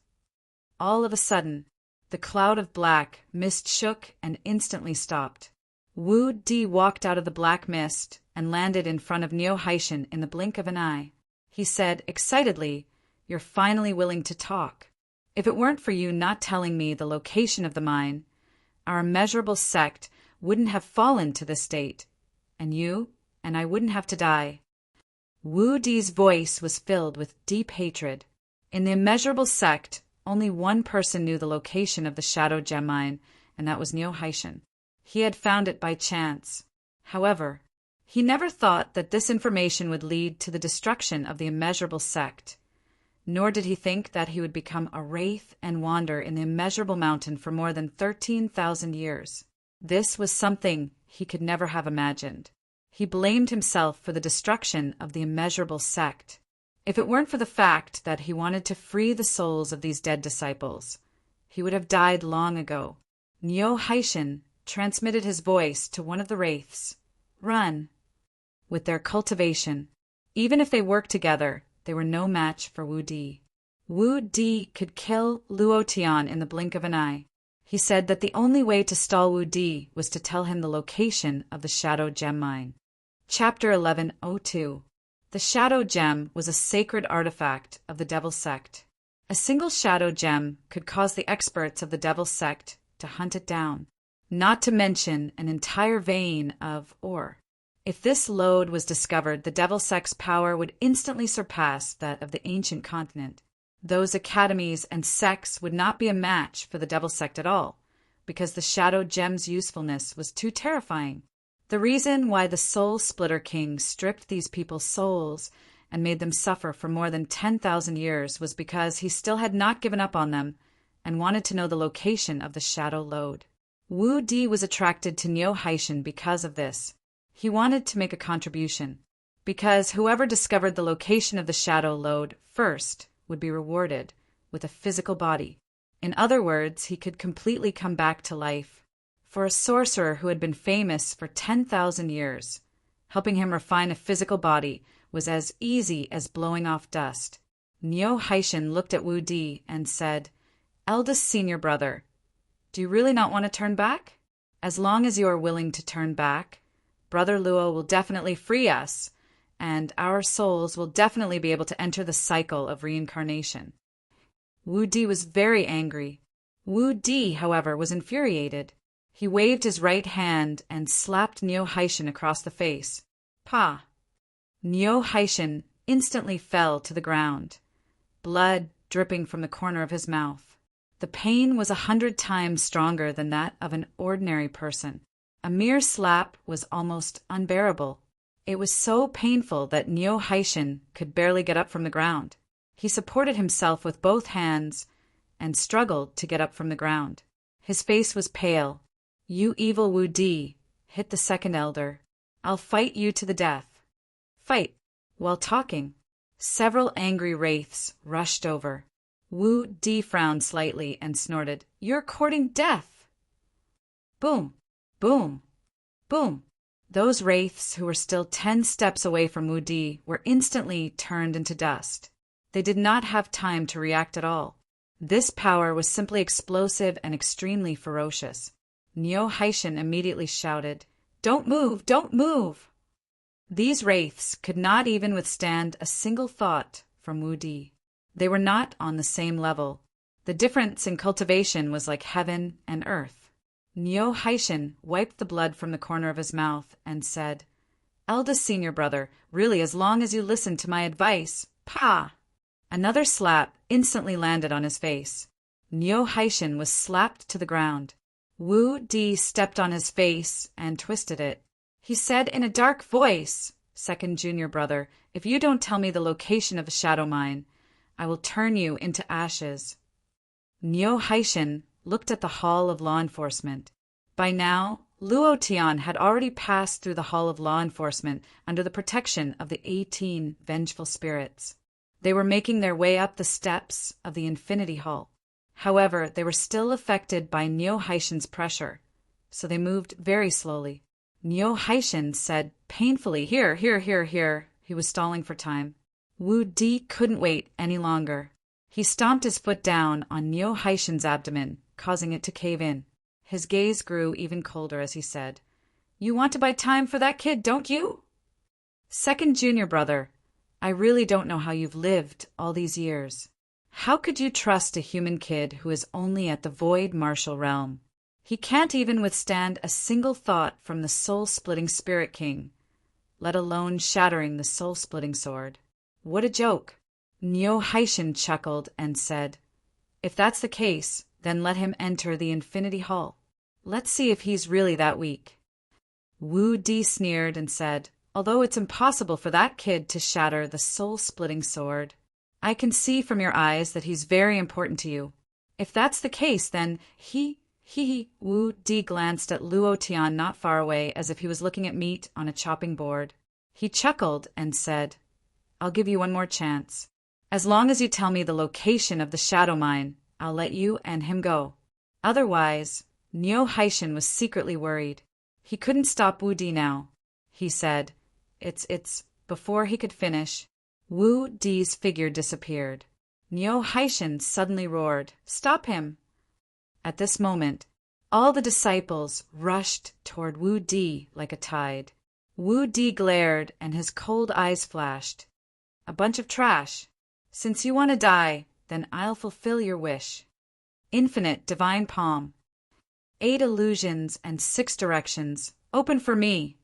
[SPEAKER 1] All of a sudden, the cloud of black mist shook and instantly stopped. Wu Di walked out of the black mist and landed in front of Niu Haishan in the blink of an eye. He said excitedly, "You're finally willing to talk. If it weren't for you not telling me the location of the mine, our immeasurable sect wouldn't have fallen to this state, and you and I wouldn't have to die." Wu Di's voice was filled with deep hatred. In the immeasurable sect, only one person knew the location of the Shadow Gem Mine, and that was Niu Haishan. He had found it by chance. However, he never thought that this information would lead to the destruction of the immeasurable sect. Nor did he think that he would become a wraith and wander in the immeasurable mountain for more than 13,000 years. This was something he could never have imagined. He blamed himself for the destruction of the immeasurable sect. If it weren't for the fact that he wanted to free the souls of these dead disciples, he would have died long ago. Niu Haishan transmitted his voice to one of the wraiths. "Run." With their cultivation, even if they worked together, they were no match for Wu Di. Wu Di could kill Luo Tian in the blink of an eye. He said that the only way to stall Wu Di was to tell him the location of the Shadow Gem Mine. Chapter 1102. The Shadow Gem was a sacred artifact of the Devil Sect. A single Shadow Gem could cause the experts of the Devil Sect to hunt it down, not to mention an entire vein of ore. If this lode was discovered, the Devil Sect's power would instantly surpass that of the ancient continent. Those academies and sects would not be a match for the Devil Sect at all, because the Shadow Gem's usefulness was too terrifying. The reason why the Soul Splitter King stripped these people's souls and made them suffer for more than 10,000 years was because he still had not given up on them and wanted to know the location of the Shadow Lode. Wu Di was attracted to Niu Haishan because of this. He wanted to make a contribution, because whoever discovered the location of the Shadow Lode first would be rewarded with a physical body. In other words, he could completely come back to life. For a sorcerer who had been famous for 10,000 years, helping him refine a physical body was as easy as blowing off dust. Niu Haishan looked at Wu Di and said, "Eldest senior brother, do you really not want to turn back? As long as you are willing to turn back, Brother Luo will definitely free us, and our souls will definitely be able to enter the cycle of reincarnation." Wu Di was very angry. Wu Di, however, was infuriated. He waved his right hand and slapped Niu Haishan across the face. "Pa!" Niu Haishan instantly fell to the ground, blood dripping from the corner of his mouth. The pain was 100 times stronger than that of an ordinary person. A mere slap was almost unbearable. It was so painful that Neo Haishin could barely get up from the ground. He supported himself with both hands and struggled to get up from the ground. His face was pale. "You evil Wu Di," hit the second elder. "I'll fight you to the death." Fight. While talking, several angry wraiths rushed over. Wu Di frowned slightly and snorted, "You're courting death." Boom, boom, boom. Those wraiths who were still 10 steps away from Wu Di were instantly turned into dust. They did not have time to react at all. This power was simply explosive and extremely ferocious. Neo Haishin immediately shouted, "Don't move! Don't move!" These wraiths could not even withstand a single thought from Wu Di. They were not on the same level. The difference in cultivation was like heaven and earth. Neo Haishin wiped the blood from the corner of his mouth and said, "Eldest senior brother, really as long as you listen to my advice, pa!" Another slap instantly landed on his face. Neo Haishin was slapped to the ground. Wu Di stepped on his face and twisted it. He said in a dark voice, "Second junior brother, if you don't tell me the location of the shadow mine, I will turn you into ashes." Neo Haishin looked at the Hall of Law Enforcement. By now, Luo Tian had already passed through the Hall of Law Enforcement under the protection of the 18 vengeful spirits. They were making their way up the steps of the Infinity Hall. However, they were still affected by Neo Haishin's pressure, so they moved very slowly. Neo Haishin said painfully, "Here, here, here, here." He was stalling for time. Wu Di couldn't wait any longer. He stomped his foot down on Neo Haishin's abdomen, causing it to cave in. His gaze grew even colder as he said, "You want to buy time for that kid, don't you? Second junior brother, I really don't know how you've lived all these years. How could you trust a human kid who is only at the void martial realm? He can't even withstand a single thought from the soul-splitting Spirit King, let alone shattering the soul-splitting sword. What a joke." Neo Haishin chuckled and said, "If that's the case, then let him enter the Infinity Hall. Let's see if he's really that weak." Wu Di sneered and said, "Although it's impossible for that kid to shatter the soul-splitting sword, I can see from your eyes that he's very important to you. If that's the case, then Wu Di glanced at Luo Tian not far away as if he was looking at meat on a chopping board. He chuckled and said, "I'll give you one more chance. As long as you tell me the location of the shadow mine, I'll let you and him go. Otherwise," Neo Haishin was secretly worried. He couldn't stop Wu Di now. He said, It's. Before he could finish, Wu Di's figure disappeared. Neo Haishin suddenly roared, "Stop him!" At this moment, all the disciples rushed toward Wu Di like a tide. Wu Di glared and his cold eyes flashed. "A bunch of trash. Since you want to die, then I'll fulfill your wish. Infinite divine palm. 8 illusions and 6 directions. Open for me."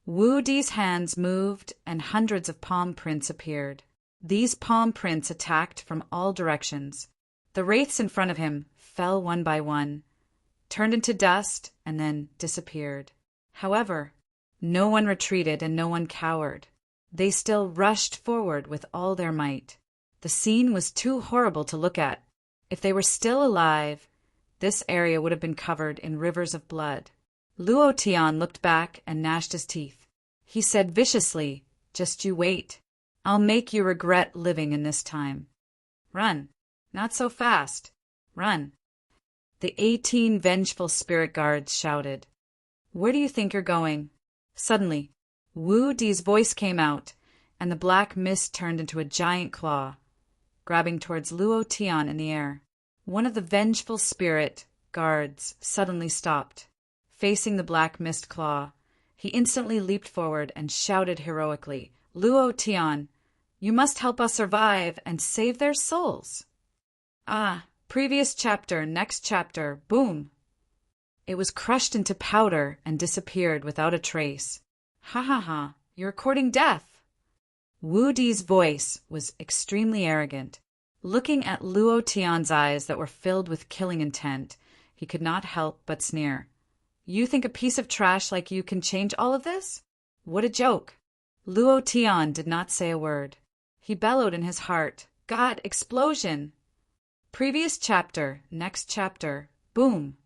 [SPEAKER 1] Wu Di's hands moved and hundreds of palm prints appeared. These palm prints attacked from all directions. The wraiths in front of him fell one by one, turned into dust, and then disappeared. However, no one retreated and no one cowered. They still rushed forward with all their might. The scene was too horrible to look at. If they were still alive, this area would have been covered in rivers of blood. Luo Tian looked back and gnashed his teeth. He said viciously, "Just you wait. I'll make you regret living in this time. Run. Not so fast. Run." The 18 vengeful spirit guards shouted, "Where do you think you're going?" Suddenly, Wu Di's voice came out, and the black mist turned into a giant claw, grabbing towards Luo Tian in the air. One of the vengeful spirit guards suddenly stopped. Facing the black mist claw, he instantly leaped forward and shouted heroically, "Luo Tian, you must help us survive and save their souls." Ah, previous chapter, next chapter, boom! It was crushed into powder and disappeared without a trace. "Ha ha ha, you're courting death." Wu Di's voice was extremely arrogant. Looking at Luo Tian's eyes that were filled with killing intent, he could not help but sneer. "You think a piece of trash like you can change all of this? What a joke! Luo Tian did not say a word. He bellowed in his heart, "God, explosion!" Previous chapter, next chapter, boom!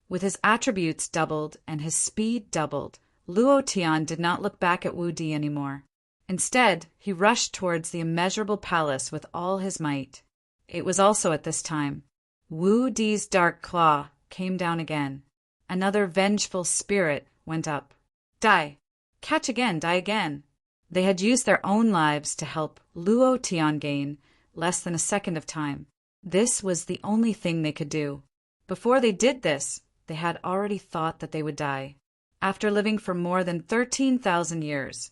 [SPEAKER 1] With his attributes doubled and his speed doubled, Luo Tian did not look back at Wu Di anymore. Instead, he rushed towards the immeasurable palace with all his might. It was also at this time Wu Di's dark claw came down again. Another vengeful spirit went up. Die! Catch again, die again! They had used their own lives to help Luo Tian gain less than a second of time. This was the only thing they could do. Before they did this, they had already thought that they would die. After living for more than 13,000 years,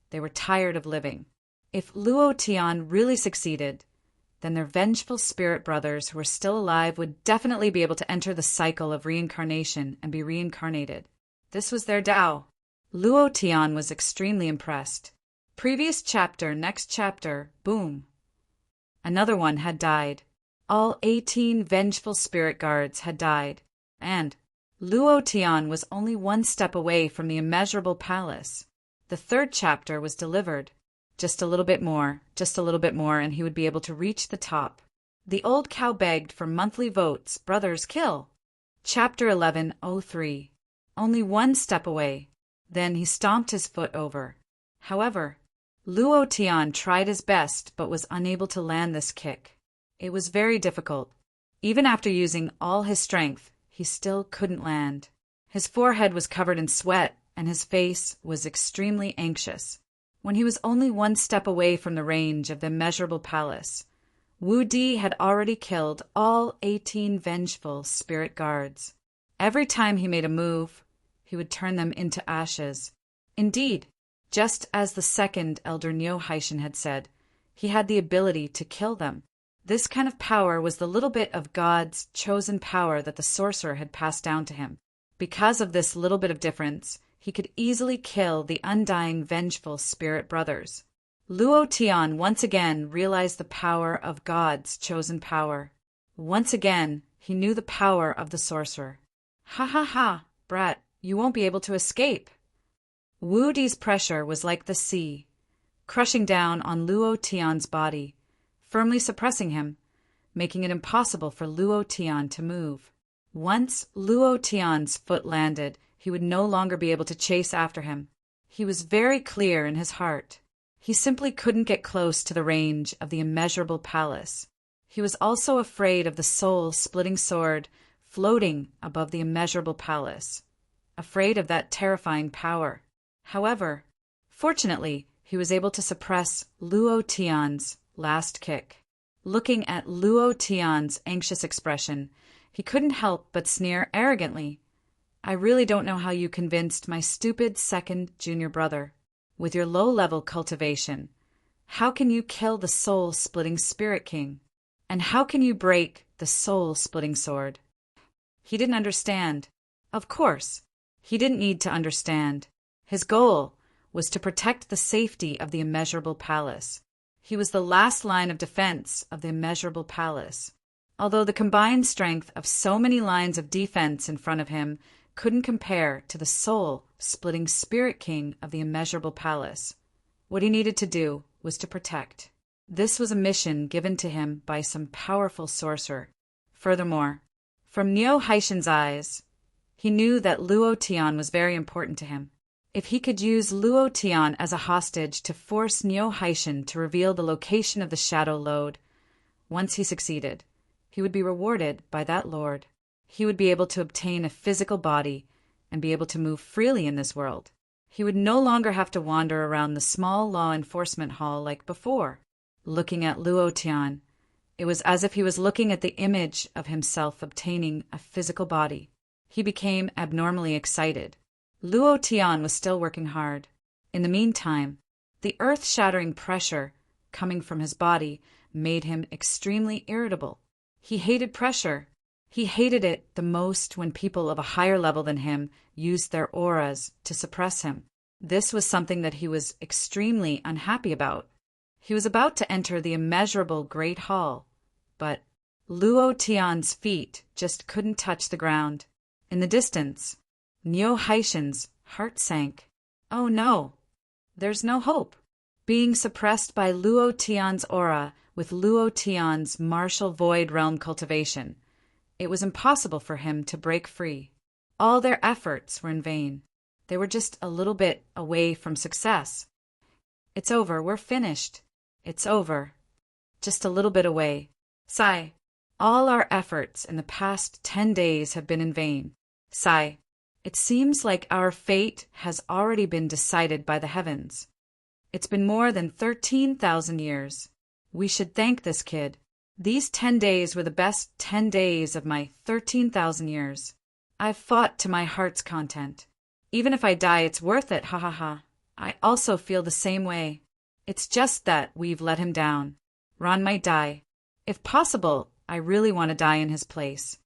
[SPEAKER 1] they were tired of living. If Luo Tian really succeeded, then their vengeful spirit brothers who were still alive would definitely be able to enter the cycle of reincarnation and be reincarnated. This was their Tao. Luo Tian was extremely impressed. Previous chapter, next chapter, boom! Another one had died. All 18 vengeful spirit guards had died, and Luo Tian was only one step away from the immeasurable palace. The third chapter was delivered. Just a little bit more, and he would be able to reach the top. The old cow begged for monthly votes. Brothers, kill! Chapter 1103. Only one step away. Then he stomped his foot over. However, Luo Tian tried his best but was unable to land this kick. It was very difficult. Even after using all his strength, he still couldn't land. His forehead was covered in sweat, and his face was extremely anxious. When he was only one step away from the range of the immeasurable palace, Wu Di had already killed all 18 vengeful spirit guards. Every time he made a move, he would turn them into ashes. Indeed, just as the second elder Niu Haishan had said, he had the ability to kill them. This kind of power was the little bit of God's chosen power that the sorcerer had passed down to him. Because of this little bit of difference, he could easily kill the undying vengeful spirit brothers. Luo Tian once again realized the power of God's chosen power. Once again, he knew the power of the sorcerer. Ha ha ha, brat, you won't be able to escape. Wu Di's pressure was like the sea, crushing down on Luo Tian's body, firmly suppressing him, making it impossible for Luo Tian to move. Once Luo Tian's foot landed, he would no longer be able to chase after him. He was very clear in his heart. He simply couldn't get close to the range of the immeasurable palace. He was also afraid of the soul-splitting sword floating above the immeasurable palace, afraid of that terrifying power. However, fortunately, he was able to suppress Luo Tian's last kick. Looking at Luo Tian's anxious expression, he couldn't help but sneer arrogantly. I really don't know how you convinced my stupid second junior brother. With your low-level cultivation, how can you kill the soul-splitting Spirit King? And how can you break the soul-splitting sword? He didn't understand. Of course, he didn't need to understand. His goal was to protect the safety of the immeasurable palace. He was the last line of defense of the immeasurable palace. Although the combined strength of so many lines of defense in front of him couldn't compare to the soul-splitting Spirit King of the immeasurable palace, what he needed to do was to protect. This was a mission given to him by some powerful sorcerer. Furthermore, from Niu Haishan's eyes, he knew that Luo Tian was very important to him. If he could use Luo Tian as a hostage to force Niu Haishan to reveal the location of the shadow lode, once he succeeded, he would be rewarded by that lord. He would be able to obtain a physical body and be able to move freely in this world. He would no longer have to wander around the small law enforcement hall like before. Looking at Luo Tian, it was as if he was looking at the image of himself obtaining a physical body. He became abnormally excited. Luo Tian was still working hard. In the meantime, the earth-shattering pressure coming from his body made him extremely irritable. He hated pressure. He hated it the most when people of a higher level than him used their auras to suppress him. This was something that he was extremely unhappy about. He was about to enter the immeasurable Great Hall, but Luo Tian's feet just couldn't touch the ground. In the distance, Niu Haishan's heart sank. Oh no, there's no hope. Being suppressed by Luo Tian's aura with Luo Tian's martial void realm cultivation, it was impossible for him to break free. All their efforts were in vain. They were just a little bit away from success. It's over, we're finished. It's over. Just a little bit away. Sigh. All our efforts in the past 10 days have been in vain. Sigh. It seems like our fate has already been decided by the heavens. It's been more than 13,000 years. We should thank this kid. These 10 days were the best 10 days of my 13,000 years. I've fought to my heart's content. Even if I die, it's worth it, ha ha ha. I also feel the same way. It's just that we've let him down. Ron might die. If possible, I really want to die in his place.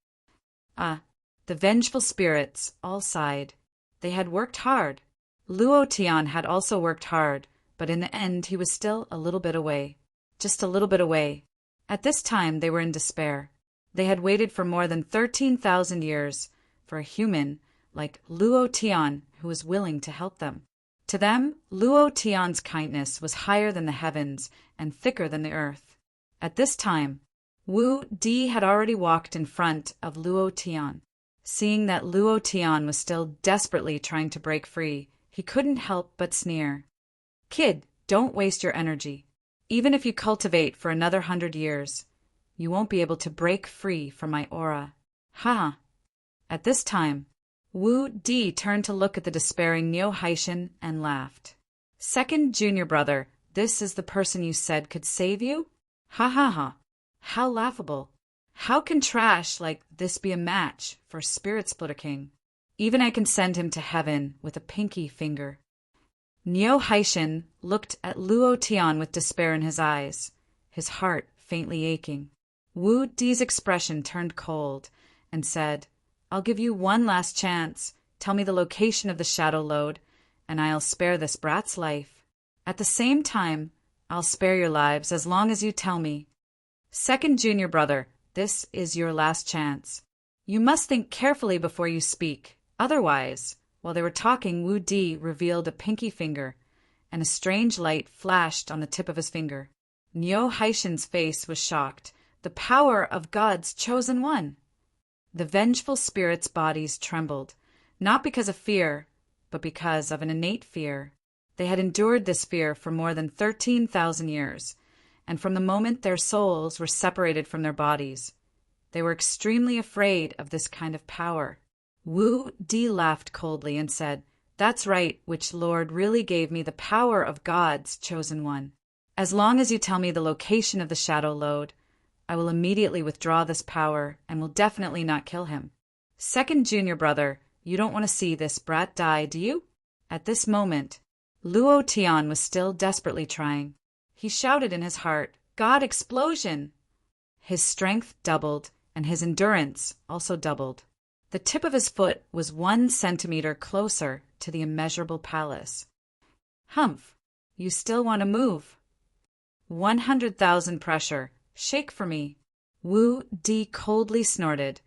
[SPEAKER 1] The vengeful spirits all sighed. They had worked hard. Luo Tian had also worked hard, but in the end he was still a little bit away. Just a little bit away. At this time they were in despair. They had waited for more than 13,000 years for a human like Luo Tian who was willing to help them. To them, Luo Tian's kindness was higher than the heavens and thicker than the earth. At this time, Wu Di had already walked in front of Luo Tian. Seeing that Luo Tian was still desperately trying to break free, he couldn't help but sneer. Kid, don't waste your energy. Even if you cultivate for another 100 years, you won't be able to break free from my aura. Ha! At this time, Wu Di turned to look at the despairing Niu Haishan and laughed. Second junior brother, this is the person you said could save you? Ha ha ha. How laughable. How can trash like this be a match for Spirit Splitter King? Even I can send him to heaven with a pinky finger. Niu Haishan looked at Luo Tian with despair in his eyes, his heart faintly aching. Wu Di's expression turned cold and said, I'll give you one last chance. Tell me the location of the shadow lode, and I'll spare this brat's life. At the same time, I'll spare your lives as long as you tell me. Second junior brother, this is your last chance. You must think carefully before you speak. Otherwise, while they were talking, Wu Di revealed a pinky finger, and a strange light flashed on the tip of his finger. Niu Haishan's face was shocked. The power of God's chosen one! The vengeful spirits' bodies trembled, not because of fear, but because of an innate fear. They had endured this fear for more than 13,000 years, and from the moment their souls were separated from their bodies, they were extremely afraid of this kind of power. Wu Di laughed coldly and said, That's right, which Lord really gave me the power of God's chosen one. As long as you tell me the location of the shadow lode, I will immediately withdraw this power and will definitely not kill him. Second junior brother, you don't want to see this brat die, do you? At this moment, Luo Tian was still desperately trying. He shouted in his heart, God explosion! His strength doubled, and his endurance also doubled. The tip of his foot was 1 centimeter closer to the immeasurable palace. Humph, you still want to move? 100,000 pressure. Shake for me. Wu Di coldly snorted,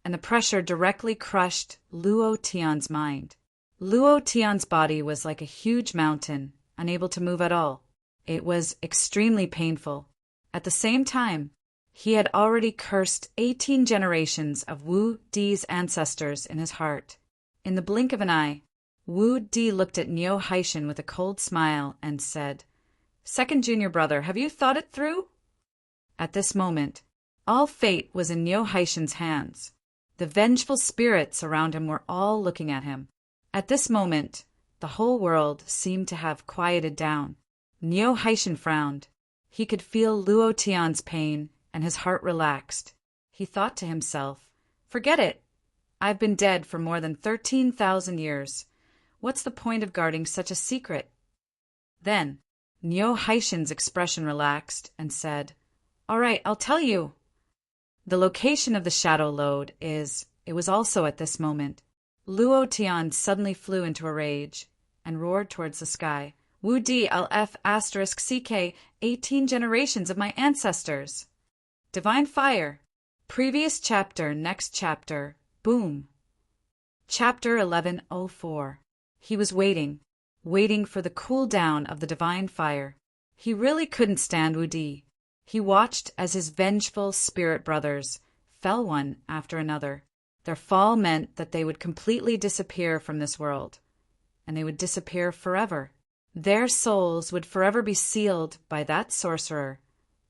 [SPEAKER 1] and the pressure directly crushed Luo Tian's mind. Luo Tian's body was like a huge mountain, unable to move at all. It was extremely painful. At the same time, he had already cursed 18 generations of Wu Di's ancestors in his heart. In the blink of an eye, Wu Di looked at Niu Haishan with a cold smile and said, Second junior brother, have you thought it through? At this moment, all fate was in Niu Haishan's hands. The vengeful spirits around him were all looking at him. At this moment, the whole world seemed to have quieted down. Niu Haishan frowned. He could feel Luo Tian's pain, and his heart relaxed. He thought to himself, Forget it. I've been dead for more than 13,000 years. What's the point of guarding such a secret? Then, Niu Haishan's expression relaxed and said, All right, I'll tell you. The location of the shadow lode is, it was also at this moment. Luo Tian suddenly flew into a rage and roared towards the sky. Wu Di, I'll F asterisk CK 18 generations of my ancestors. Divine fire. Previous chapter, next chapter. Boom. Chapter 1104. He was waiting. waiting for the cool down of the divine fire. He really couldn't stand Wu Di. He watched as his vengeful spirit brothers fell one after another. Their fall meant that they would completely disappear from this world, and they would disappear forever. Their souls would forever be sealed by that sorcerer,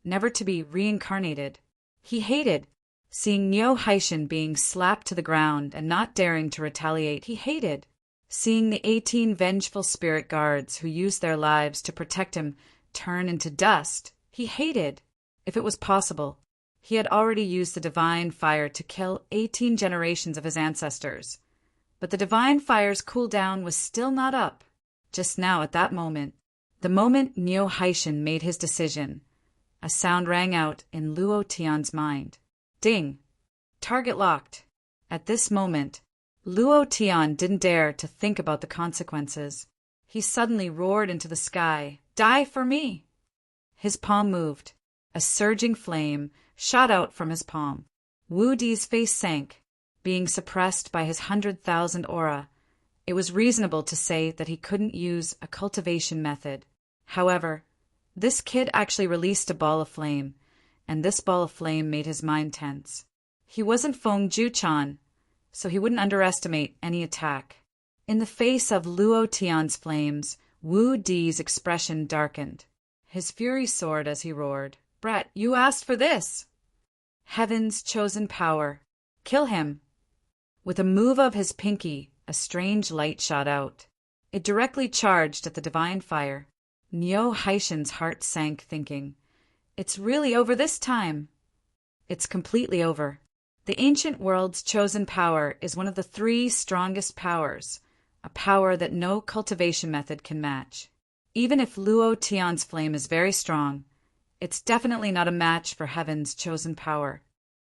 [SPEAKER 1] never to be reincarnated. He hated seeing Neo Haishin being slapped to the ground and not daring to retaliate. He hated seeing the 18 vengeful spirit guards who used their lives to protect him turn into dust. He hated, if it was possible, he had already used the divine fire to kill 18 generations of his ancestors. But the divine fire's cooldown was still not up. Just now, at that moment, the moment Neo Haishin made his decision, a sound rang out in Luo Tian's mind. Ding! Target locked. At this moment, Luo Tian didn't dare to think about the consequences. He suddenly roared into the sky, "Die for me!" His palm moved. A surging flame shot out from his palm. Wu Di's face sank, being suppressed by his 100,000 aura. It was reasonable to say that he couldn't use a cultivation method. However, this kid actually released a ball of flame, and this ball of flame made his mind tense. He wasn't Feng Juchan, so he wouldn't underestimate any attack. In the face of Luo Tian's flames, Wu Di's expression darkened. His fury soared as he roared, "Brat, you asked for this! Heaven's chosen power. Kill him!" With a move of his pinky, a strange light shot out. It directly charged at the divine fire. Neo Haishin's heart sank, thinking, "It's really over this time." It's completely over. The ancient world's chosen power is one of the 3 strongest powers, a power that no cultivation method can match. Even if Luo Tian's flame is very strong, it's definitely not a match for Heaven's chosen power.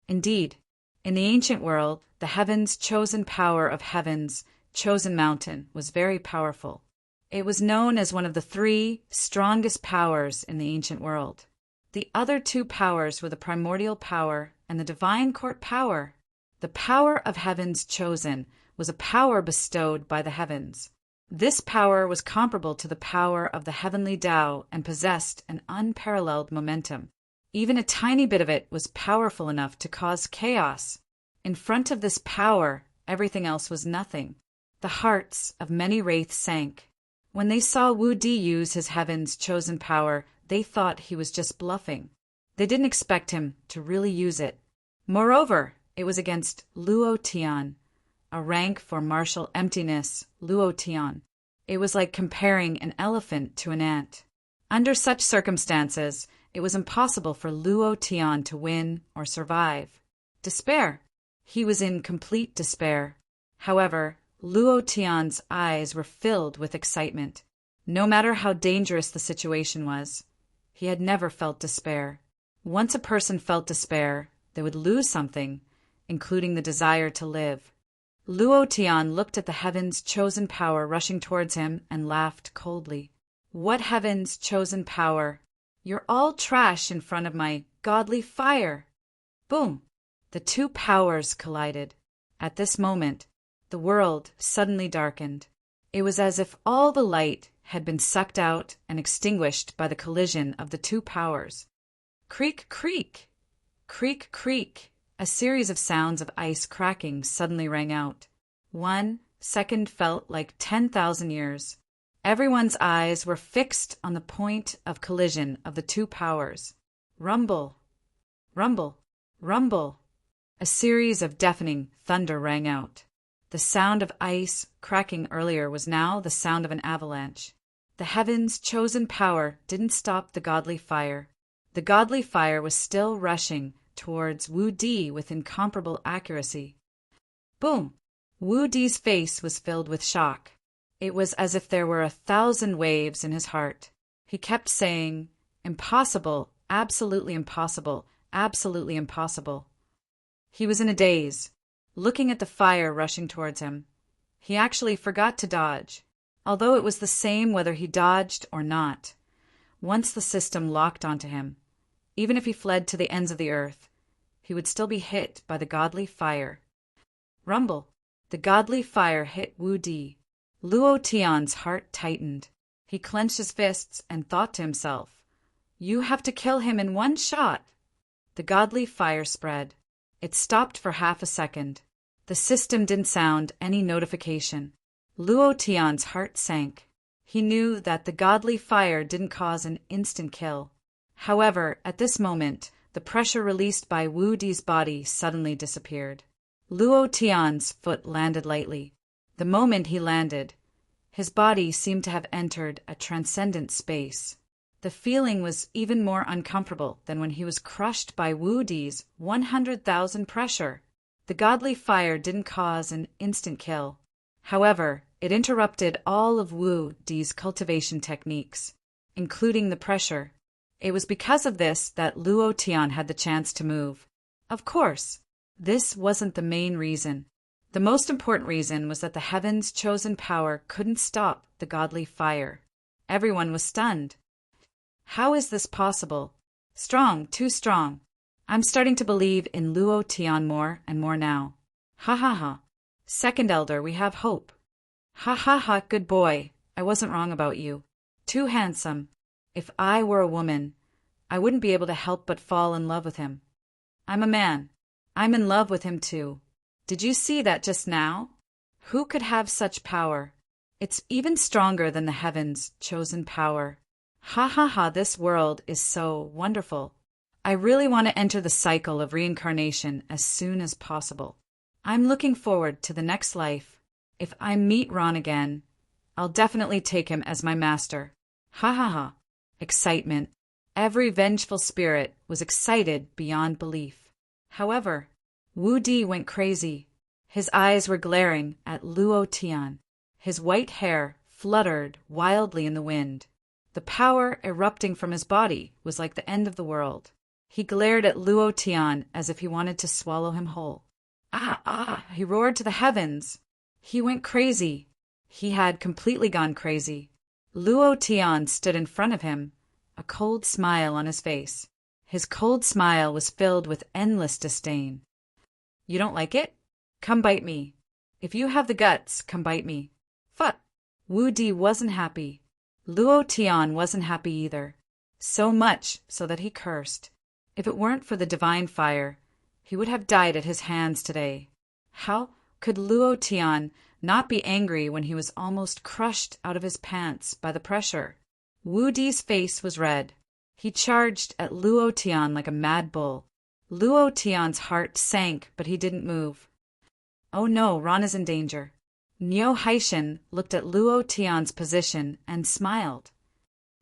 [SPEAKER 1] Indeed, in the ancient world, the Heaven's chosen power of Heaven's chosen mountain was very powerful. It was known as one of the 3 strongest powers in the ancient world. The other 2 powers were the primordial power and the divine court power. The power of Heaven's chosen was a power bestowed by the heavens. This power was comparable to the power of the heavenly Tao and possessed an unparalleled momentum. Even a tiny bit of it was powerful enough to cause chaos. In front of this power, everything else was nothing. The hearts of many wraiths sank. When they saw Wu Di use his Heaven's chosen power, they thought he was just bluffing. They didn't expect him to really use it. Moreover, it was against Luo Tian, a rank for martial emptiness, Luo Tian. It was like comparing an elephant to an ant. Under such circumstances, it was impossible for Luo Tian to win or survive. Despair. He was in complete despair. However, Luo Tian's eyes were filled with excitement. No matter how dangerous the situation was, he had never felt despair. Once a person felt despair, they would lose something, including the desire to live. Luo Tian looked at the Heaven's chosen power rushing towards him and laughed coldly. "What Heaven's chosen power? You're all trash in front of my godly fire!" Boom! The 2 powers collided. At this moment, the world suddenly darkened. It was as if all the light had been sucked out and extinguished by the collision of the 2 powers. Creak, creak! Creak, creak! A series of sounds of ice cracking suddenly rang out. 1 second felt like 10,000 years. Everyone's eyes were fixed on the point of collision of the 2 powers. Rumble! Rumble! Rumble! A series of deafening thunder rang out. The sound of ice cracking earlier was now the sound of an avalanche. The Heaven's chosen power didn't stop the godly fire. The godly fire was still rushing towards Wu Di with incomparable accuracy. Boom! Wu Di's face was filled with shock. It was as if there were 1,000 waves in his heart. He kept saying, "Impossible, absolutely impossible, absolutely impossible." He was in a daze, looking at the fire rushing towards him. He actually forgot to dodge, although it was the same whether he dodged or not. Once the system locked onto him, even if he fled to the ends of the earth, he would still be hit by the godly fire. Rumble! The godly fire hit Wu Di. Luo Tian's heart tightened. He clenched his fists and thought to himself, "You have to kill him in one shot." The godly fire spread. It stopped for half a second. The system didn't sound any notification. Luo Tian's heart sank. He knew that the godly fire didn't cause an instant kill. However, at this moment, the pressure released by Wu Di's body suddenly disappeared. Luo Tian's foot landed lightly. The moment he landed, his body seemed to have entered a transcendent space. The feeling was even more uncomfortable than when he was crushed by Wu Di's 100,000 pressure. The godly fire didn't cause an instant kill. However, it interrupted all of Wu Di's cultivation techniques, including the pressure. It was because of this that Luo Tian had the chance to move. Of course, this wasn't the main reason. The most important reason was that the heaven's chosen power couldn't stop the godly fire. Everyone was stunned. How is this possible? Strong, too strong. I'm starting to believe in Luo Tian more and more now. Ha ha ha. Second elder, we have hope. Ha ha ha, good boy. I wasn't wrong about you. Too handsome. If I were a woman, I wouldn't be able to help but fall in love with him. I'm a man. I'm in love with him too. Did you see that just now? Who could have such power? It's even stronger than the heavens' chosen power. Ha ha ha, this world is so wonderful. I really want to enter the cycle of reincarnation as soon as possible. I'm looking forward to the next life. If I meet Ron again, I'll definitely take him as my master. Ha ha ha. Excitement. Every vengeful spirit was excited beyond belief. However, Wu Di went crazy. His eyes were glaring at Luo Tian. His white hair fluttered wildly in the wind. The power erupting from his body was like the end of the world. He glared at Luo Tian as if he wanted to swallow him whole. Ah, ah, he roared to the heavens. He went crazy. He had completely gone crazy. Luo Tian stood in front of him, a cold smile on his face. His cold smile was filled with endless disdain. You don't like it? Come bite me. If you have the guts, come bite me. Phut! Wu Di wasn't happy. Luo Tian wasn't happy either. So much so that he cursed. If it weren't for the divine fire, he would have died at his hands today. How could Luo Tian not be angry when he was almost crushed out of his pants by the pressure? Wu Di's face was red. He charged at Luo Tian like a mad bull. Luo Tian's heart sank, but he didn't move. Oh no, Ron is in danger. Niu Haishan looked at Luo Tian's position and smiled.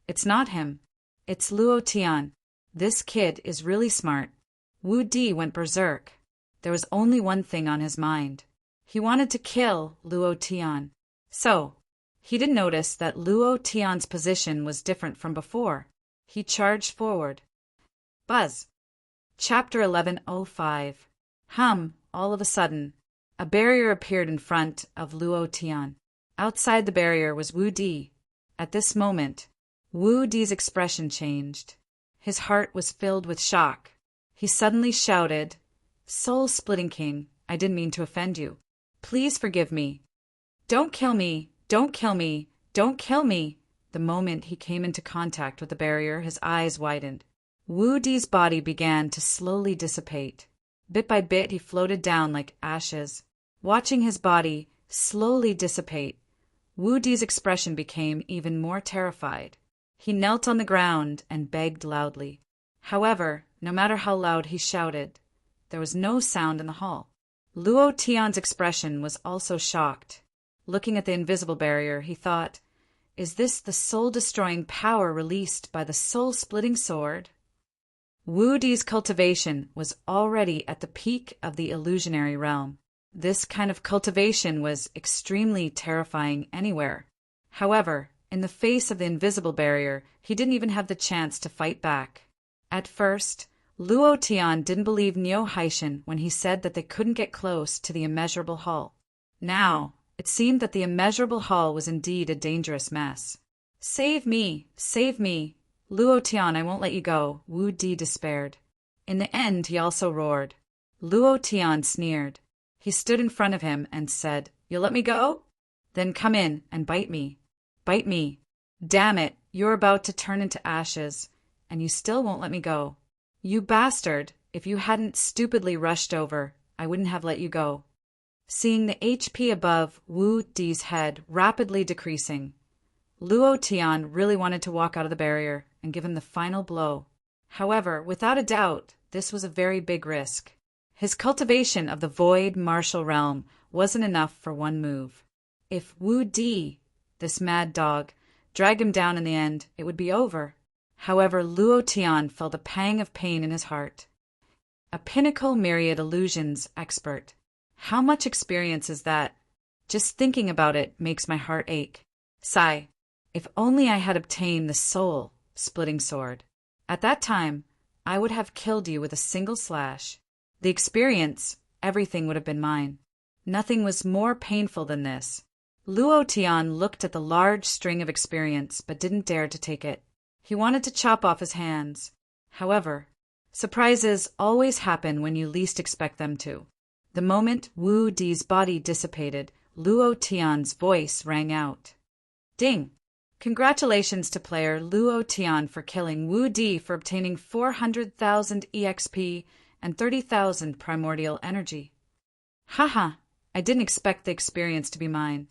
[SPEAKER 1] It's not him. It's Luo Tian. This kid is really smart. Wu Di went berserk. There was only one thing on his mind. He wanted to kill Luo Tian. So, he didn't notice that Luo Tian's position was different from before. He charged forward. Buzz. Chapter 1105. All of a sudden, a barrier appeared in front of Luo Tian. Outside the barrier was Wu Di. At this moment, Wu Di's expression changed. His heart was filled with shock. He suddenly shouted, "Soul-splitting king, I didn't mean to offend you. Please forgive me. Don't kill me, don't kill me, don't kill me." The moment he came into contact with the barrier, his eyes widened. Wu Di's body began to slowly dissipate. Bit by bit, he floated down like ashes. Watching his body slowly dissipate, Wu Di's expression became even more terrified. He knelt on the ground and begged loudly. However, no matter how loud he shouted, there was no sound in the hall. Luo Tian's expression was also shocked. Looking at the invisible barrier, he thought, is this the soul-destroying power released by the soul-splitting sword? Wu Di's cultivation was already at the peak of the illusionary realm. This kind of cultivation was extremely terrifying anywhere. However, in the face of the invisible barrier, he didn't even have the chance to fight back. At first, Luo Tian didn't believe Niu Haishan when he said that they couldn't get close to the immeasurable hall. Now, it seemed that the immeasurable hall was indeed a dangerous mess. Save me! Save me! Luo Tian, I won't let you go, Wu Di despaired. In the end, he also roared. Luo Tian sneered. He stood in front of him and said, You'll let me go? Then come in and bite me. Bite me. Damn it, you're about to turn into ashes, and you still won't let me go. You bastard, if you hadn't stupidly rushed over, I wouldn't have let you go. Seeing the HP above Wu Di's head rapidly decreasing, Luo Tian really wanted to walk out of the barrier and give him the final blow. However, without a doubt, this was a very big risk. His cultivation of the void martial realm wasn't enough for one move. If Wu Di, this mad dog, dragged him down in the end, it would be over. However, Luo Tian felt a pang of pain in his heart. A pinnacle myriad illusions expert. How much experience is that? Just thinking about it makes my heart ache. Sigh. If only I had obtained the soul-splitting sword. At that time, I would have killed you with a single slash. The experience, everything would have been mine. Nothing was more painful than this. Luo Tian looked at the large string of experience but didn't dare to take it. He wanted to chop off his hands. However, surprises always happen when you least expect them to. The moment Wu Di's body dissipated, Luo Tian's voice rang out. Ding! Congratulations to player Luo Tian for killing Wu Di for obtaining 400,000 EXP and 30,000 primordial energy. Haha, I didn't expect the experience to be mine.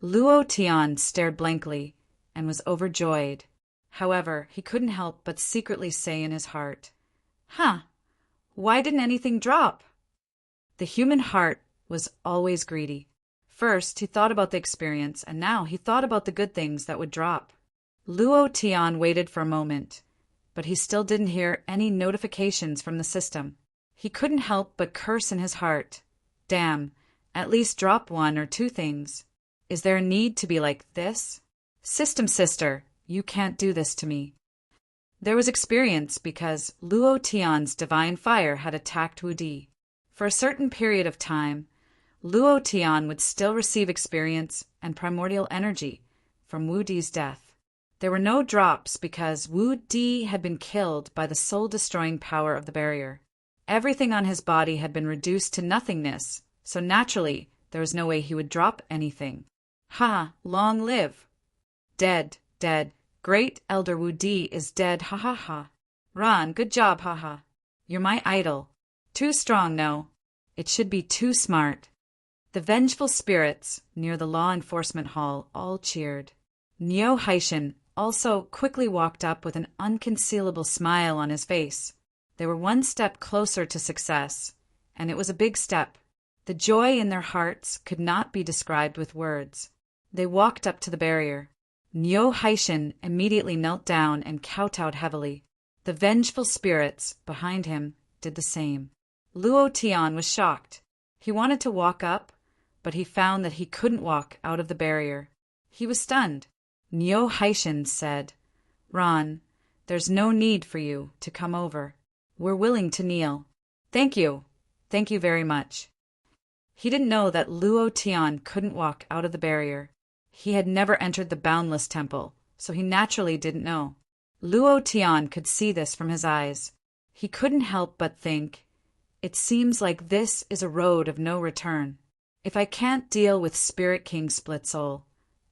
[SPEAKER 1] Luo Tian stared blankly and was overjoyed. However, he couldn't help but secretly say in his heart, why didn't anything drop? The human heart was always greedy. First, he thought about the experience, and now he thought about the good things that would drop. Luo Tian waited for a moment, but he still didn't hear any notifications from the system. He couldn't help but curse in his heart. Damn, at least drop one or two things. Is there a need to be like this? System sister, you can't do this to me. There was experience because Luo Tian's divine fire had attacked Wu Di. For a certain period of time, Luo Tian would still receive experience and primordial energy from Wu Di's death. There were no drops because Wu Di had been killed by the soul-destroying power of the barrier. Everything on his body had been reduced to nothingness, so naturally there was no way he would drop anything. Long live! Dead, dead. Great Elder Wu Di is dead, Ron, good job, You're my idol. Too strong, no. It should be too smart. The vengeful spirits near the law enforcement hall all cheered. Neo Haishin also quickly walked up with an unconcealable smile on his face. They were one step closer to success, and it was a big step. The joy in their hearts could not be described with words. They walked up to the barrier. Neo Haishin immediately knelt down and kowtowed heavily. The vengeful spirits behind him did the same. Luo Tian was shocked. He wanted to walk up, but he found that he couldn't walk out of the barrier. He was stunned. Neo Haishin said, Ron, there's no need for you to come over. We're willing to kneel. Thank you. Thank you very much. He didn't know that Luo Tian couldn't walk out of the barrier. He had never entered the Boundless Temple, so he naturally didn't know. Luo Tian could see this from his eyes. He couldn't help but think, it seems like this is a road of no return. If I can't deal with Spirit King Split Soul,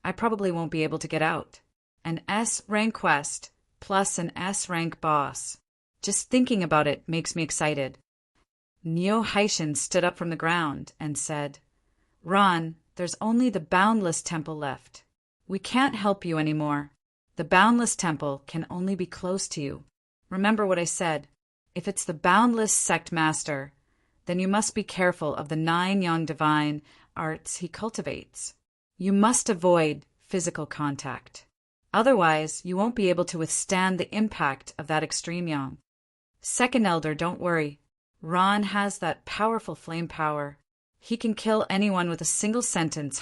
[SPEAKER 1] I probably won't be able to get out. An S-rank quest plus an S-rank boss. Just thinking about it makes me excited. Neo Haishin stood up from the ground and said, Ron, there's only the Boundless Temple left. We can't help you anymore. The Boundless Temple can only be close to you. Remember what I said. If it's the Boundless Sect Master, then you must be careful of the 9 young divine arts he cultivates. You must avoid physical contact. Otherwise, you won't be able to withstand the impact of that extreme yang. Second Elder, don't worry. Ron has that powerful flame power. He can kill anyone with a single sentence.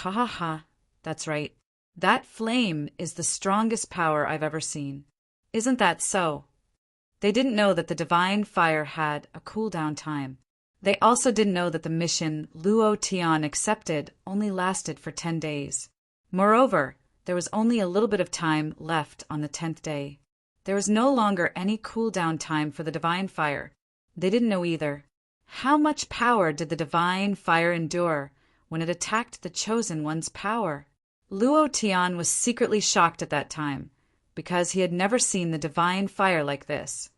[SPEAKER 1] That's right. That flame is the strongest power I've ever seen. Isn't that so? They didn't know that the divine fire had a cooldown time. They also didn't know that the mission Luo Tian accepted only lasted for 10 days. Moreover, there was only a little bit of time left on the 10th day. There was no longer any cooldown time for the divine fire. They didn't know either. How much power did the divine fire endure when it attacked the Chosen One's power. Luo Tian was secretly shocked at that time, because he had never seen the divine fire like this.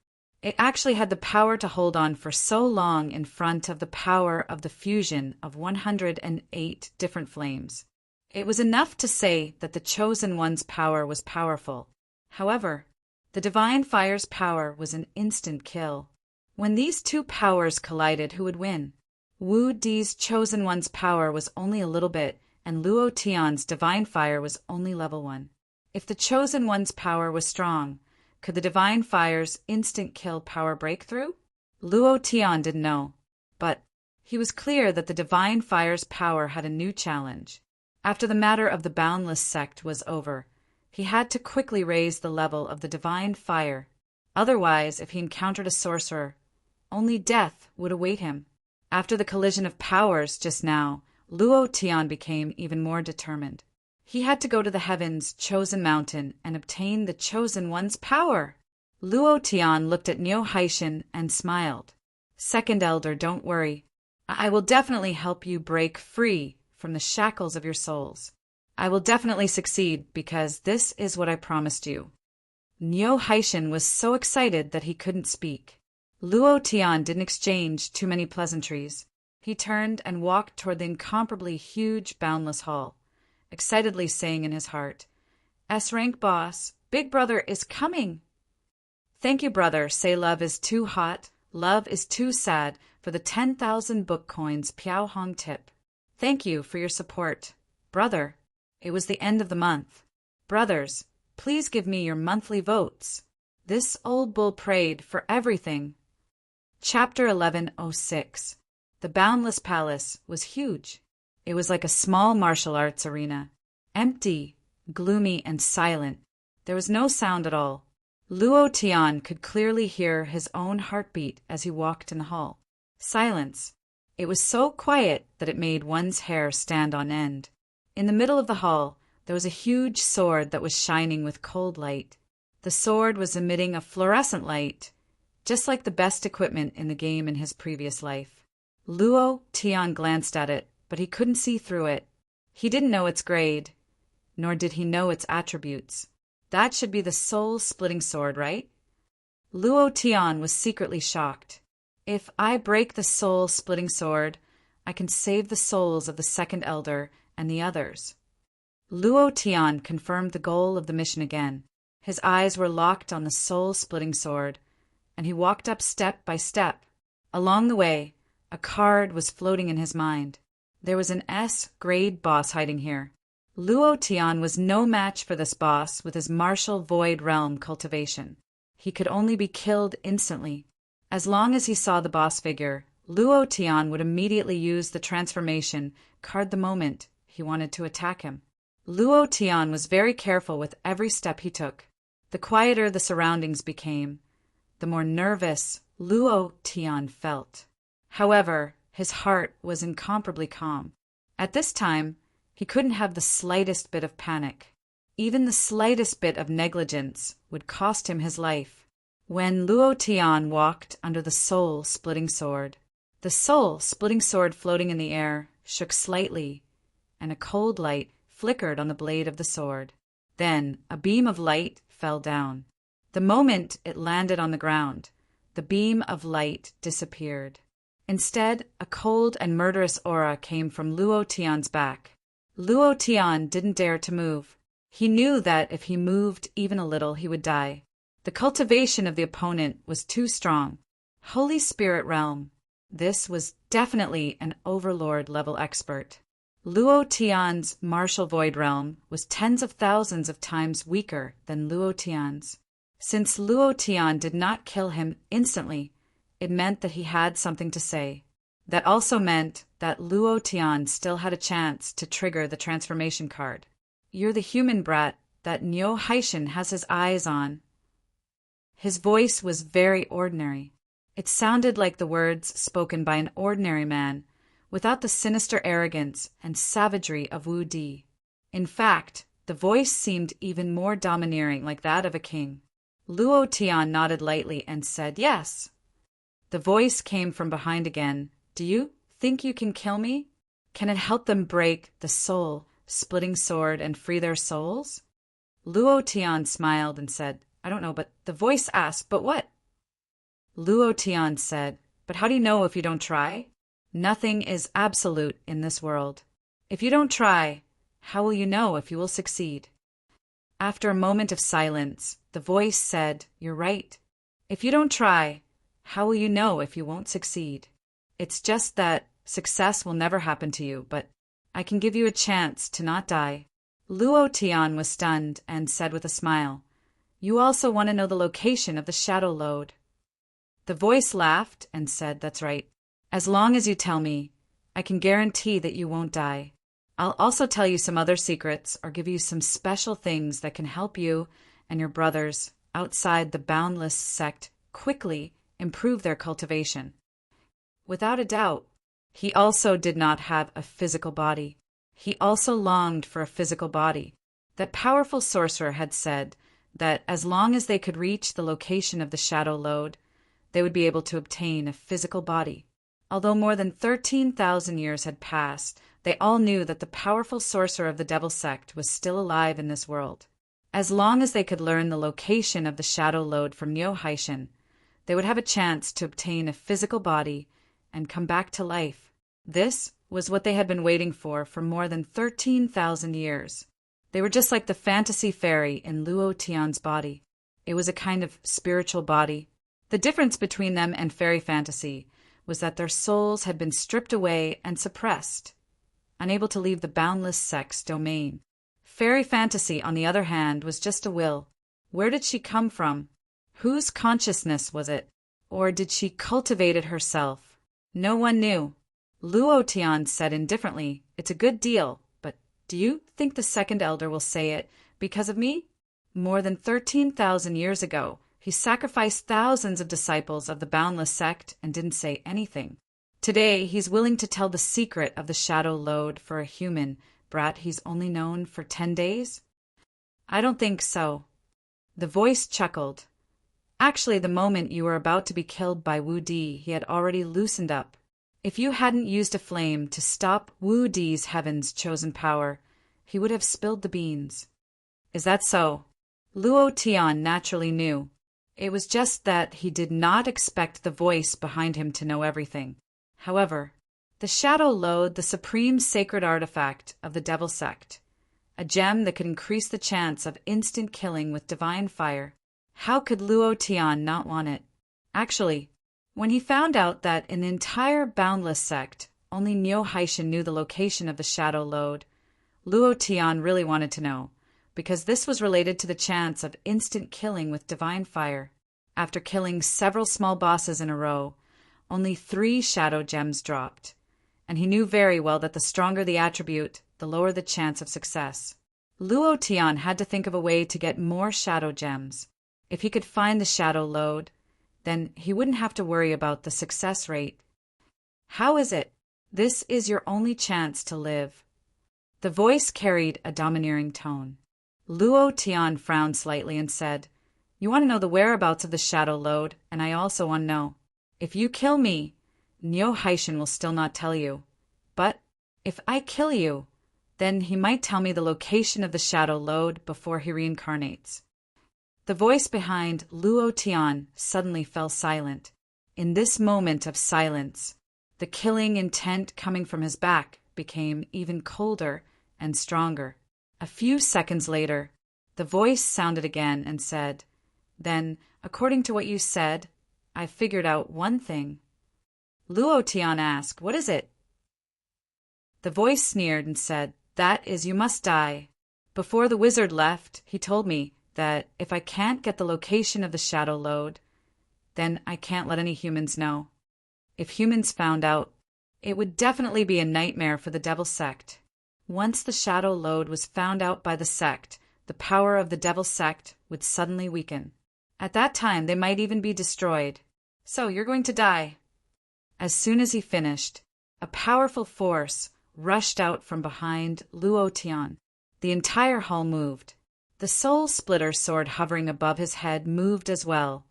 [SPEAKER 1] It actually had the power to hold on for so long in front of the power of the fusion of 108 different flames. It was enough to say that the Chosen One's power was powerful. However, the divine fire's power was an instant kill. When these two powers collided, who would win? Wu Di's Chosen One's power was only a little bit, and Luo Tian's divine fire was only level 1. If the Chosen One's power was strong, could the divine fire's instant kill power break through? Luo Tian didn't know, but he was clear that the divine fire's power had a new challenge. After the matter of the boundless sect was over, he had to quickly raise the level of the divine fire. Otherwise, if he encountered a sorcerer, only death would await him. After the collision of powers just now, Luo Tian became even more determined. He had to go to the heavens' chosen mountain and obtain the Chosen One's power. Luo Tian looked at Niu Haishan and smiled. Second Elder, don't worry. I will definitely help you break free from the shackles of your souls. I will definitely succeed because this is what I promised you. Niu Haishan was so excited that he couldn't speak. Luo Tian didn't exchange too many pleasantries. He turned and walked toward the incomparably huge, boundless hall, excitedly saying in his heart, S-rank boss, Big Brother is coming. Thank you, brother. Say love is too hot, love is too sad for the 10,000 book coins Piao Hong tip. Thank you for your support. Brother, it was the end of the month. Brothers, please give me your monthly votes. This old bull prayed for everything. Chapter 1106. The Boundless Palace was huge. It was like a small martial arts arena. Empty, gloomy, and silent. There was no sound at all. Luo Tian could clearly hear his own heartbeat as he walked in the hall. Silence. It was so quiet that it made one's hair stand on end. In the middle of the hall, there was a huge sword that was shining with cold light. The sword was emitting a fluorescent light, just like the best equipment in the game in his previous life. Luo Tian glanced at it, but he couldn't see through it. He didn't know its grade, nor did he know its attributes. That should be the soul-splitting sword, right? Luo Tian was secretly shocked. If I break the soul-splitting sword, I can save the souls of the Second Elder and the others. Luo Tian confirmed the goal of the mission again. His eyes were locked on the soul-splitting sword, and he walked up step by step. Along the way, a card was floating in his mind. There was an S-grade boss hiding here. Luo Tian was no match for this boss with his martial void realm cultivation. He could only be killed instantly. As long as he saw the boss figure, Luo Tian would immediately use the transformation card the moment he wanted to attack him. Luo Tian was very careful with every step he took. The quieter the surroundings became, the more nervous Luo Tian felt. However, his heart was incomparably calm. At this time, he couldn't have the slightest bit of panic. Even the slightest bit of negligence would cost him his life. When Luo Tian walked under the soul-splitting sword, the soul-splitting sword floating in the air shook slightly, and a cold light flickered on the blade of the sword. Then a beam of light fell down. The moment it landed on the ground, the beam of light disappeared. Instead, a cold and murderous aura came from Luo Tian's back. Luo Tian didn't dare to move. He knew that if he moved even a little, he would die. The cultivation of the opponent was too strong. Holy Spirit Realm. This was definitely an Overlord-level expert. Luo Tian's martial void realm was tens of thousands of times weaker than Luo Tian's. Since Luo Tian did not kill him instantly, it meant that he had something to say. That also meant that Luo Tian still had a chance to trigger the transformation card. You're the human brat that Niu Haishan has his eyes on. His voice was very ordinary. It sounded like the words spoken by an ordinary man, without the sinister arrogance and savagery of Wu Di. In fact, the voice seemed even more domineering, like that of a king. Luo Tian nodded lightly and said, "Yes." The voice came from behind again. "Do you think you can kill me? Can it help them break the soul-splitting sword and free their souls? Luo Tian smiled and said, I don't know, but the voice asked, but what? Luo Tian said, but how do you know if you don't try? Nothing is absolute in this world. If you don't try, how will you know if you will succeed? After a moment of silence, the voice said, you're right. If you don't try, how will you know if you won't succeed? It's just that success will never happen to you, but I can give you a chance to not die. Luo Tian was stunned and said with a smile, you also want to know the location of the shadow lode. The voice laughed and said, that's right. As long as you tell me, I can guarantee that you won't die. I'll also tell you some other secrets or give you some special things that can help you and your brothers outside the boundless sect quickly improve their cultivation. Without a doubt, he also did not have a physical body. He also longed for a physical body. That powerful sorcerer had said that as long as they could reach the location of the shadow lode, they would be able to obtain a physical body. Although more than 13,000 years had passed, they all knew that the powerful sorcerer of the devil sect was still alive in this world. As long as they could learn the location of the shadow lode from Niu Haishan, they would have a chance to obtain a physical body and come back to life. This was what they had been waiting for more than 13,000 years. They were just like the fantasy fairy in Luo Tian's body. It was a kind of spiritual body. The difference between them and fairy fantasy was that their souls had been stripped away and suppressed, unable to leave the boundless sect's domain. Fairy fantasy, on the other hand, was just a will. Where did she come from? Whose consciousness was it? Or did she cultivate it herself? No one knew. Luo Tian said indifferently, it's a good deal, but do you think the second elder will say it because of me? More than 13,000 years ago, he sacrificed thousands of disciples of the boundless sect and didn't say anything. Today, he's willing to tell the secret of the shadow lode for a human brat he's only known for 10 days? I don't think so. The voice chuckled. Actually, the moment you were about to be killed by Wu Di, he had already loosened up. If you hadn't used a flame to stop Wu Di's heaven's chosen power, he would have spilled the beans. Is that so? Luo Tian naturally knew. It was just that he did not expect the voice behind him to know everything. However, the shadow lode, the supreme sacred artifact of the devil sect, a gem that could increase the chance of instant killing with divine fire. How could Luo Tian not want it? Actually, when he found out that in the entire boundless sect, only Niu Haishan knew the location of the shadow lode, Luo Tian really wanted to know, because this was related to the chance of instant killing with divine fire. After killing several small bosses in a row, only 3 shadow gems dropped, and he knew very well that the stronger the attribute, the lower the chance of success. Luo Tian had to think of a way to get more shadow gems. If he could find the shadow lode, then he wouldn't have to worry about the success rate. How is it? This is your only chance to live. The voice carried a domineering tone. Luo Tian frowned slightly and said, you want to know the whereabouts of the shadow lode, and I also want to know. If you kill me, Niu Haishan will still not tell you. But if I kill you, then he might tell me the location of the shadow lode before he reincarnates. The voice behind Luo Tian suddenly fell silent. In this moment of silence, the killing intent coming from his back became even colder and stronger. A few seconds later, the voice sounded again and said, then, according to what you said, I figured out one thing. Luo Tian asked, what is it? The voice sneered and said, that is, you must die. Before the wizard left, he told me that if I can't get the location of the shadow lode, then I can't let any humans know. If humans found out, it would definitely be a nightmare for the devil sect. Once the shadow lode was found out by the sect, the power of the devil sect would suddenly weaken. At that time, they might even be destroyed. So you're going to die. As soon as he finished, a powerful force rushed out from behind Luo Tian. The entire hall moved. The soul splitter sword hovering above his head moved as well,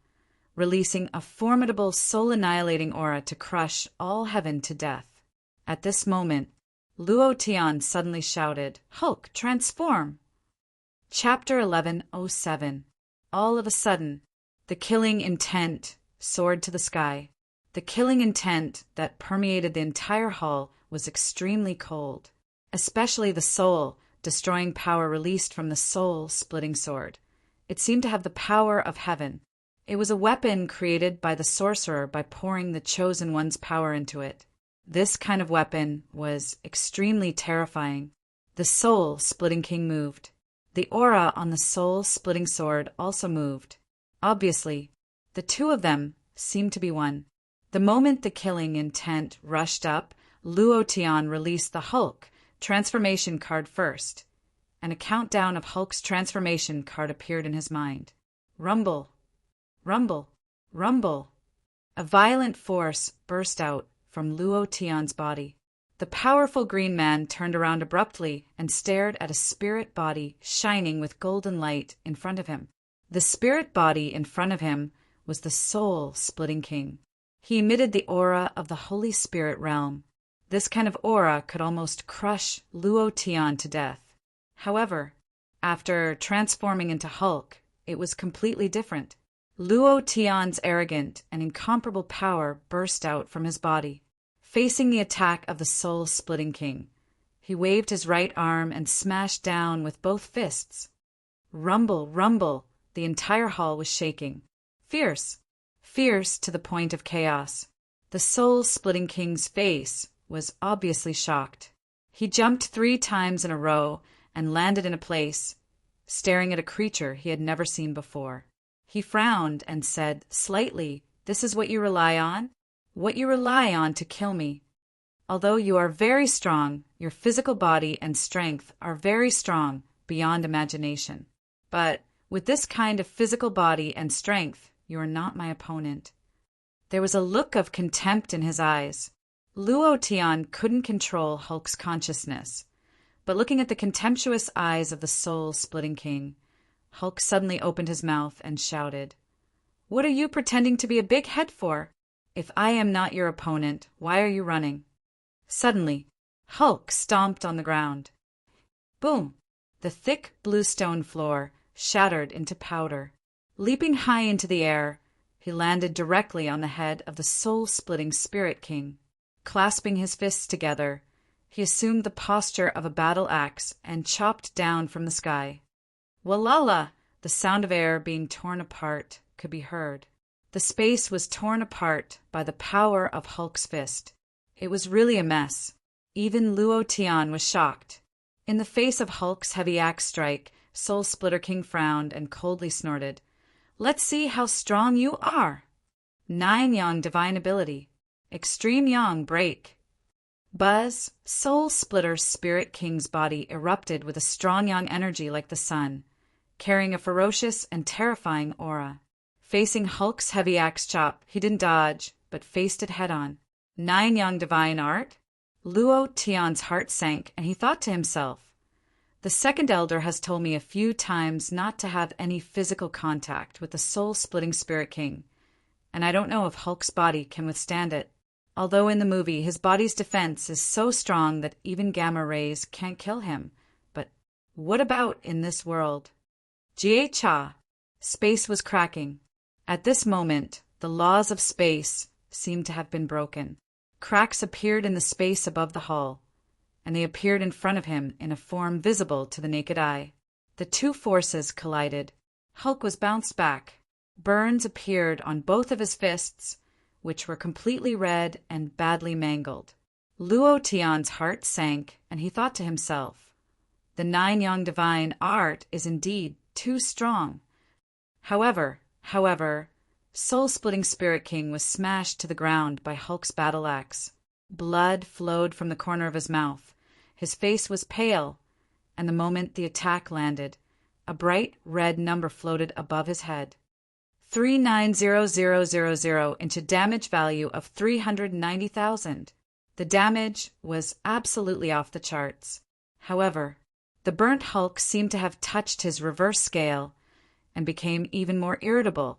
[SPEAKER 1] releasing a formidable soul-annihilating aura to crush all heaven to death. At this moment, Luo Tian suddenly shouted, "Hulk, transform!" Chapter 1107. All of a sudden, the killing intent soared to the sky. The killing intent that permeated the entire hall was extremely cold, especially the soul-destroying power released from the soul-splitting sword. It seemed to have the power of heaven. It was a weapon created by the sorcerer by pouring the chosen one's power into it. This kind of weapon was extremely terrifying. The soul-splitting king moved. The aura on the soul-splitting sword also moved. Obviously, the two of them seemed to be one. The moment the killing intent rushed up, Luo Tian released the Hulk transformation card first, and a countdown of Hulk's transformation card appeared in his mind. Rumble, rumble, rumble. A violent force burst out from Luo Tian's body. The powerful green man turned around abruptly and stared at a spirit body shining with golden light in front of him. The spirit body in front of him was the soul-splitting king. He emitted the aura of the Holy Spirit realm. This kind of aura could almost crush Luo Tian to death. However, after transforming into Hulk, it was completely different. Luo Tian's arrogant and incomparable power burst out from his body. Facing the attack of the soul-splitting king, he waved his right arm and smashed down with both fists. Rumble, rumble, the entire hall was shaking. Fierce, fierce to the point of chaos. The soul-splitting king's face was obviously shocked. He jumped 3 times in a row and landed in a place, staring at a creature he had never seen before. He frowned and said slightly, "This is what you rely on? What you rely on to kill me. Although you are very strong, your physical body and strength are very strong beyond imagination. But with this kind of physical body and strength, you are not my opponent." There was a look of contempt in his eyes. Luo Tian couldn't control Hulk's consciousness, but looking at the contemptuous eyes of the soul-splitting king, Hulk suddenly opened his mouth and shouted, "What are you pretending to be a big head for? If I am not your opponent, why are you running?" Suddenly, Hulk stomped on the ground. Boom! The thick blue stone floor shattered into powder. Leaping high into the air, he landed directly on the head of the soul-splitting Spirit King. Clasping his fists together, he assumed the posture of a battle axe and chopped down from the sky. Walala! The sound of air being torn apart could be heard. The space was torn apart by the power of Hulk's fist. It was really a mess. Even Luo Tian was shocked. In the face of Hulk's heavy axe strike, Soul Splitter King frowned and coldly snorted, "Let's see how strong you are." 9 Yang divine ability. Extreme Yang break. Buzz, Soul Splitter Spirit King's body erupted with a strong Yang energy like the sun, carrying a ferocious and terrifying aura. Facing Hulk's heavy axe chop, he didn't dodge, but faced it head-on. 9 Yang divine art? Luo Tian's heart sank, and he thought to himself, "The second elder has told me a few times not to have any physical contact with the soul-splitting Spirit King, and I don't know if Hulk's body can withstand it. Although in the movie his body's defense is so strong that even gamma rays can't kill him. But what about in this world?" Jie-cha! Space was cracking. At this moment, the laws of space seemed to have been broken. Cracks appeared in the space above the hall, and they appeared in front of him in a form visible to the naked eye. The two forces collided. Hulk was bounced back. Burns appeared on both of his fists, which were completely red and badly mangled. Luo Tian's heart sank, and he thought to himself, "The 9 Yang divine art is indeed too strong." However, Soul-Splitting Spirit King was smashed to the ground by Hulk's battle axe. Blood flowed from the corner of his mouth. His face was pale, and the moment the attack landed, a bright red number floated above his head. 390000 into damage value of 390,000. The damage was absolutely off the charts. However, the burnt Hulk seemed to have touched his reverse scale and became even more irritable,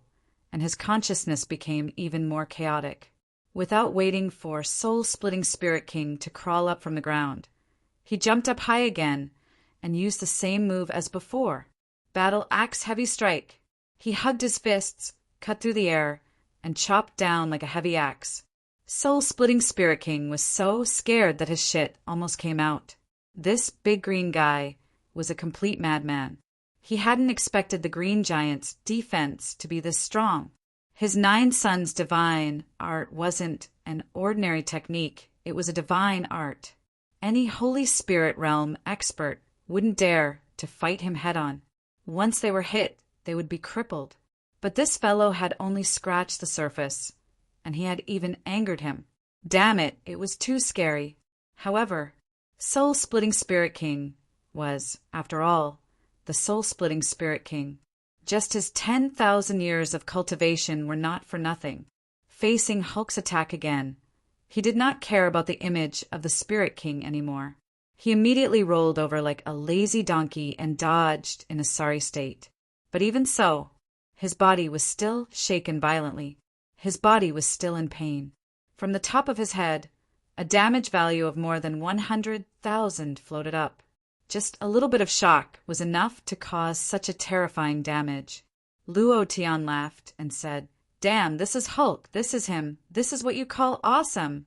[SPEAKER 1] and his consciousness became even more chaotic. Without waiting for Soul-Splitting Spirit King to crawl up from the ground, He jumped up high again and used the same move as before. Battle axe heavy strike. He hugged his fists, cut through the air, and chopped down like a heavy axe. Soul-splitting Spirit King was so scared that his shit almost came out. This big green guy was a complete madman. He hadn't expected the green giant's defense to be this strong. His 9 sons' divine art wasn't an ordinary technique, it was a divine art. Any Holy Spirit realm expert wouldn't dare to fight him head-on. Once they were hit, they would be crippled. But this fellow had only scratched the surface, and he had even angered him. Damn it, it was too scary. However, Soul-Splitting Spirit King was, after all, the Soul-Splitting Spirit King. Just his 10,000 years of cultivation were not for nothing. Facing Hulk's attack again, he did not care about the image of the Spirit King anymore. He immediately rolled over like a lazy donkey and dodged in a sorry state. But even so, his body was still shaken violently. His body was still in pain. From the top of his head, a damage value of more than 100,000 floated up. Just a little bit of shock was enough to cause such a terrifying damage. Luo Tian laughed and said, "Damn, this is Hulk, this is him, this is what you call awesome."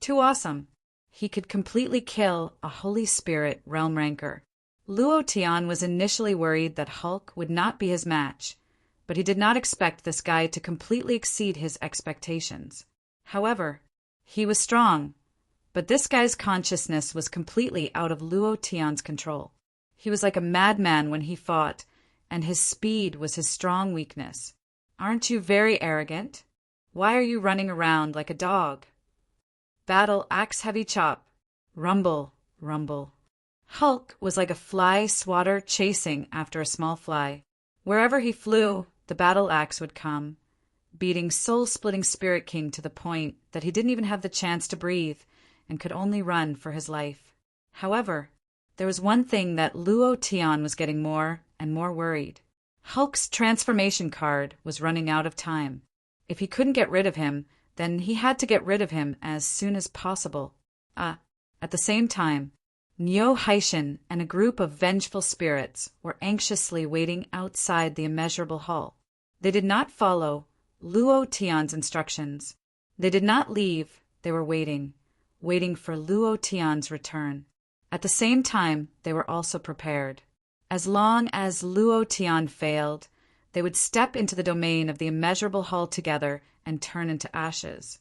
[SPEAKER 1] Too awesome. He could completely kill a Holy Spirit realm ranker. Luo Tian was initially worried that Hulk would not be his match, but he did not expect this guy to completely exceed his expectations. However, he was strong, but this guy's consciousness was completely out of Luo Tian's control. He was like a madman when he fought, and his speed was his strong weakness. Aren't you very arrogant? Why are you running around like a dog? Battle axe heavy chop. Rumble, rumble. Hulk was like a fly swatter chasing after a small fly. Wherever he flew, the battle axe would come, beating Soul-Splitting Spirit King to the point that he didn't even have the chance to breathe and could only run for his life. However, there was one thing that Luo Tian was getting more and more worried. Hulk's transformation card was running out of time. If he couldn't get rid of him, then he had to get rid of him as soon as possible. At the same time, Neo Haishin and a group of vengeful spirits were anxiously waiting outside the immeasurable hall. They did not follow Luo Tian's instructions. They did not leave, they were waiting for Luo Tian's return. At the same time, they were also prepared. As long as Luo Tian failed, they would step into the domain of the immeasurable hall together and turn into ashes.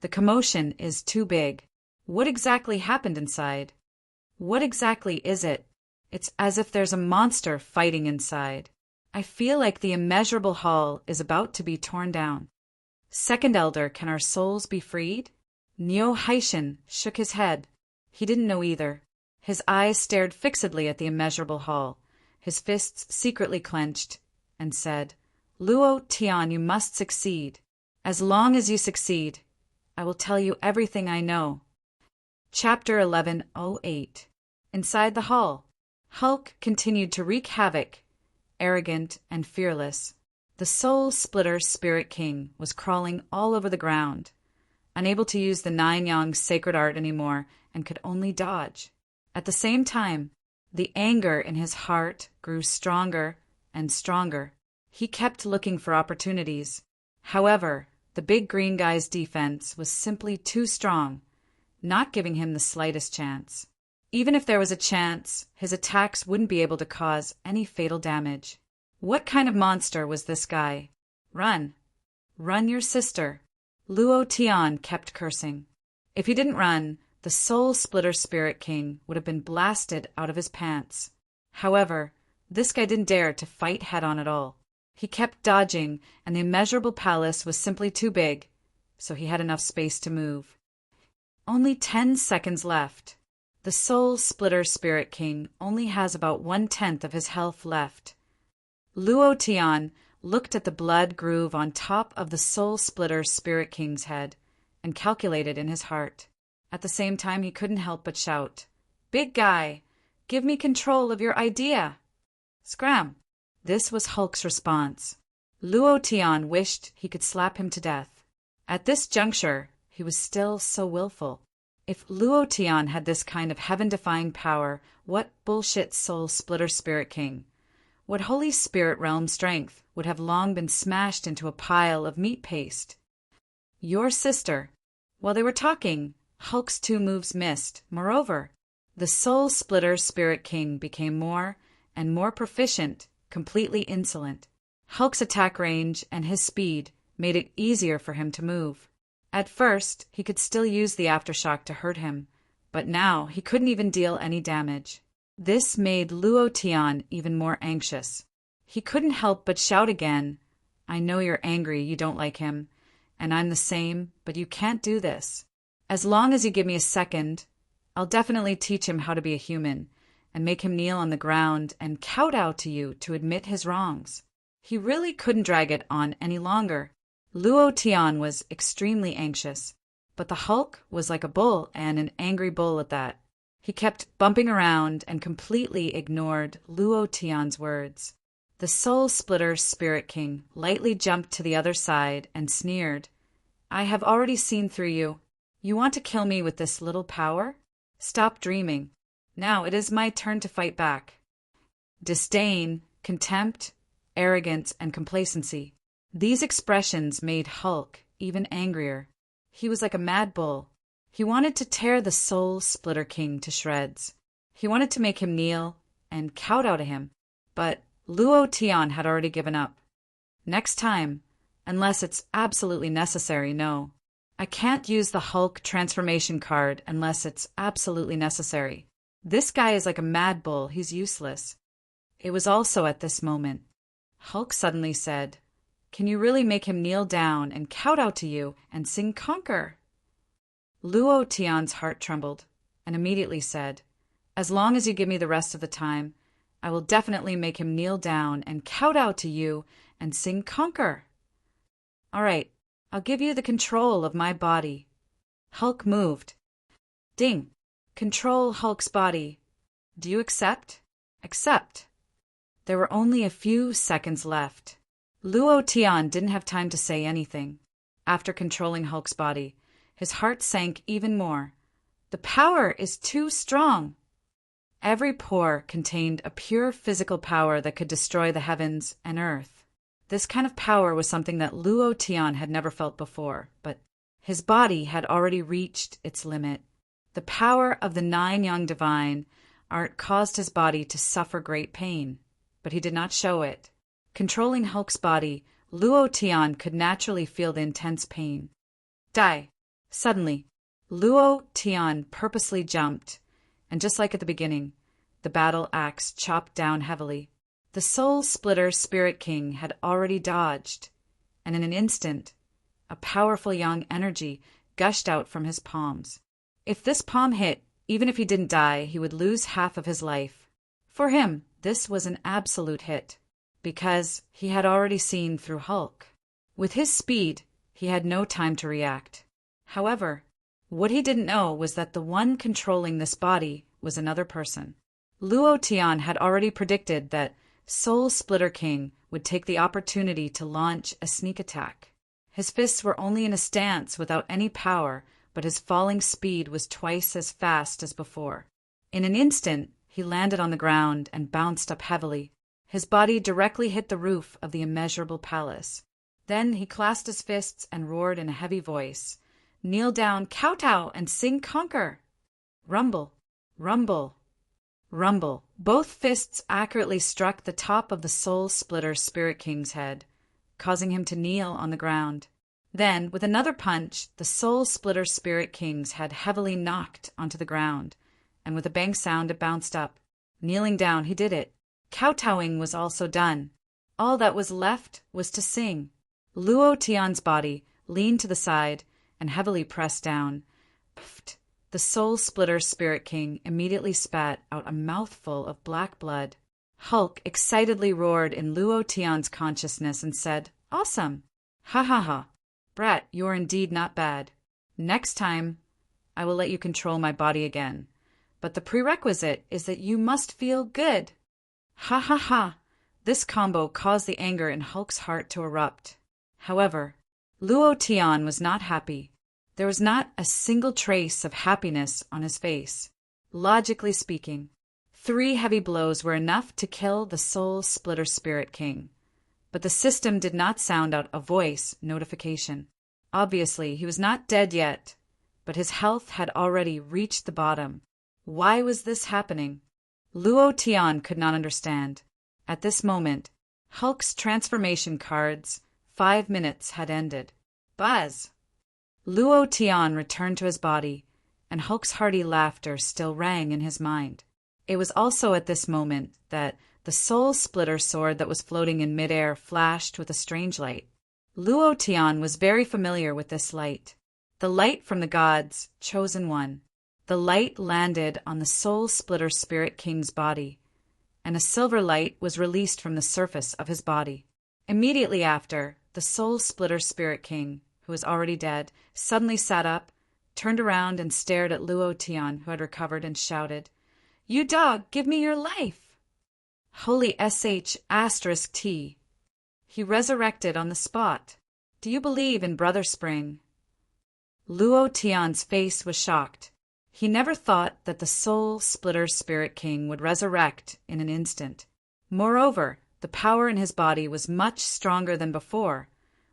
[SPEAKER 1] The commotion is too big. What exactly happened inside? What exactly is it? It's as if there's a monster fighting inside. I feel like the immeasurable hall is about to be torn down. Second Elder, can our souls be freed? Neo Haishin shook his head. He didn't know either. His eyes stared fixedly at the immeasurable hall, his fists secretly clenched, and said, "Luo Tian, you must succeed. As long as you succeed, I will tell you everything I know." Chapter 1108. Inside the hall, Hulk continued to wreak havoc, arrogant and fearless. The Soul-Splitter Spirit King was crawling all over the ground, unable to use the 9-yang sacred art anymore, and could only dodge. At the same time, the anger in his heart grew stronger and stronger. He kept looking for opportunities. However, the big green guy's defense was simply too strong, not giving him the slightest chance. Even if there was a chance, his attacks wouldn't be able to cause any fatal damage. What kind of monster was this guy? Run. Run, your sister. Luo Tian kept cursing. If he didn't run, the Soul-Splitter Spirit King would have been blasted out of his pants. However, this guy didn't dare to fight head-on at all. He kept dodging, and the immeasurable palace was simply too big, so he had enough space to move. Only 10 seconds left. The Soul-Splitter Spirit King only has about 1/10 of his health left. Luo Tian looked at the blood groove on top of the Soul-Splitter Spirit King's head and calculated in his heart. At the same time, he couldn't help but shout, "Big guy, give me control of your idea!" Scram! This was Hulk's response. Luo Tian wished he could slap him to death. At this juncture, he was still so willful. If Luo Tian had this kind of heaven-defying power, what bullshit soul splitter spirit king? What Holy Spirit realm strength would have long been smashed into a pile of meat paste? Your sister. While they were talking, Hulk's 2 moves missed. Moreover, the soul splitter spirit king became more and more proficient, completely insolent. Hulk's attack range and his speed made it easier for him to move. At first, he could still use the aftershock to hurt him, but now he couldn't even deal any damage. This made Luo Tian even more anxious. He couldn't help but shout again, "I know you're angry, you don't like him, and I'm the same, but you can't do this. As long as you give me a second, I'll definitely teach him how to be a human, and make him kneel on the ground and kowtow to you to admit his wrongs." He really couldn't drag it on any longer. Luo Tian was extremely anxious, but the Hulk was like a bull, and an angry bull at that. He kept bumping around and completely ignored Luo Tian's words. The Soul Splitter Spirit King lightly jumped to the other side and sneered, "I have already seen through you. You want to kill me with this little power? Stop dreaming. Now it is my turn to fight back." Disdain, contempt, arrogance, and complacency. These expressions made Hulk even angrier. He was like a mad bull. He wanted to tear the Soul Splitter King to shreds. He wanted to make him kneel and kowtow to him, but Luo Tian had already given up. "Next time, unless it's absolutely necessary, no. I can't use the Hulk transformation card unless it's absolutely necessary. This guy is like a mad bull, he's useless." It was also at this moment Hulk suddenly said, "Can you really make him kneel down and kowtow to you and sing Conquer?" Luo Tian's heart trembled and immediately said, "As long as you give me the rest of the time, I will definitely make him kneel down and kowtow to you and sing Conquer." "All right, I'll give you the control of my body." Hulk moved. Ding! Control Hulk's body. Do you accept? Accept. There were only a few seconds left. Luo Tian didn't have time to say anything. After controlling Hulk's body, his heart sank even more. The power is too strong. Every pore contained a pure physical power that could destroy the heavens and earth. This kind of power was something that Luo Tian had never felt before, but his body had already reached its limit. The power of the 9 young divine art caused his body to suffer great pain, but he did not show it. Controlling Hulk's body, Luo Tian could naturally feel the intense pain. Die! Suddenly, Luo Tian purposely jumped, and just like at the beginning, the battle axe chopped down heavily. The Soul Splitter Spirit King had already dodged, and in an instant, a powerful young energy gushed out from his palms. If this palm hit, even if he didn't die, he would lose half of his life. For him, this was an absolute hit, because he had already seen through Hulk. With his speed, he had no time to react. However, what he didn't know was that the one controlling this body was another person. Luo Tian had already predicted that Soul Splitter King would take the opportunity to launch a sneak attack. His fists were only in a stance without any power, but his falling speed was twice as fast as before. In an instant, he landed on the ground and bounced up heavily. His body directly hit the roof of the immeasurable palace. Then he clasped his fists and roared in a heavy voice, "Kneel down, kowtow, and sing Conquer!" Rumble, rumble, rumble. Both fists accurately struck the top of the Soul Splitter Spirit King's head, causing him to kneel on the ground. Then, with another punch, the Soul Splitter Spirit King's head heavily knocked onto the ground, and with a bang sound it bounced up. Kneeling down, he did it. Kowtowing was also done. All that was left was to sing. Luo Tian's body leaned to the side and heavily pressed down. Pfft! The Soul Splitter Spirit King immediately spat out a mouthful of black blood. Hulk excitedly roared in Luo Tian's consciousness and said, "Awesome! Ha ha ha! Brat, you're indeed not bad. Next time, I will let you control my body again. But the prerequisite is that you must feel good." Ha ha ha! This combo caused the anger in Hulk's heart to erupt. However, Luo Tian was not happy. There was not a single trace of happiness on his face. Logically speaking, 3 heavy blows were enough to kill the Soul Splitter Spirit King. But the system did not sound out a voice notification. Obviously, he was not dead yet, but his health had already reached the bottom. Why was this happening? Luo Tian could not understand. At this moment, Hulk's transformation card's 5 minutes had ended. Buzz! Luo Tian returned to his body, and Hulk's hearty laughter still rang in his mind. It was also at this moment that the Soul Splitter sword that was floating in midair flashed with a strange light. Luo Tian was very familiar with this light. The light from the gods, chosen one. The light landed on the Soul Splitter Spirit King's body, and a silver light was released from the surface of his body. Immediately after, the Soul Splitter Spirit King, who was already dead, suddenly sat up, turned around and stared at Luo Tian, who had recovered, and shouted, "You dog, give me your life!" Holy sh*T. He resurrected on the spot. Do you believe in Brother Spring? Luo Tian's face was shocked. He never thought that the Soul Splitter Spirit King would resurrect in an instant. Moreover, the power in his body was much stronger than before,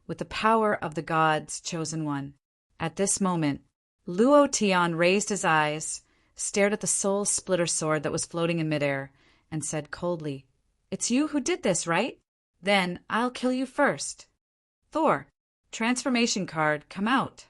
[SPEAKER 1] with the power of the gods' chosen one. At this moment, Luo Tian raised his eyes, stared at the Soul Splitter sword that was floating in midair, and said coldly, "It's you who did this, right? Then I'll kill you first. Thor, transformation card, come out."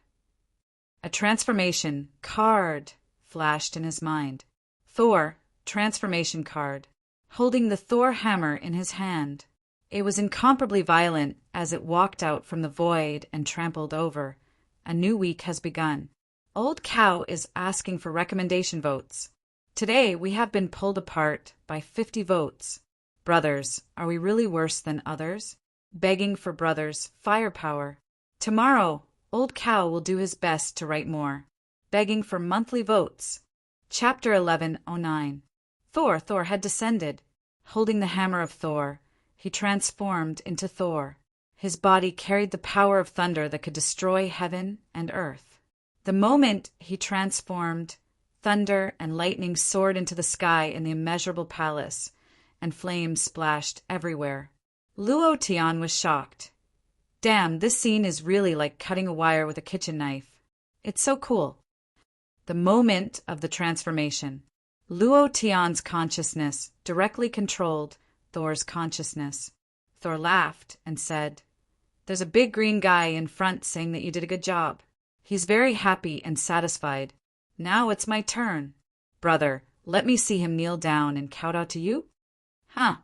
[SPEAKER 1] A transformation card flashed in his mind. Thor, transformation card, holding the Thor hammer in his hand. It was incomparably violent as it walked out from the void and trampled over. A new week has begun. Old Cow is asking for recommendation votes. Today we have been pulled apart by 50 votes. Brothers, are we really worse than others? Begging for brothers' firepower. Tomorrow, Old Cow will do his best to write more. Begging for monthly votes. Chapter 1109. Thor had descended. Holding the hammer of Thor, he transformed into Thor. His body carried the power of thunder that could destroy heaven and earth. The moment he transformed, thunder and lightning soared into the sky in the immeasurable palace, and flames splashed everywhere. Luo Tian was shocked. Damn, this scene is really like cutting a wire with a kitchen knife. It's so cool. The moment of the transformation. Luo Tian's consciousness directly controlled Thor's consciousness. Thor laughed and said, "There's a big green guy in front saying that you did a good job. He's very happy and satisfied. Now it's my turn. Brother, let me see him kneel down and kowtow to you?" Huh.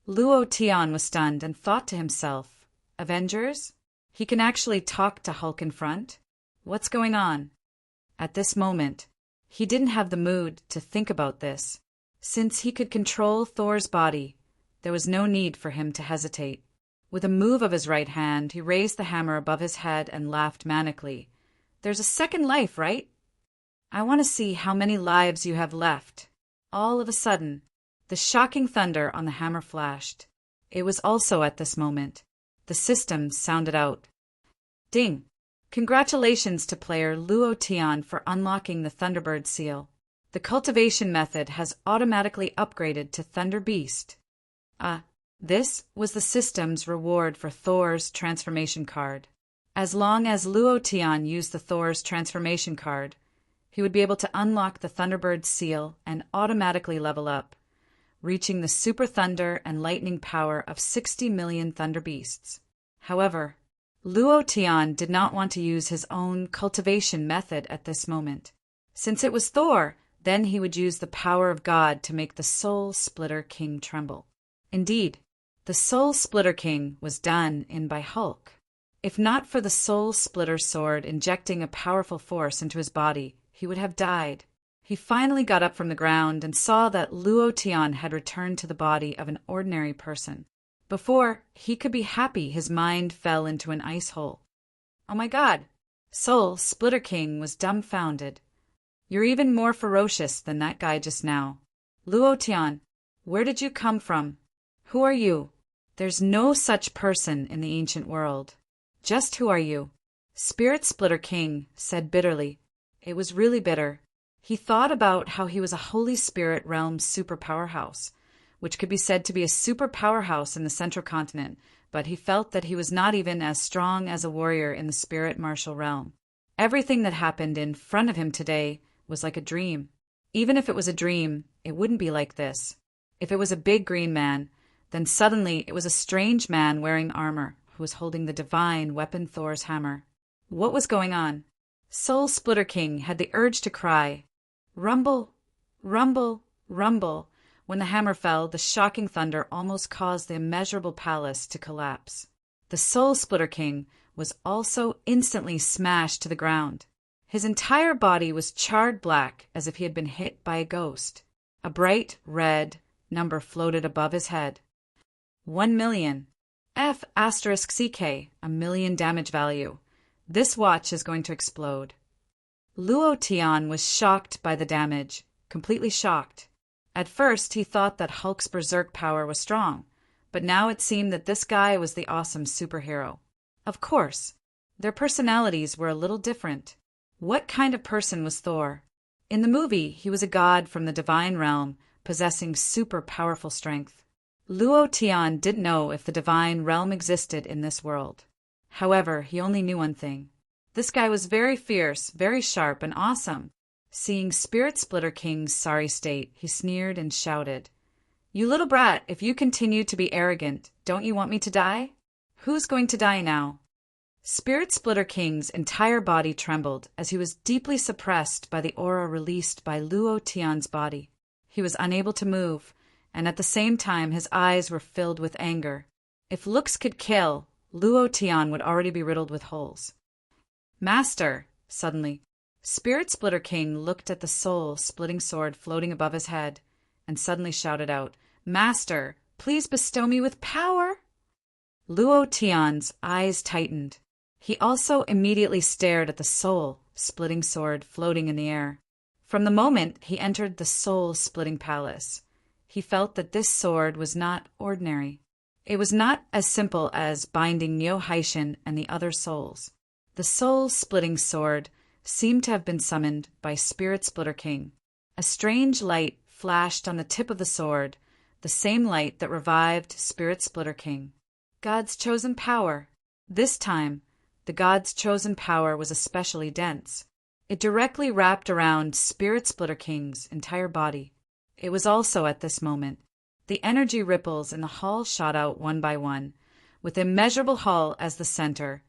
[SPEAKER 1] Luo Tian was stunned and thought to himself, Avengers? He can actually talk to Hulk in front? What's going on? At this moment, he didn't have the mood to think about this. Since he could control Thor's body, there was no need for him to hesitate. With a move of his right hand, he raised the hammer above his head and laughed manically. "There's a second life, right? I want to see how many lives you have left." All of a sudden, the shocking thunder on the hammer flashed. It was also at this moment. The system sounded out. Ding! Congratulations to player Luo Tian for unlocking the Thunderbird seal. The cultivation method has automatically upgraded to Thunder Beast. This was the system's reward for Thor's transformation card. As long as Luo Tian used the Thor's transformation card, he would be able to unlock the Thunderbird seal and automatically level up, reaching the super thunder and lightning power of 60 million Thunder Beasts. However, Luo Tian did not want to use his own cultivation method at this moment. Since it was Thor, then he would use the power of God to make the Soul Splitter King tremble. Indeed, the Soul Splitter King was done in by Hulk. If not for the Soul Splitter sword injecting a powerful force into his body, he would have died. He finally got up from the ground and saw that Luo Tian had returned to the body of an ordinary person. Before he could be happy, his mind fell into an ice hole. Oh my God! Soul Splitter King was dumbfounded. "You're even more ferocious than that guy just now. Luo Tian, where did you come from? Who are you? There's no such person in the ancient world. Just who are you?" Spirit Splitter King said bitterly. It was really bitter. He thought about how he was a Holy Spirit realm super powerhouse, which could be said to be a super powerhouse in the Central Continent, but he felt that he was not even as strong as a warrior in the spirit martial realm. Everything that happened in front of him today was like a dream. Even if it was a dream, it wouldn't be like this. If it was a big green man, then suddenly it was a strange man wearing armor who was holding the divine weapon Thor's hammer. What was going on? Soul Splitter King had the urge to cry, "Rumble! Rumble! Rumble!" When the hammer fell, the shocking thunder almost caused the immeasurable palace to collapse. The Soul Splitter King was also instantly smashed to the ground. His entire body was charred black as if he had been hit by a ghost. A bright red number floated above his head. 1,000,000. F*CK, a million damage value. This watch is going to explode. Luo Tian was shocked by the damage, completely shocked. At first, he thought that Hulk's berserk power was strong, but now it seemed that this guy was the awesome superhero. Of course, their personalities were a little different. What kind of person was Thor? In the movie, he was a god from the divine realm, possessing super powerful strength. Luo Tian didn't know if the divine realm existed in this world. However, he only knew one thing. This guy was very fierce, very sharp, and awesome. Seeing Spirit Splitter King's sorry state, he sneered and shouted, "You little brat, if you continue to be arrogant, don't you want me to die? Who's going to die now?" Spirit Splitter King's entire body trembled as he was deeply suppressed by the aura released by Luo Tian's body. He was unable to move, and at the same time his eyes were filled with anger. If looks could kill, Luo Tian would already be riddled with holes. "Master!" Suddenly, Spirit Splitter King looked at the soul-splitting sword floating above his head, and suddenly shouted out, "Master, please bestow me with power!" Luo Tian's eyes tightened. He also immediately stared at the soul-splitting sword floating in the air. From the moment he entered the soul-splitting palace, he felt that this sword was not ordinary. It was not as simple as binding Neo Haishin and the other souls. The soul-splitting sword seemed to have been summoned by Spirit Splitter King. A strange light flashed on the tip of the sword, the same light that revived Spirit Splitter King. God's chosen power. This time, the God's chosen power was especially dense. It directly wrapped around Spirit Splitter King's entire body. It was also at this moment. The energy ripples in the hall shot out one by one, with immeasurable hall as the center,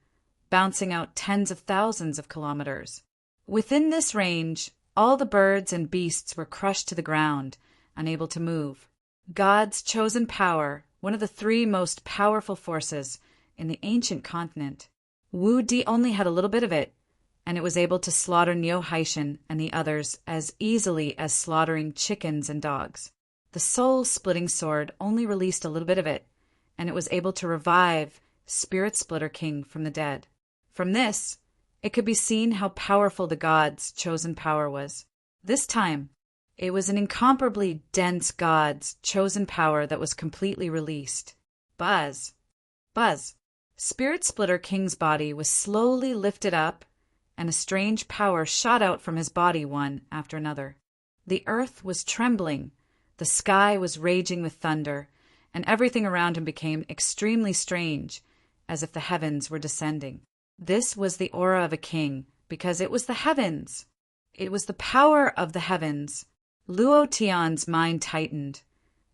[SPEAKER 1] bouncing out tens of thousands of kilometers. Within this range, all the birds and beasts were crushed to the ground, unable to move. God's chosen power, one of the three most powerful forces in the ancient continent. Wu Di only had a little bit of it, and it was able to slaughter Neo Haishin and the others as easily as slaughtering chickens and dogs. The soul-splitting sword only released a little bit of it, and it was able to revive Spirit Splitter King from the dead. From this, it could be seen how powerful the God's chosen power was. This time, it was an incomparably dense God's chosen power that was completely released. Buzz. Buzz. Spirit Splitter King's body was slowly lifted up, and a strange power shot out from his body one after another. The earth was trembling, the sky was raging with thunder, and everything around him became extremely strange, as if the heavens were descending. This was the aura of a king, because it was the heavens. It was the power of the heavens. Luo Tian's mind tightened,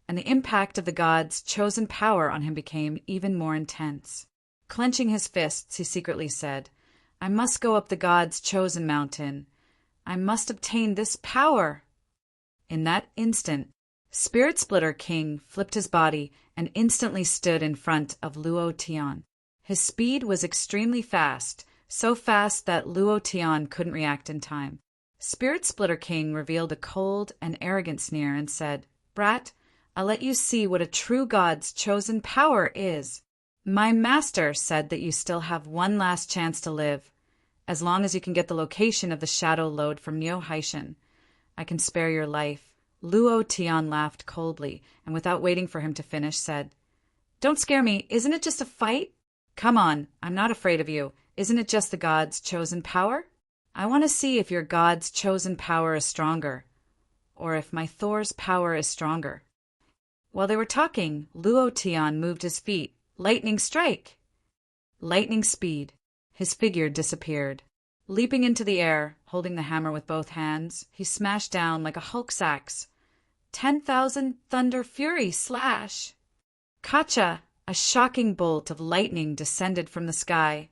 [SPEAKER 1] and the impact of the God's chosen power on him became even more intense. Clenching his fists, he secretly said, "I must go up the God's chosen mountain. I must obtain this power." In that instant, Spirit Splitter King flipped his body and instantly stood in front of Luo Tian. His speed was extremely fast, so fast that Luo Tian couldn't react in time. Spirit Splitter King revealed a cold and arrogant sneer and said, "Brat, I'll let you see what a true God's chosen power is. My master said that you still have one last chance to live. As long as you can get the location of the shadow lode from Neo Haishin, I can spare your life." Luo Tian laughed coldly, and without waiting for him to finish, said, "Don't scare me. Isn't it just a fight? Come on, I'm not afraid of you. Isn't it just the god's chosen power? I want to see if your god's chosen power is stronger, or if my Thor's power is stronger. While they were talking, Luotian moved his feet. Lightning strike! Lightning speed. His figure disappeared. Leaping into the air, holding the hammer with both hands, he smashed down like a Hulk's axe. 10,000 thunder fury slash! Kacha! A shocking bolt of lightning descended from the sky.